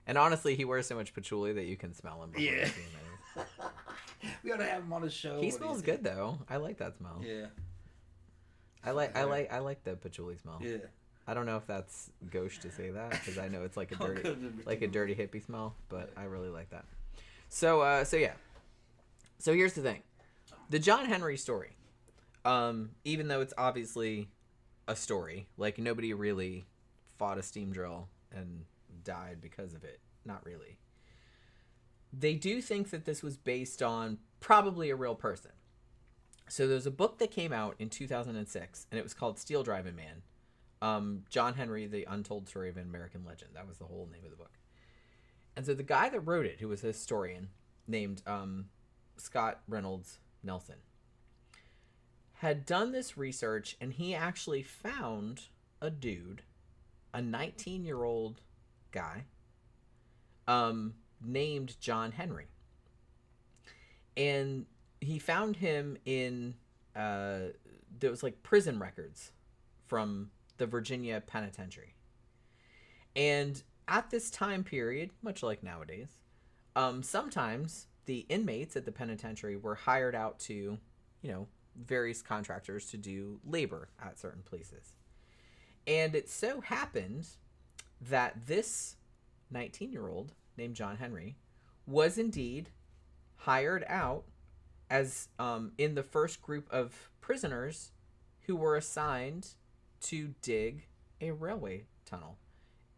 And honestly, he wears so much patchouli that you can smell him. before Yeah. you see him. We ought to have him on the show. He when smells he's- good though. I like that smell. Yeah. I like the patchouli smell. Yeah. I don't know if that's gauche to say that because I know it's like a Oh, dirty, good. like a dirty hippie smell, but I really like that. So yeah. So here's the thing, the John Henry story. Even though it's obviously a story, like nobody really fought a steam drill and died because of it. Not really. They do think that this was based on probably a real person. So there's a book that came out in 2006, and it was called Steel Driving Man. John Henry, The Untold Story of an American Legend. That was the whole name of the book. And so the guy that wrote it, who was a historian named Scott Reynolds Nelson, had done this research, and he actually found a dude, a 19-year-old guy, named John Henry. And he found him in, there was like prison records from the Virginia Penitentiary. And at this time period, much like nowadays, sometimes the inmates at the penitentiary were hired out to, various contractors to do labor at certain places. And it so happened that this 19-year-old named John Henry was indeed hired out as in the first group of prisoners who were assigned to dig a railway tunnel.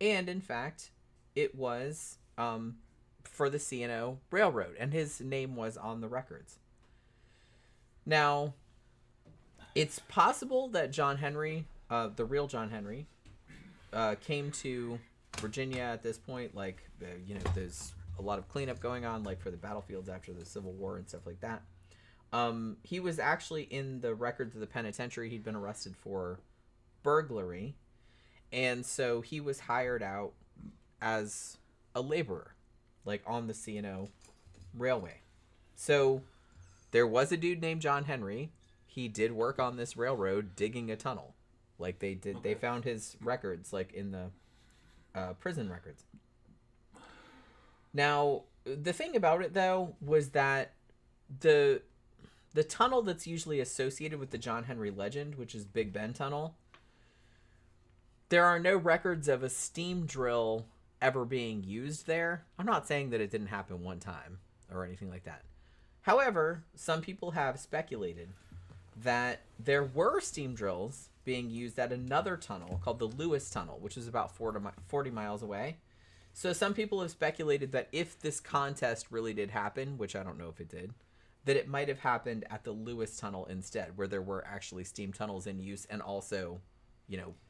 And in fact, it was for the C&O Railroad, and his name was on the records. Now, it's possible that John Henry, the real John Henry, came to Virginia at this point. Like, there's a lot of cleanup going on, like for the battlefields after the Civil War and stuff like that. He was actually in the records of the penitentiary. He'd been arrested for burglary, and so he was hired out as a laborer, like on the C&O Railway. So there was a dude named John Henry. He did work on this railroad digging a tunnel. Like they did. Okay. They found his records like in the prison records. Now, the thing about it though was that the tunnel that's usually associated with the John Henry legend, which is Big Ben Tunnel, there are no records of a steam drill ever being used there. I'm not saying that it didn't happen one time or anything like that. However, some people have speculated that there were steam drills being used at another tunnel called the Lewis Tunnel, which is about 40 miles away. So some people have speculated that if this contest really did happen, which I don't know if it did, that it might have happened at the Lewis Tunnel instead, where there were actually steam tunnels in use and also,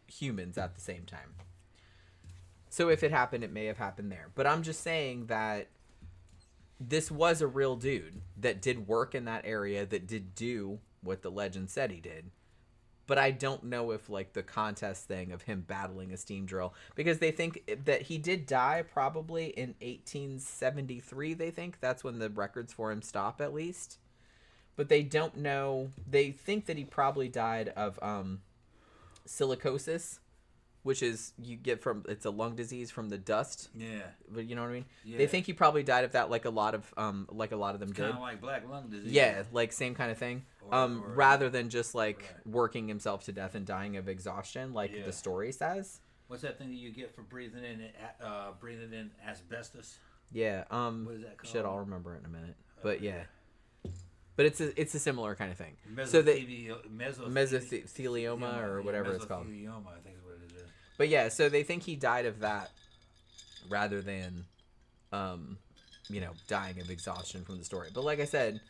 humans at the same time. So if it happened, it may have happened there. But I'm just saying that this was a real dude that did work in that area, that did do what the legend said he did. But I don't know if, the contest thing of him battling a steam drill, because they think that he did die probably in 1873, they think. That's when the records for him stop, at least. But they don't know. They think that he probably died of silicosis, which is it's a lung disease from the dust. Yeah. But you know what I mean? Yeah. They think he probably died of that, like a lot of them did. Kind of like black lung disease. Yeah, same kind of thing. Or rather than just right. working himself to death and dying of exhaustion, the story says. What's that thing that you get for breathing in asbestos? Yeah. What is that called? Shit, I'll remember it in a minute. But yeah. But it's a similar kind of thing. Mesothelioma or whatever it's called. Mesothelioma, I think is what it is. But yeah, so they think he died of that rather than, dying of exhaustion from the story. But like I said,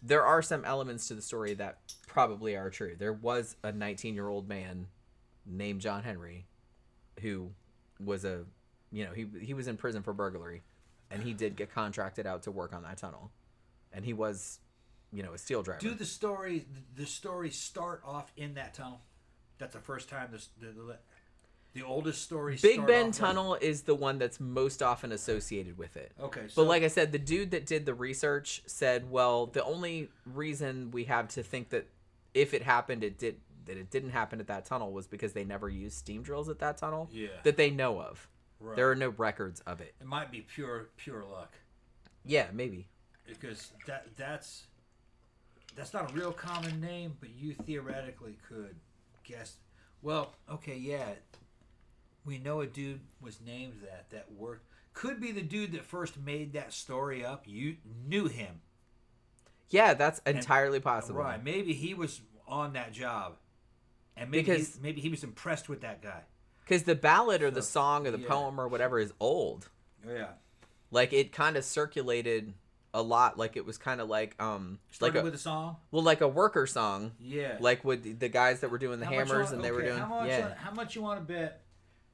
there are some elements to the story that probably are true. There was a 19-year-old man named John Henry who was he was in prison for burglary, and he did get contracted out to work on that tunnel. And he was, a steel driver. Do the stories start off in that tunnel? That's the first time the oldest stories. Big Ben Tunnel is the one that's most often associated with it. Okay, but like I said, the dude that did the research said, well, the only reason we have to think that if it happened, it didn't happen at that tunnel was because they never used steam drills at that tunnel. Yeah. That they know of. Right. There are no records of it. It might be pure luck. Yeah, maybe. Because that's not a real common name, but you theoretically could guess. Well, okay, yeah. We know a dude was named that worked. Could be the dude that first made that story up. You knew him. Yeah, that's entirely possible. Right. Maybe he was on that job. And maybe he was impressed with that guy. Because the ballad or the song or the poem or whatever is old. Yeah. It kind of circulated a lot. It was kind of started with a song. Well, like a worker song. Yeah. With the guys that were doing the hammers and they were doing. How much you want to bet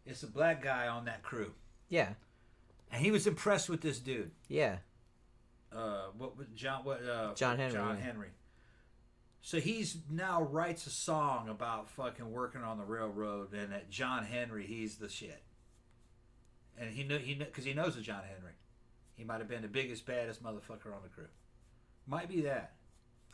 it's a black guy on that crew? Yeah. And he was impressed with this dude. Yeah. John Henry. John Henry. So he's now writes a song about fucking working on the railroad, and that John Henry, he's the shit. And he because he knows of John Henry. He might have been the biggest, baddest motherfucker on the crew. Might be that.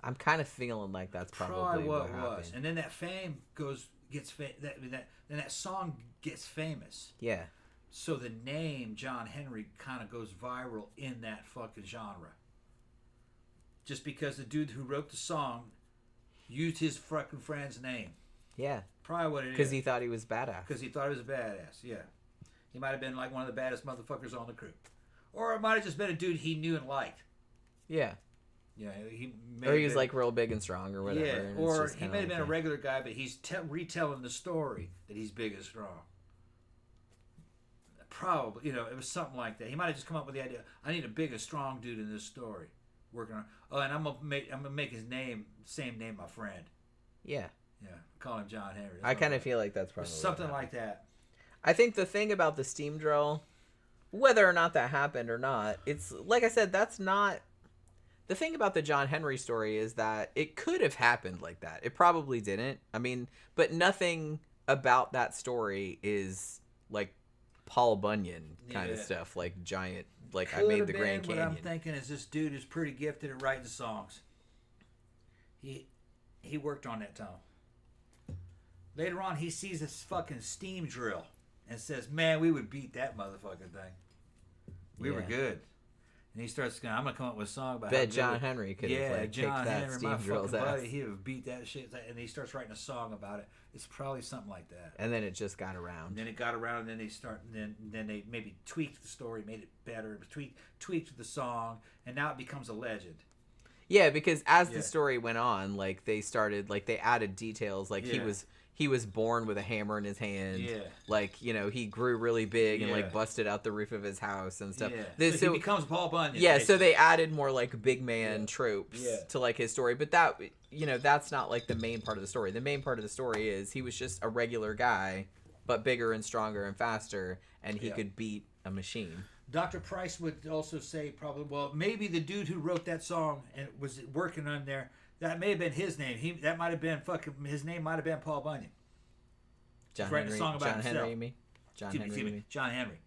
I'm kind of feeling like that's probably what happened. Was. And then that fame then that song gets famous. Yeah. So the name John Henry kind of goes viral in that fucking genre. Just because the dude who wrote the song used his fucking friend's name. Yeah. Probably what it is. Because he thought he was badass. Because he thought he was a badass, yeah. He might have been like one of the baddest motherfuckers on the crew. Or it might have just been a dude he knew and liked. Yeah. Yeah, he was real big and strong or whatever. Yeah, or he may have been a regular guy, but he's retelling the story that he's big and strong. Probably, it was something like that. He might have just come up with the idea, I need a big and strong dude in this story. Working on. Oh, and I'm gonna make his name same name my friend. Yeah. Yeah. Call him John Henry. I kind of feel like that's probably something like that. I think the thing about the steam drill, whether or not that happened or not, it's like I said, that's not the thing about the John Henry story is that it could have happened like that. It probably didn't. I mean, but nothing about that story is like Paul Bunyan kind of stuff, like giant. Like I made the Grand Canyon. What I'm thinking is this dude is pretty gifted at writing songs. He worked on that tunnel. Later on, he sees this fucking steam drill and says, "Man, we would beat that motherfucking thing. We were good." And he starts going, "I'm gonna come up with a song about." Bet John Henry could have John kicked that Henry, steam my drill's fucking ass. buddy, he would beat that shit. And he starts writing a song about it. It's probably something like that. And then it just got around. And then it got around, and then they maybe tweaked the story, made it better, tweaked the song, and now it becomes a legend. Yeah, because as Yeah. the story went on, like they started, like they added details, like Yeah. he was born with a hammer in his hand. Yeah. Like, you know, he grew really big and Yeah. like busted out the roof of his house and stuff. Yeah. So he becomes Paul Bunyan. Yeah, so basically. they added more like big man tropes Yeah. to like his story, but that, you know, that's not like the main part of the story. The main part of the story is he was just a regular guy, but bigger and stronger and faster, and he could beat a machine. Dr. Price would also say probably, well, maybe the dude who wrote that song and was working on there, that may have been his name. That might have been his name might have been Paul Bunyan. John writing a Henry, song about John himself. Henry, you mean? John Henry, you mean? John Henry.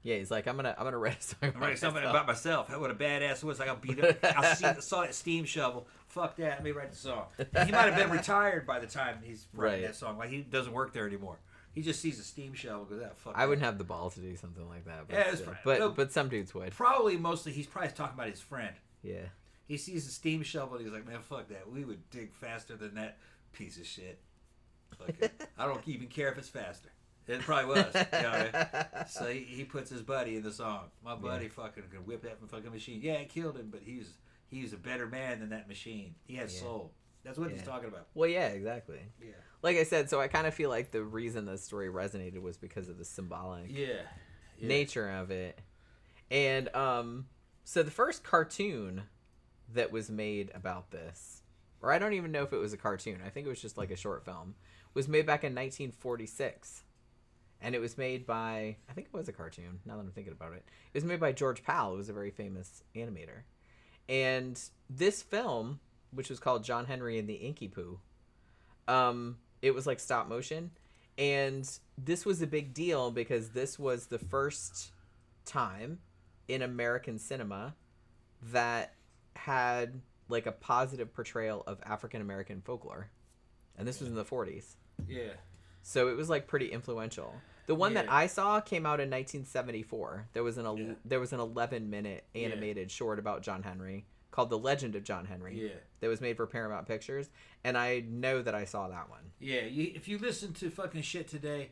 Yeah, he's like, I'm gonna write a song I'm writing something about myself. What a badass it was. I got beat up. Saw that steam shovel. Fuck that. Let me write the song. He might have been retired by the time he's writing that song. Like, he doesn't work there anymore. He just sees a steam shovel and goes, fuck I wouldn't have the balls to do something like that. But Yeah, it's still. fine. But some dudes would. Probably mostly he's probably talking about his friend. Yeah. He sees a steam shovel and he's like, man, fuck that. We would dig faster than that piece of shit. Fuck it. I don't even care if it's faster. It probably was. You know? So he puts his buddy in the song. My buddy fucking can whip that fucking machine. Yeah, it killed him, but he's a better man than that machine. He has soul. That's what he's talking about. Well, yeah, exactly. Yeah. Like I said, so I kind of feel like the reason the story resonated was because of the symbolic nature of it. And so the first cartoon that was made about this, or I don't even know if it was a cartoon, I think it was just like a short film, was made back in 1946. And it was made by, I think it was a cartoon, now that I'm thinking about it. It was made by George Pal, who was a very famous animator. And this film, which was called John Henry and the Inky Poo, it was like stop motion. And this was a big deal because this was the first time in American cinema that had like a positive portrayal of African American folklore. And this was in the 40s. Yeah. So it was like pretty influential. The one that I saw came out in 1974. There was an 11-minute animated short about John Henry called The Legend of John Henry. Yeah. That was made for Paramount Pictures, and I know that I saw that one. Yeah, if you listen to fucking shit today,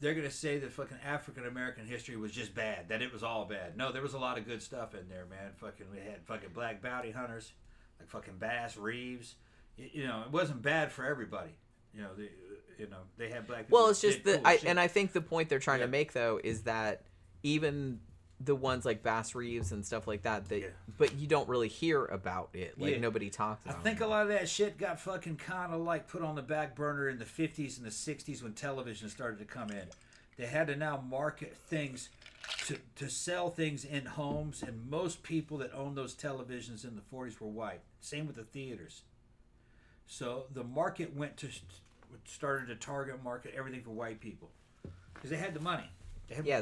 they're going to say that fucking African American history was just bad, that it was all bad. No, there was a lot of good stuff in there, man. Fucking, we had fucking black bounty hunters, like fucking Bass Reeves. You know, it wasn't bad for everybody. You know, they had black people. Well, it's just cool and I think the point they're trying to make though is that even the ones like Bass Reeves and stuff like that, but you don't really hear about it. Like nobody talks about it. I think a lot of that shit got fucking kind of like put on the back burner in the 50s and the 60s when television started to come in. They had to now market things to sell things in homes, and most people that owned those televisions in the 40s were white. Same with the theaters. So the market started to target market everything for white people because they had the money.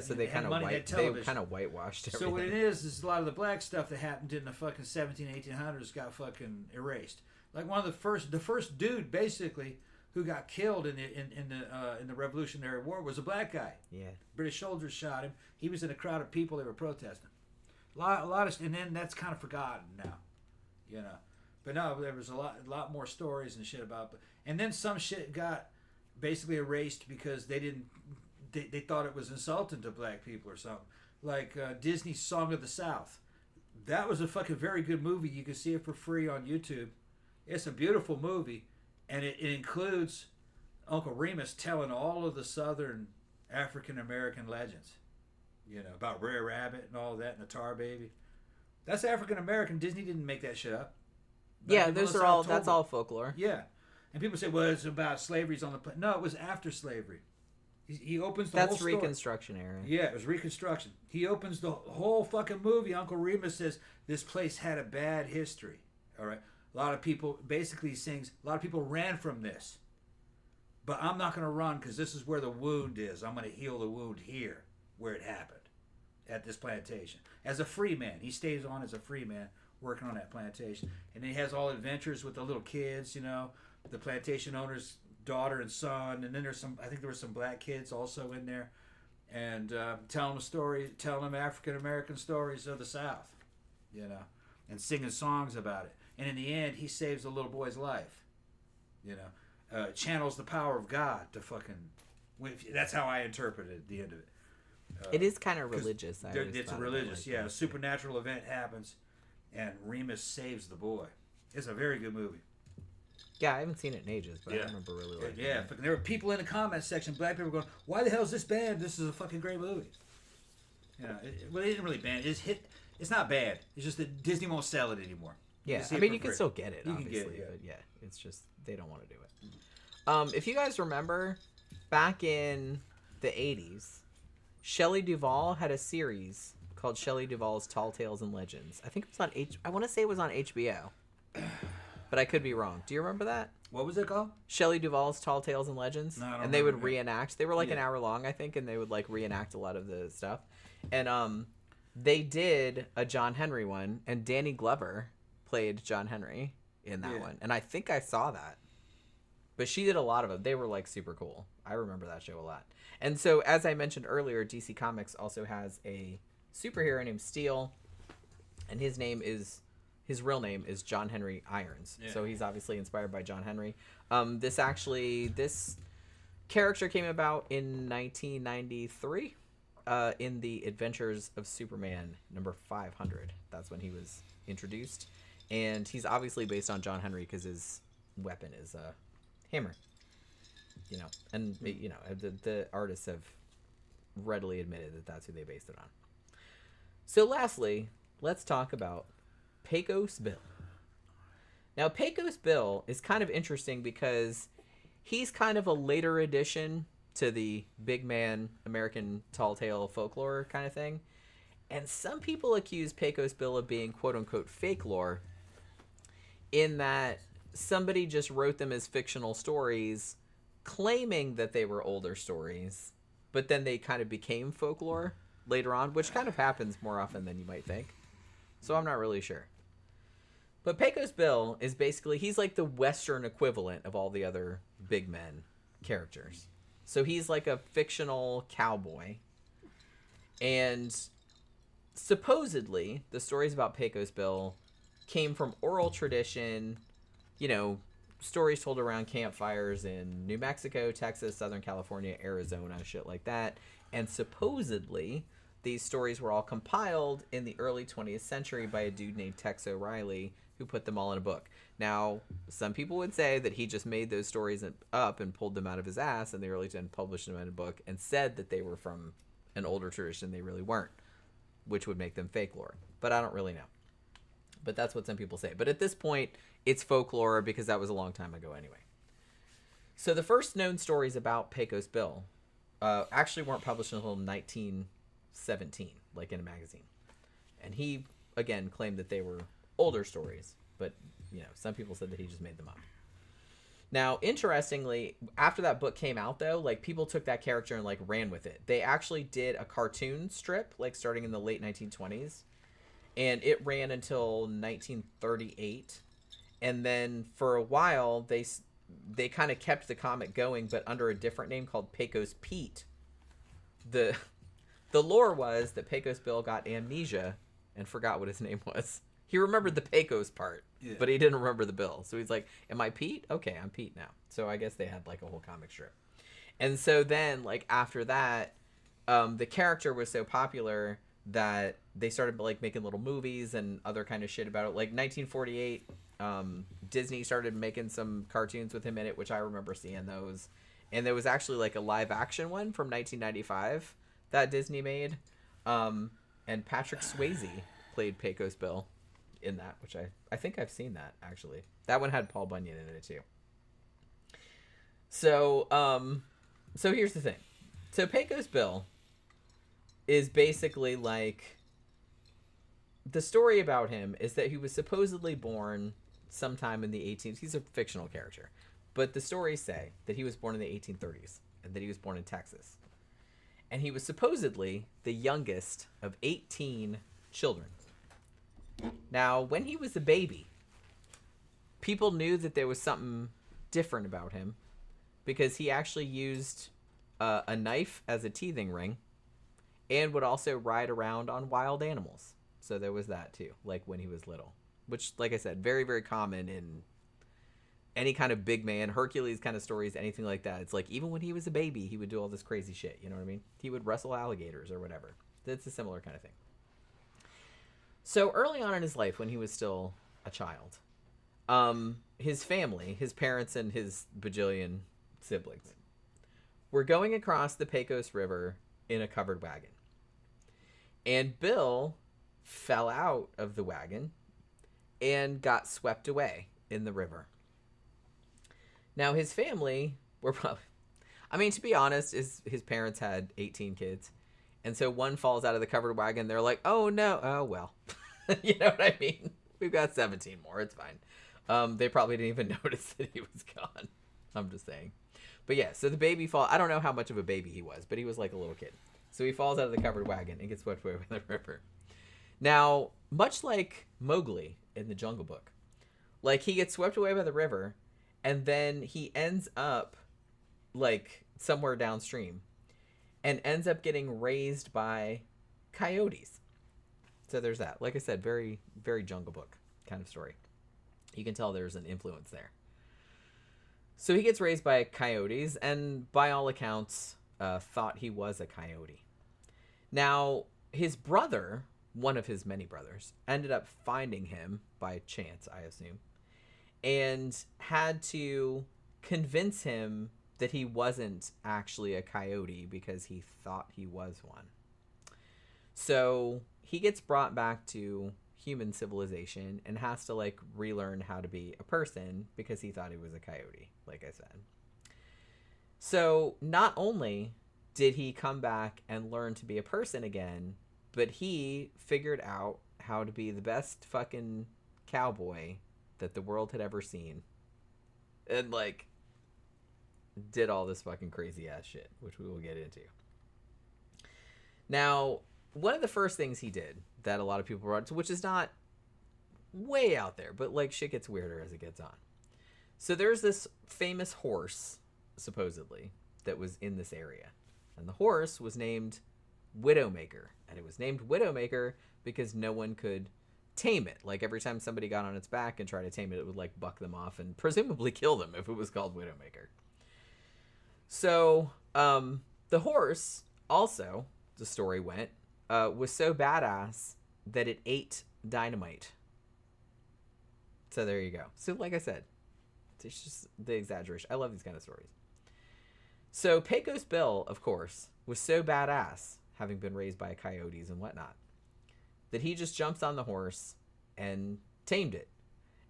So they kind of whitewashed everything. So what it is a lot of the black stuff that happened in the fucking 1800s got fucking erased. Like one of the first dude basically who got killed in the Revolutionary War was a black guy. Yeah. British soldiers shot him. He was in a crowd of people that were protesting. A lot of, and then that's kind of forgotten now, you know. But no, there was a lot more stories and shit about. And then some shit got basically erased because they thought it was insulting to black people or something. Like Disney's Song of the South. That was a fucking very good movie. You can see it for free on YouTube. It's a beautiful movie, and it includes Uncle Remus telling all of the Southern African American legends. You know, about Brer Rabbit and all that and the Tar Baby. That's African American. Disney didn't make that shit up. Yeah, those are all. That's all folklore. Yeah, and people say, "Well, it's about slavery's on the planet." No, it was after slavery. He opens the whole story. That's Reconstruction era. Yeah, it was Reconstruction. He opens the whole fucking movie. Uncle Remus says this place had a bad history. All right, a lot of people basically sings. A lot of people ran from this, but I'm not going to run because this is where the wound is. I'm going to heal the wound here, where it happened, at this plantation. As a free man, he stays on as a free man. Working on that plantation, and then he has all adventures with the little kids, you know, the plantation owner's daughter and son, and then I think there were some black kids also in there, and telling them African American stories of the South, you know, and singing songs about it. And in the end, he saves the little boy's life, you know, channels the power of God to fucking. That's how I interpreted the end of it. It is kind of religious. It's a religious, a supernatural event happens. and Remus saves the boy. It's a very good movie. Yeah, I haven't seen it in ages, but I remember really liking it. There were people in the comment section, black people going, "Why the hell is this banned? This is a fucking great movie." Well, they didn't really ban it. It's not bad. It's just that Disney won't sell it anymore. Yeah, I mean, you can still get it, obviously, but yeah, it's just they don't want to do it. If you guys remember, back in the 80s, Shelley Duvall had a series called Shelley Duvall's Tall Tales and Legends. I think it was on I want to say it was on HBO, but I could be wrong. Do you remember that? What was it called? Shelley Duvall's Tall Tales and Legends. No, I don't and they would remember. reenact. They were like an hour long, I think, and they would like reenact a lot of the stuff. And they did a John Henry one, and Danny Glover played John Henry in that one. And I think I saw that. But she did a lot of them. They were like super cool. I remember that show a lot. And so, as I mentioned earlier, DC Comics also has a superhero named Steel, and his real name is John Henry Irons. Yeah. So he's obviously inspired by John Henry. This character came about in 1993 in the Adventures of Superman number 500. That's when he was introduced, and he's obviously based on John Henry because his weapon is a hammer. And the artists have readily admitted that that's who they based it on. So lastly, let's talk about Pecos Bill. Now, Pecos Bill is kind of interesting because he's kind of a later addition to the big man American tall tale folklore kind of thing. And some people accuse Pecos Bill of being quote-unquote fake lore in that somebody just wrote them as fictional stories claiming that they were older stories, but then they kind of became folklore later on, which kind of happens more often than you might think. So I'm not really sure. But Pecos Bill is basically, he's like the Western equivalent of all the other big men characters. So he's like a fictional cowboy. And supposedly, the stories about Pecos Bill came from oral tradition, stories told around campfires in New Mexico, Texas, Southern California, Arizona, shit like that. And supposedly, these stories were all compiled in the early 20th century by a dude named Tex O'Reilly, who put them all in a book. Now, some people would say that he just made those stories up and pulled them out of his ass in the early 10s, published them in a book, and said that they were from an older tradition. They really weren't, which would make them fake lore. But I don't really know. But that's what some people say. But at this point, it's folklore because that was a long time ago anyway. So the first known stories about Pecos Bill actually weren't published until 1917, like in a magazine. And he, again, claimed that they were older stories. But, some people said that he just made them up. Now, interestingly, after that book came out, though, like, people took that character and, like, ran with it. They actually did a cartoon strip, like, starting in the late 1920s. And it ran until 1938. And then for a while, they kind of kept the comic going, but under a different name called Pecos Pete. The lore was that Pecos Bill got amnesia and forgot what his name was. He remembered the Pecos part, but he didn't remember the Bill. So he's like, am I Pete? Okay, I'm Pete now. So I guess they had like a whole comic strip. And so then, like, after that, the character was so popular that they started like making little movies and other kind of shit about it. Like 1948, Disney started making some cartoons with him in it, which I remember seeing those. And there was actually like a live action one from 1995 that Disney made. And Patrick Swayze played Pecos Bill in that, which I think I've seen that actually. That one had Paul Bunyan in it too. So here's the thing. So Pecos Bill is basically like, the story about him is that he was supposedly born sometime in the 18th. He's a fictional character, but the stories say that he was born in the 1830s and that he was born in Texas. And he was supposedly the youngest of 18 children. Now, when he was a baby, people knew that there was something different about him because he actually used a knife as a teething ring and would also ride around on wild animals. So there was that too, like when he was little. Which, like I said, very, very common in any kind of big man, Hercules kind of stories, anything like that. It's like, even when he was a baby, he would do all this crazy shit. You know what I mean? He would wrestle alligators or whatever. It's a similar kind of thing. So early on in his life, when he was still a child, his family, his parents and his bajillion siblings, were going across the Pecos River in a covered wagon. And Bill fell out of the wagon and got swept away in the river. Now, his family were probably... I mean, to be honest, his parents had 18 kids. And so one falls out of the covered wagon. They're like, oh, no. Oh, well. You know what I mean? We've got 17 more. It's fine. They probably didn't even notice that he was gone. I'm just saying. But yeah, so the baby fall. I don't know how much of a baby he was, but he was like a little kid. So he falls out of the covered wagon and gets swept away by the river. Now, much like Mowgli in the Jungle Book, like he gets swept away by the river, and then he ends up like somewhere downstream and ends up getting raised by coyotes. So there's that. Like I said, very, very Jungle Book kind of story. You can tell there's an influence there. So he gets raised by coyotes, and by all accounts, thought he was a coyote. Now, his brother, one of his many brothers, ended up finding him by chance, I assume, and had to convince him that he wasn't actually a coyote because he thought he was one. So he gets brought back to human civilization and has to like relearn how to be a person because he thought he was a coyote, like I said. So not only did he come back and learn to be a person again, but he figured out how to be the best fucking cowboy that the world had ever seen. And like did all this fucking crazy ass shit, which we will get into. Now, one of the first things he did that a lot of people brought to, which is not way out there, but like shit gets weirder as it gets on. So there's this famous horse, supposedly, that was in this area. And the horse was named Widowmaker. And it was named Widowmaker because no one could tame it. Like every time somebody got on its back and tried to tame it, it would like buck them off and presumably kill them if it was called Widowmaker. So the horse also, the story went, was so badass that it ate dynamite. So there you go. So like I said, it's just the exaggeration. I love these kind of stories. So Pecos Bill, of course, was so badass, having been raised by coyotes and whatnot, that he just jumps on the horse and tamed it.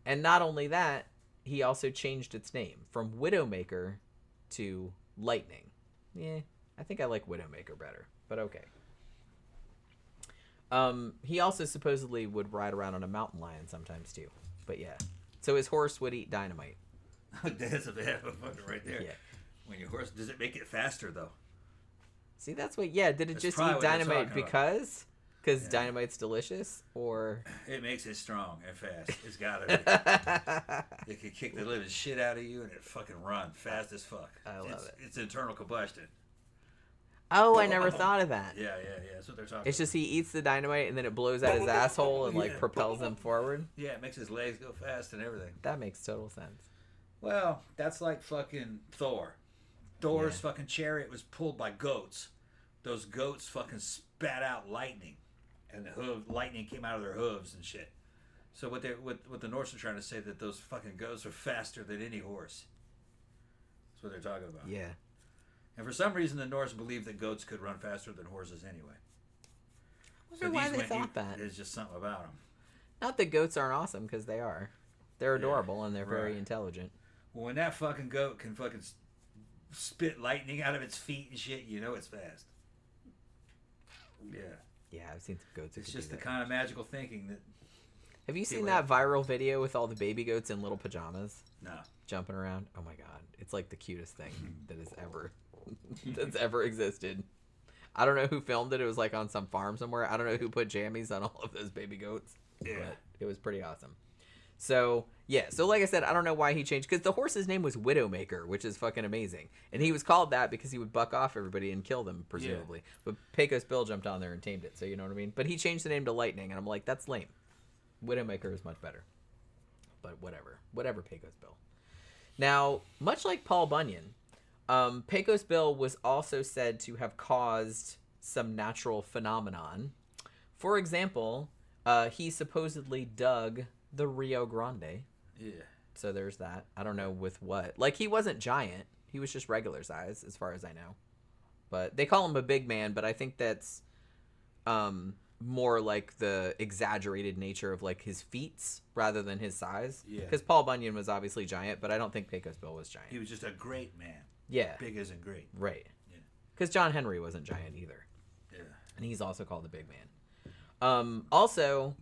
And not only that, he also changed its name from Widowmaker to Lightning. Yeah, I think I like Widowmaker better, but okay. He also supposedly would ride around on a mountain lion sometimes too. But yeah. So his horse would eat dynamite. That's a bad one right there. Yeah. When your horse, does it make it faster though? See, that's what, yeah, did it That's just probably eat what they're dynamite talking about. because? Because Yeah. dynamite's delicious? Or? It makes it strong and fast. It's gotta be. It can kick the living shit out of you and it fucking run fast as fuck. I love it. It's internal combustion. Oh, I never thought of that. Yeah. That's what they're talking It's just he eats the dynamite and then it blows out his asshole and like Yeah. propels him forward. Yeah, it makes his legs go fast and everything. That makes total sense. Well, that's like fucking Thor. Thor's Yeah. fucking chariot was pulled by goats. Those goats fucking spat out lightning, and the lightning came out of their hooves and shit. So what the Norse are trying to say, that those fucking goats are faster than any horse. That's what they're talking about. Yeah. And for some reason, the Norse believed that goats could run faster than horses anyway. I wonder why they thought that. There's just something about them. Not that goats aren't awesome, because they are. They're adorable and they're very right. intelligent. Well, when that fucking goat can fucking spit lightning out of its feet and shit, you know it's fast. Yeah. Yeah, I've seen some goats. It's that can just do the that. kind of magical thinking that... Have you seen people that viral video with all the baby goats in little pajamas No. jumping around? Oh my god, it's like the cutest thing that has ever that's ever existed. I don't know who filmed it. It was like on some farm somewhere. I don't know who put jammies on all of those baby goats. Yeah. But it was pretty awesome. So yeah, so like I said, I don't know why he changed, because the horse's name was Widowmaker, which is fucking amazing, and he was called that because he would buck off everybody and kill them, presumably. Yeah. But Pecos Bill jumped on there and tamed it, so you know what I mean. But he changed the name to Lightning, and I'm like, that's lame. Widowmaker is much better. But whatever, Pecos Bill. Now, much like Paul Bunyan, Pecos Bill was also said to have caused some natural phenomenon. For example, He supposedly dug the Rio Grande. Yeah. So there's that. I don't know with what. Like, he wasn't giant. He was just regular size, as far as I know. But they call him a big man, but I think that's more like the exaggerated nature of, like, his feats rather than his size. Yeah. Because Paul Bunyan was obviously giant, but I don't think Pecos Bill was giant. He was just a great man. Yeah. Big isn't great. Right. Yeah. Because John Henry wasn't giant either. Yeah. And he's also called the big man. Also,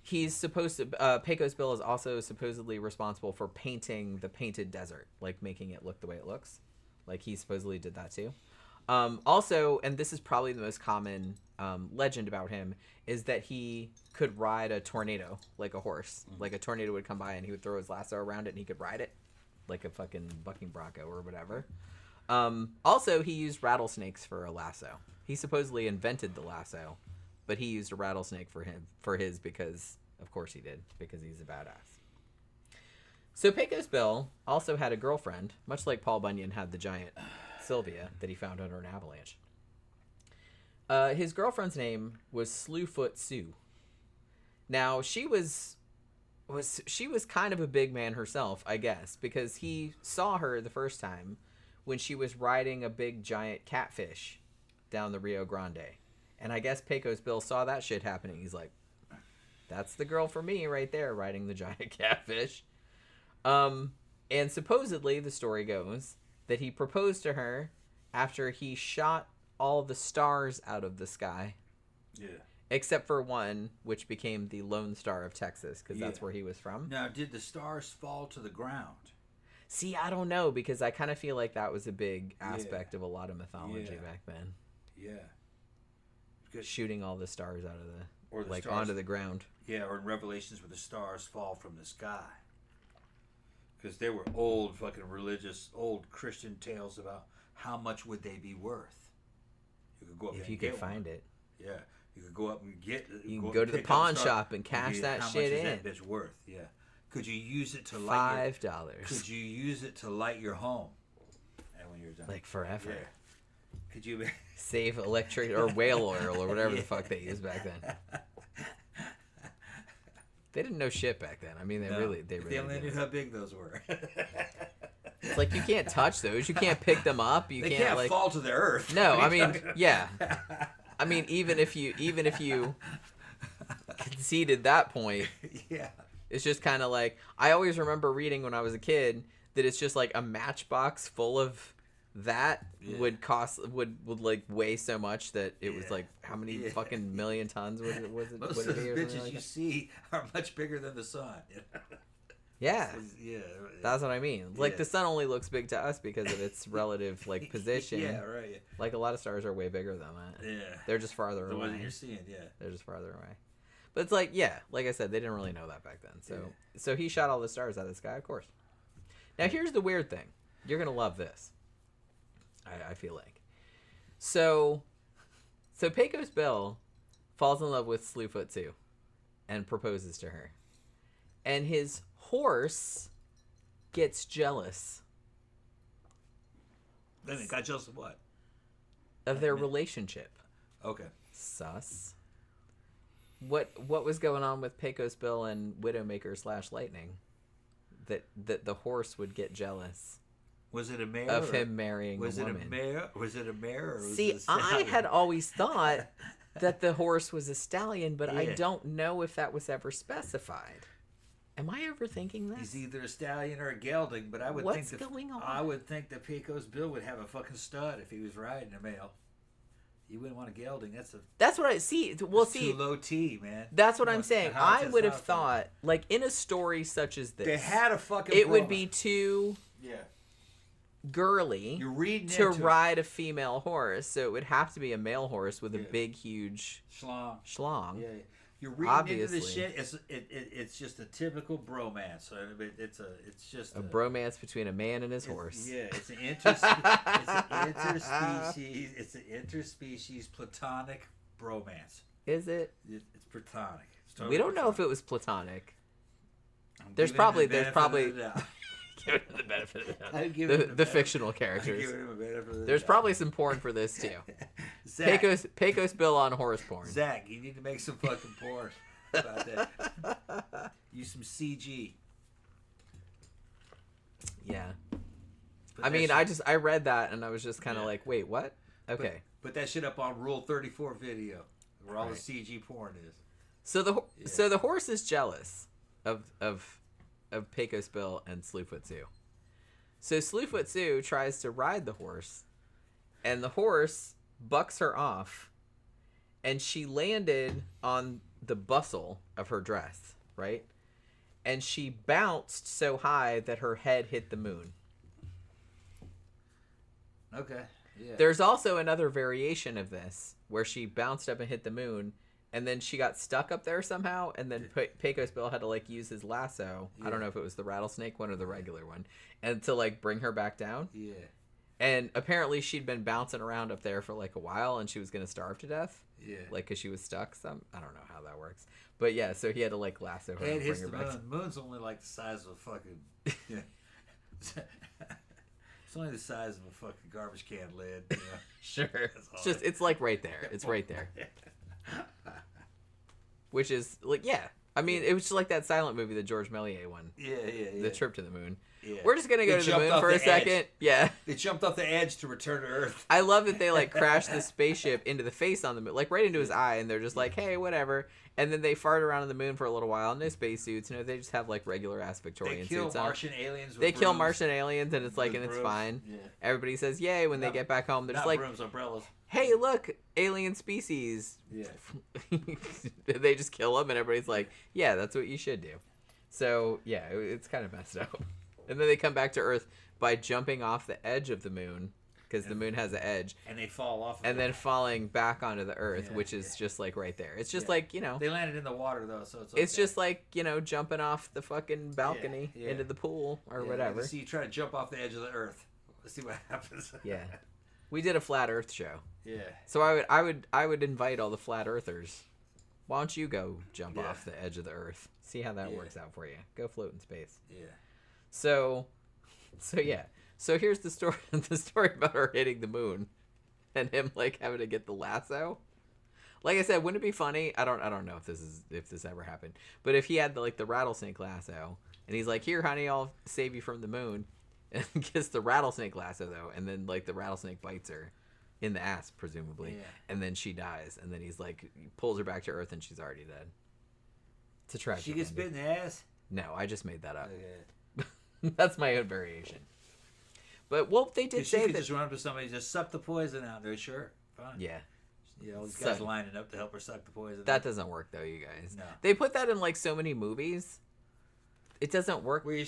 he's supposed to... Pecos Bill is also supposedly responsible for painting the painted desert. Like, making it look the way it looks. Like, he supposedly did that too. Also, and this is probably the most common legend about him, is that he could ride a tornado like a horse. Like, a tornado would come by and he would throw his lasso around it and he could ride it like a fucking bucking bronco or whatever. Also, he used rattlesnakes for a lasso. He supposedly invented the lasso, but he used a rattlesnake for his because, of course he did, because he's a badass. So Pecos Bill also had a girlfriend, much like Paul Bunyan had the giant Sylvia that he found under an avalanche. His girlfriend's name was Slewfoot Sue. Now, she was kind of a big man herself, I guess, because he saw her the first time when she was riding a big giant catfish down the Rio Grande. And I guess Pecos Bill saw that shit happening. He's like, that's the girl for me right there, riding the giant catfish. And supposedly, the story goes, that he proposed to her after he shot all the stars out of the sky. Yeah. Except for one, which became the Lone Star of Texas, because that's where he was from. Now, did the stars fall to the ground? See, I don't know, because I kind of feel like that was a big aspect of a lot of mythology back then. Yeah. Because shooting all the stars out of or the like stars, onto the ground. Yeah, or in Revelations where the stars fall from the sky. Because there were old fucking religious, old Christian tales about how much would they be worth. You could go up if and you get could find one. it. Yeah, you could go up and get. You can go to the pawn shop and cash that how shit much in. Is that bitch worth? Yeah. Could you use it to light $5? Could you use it to light your home? And when you're done, like forever. Yeah. Could you save electric or whale oil or whatever the fuck they used back then? They didn't know shit back then. I mean, they really They only knew how big those were. It's like you can't touch those. You can't pick them up. They can't like fall to the earth. No, I mean, yeah. I mean, even if you conceded that point, yeah, it's just kind of like I always remember reading when I was a kid that it's just like a matchbox full of that would like weigh so much that it was like how many fucking million tons was it? Most of the bitches like you see are much bigger than the sun. Yeah, yeah, that's what I mean. Like the sun only looks big to us because of its relative like position. Yeah, right. Like a lot of stars are way bigger than that. Yeah, they're just farther away. The ones you're seeing, they're just farther away. But it's like, like I said, they didn't really know that back then. So he shot all the stars out of the sky, of course. Now here's the weird thing. You're gonna love this. I feel like. So Pecos Bill falls in love with Slewfoot Sue and proposes to her. And his horse gets jealous. Then it got jealous of what? Of their relationship. Okay. Sus. What was going on with Pecos Bill and Widowmaker / Lightning? That the horse would get jealous. Was it a mare of him marrying a woman? Was it a mare? Or was See, it a stallion? I had always thought that the horse was a stallion, but I Yeah. don't know if that was ever specified. Am I overthinking this? He's either a stallion or a gelding, but I would What's think going on? I would think that Pecos Bill would have a fucking stud if he was riding a male. You wouldn't want a gelding. That's what I see. Well, see, too low T, man. That's what I'm saying. I would have thought, thought, like in a story such as this, they had a fucking. It would be too yeah girly. You're reading to ride a female horse, so it would have to be a male horse with a big, huge schlong. Yeah. You're reading into this shit. It's just a typical bromance. It's just a bromance between a man and his horse. Yeah, it's an interspecies. It's an interspecies platonic bromance. Is it? It's platonic. Totally we don't know if it was platonic. There's probably Give it the benefit of the doubt. The fictional characters. There's probably some porn for this too. Pecos Bill on horse porn. Zach, you need to make some fucking porn. about that. Use some CG. Yeah. Put I that mean, shit- I read that and I was just kind of Yeah. like, wait, what? Okay. Put that shit up on Rule 34 video, where all Right. the CG porn is. So the Yeah. so the horse is jealous of Pecos Bill and Slewfoot Sue. So Slewfoot Sue tries to ride the horse, and the horse bucks her off, and she landed on the bustle of her dress, right? And she bounced so high that her head hit the moon. Okay. Yeah. There's also another variation of this where she bounced up and hit the moon, and then she got stuck up there somehow, and then Pecos Bill had to like use his lasso. I don't know if it was the rattlesnake one or the regular one, and to like bring her back down. Yeah. And apparently she'd been bouncing around up there for like a while, and she was gonna starve to death, Yeah. like because she was stuck. I don't know how that works, but yeah. So he had to like lasso her Hey, and it bring hits her the back. moon. Moon's only like the size of a fucking. Yeah. It's only the size of a fucking garbage can lid. You know? Sure, That's all it's just it- it's like right there. It's right there. Which is like, yeah. I mean, it was just like that silent movie, the George Méliès one, Yeah. The Trip to the Moon. Yeah. We're just gonna go They to the jumped moon off for a the second. edge. Yeah. They jumped off the edge to return to Earth. I love that they like crashed the spaceship into the face on the moon, like right into his eye, and they're just like, hey, whatever. And then they fart around on the moon for a little while, no spacesuits. You know, they just have like regular ass Victorian They kill suits on. Martian aliens. With They kill brooms. Martian aliens, and it's like, With and it's brooms. fine. Yeah. Everybody says yay when they Not- get back home. They're Not just like, brooms, umbrellas. hey, look, alien species. Yeah. They just kill them, and everybody's like, yeah, that's what you should do. So yeah, it's kind of messed up. And then they come back to Earth by jumping off the edge of the moon, because the moon has an edge, And they fall off. Of and it. then falling back onto the Earth, Yeah, which is yeah. just like right there. It's just Yeah. like, you know, They landed in the water though, so it's. Okay. it's just like, you know, jumping off the fucking balcony yeah. into the pool or Yeah, whatever. See, you try to jump off the edge of the Earth. Let's see what happens. Yeah, we did a flat Earth show, Yeah. so I would invite all the flat Earthers. Why don't you go jump Yeah. off the edge of the Earth? See how that Yeah. works out for you. Go float in space. Yeah. So yeah. So here's the story. The story about her hitting the moon, and him like having to get the lasso. Like I said, wouldn't it be funny? I don't know if this ever happened, but if he had the rattlesnake lasso, and he's like, "Here, honey, I'll save you from the moon," and gets the rattlesnake lasso though, and then like the rattlesnake bites her in the ass, presumably, Yeah. and then she dies, and then he's like, he pulls her back to Earth, and she's already dead. It's a tragic. She gets bit ending. in the ass. No, I just made that up. Okay. That's my own variation. But well, they did She say could that. just run up to somebody, and just suck the poison out. They're sure, fine. Yeah, You know, these guys So- lining up to help her suck the poison. that out. doesn't work though, you guys. No. They put that in like so many movies. It doesn't work Where you,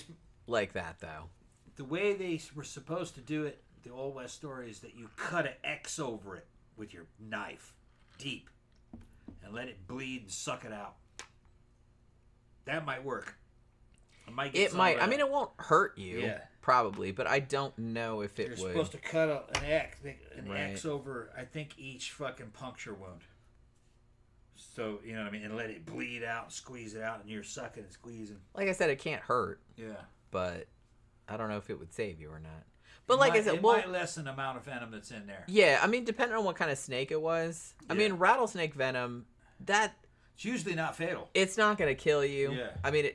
like that though. the way they were supposed to do it, the Old West story is that you cut an X over it with your knife, deep, and let it bleed and suck it out. That might work. I might get It some might. of I that. mean, it won't hurt you. Yeah. Probably, but I don't know if it You're would. supposed to cut an Right. X over, I think, each fucking puncture wound. So, you know what I mean? And let it bleed out and squeeze it out, and you're sucking and squeezing. Like I said, it can't hurt, Yeah. but I don't know if it would save you or not. But like I said, it well, might lessen the amount of venom that's in there. yeah. I mean, depending on what kind of snake it was. I Yeah. mean, rattlesnake venom. It's usually not fatal. It's not gonna kill you. Yeah. I mean,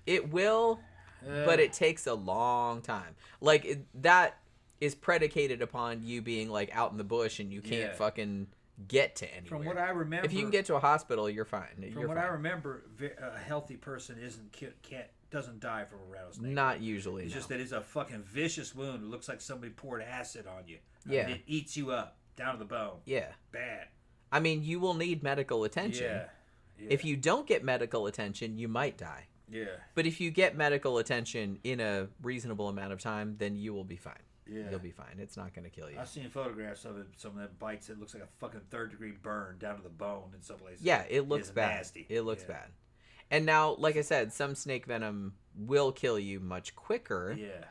it will. But it takes a long time. Like that is predicated upon you being like out in the bush and you can't Yeah. fucking get to anywhere. From what I remember, if you can get to a hospital, you're fine. from what I remember, a healthy person doesn't die from a rattlesnake. Not usually. It's No. just that it's a fucking vicious wound. It looks like somebody poured acid on you. Yeah. And it eats you up down to the bone. Yeah. Bad. I mean, you will need medical attention. Yeah. If you don't get medical attention, you might die. Yeah. But if you get medical attention in a reasonable amount of time, then you will be fine. Yeah. You'll be fine. It's not going to kill you. I've seen photographs of it. Some of them bites. It looks like a fucking third-degree burn down to the bone in some places. Yeah, it looks It's bad. nasty. It looks Yeah. bad. And now, like I said, some snake venom will kill you much quicker. Yeah.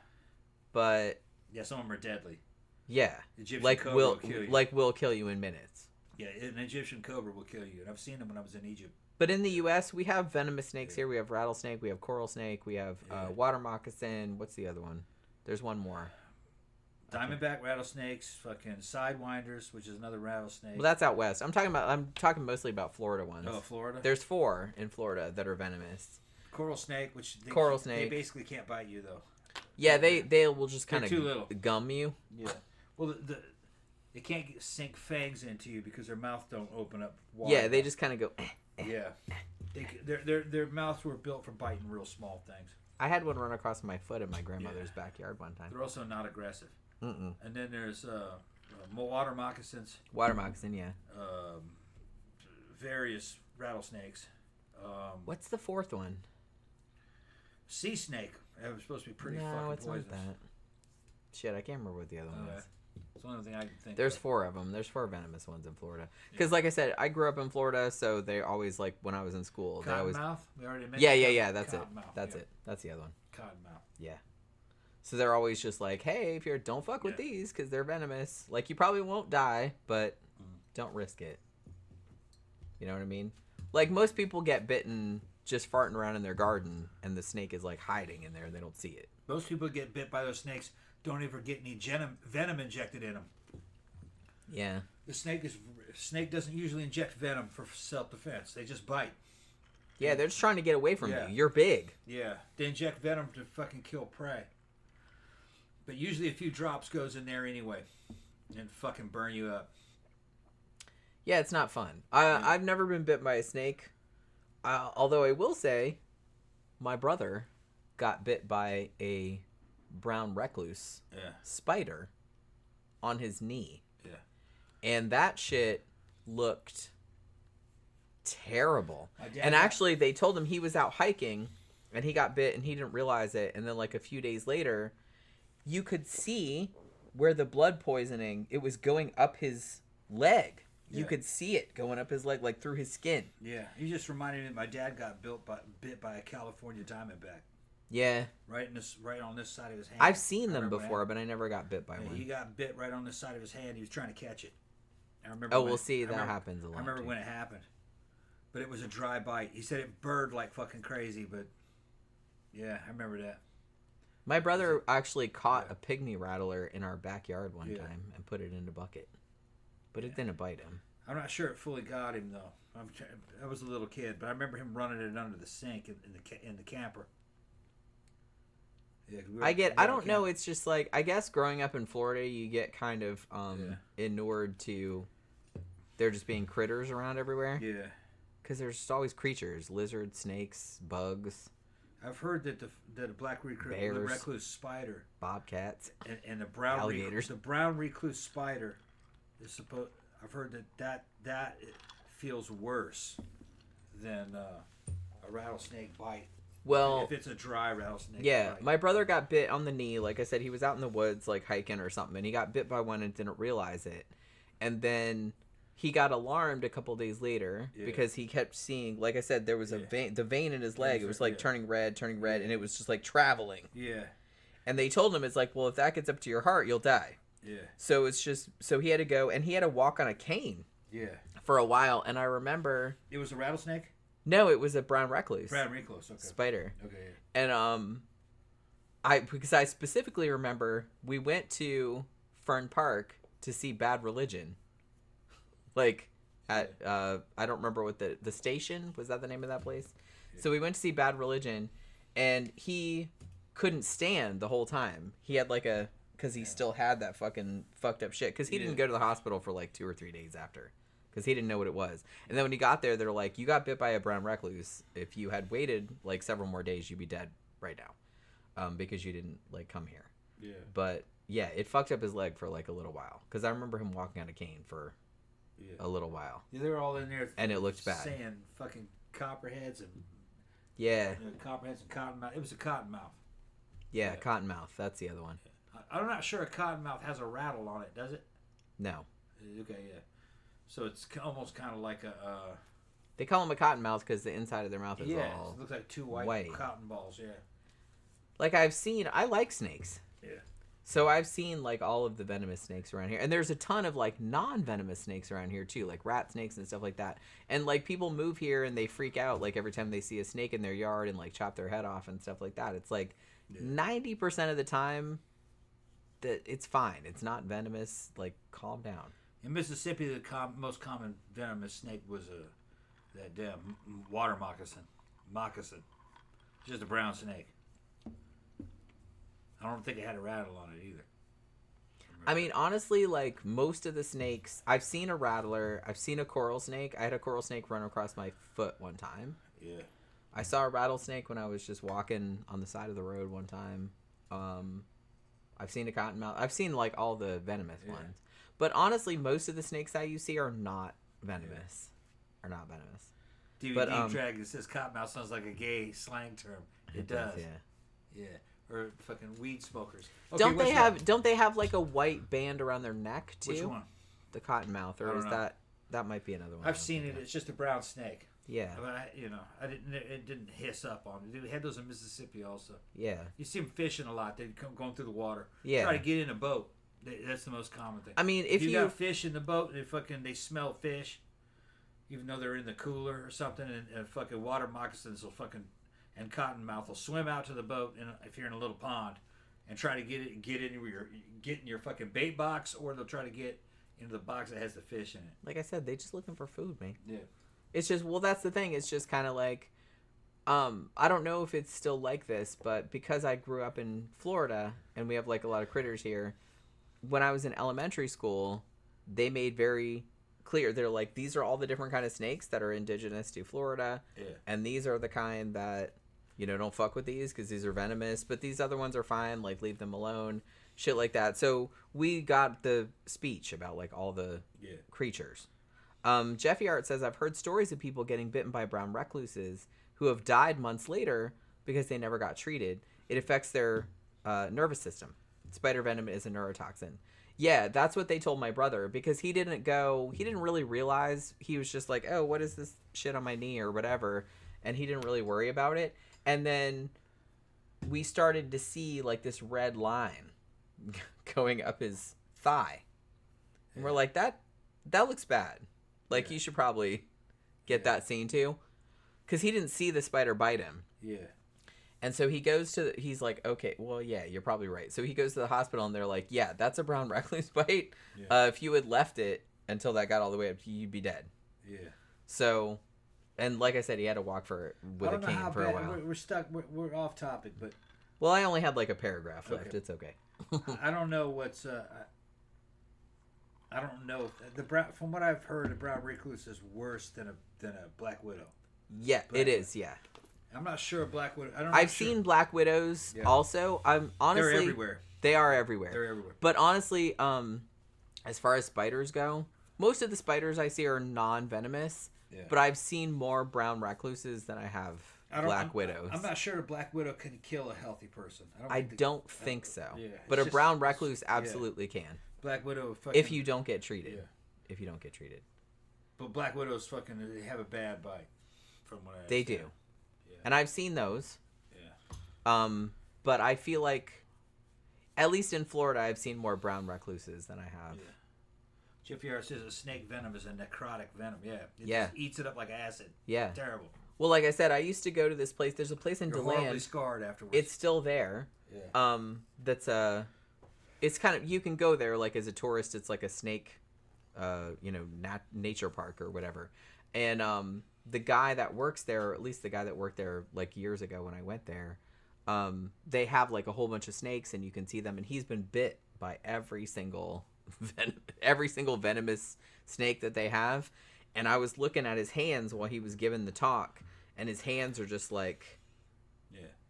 But Yeah. Some of them are deadly. yeah, Egyptian like cobra will will kill you. will kill you in minutes. Yeah, an Egyptian cobra will kill you, and I've seen them when I was in Egypt. But in the U.S., we have venomous snakes here. We have rattlesnake. We have coral snake. We have Yeah. water moccasin. What's the other one? There's one more. Diamondback rattlesnakes, fucking sidewinders, which is another rattlesnake. Well, that's out west. I'm talking mostly about Florida ones. Oh, Florida. There's 4 in Florida that are venomous. Coral snake, which snake. They basically can't bite you though. Yeah, they will just kind too little. of gum you. Yeah. Well, they can't sink fangs into you because their mouth don't open up wide. Yeah, they just kind of go. Yeah. Their mouths were built for biting real small things. I had one run across my foot in my grandmother's backyard one time. They're also not aggressive. Mm-mm. And then there's water moccasins. Water moccasin, yeah. Various rattlesnakes. What's the 4th one? Sea snake. That was supposed to be pretty No, fucking it's poisonous. not that. Shit, I can't remember what the other one was. It's the only thing I can think There's of. 4 of them. There's 4 venomous ones in Florida. Because, like I said, I grew up in Florida, so they always, like, when I was in school, they always... Cottonmouth? We already mentioned Yeah, that's it. Cottonmouth, That's it. That's the other one. Cottonmouth. Yeah. So they're always just like, hey, if you're... Don't fuck with these, because they're venomous. Like, you probably won't die, but don't risk it. You know what I mean? Like, most people get bitten just farting around in their garden, and the snake is, like, hiding in there, and they don't see it. Most people get bit by those snakes don't ever get any venom injected in them. Yeah. The snake doesn't usually inject venom for self-defense. They just bite. Yeah, they're just trying to get away from Yeah. you. You're big. Yeah, they inject venom to fucking kill prey. But usually a few drops goes in there anyway and fucking burn you up. Yeah, it's not fun. I've never been bit by a snake. Although I will say, my brother got bit by a brown recluse spider on his knee. Yeah. And that shit looked terrible. And actually, they told him he was out hiking, and he got bit, and he didn't realize it. And then, like, a few days later, you could see where the blood poisoning, it was going up his leg. You could see it going up his leg, like, through his skin. Yeah, you just reminded me that my dad got bit by a California diamondback. Yeah. Right on this side of his hand. I've seen them before, but I never got bit by one. He got bit right on this side of his hand. He was trying to catch it. I remember. Oh, we'll see. That happens a lot. I remember when it happened, but it was a dry bite. He said it burned like fucking crazy, but yeah, I remember that. My brother actually caught a pygmy rattler in our backyard one time and put it in a bucket, but it didn't bite him. I'm not sure it fully got him though. I was a little kid, but I remember him running it under the sink in the camper. Yeah, I don't know. It's just like, I guess growing up in Florida, you get kind of inured to there just being critters around everywhere. Yeah. Because there's just always creatures, lizards, snakes, bugs. I've heard that the black recluse spider, bobcats, and the brown alligators. The brown recluse spider is supposed. I've heard that it feels worse than a rattlesnake bite. Well, if it's a dry rattlesnake. Yeah, bite. my brother got bit on the knee. Like I said, he was out in the woods, like hiking or something, and he got bit by one and didn't realize it. And then he got alarmed a couple days later because he kept seeing, like I said, there was a vein, the vein in his leg. It was like turning red, and it was just like traveling. Yeah. And they told him, it's like, well, if that gets up to your heart, you'll die. Yeah. So it's just, so he had to go, and he had to walk on a cane. Yeah. For a while, and I remember. It was a rattlesnake? No, it was a brown recluse. Brown recluse, okay. Spider. Okay. Yeah. And because I specifically remember we went to Fern Park to see Bad Religion. Like at I don't remember what the station, was that the name of that place? Yeah. So we went to see Bad Religion, and he couldn't stand the whole time. He had like because he still had that fucking fucked up shit, because he didn't go to the hospital for like 2 or 3 days after, because he didn't know what it was. And then when he got there, they're like, you got bit by a brown recluse. If you had waited like several more days, you'd be dead right now, because you didn't like come here. Yeah. But yeah, it fucked up his leg for like a little while, because I remember him walking on a cane for a little while. Yeah, they were all in there, and it looked bad, saying fucking copperheads and copperheads and cottonmouth. It was a cottonmouth. Yeah, cottonmouth. That's the other one. I'm not sure a cottonmouth has a rattle on it, does it? No. Okay, yeah. So it's almost kind of like a. They call them a cottonmouth because the inside of their mouth is all. It looks like two white cotton balls. Yeah. Like I like snakes. Yeah. So I've seen like all of the venomous snakes around here, and there's a ton of like non-venomous snakes around here too, like rat snakes and stuff like that. And like people move here and they freak out like every time they see a snake in their yard and like chop their head off and stuff like that. It's like 90% of the time, that it's fine. It's not venomous. Like, calm down. In Mississippi, the most common venomous snake was that damn water moccasin. Just a brown snake. I don't think it had a rattle on it either. I mean, honestly, like, most of the snakes, I've seen a rattler. I've seen a coral snake. I had a coral snake run across my foot one time. Yeah. I saw a rattlesnake when I was just walking on the side of the road one time. I've seen a cottonmouth. I've seen, like, all the venomous ones. But honestly, most of the snakes that you see are not venomous. Are not venomous. DVD Dragon says cottonmouth sounds like a gay slang term. It does. Yeah. Or fucking weed smokers. Okay, Don't they have like a white band around their neck too? Which one? The cottonmouth, or is know. that might be another one? I've seen it. It's just a brown snake. Yeah. But it didn't hiss up on me. We had those in Mississippi also. Yeah. You see them fishing a lot. They come going through the water. Yeah. Try to get in a boat. That's the most common thing. I mean, if you got fish in the boat and they smell fish, even though they're in the cooler or something, and fucking water moccasins will fucking and cottonmouth will swim out to the boat, and if you're in a little pond, and try to get in your fucking bait box, or they'll try to get into the box that has the fish in it. Like I said, they just looking for food, man. Yeah. It's just, well, that's the thing. It's just kind of like, I don't know if it's still like this, but because I grew up in Florida and we have like a lot of critters here, when I was in elementary school, they made very clear, they're like, these are all the different kind of snakes that are indigenous to Florida, and these are the kind that, you know, don't fuck with these because these are venomous, but these other ones are fine, like, leave them alone, shit like that. So we got the speech about like all the creatures. Jeffy Art says, I've heard stories of people getting bitten by brown recluses who have died months later because they never got treated. It affects their nervous system. Spider venom is a neurotoxin. Yeah, that's what they told my brother, because he didn't really realize. He was just like, oh, what is this shit on my knee or whatever, and he didn't really worry about it. And then we started to see like this red line going up his thigh, and we're like, that looks bad. Like, you should probably get that seen too, because he didn't see the spider bite him. Yeah. And so he's like, okay, well, yeah, you're probably right. So he goes to the hospital, and they're like, yeah, that's a brown recluse bite. Yeah. If you had left it until that got all the way up, you'd be dead. Yeah. So, and like I said, he had to walk with a cane for a while. We're stuck. We're off topic, but. Well, I only had like a paragraph left. It's okay. I don't know what's. I don't know. From what I've heard, a brown recluse is worse than a black widow. Yeah, it is. Yeah. I'm not sure Black Widow. I've seen Black Widows also. I'm honestly, they're everywhere. They are everywhere. They're everywhere. But honestly, as far as spiders go, most of the spiders I see are non-venomous. Yeah. But I've seen more brown recluses than I have Black Widows. I'm not sure a Black Widow can kill a healthy person. I don't think so. Yeah, but a brown recluse absolutely can. Black Widow, fucking, if you don't get treated. Yeah. If you don't get treated. But Black Widows they have a bad bite, from what I understand. They do. And I've seen those. Yeah. But I feel like, at least in Florida, I've seen more brown recluses than I have. Yeah. Jeff Ciarra says a snake venom is a necrotic venom. Yeah. It just eats it up like acid. Yeah. Terrible. Well, like I said, I used to go to this place. There's a place in DeLand. Horribly scarred afterwards. It's still there. Yeah. It's kind of, you can go there like as a tourist. It's like a snake, nature park or whatever. And the guy that works there, or at least the guy that worked there like years ago when I went there, they have like a whole bunch of snakes, and you can see them, and he's been bit by every single venomous snake that they have. And I was looking at his hands while he was giving the talk, and his hands are just like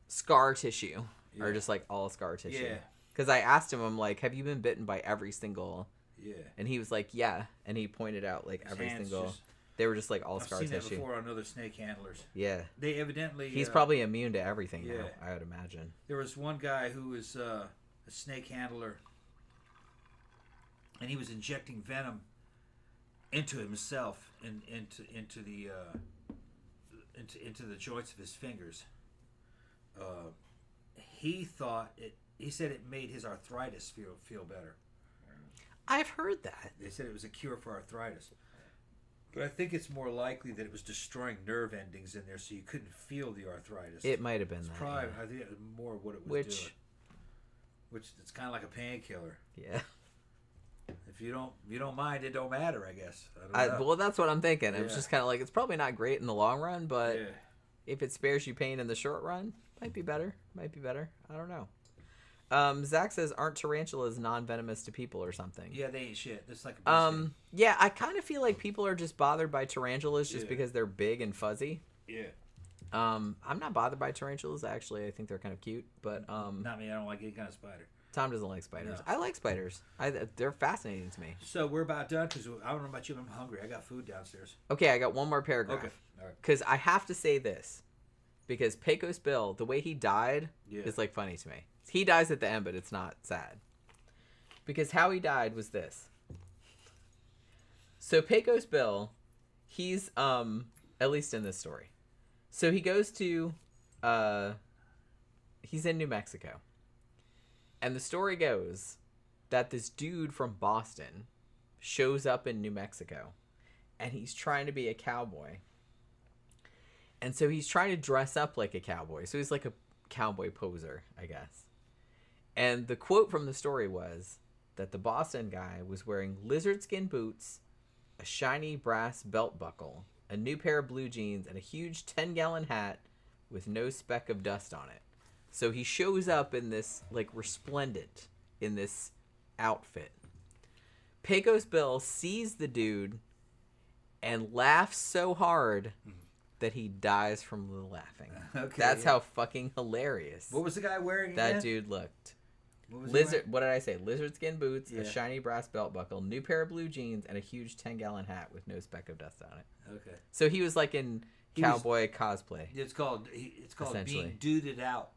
scar tissue, or just like all scar tissue. Yeah. Because I asked him, I'm like, have you been bitten by every single? Yeah. And he was like, yeah. And he pointed out like his every single. They were just like all scar tissue. I've seen that before on other snake handlers. Yeah. They evidently. He's probably immune to everything now, I would imagine. There was one guy who was a snake handler, and he was injecting venom into himself and into the joints of his fingers. He thought it. He said it made his arthritis feel better. I've heard that. They said it was a cure for arthritis. But I think it's more likely that it was destroying nerve endings in there, so you couldn't feel the arthritis. It might have been that. Probably, I think it was more what it was doing. which it's kind of like a painkiller. Yeah. If you don't mind, it don't matter, I guess. I don't know. Well, that's what I'm thinking. Yeah. It's just kind of like, it's probably not great in the long run, but Yeah. if it spares you pain in the short run, might be better. Might be better. I don't know. Zach says, aren't tarantulas non-venomous to people or something? Yeah, they ain't shit. It's like a bee sting. Yeah, I kind of feel like people are just bothered by tarantulas just Yeah. because they're big and fuzzy. Yeah. I'm not bothered by tarantulas, actually. I think they're kind of cute, but Not me. I don't like any kind of spider. Tom doesn't like spiders. No. I like spiders. They're fascinating to me. So we're about done because I don't know about you, but I'm hungry. I got food downstairs. Okay, I got one more paragraph. Okay. All right. Because I have to say this. Because Pecos Bill, the way he died Yeah. is, like, funny to me. He dies at the end, but it's not sad. Because how he died was this. So Pecos Bill, he's, at least in this story. So he goes to, he's in New Mexico. And the story goes that this dude from Boston shows up in New Mexico. And he's trying to be a cowboy. And so he's trying to dress up like a cowboy. So he's like a cowboy poser, I guess. And the quote from the story was that the Boston guy was wearing lizard skin boots, a shiny brass belt buckle, a new pair of blue jeans, and a huge 10-gallon hat with no speck of dust on it. So he shows up in this, like, resplendent, in this outfit. Pecos Bill sees the dude and laughs so hard that he dies from the laughing. Okay. That's how fucking hilarious What was the guy wearing that again? dude looked. What was he Lizard. wearing? What did I say? Lizard skin boots, Yeah. a shiny brass belt buckle, new pair of blue jeans, and a huge 10-gallon hat with no speck of dust on it. Okay. So he was like in He was- cowboy cosplay. It's called Essentially. being duded out.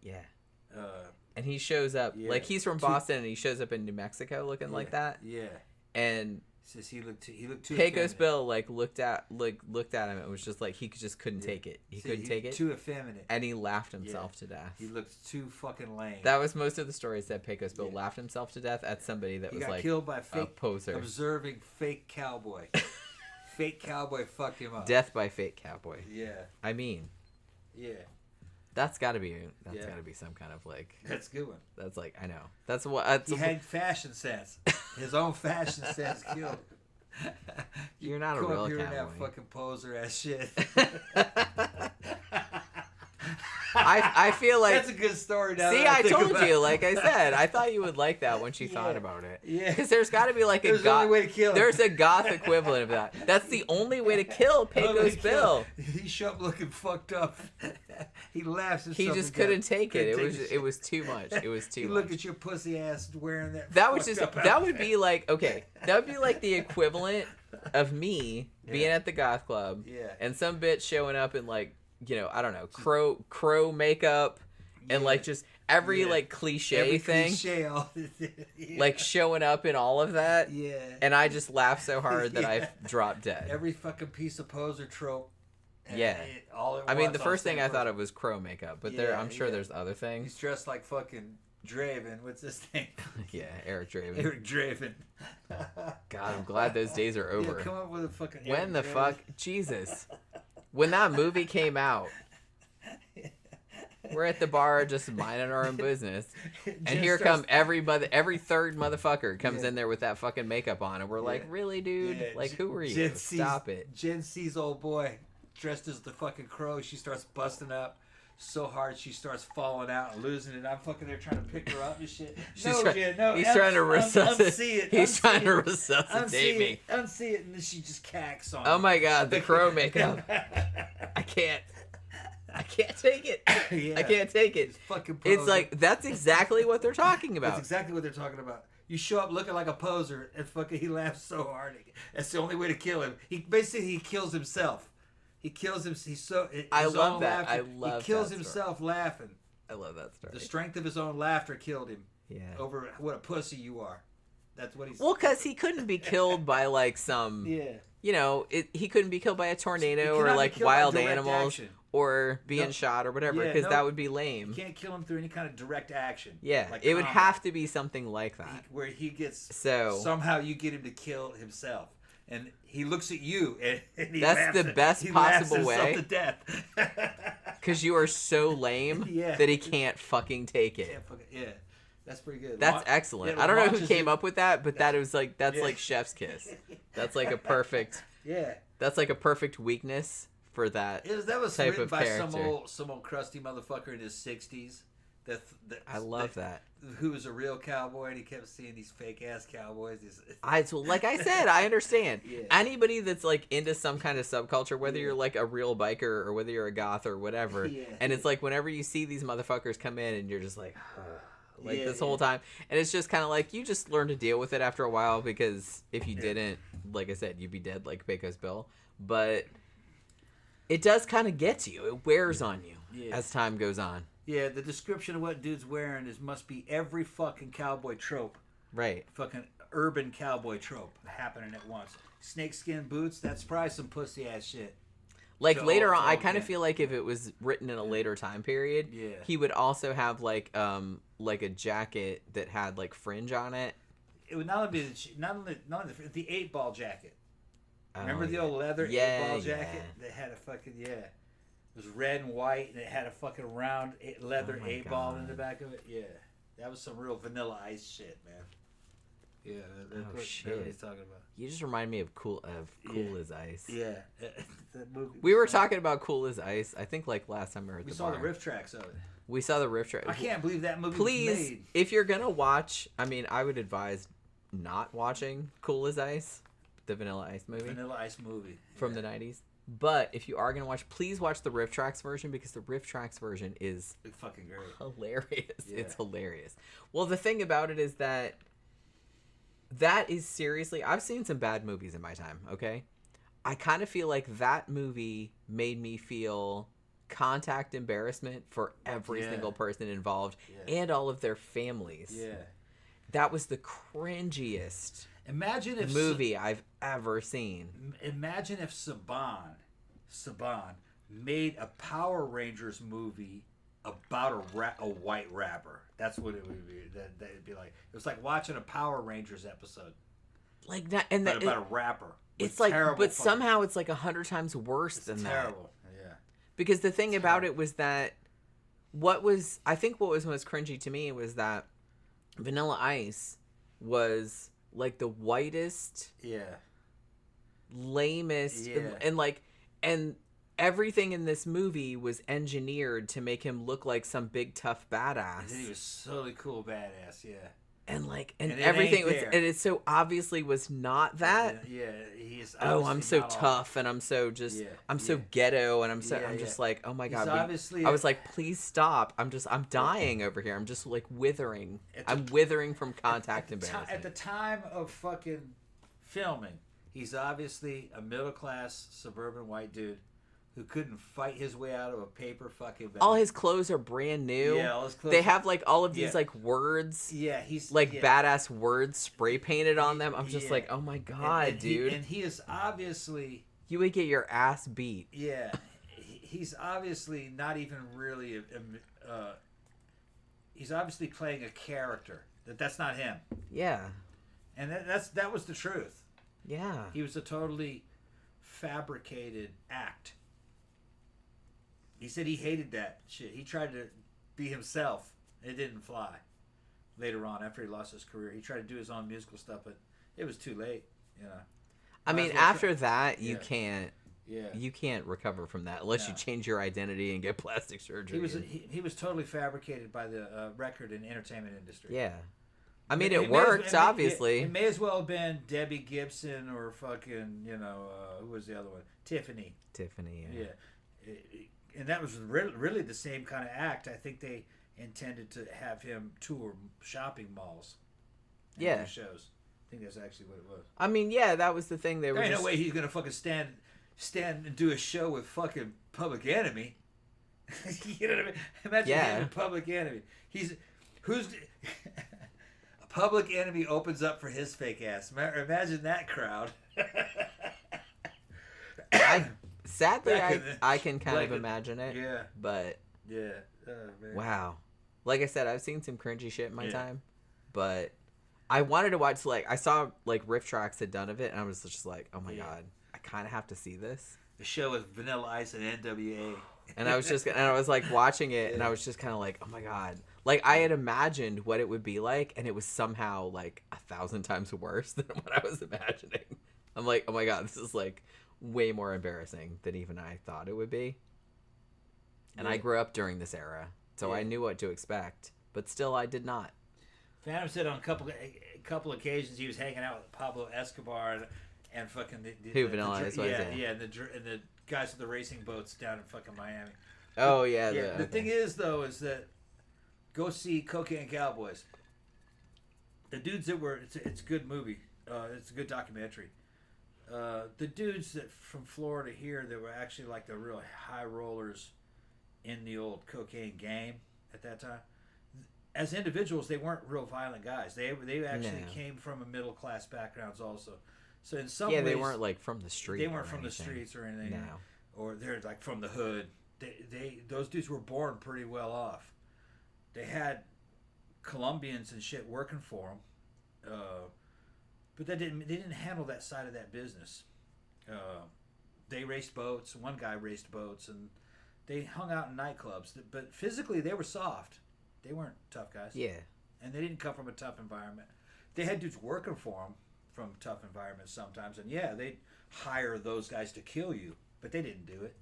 Yeah. Uh, And he shows up Yeah. like he's from Boston, and he shows up in New Mexico looking like that. Yeah. And Says he looked too Pecos effeminate. Bill like looked at him and was just like he just couldn't take it. He See, couldn't take it, Too effeminate. and he laughed himself to death. He looked too fucking lame. That was most of the stories that Pecos Bill Yeah. laughed himself to death at somebody that he was got like killed by a fake poser. observing fake cowboy. Fake cowboy fucked him up. Death by fake cowboy. Yeah. I mean, Yeah. that's got to be Yeah. got to be some kind of like That's a good one. that's like I know that's what that's He had fashion sense. His own fashion sense killed him. You're not a Come real up here in that cowboy. fucking poser ass shit. I feel like That's a good story. Now see that I think told about you it. like I said I thought you would like that once you thought Yeah. about it. Yeah. Because there's got to be like a There's the only goth. way to kill him. There's a goth equivalent of that. That's the only way to kill Pecos Bill. He showed up looking fucked up. He laughs. He just couldn't take it. It was too much. It was too You much. look at your pussy ass wearing that. That was fucked just up that would outfit. be like okay that would be like the equivalent of me being Yeah. at the goth club Yeah. and some bitch showing up in like I don't know crow makeup and Yeah. like just every Yeah. like cliche Every thing cliche, yeah. like showing up in all of that Yeah. and I just laughed so hard that Yeah. I dropped dead. Every fucking piece of poser trope. and Yeah. all at I mean once, the all first thing I same thought person. of was crow makeup but Yeah, I'm sure yeah. there's other He's things. dressed like fucking Draven. What's his name? Yeah, Eric Draven. Eric Draven. God, I'm glad those days are over. Yeah, come up with a fucking. When Eric the Draven. fuck? Jesus. When that movie came out, we're at the bar just minding our own business. And Jen here starts- come every third motherfucker comes Yeah. in there with that fucking makeup on. And we're like, Yeah. really, dude? Yeah, Like, who are you? Jen sees- Stop it. Jen sees old boy dressed as the fucking crow. She starts busting up so hard she starts falling out and losing it. I'm fucking there trying to pick her up and shit. He's trying to resuscitate. He's trying to resuscitate me. Unsee it, and then she just cacks on. Oh me. my god, the crow makeup. I can't take it. Yeah. I can't take it. It's fucking It's poser. like, that's exactly what they're talking That's about. exactly what they're talking about. You show up looking like a poser, and fucking he laughs so hard. That's the only way to kill him. He kills himself. He kills him. He's so. I his love own that. laughter. I love He kills that himself laughing. I love that story. The strength of his own laughter killed him. Yeah. Over what a pussy you are. That's what he's. Well, because he couldn't be killed by like some, yeah. he couldn't be killed by a He tornado cannot or be like killed by wild direct animals action. or being No. shot or whatever, Yeah, because no. that would be You lame. can't kill him through any kind of direct action. Yeah, Like it would combat. have to be something like that. Where he gets So somehow you get him to kill himself, and he looks at you, and he That's laughs the best he laughs possible himself way. to death. because you are so lame Yeah. that he can't fucking take it. Yeah, fucking, yeah. That's pretty good. That's excellent. Yeah, I don't know who launches came it- up with that, but that was like like chef's kiss. That's like a perfect. Yeah. That's like a perfect weakness for that. That was type written of by character. some old crusty motherfucker in his 60s. I love that. Who was a real cowboy, and he kept seeing these fake ass cowboys. Like I said, I understand. Yeah. Anybody that's like into some kind of subculture, whether you're like a real biker or whether you're a goth or whatever, and it's like whenever you see these motherfuckers come in and you're just like, this whole time, and it's just kind of like you just learn to deal with it after a while, because if you didn't, like I said, you'd be dead like Pecos Bill. But it does kind of get to you. It wears on you as time goes on. Yeah, the description of what dude's wearing must be every fucking cowboy trope. Right. Fucking urban cowboy trope happening at once. Snakeskin boots, that's probably some pussy ass shit. Like later on, I kind of yeah. feel like if it was written in a later time period, he would also have like a jacket that had like fringe on it. It would not only be the 8-ball jacket. Remember the old leather 8-ball jacket that had a fucking it was red and white, and it had a fucking round leather 8-ball in the back of it. Yeah, that was some real Vanilla Ice shit, man. Yeah, that's what he's talking about. You just remind me of Cool as Ice. Yeah, that movie. We were talking about Cool as Ice. I think like last time we were at the bar. We saw the riff tracks of it. We saw the riff track. I can't believe that movie Please, was made. if you're gonna watch, I mean, I would advise not watching Cool as Ice, the Vanilla Ice movie. Vanilla Ice movie from the 90s. But if you are going to watch, please watch the Riff Tracks version, because the Riff Tracks version is fucking great. Hilarious. Yeah. It's hilarious. Well, the thing about it is that is seriously, I've seen some bad movies in my time, okay? I kind of feel like that movie made me feel contact embarrassment for every single person involved and all of their families. Yeah. That was the cringiest Imagine if movie I've ever seen. Imagine if Saban made a Power Rangers movie about a white rapper. That's what it would be. That'd be like. It was like watching a Power Rangers episode. Like that, and but about a rapper. It's like, but somehow it's like 100 times worse than that. Terrible. Yeah. Because the thing about it was that I think what was most cringy to me was that Vanilla Ice was like the whitest, lamest, and everything in this movie was engineered to make him look like some big tough badass. And he was totally cool badass, and everything was, and it so obviously was not that. He's I'm so tough, and I'm so I'm so ghetto, and I'm just like, oh my god. I was like, please stop. I'm dying over here. I'm just like withering. I'm withering from contact embarrassment. At the time of fucking filming, he's obviously a middle class suburban white dude who couldn't fight his way out of a paper fucking bag. All his clothes are brand new. Yeah, all his clothes. They have like all of these like words. Yeah, he's like badass words spray painted on them. I'm just like, oh my god, dude. And he is obviously. You would get your ass beat. Yeah, he's obviously not even really. He's obviously playing a character. That's not him. Yeah. And that was the truth. Yeah. He was a totally fabricated act. He said he hated that shit. He tried to be himself. It didn't fly. Later on, after he lost his career, he tried to do his own musical stuff, but it was too late. You know. I mean, after that, you can't. Yeah. You can't recover from that unless you change your identity and get plastic surgery. He was totally fabricated by the record and entertainment industry. Yeah. I mean, it worked, obviously. It may as well have been Debbie Gibson or fucking, who was the other one? Tiffany. Tiffany, yeah. And that was really the same kind of act. I think they intended to have him tour shopping malls. And do shows. I think that's actually what it was. I mean, yeah, that was the thing. There ain't no way he's going to fucking stand and do a show with fucking Public Enemy. You know what I mean? Imagine him in Public Enemy. Public Enemy opens up for his fake ass. Imagine that crowd. Sadly, I can kind of imagine it. Yeah. But. Yeah. Oh, man. Wow. Like I said, I've seen some cringy shit in my time. But I wanted to watch, I saw, Riff Tracks had done of it, and I was just like, oh my god, I kind of have to see this. The show with Vanilla Ice and NWA. And I was like watching it, and I was just kind of like, oh my god. Like, I had imagined what it would be like, and it was somehow like 1,000 times worse than what I was imagining. I'm like, oh my god, this is like way more embarrassing than even I thought it would be. And I grew up during this era, so I knew what to expect, but still I did not. Phantom said on a couple occasions he was hanging out with Pablo Escobar and fucking Vanilla Ice, and the guys with the racing boats down in fucking Miami. Oh yeah. The thing is though is that go see Cocaine Cowboys. The dudes that were it's a good movie. It's a good documentary. The dudes that from Florida here that were actually like the real high rollers in the old cocaine game at that time. As individuals, they weren't real violent guys. They actually came from a middle class backgrounds also. So in some ways, they weren't like from the street. They weren't from the streets or anything. No. Or they're like from the hood. Those dudes were born pretty well off. They had Colombians and shit working for them, but they didn't handle that side of that business. They raced boats. One guy raced boats, and they hung out in nightclubs. But physically, they were soft. They weren't tough guys. Yeah. And they didn't come from a tough environment. They had dudes working for them from tough environments sometimes. And yeah, they'd hire those guys to kill you. But they didn't do it.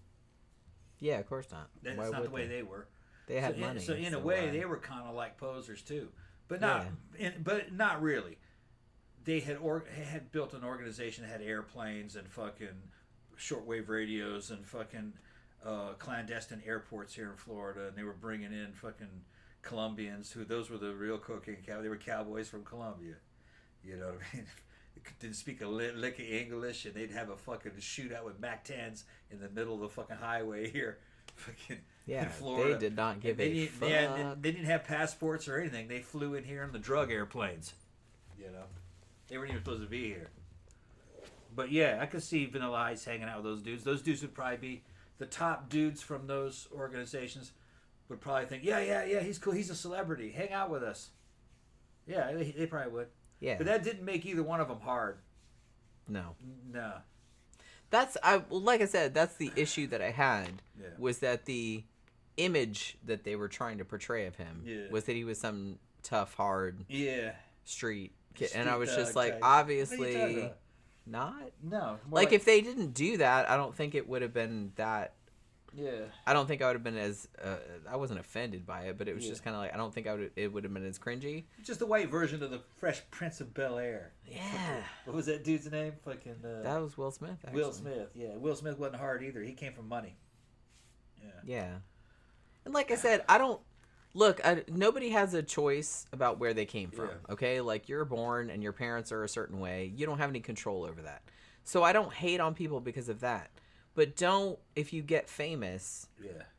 Yeah, of course not. That's not the way they were. They had money. So in a way, they were kind of like posers too. But not, but not really. They had built an organization that had airplanes and fucking shortwave radios and fucking clandestine airports here in Florida. And they were bringing in fucking Colombians, those were the real cocaine cowboys. They were cowboys from Colombia. You know what I mean? They didn't speak a lick of English, and they'd have a fucking shootout with MAC-10s in the middle of the fucking highway here. Fucking in Florida. They did not give a fuck. They didn't have passports or anything. They flew in here in the drug airplanes. You know? They weren't even supposed to be here. But yeah, I could see Vanilla Ice hanging out with those dudes. Those dudes would probably be the top dudes from those organizations. Would probably think, yeah, he's cool. He's a celebrity. Hang out with us. Yeah, they probably would. Yeah. But that didn't make either one of them hard. No. No. Like I said, that's the issue that I had, was that the image that they were trying to portray of him was that he was some tough, hard street kid. And I was just like, obviously not. No. Like, if they didn't do that, I don't think it would have been that. Yeah. I don't think I would have been as I wasn't offended by it, but it was just kind of like, I don't think it would have been as cringy. Just the white version of the Fresh Prince of Bel-Air. Yeah. What was that dude's name? Fucking that was Will Smith, actually. Will Smith. Yeah. Will Smith wasn't hard either. He came from money. Yeah. And like I said, nobody has a choice about where they came from. Okay? Like, you're born and your parents are a certain way. You don't have any control over that. So I don't hate on people because of that. But if you get famous,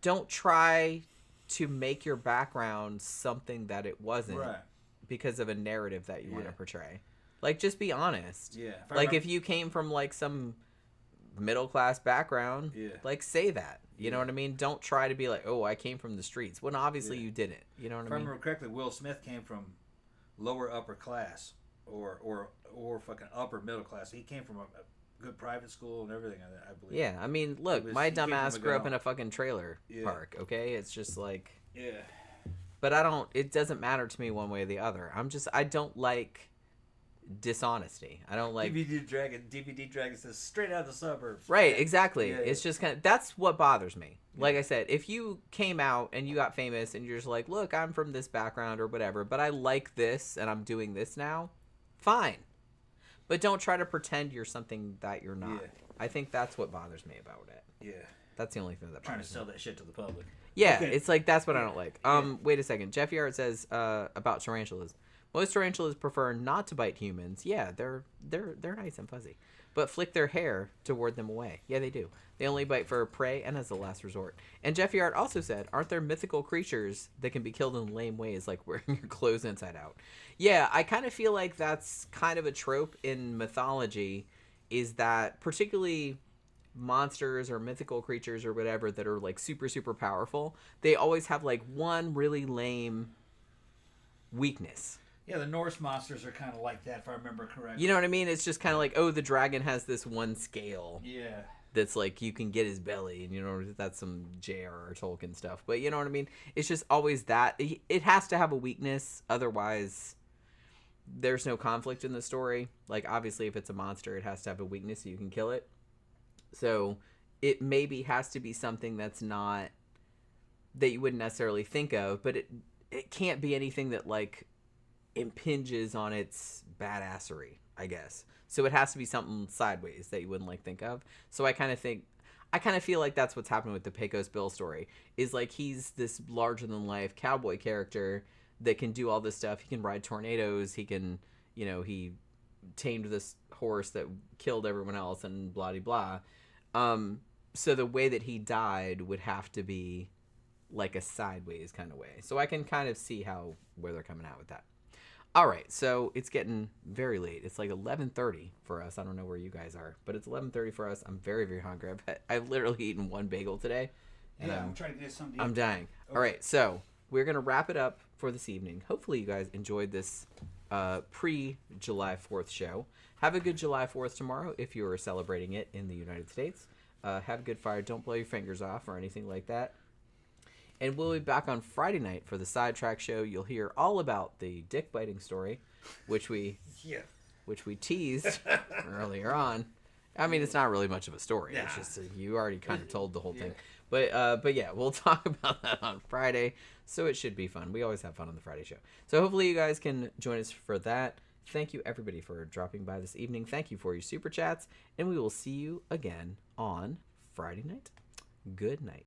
don't try to make your background something that it wasn't because of a narrative that you want to portray. Like, just be honest. Yeah. If you came from, like, some middle-class background, like, say that. You know what I mean? Don't try to be like, oh, I came from the streets. When obviously you didn't. You know what I mean? If I remember correctly, Will Smith came from lower upper class or fucking upper middle class. He came from a good private school and everything, I believe. Yeah, I mean, look, my dumbass grew up in a fucking trailer park, okay? It's just like... Yeah. But it doesn't matter to me one way or the other. I don't like dishonesty. I don't like... DVD Dragon says, straight out of the suburbs. Right, exactly. Yeah, it's just kind of... That's what bothers me. Like I said, if you came out and you got famous and you're just like, look, I'm from this background or whatever, but I like this and I'm doing this now, fine. But don't try to pretend you're something that you're not. Yeah. I think that's what bothers me about it. Yeah. That's the only thing that bothers me. Trying to sell that shit to the public. Yeah, okay. It's like, that's what I don't like. Wait a second. Jeff Yard says about tarantulas. Most tarantulas prefer not to bite humans. Yeah, they're nice and fuzzy. But flick their hair to ward them away. Yeah, they do. They only bite for prey and as a last resort. And Jeff Yard also said, aren't there mythical creatures that can be killed in lame ways, like wearing your clothes inside out? Yeah, I kind of feel like that's kind of a trope in mythology, is that particularly monsters or mythical creatures or whatever that are like super, super powerful, they always have like one really lame weakness. Yeah, the Norse monsters are kind of like that, if I remember correctly. You know what I mean? It's just kind of like, oh, the dragon has this one scale. Yeah. that's like you can get his belly, and you know that's some J.R.R. Tolkien stuff. But you know what I mean? It's just always that it has to have a weakness, otherwise there's no conflict in the story. Like obviously, if it's a monster, it has to have a weakness so you can kill it. So it maybe has to be something that's not that you wouldn't necessarily think of, but it can't be anything that like impinges on its badassery, I guess. So it has to be something sideways that you wouldn't like think of. So I kind of feel like that's what's happening with the Pecos Bill story. Is like he's this larger than life cowboy character that can do all this stuff. He can ride tornadoes. He can, you know, he tamed this horse that killed everyone else and blah blah blah. So the way that he died would have to be like a sideways kind of way. So I can kind of see where they're coming out with that. All right, so it's getting very late. It's like 11:30 for us. I don't know where you guys are, but it's 11:30 for us. I'm very, very hungry. I've literally eaten one bagel today. Yeah, I'm trying to get something. I'm dying. Okay. All right, so we're going to wrap it up for this evening. Hopefully you guys enjoyed this pre-July 4th show. Have a good July 4th tomorrow if you're celebrating it in the United States. Have a good fire. Don't blow your fingers off or anything like that. And we'll be back on Friday night for the Sidetrack show. You'll hear all about the dick biting story, which we teased earlier on. I mean, it's not really much of a story. Yeah. It's just you already kind of told the whole thing. But yeah, we'll talk about that on Friday. So it should be fun. We always have fun on the Friday show. So hopefully you guys can join us for that. Thank you everybody for dropping by this evening. Thank you for your super chats, and we will see you again on Friday night. Good night.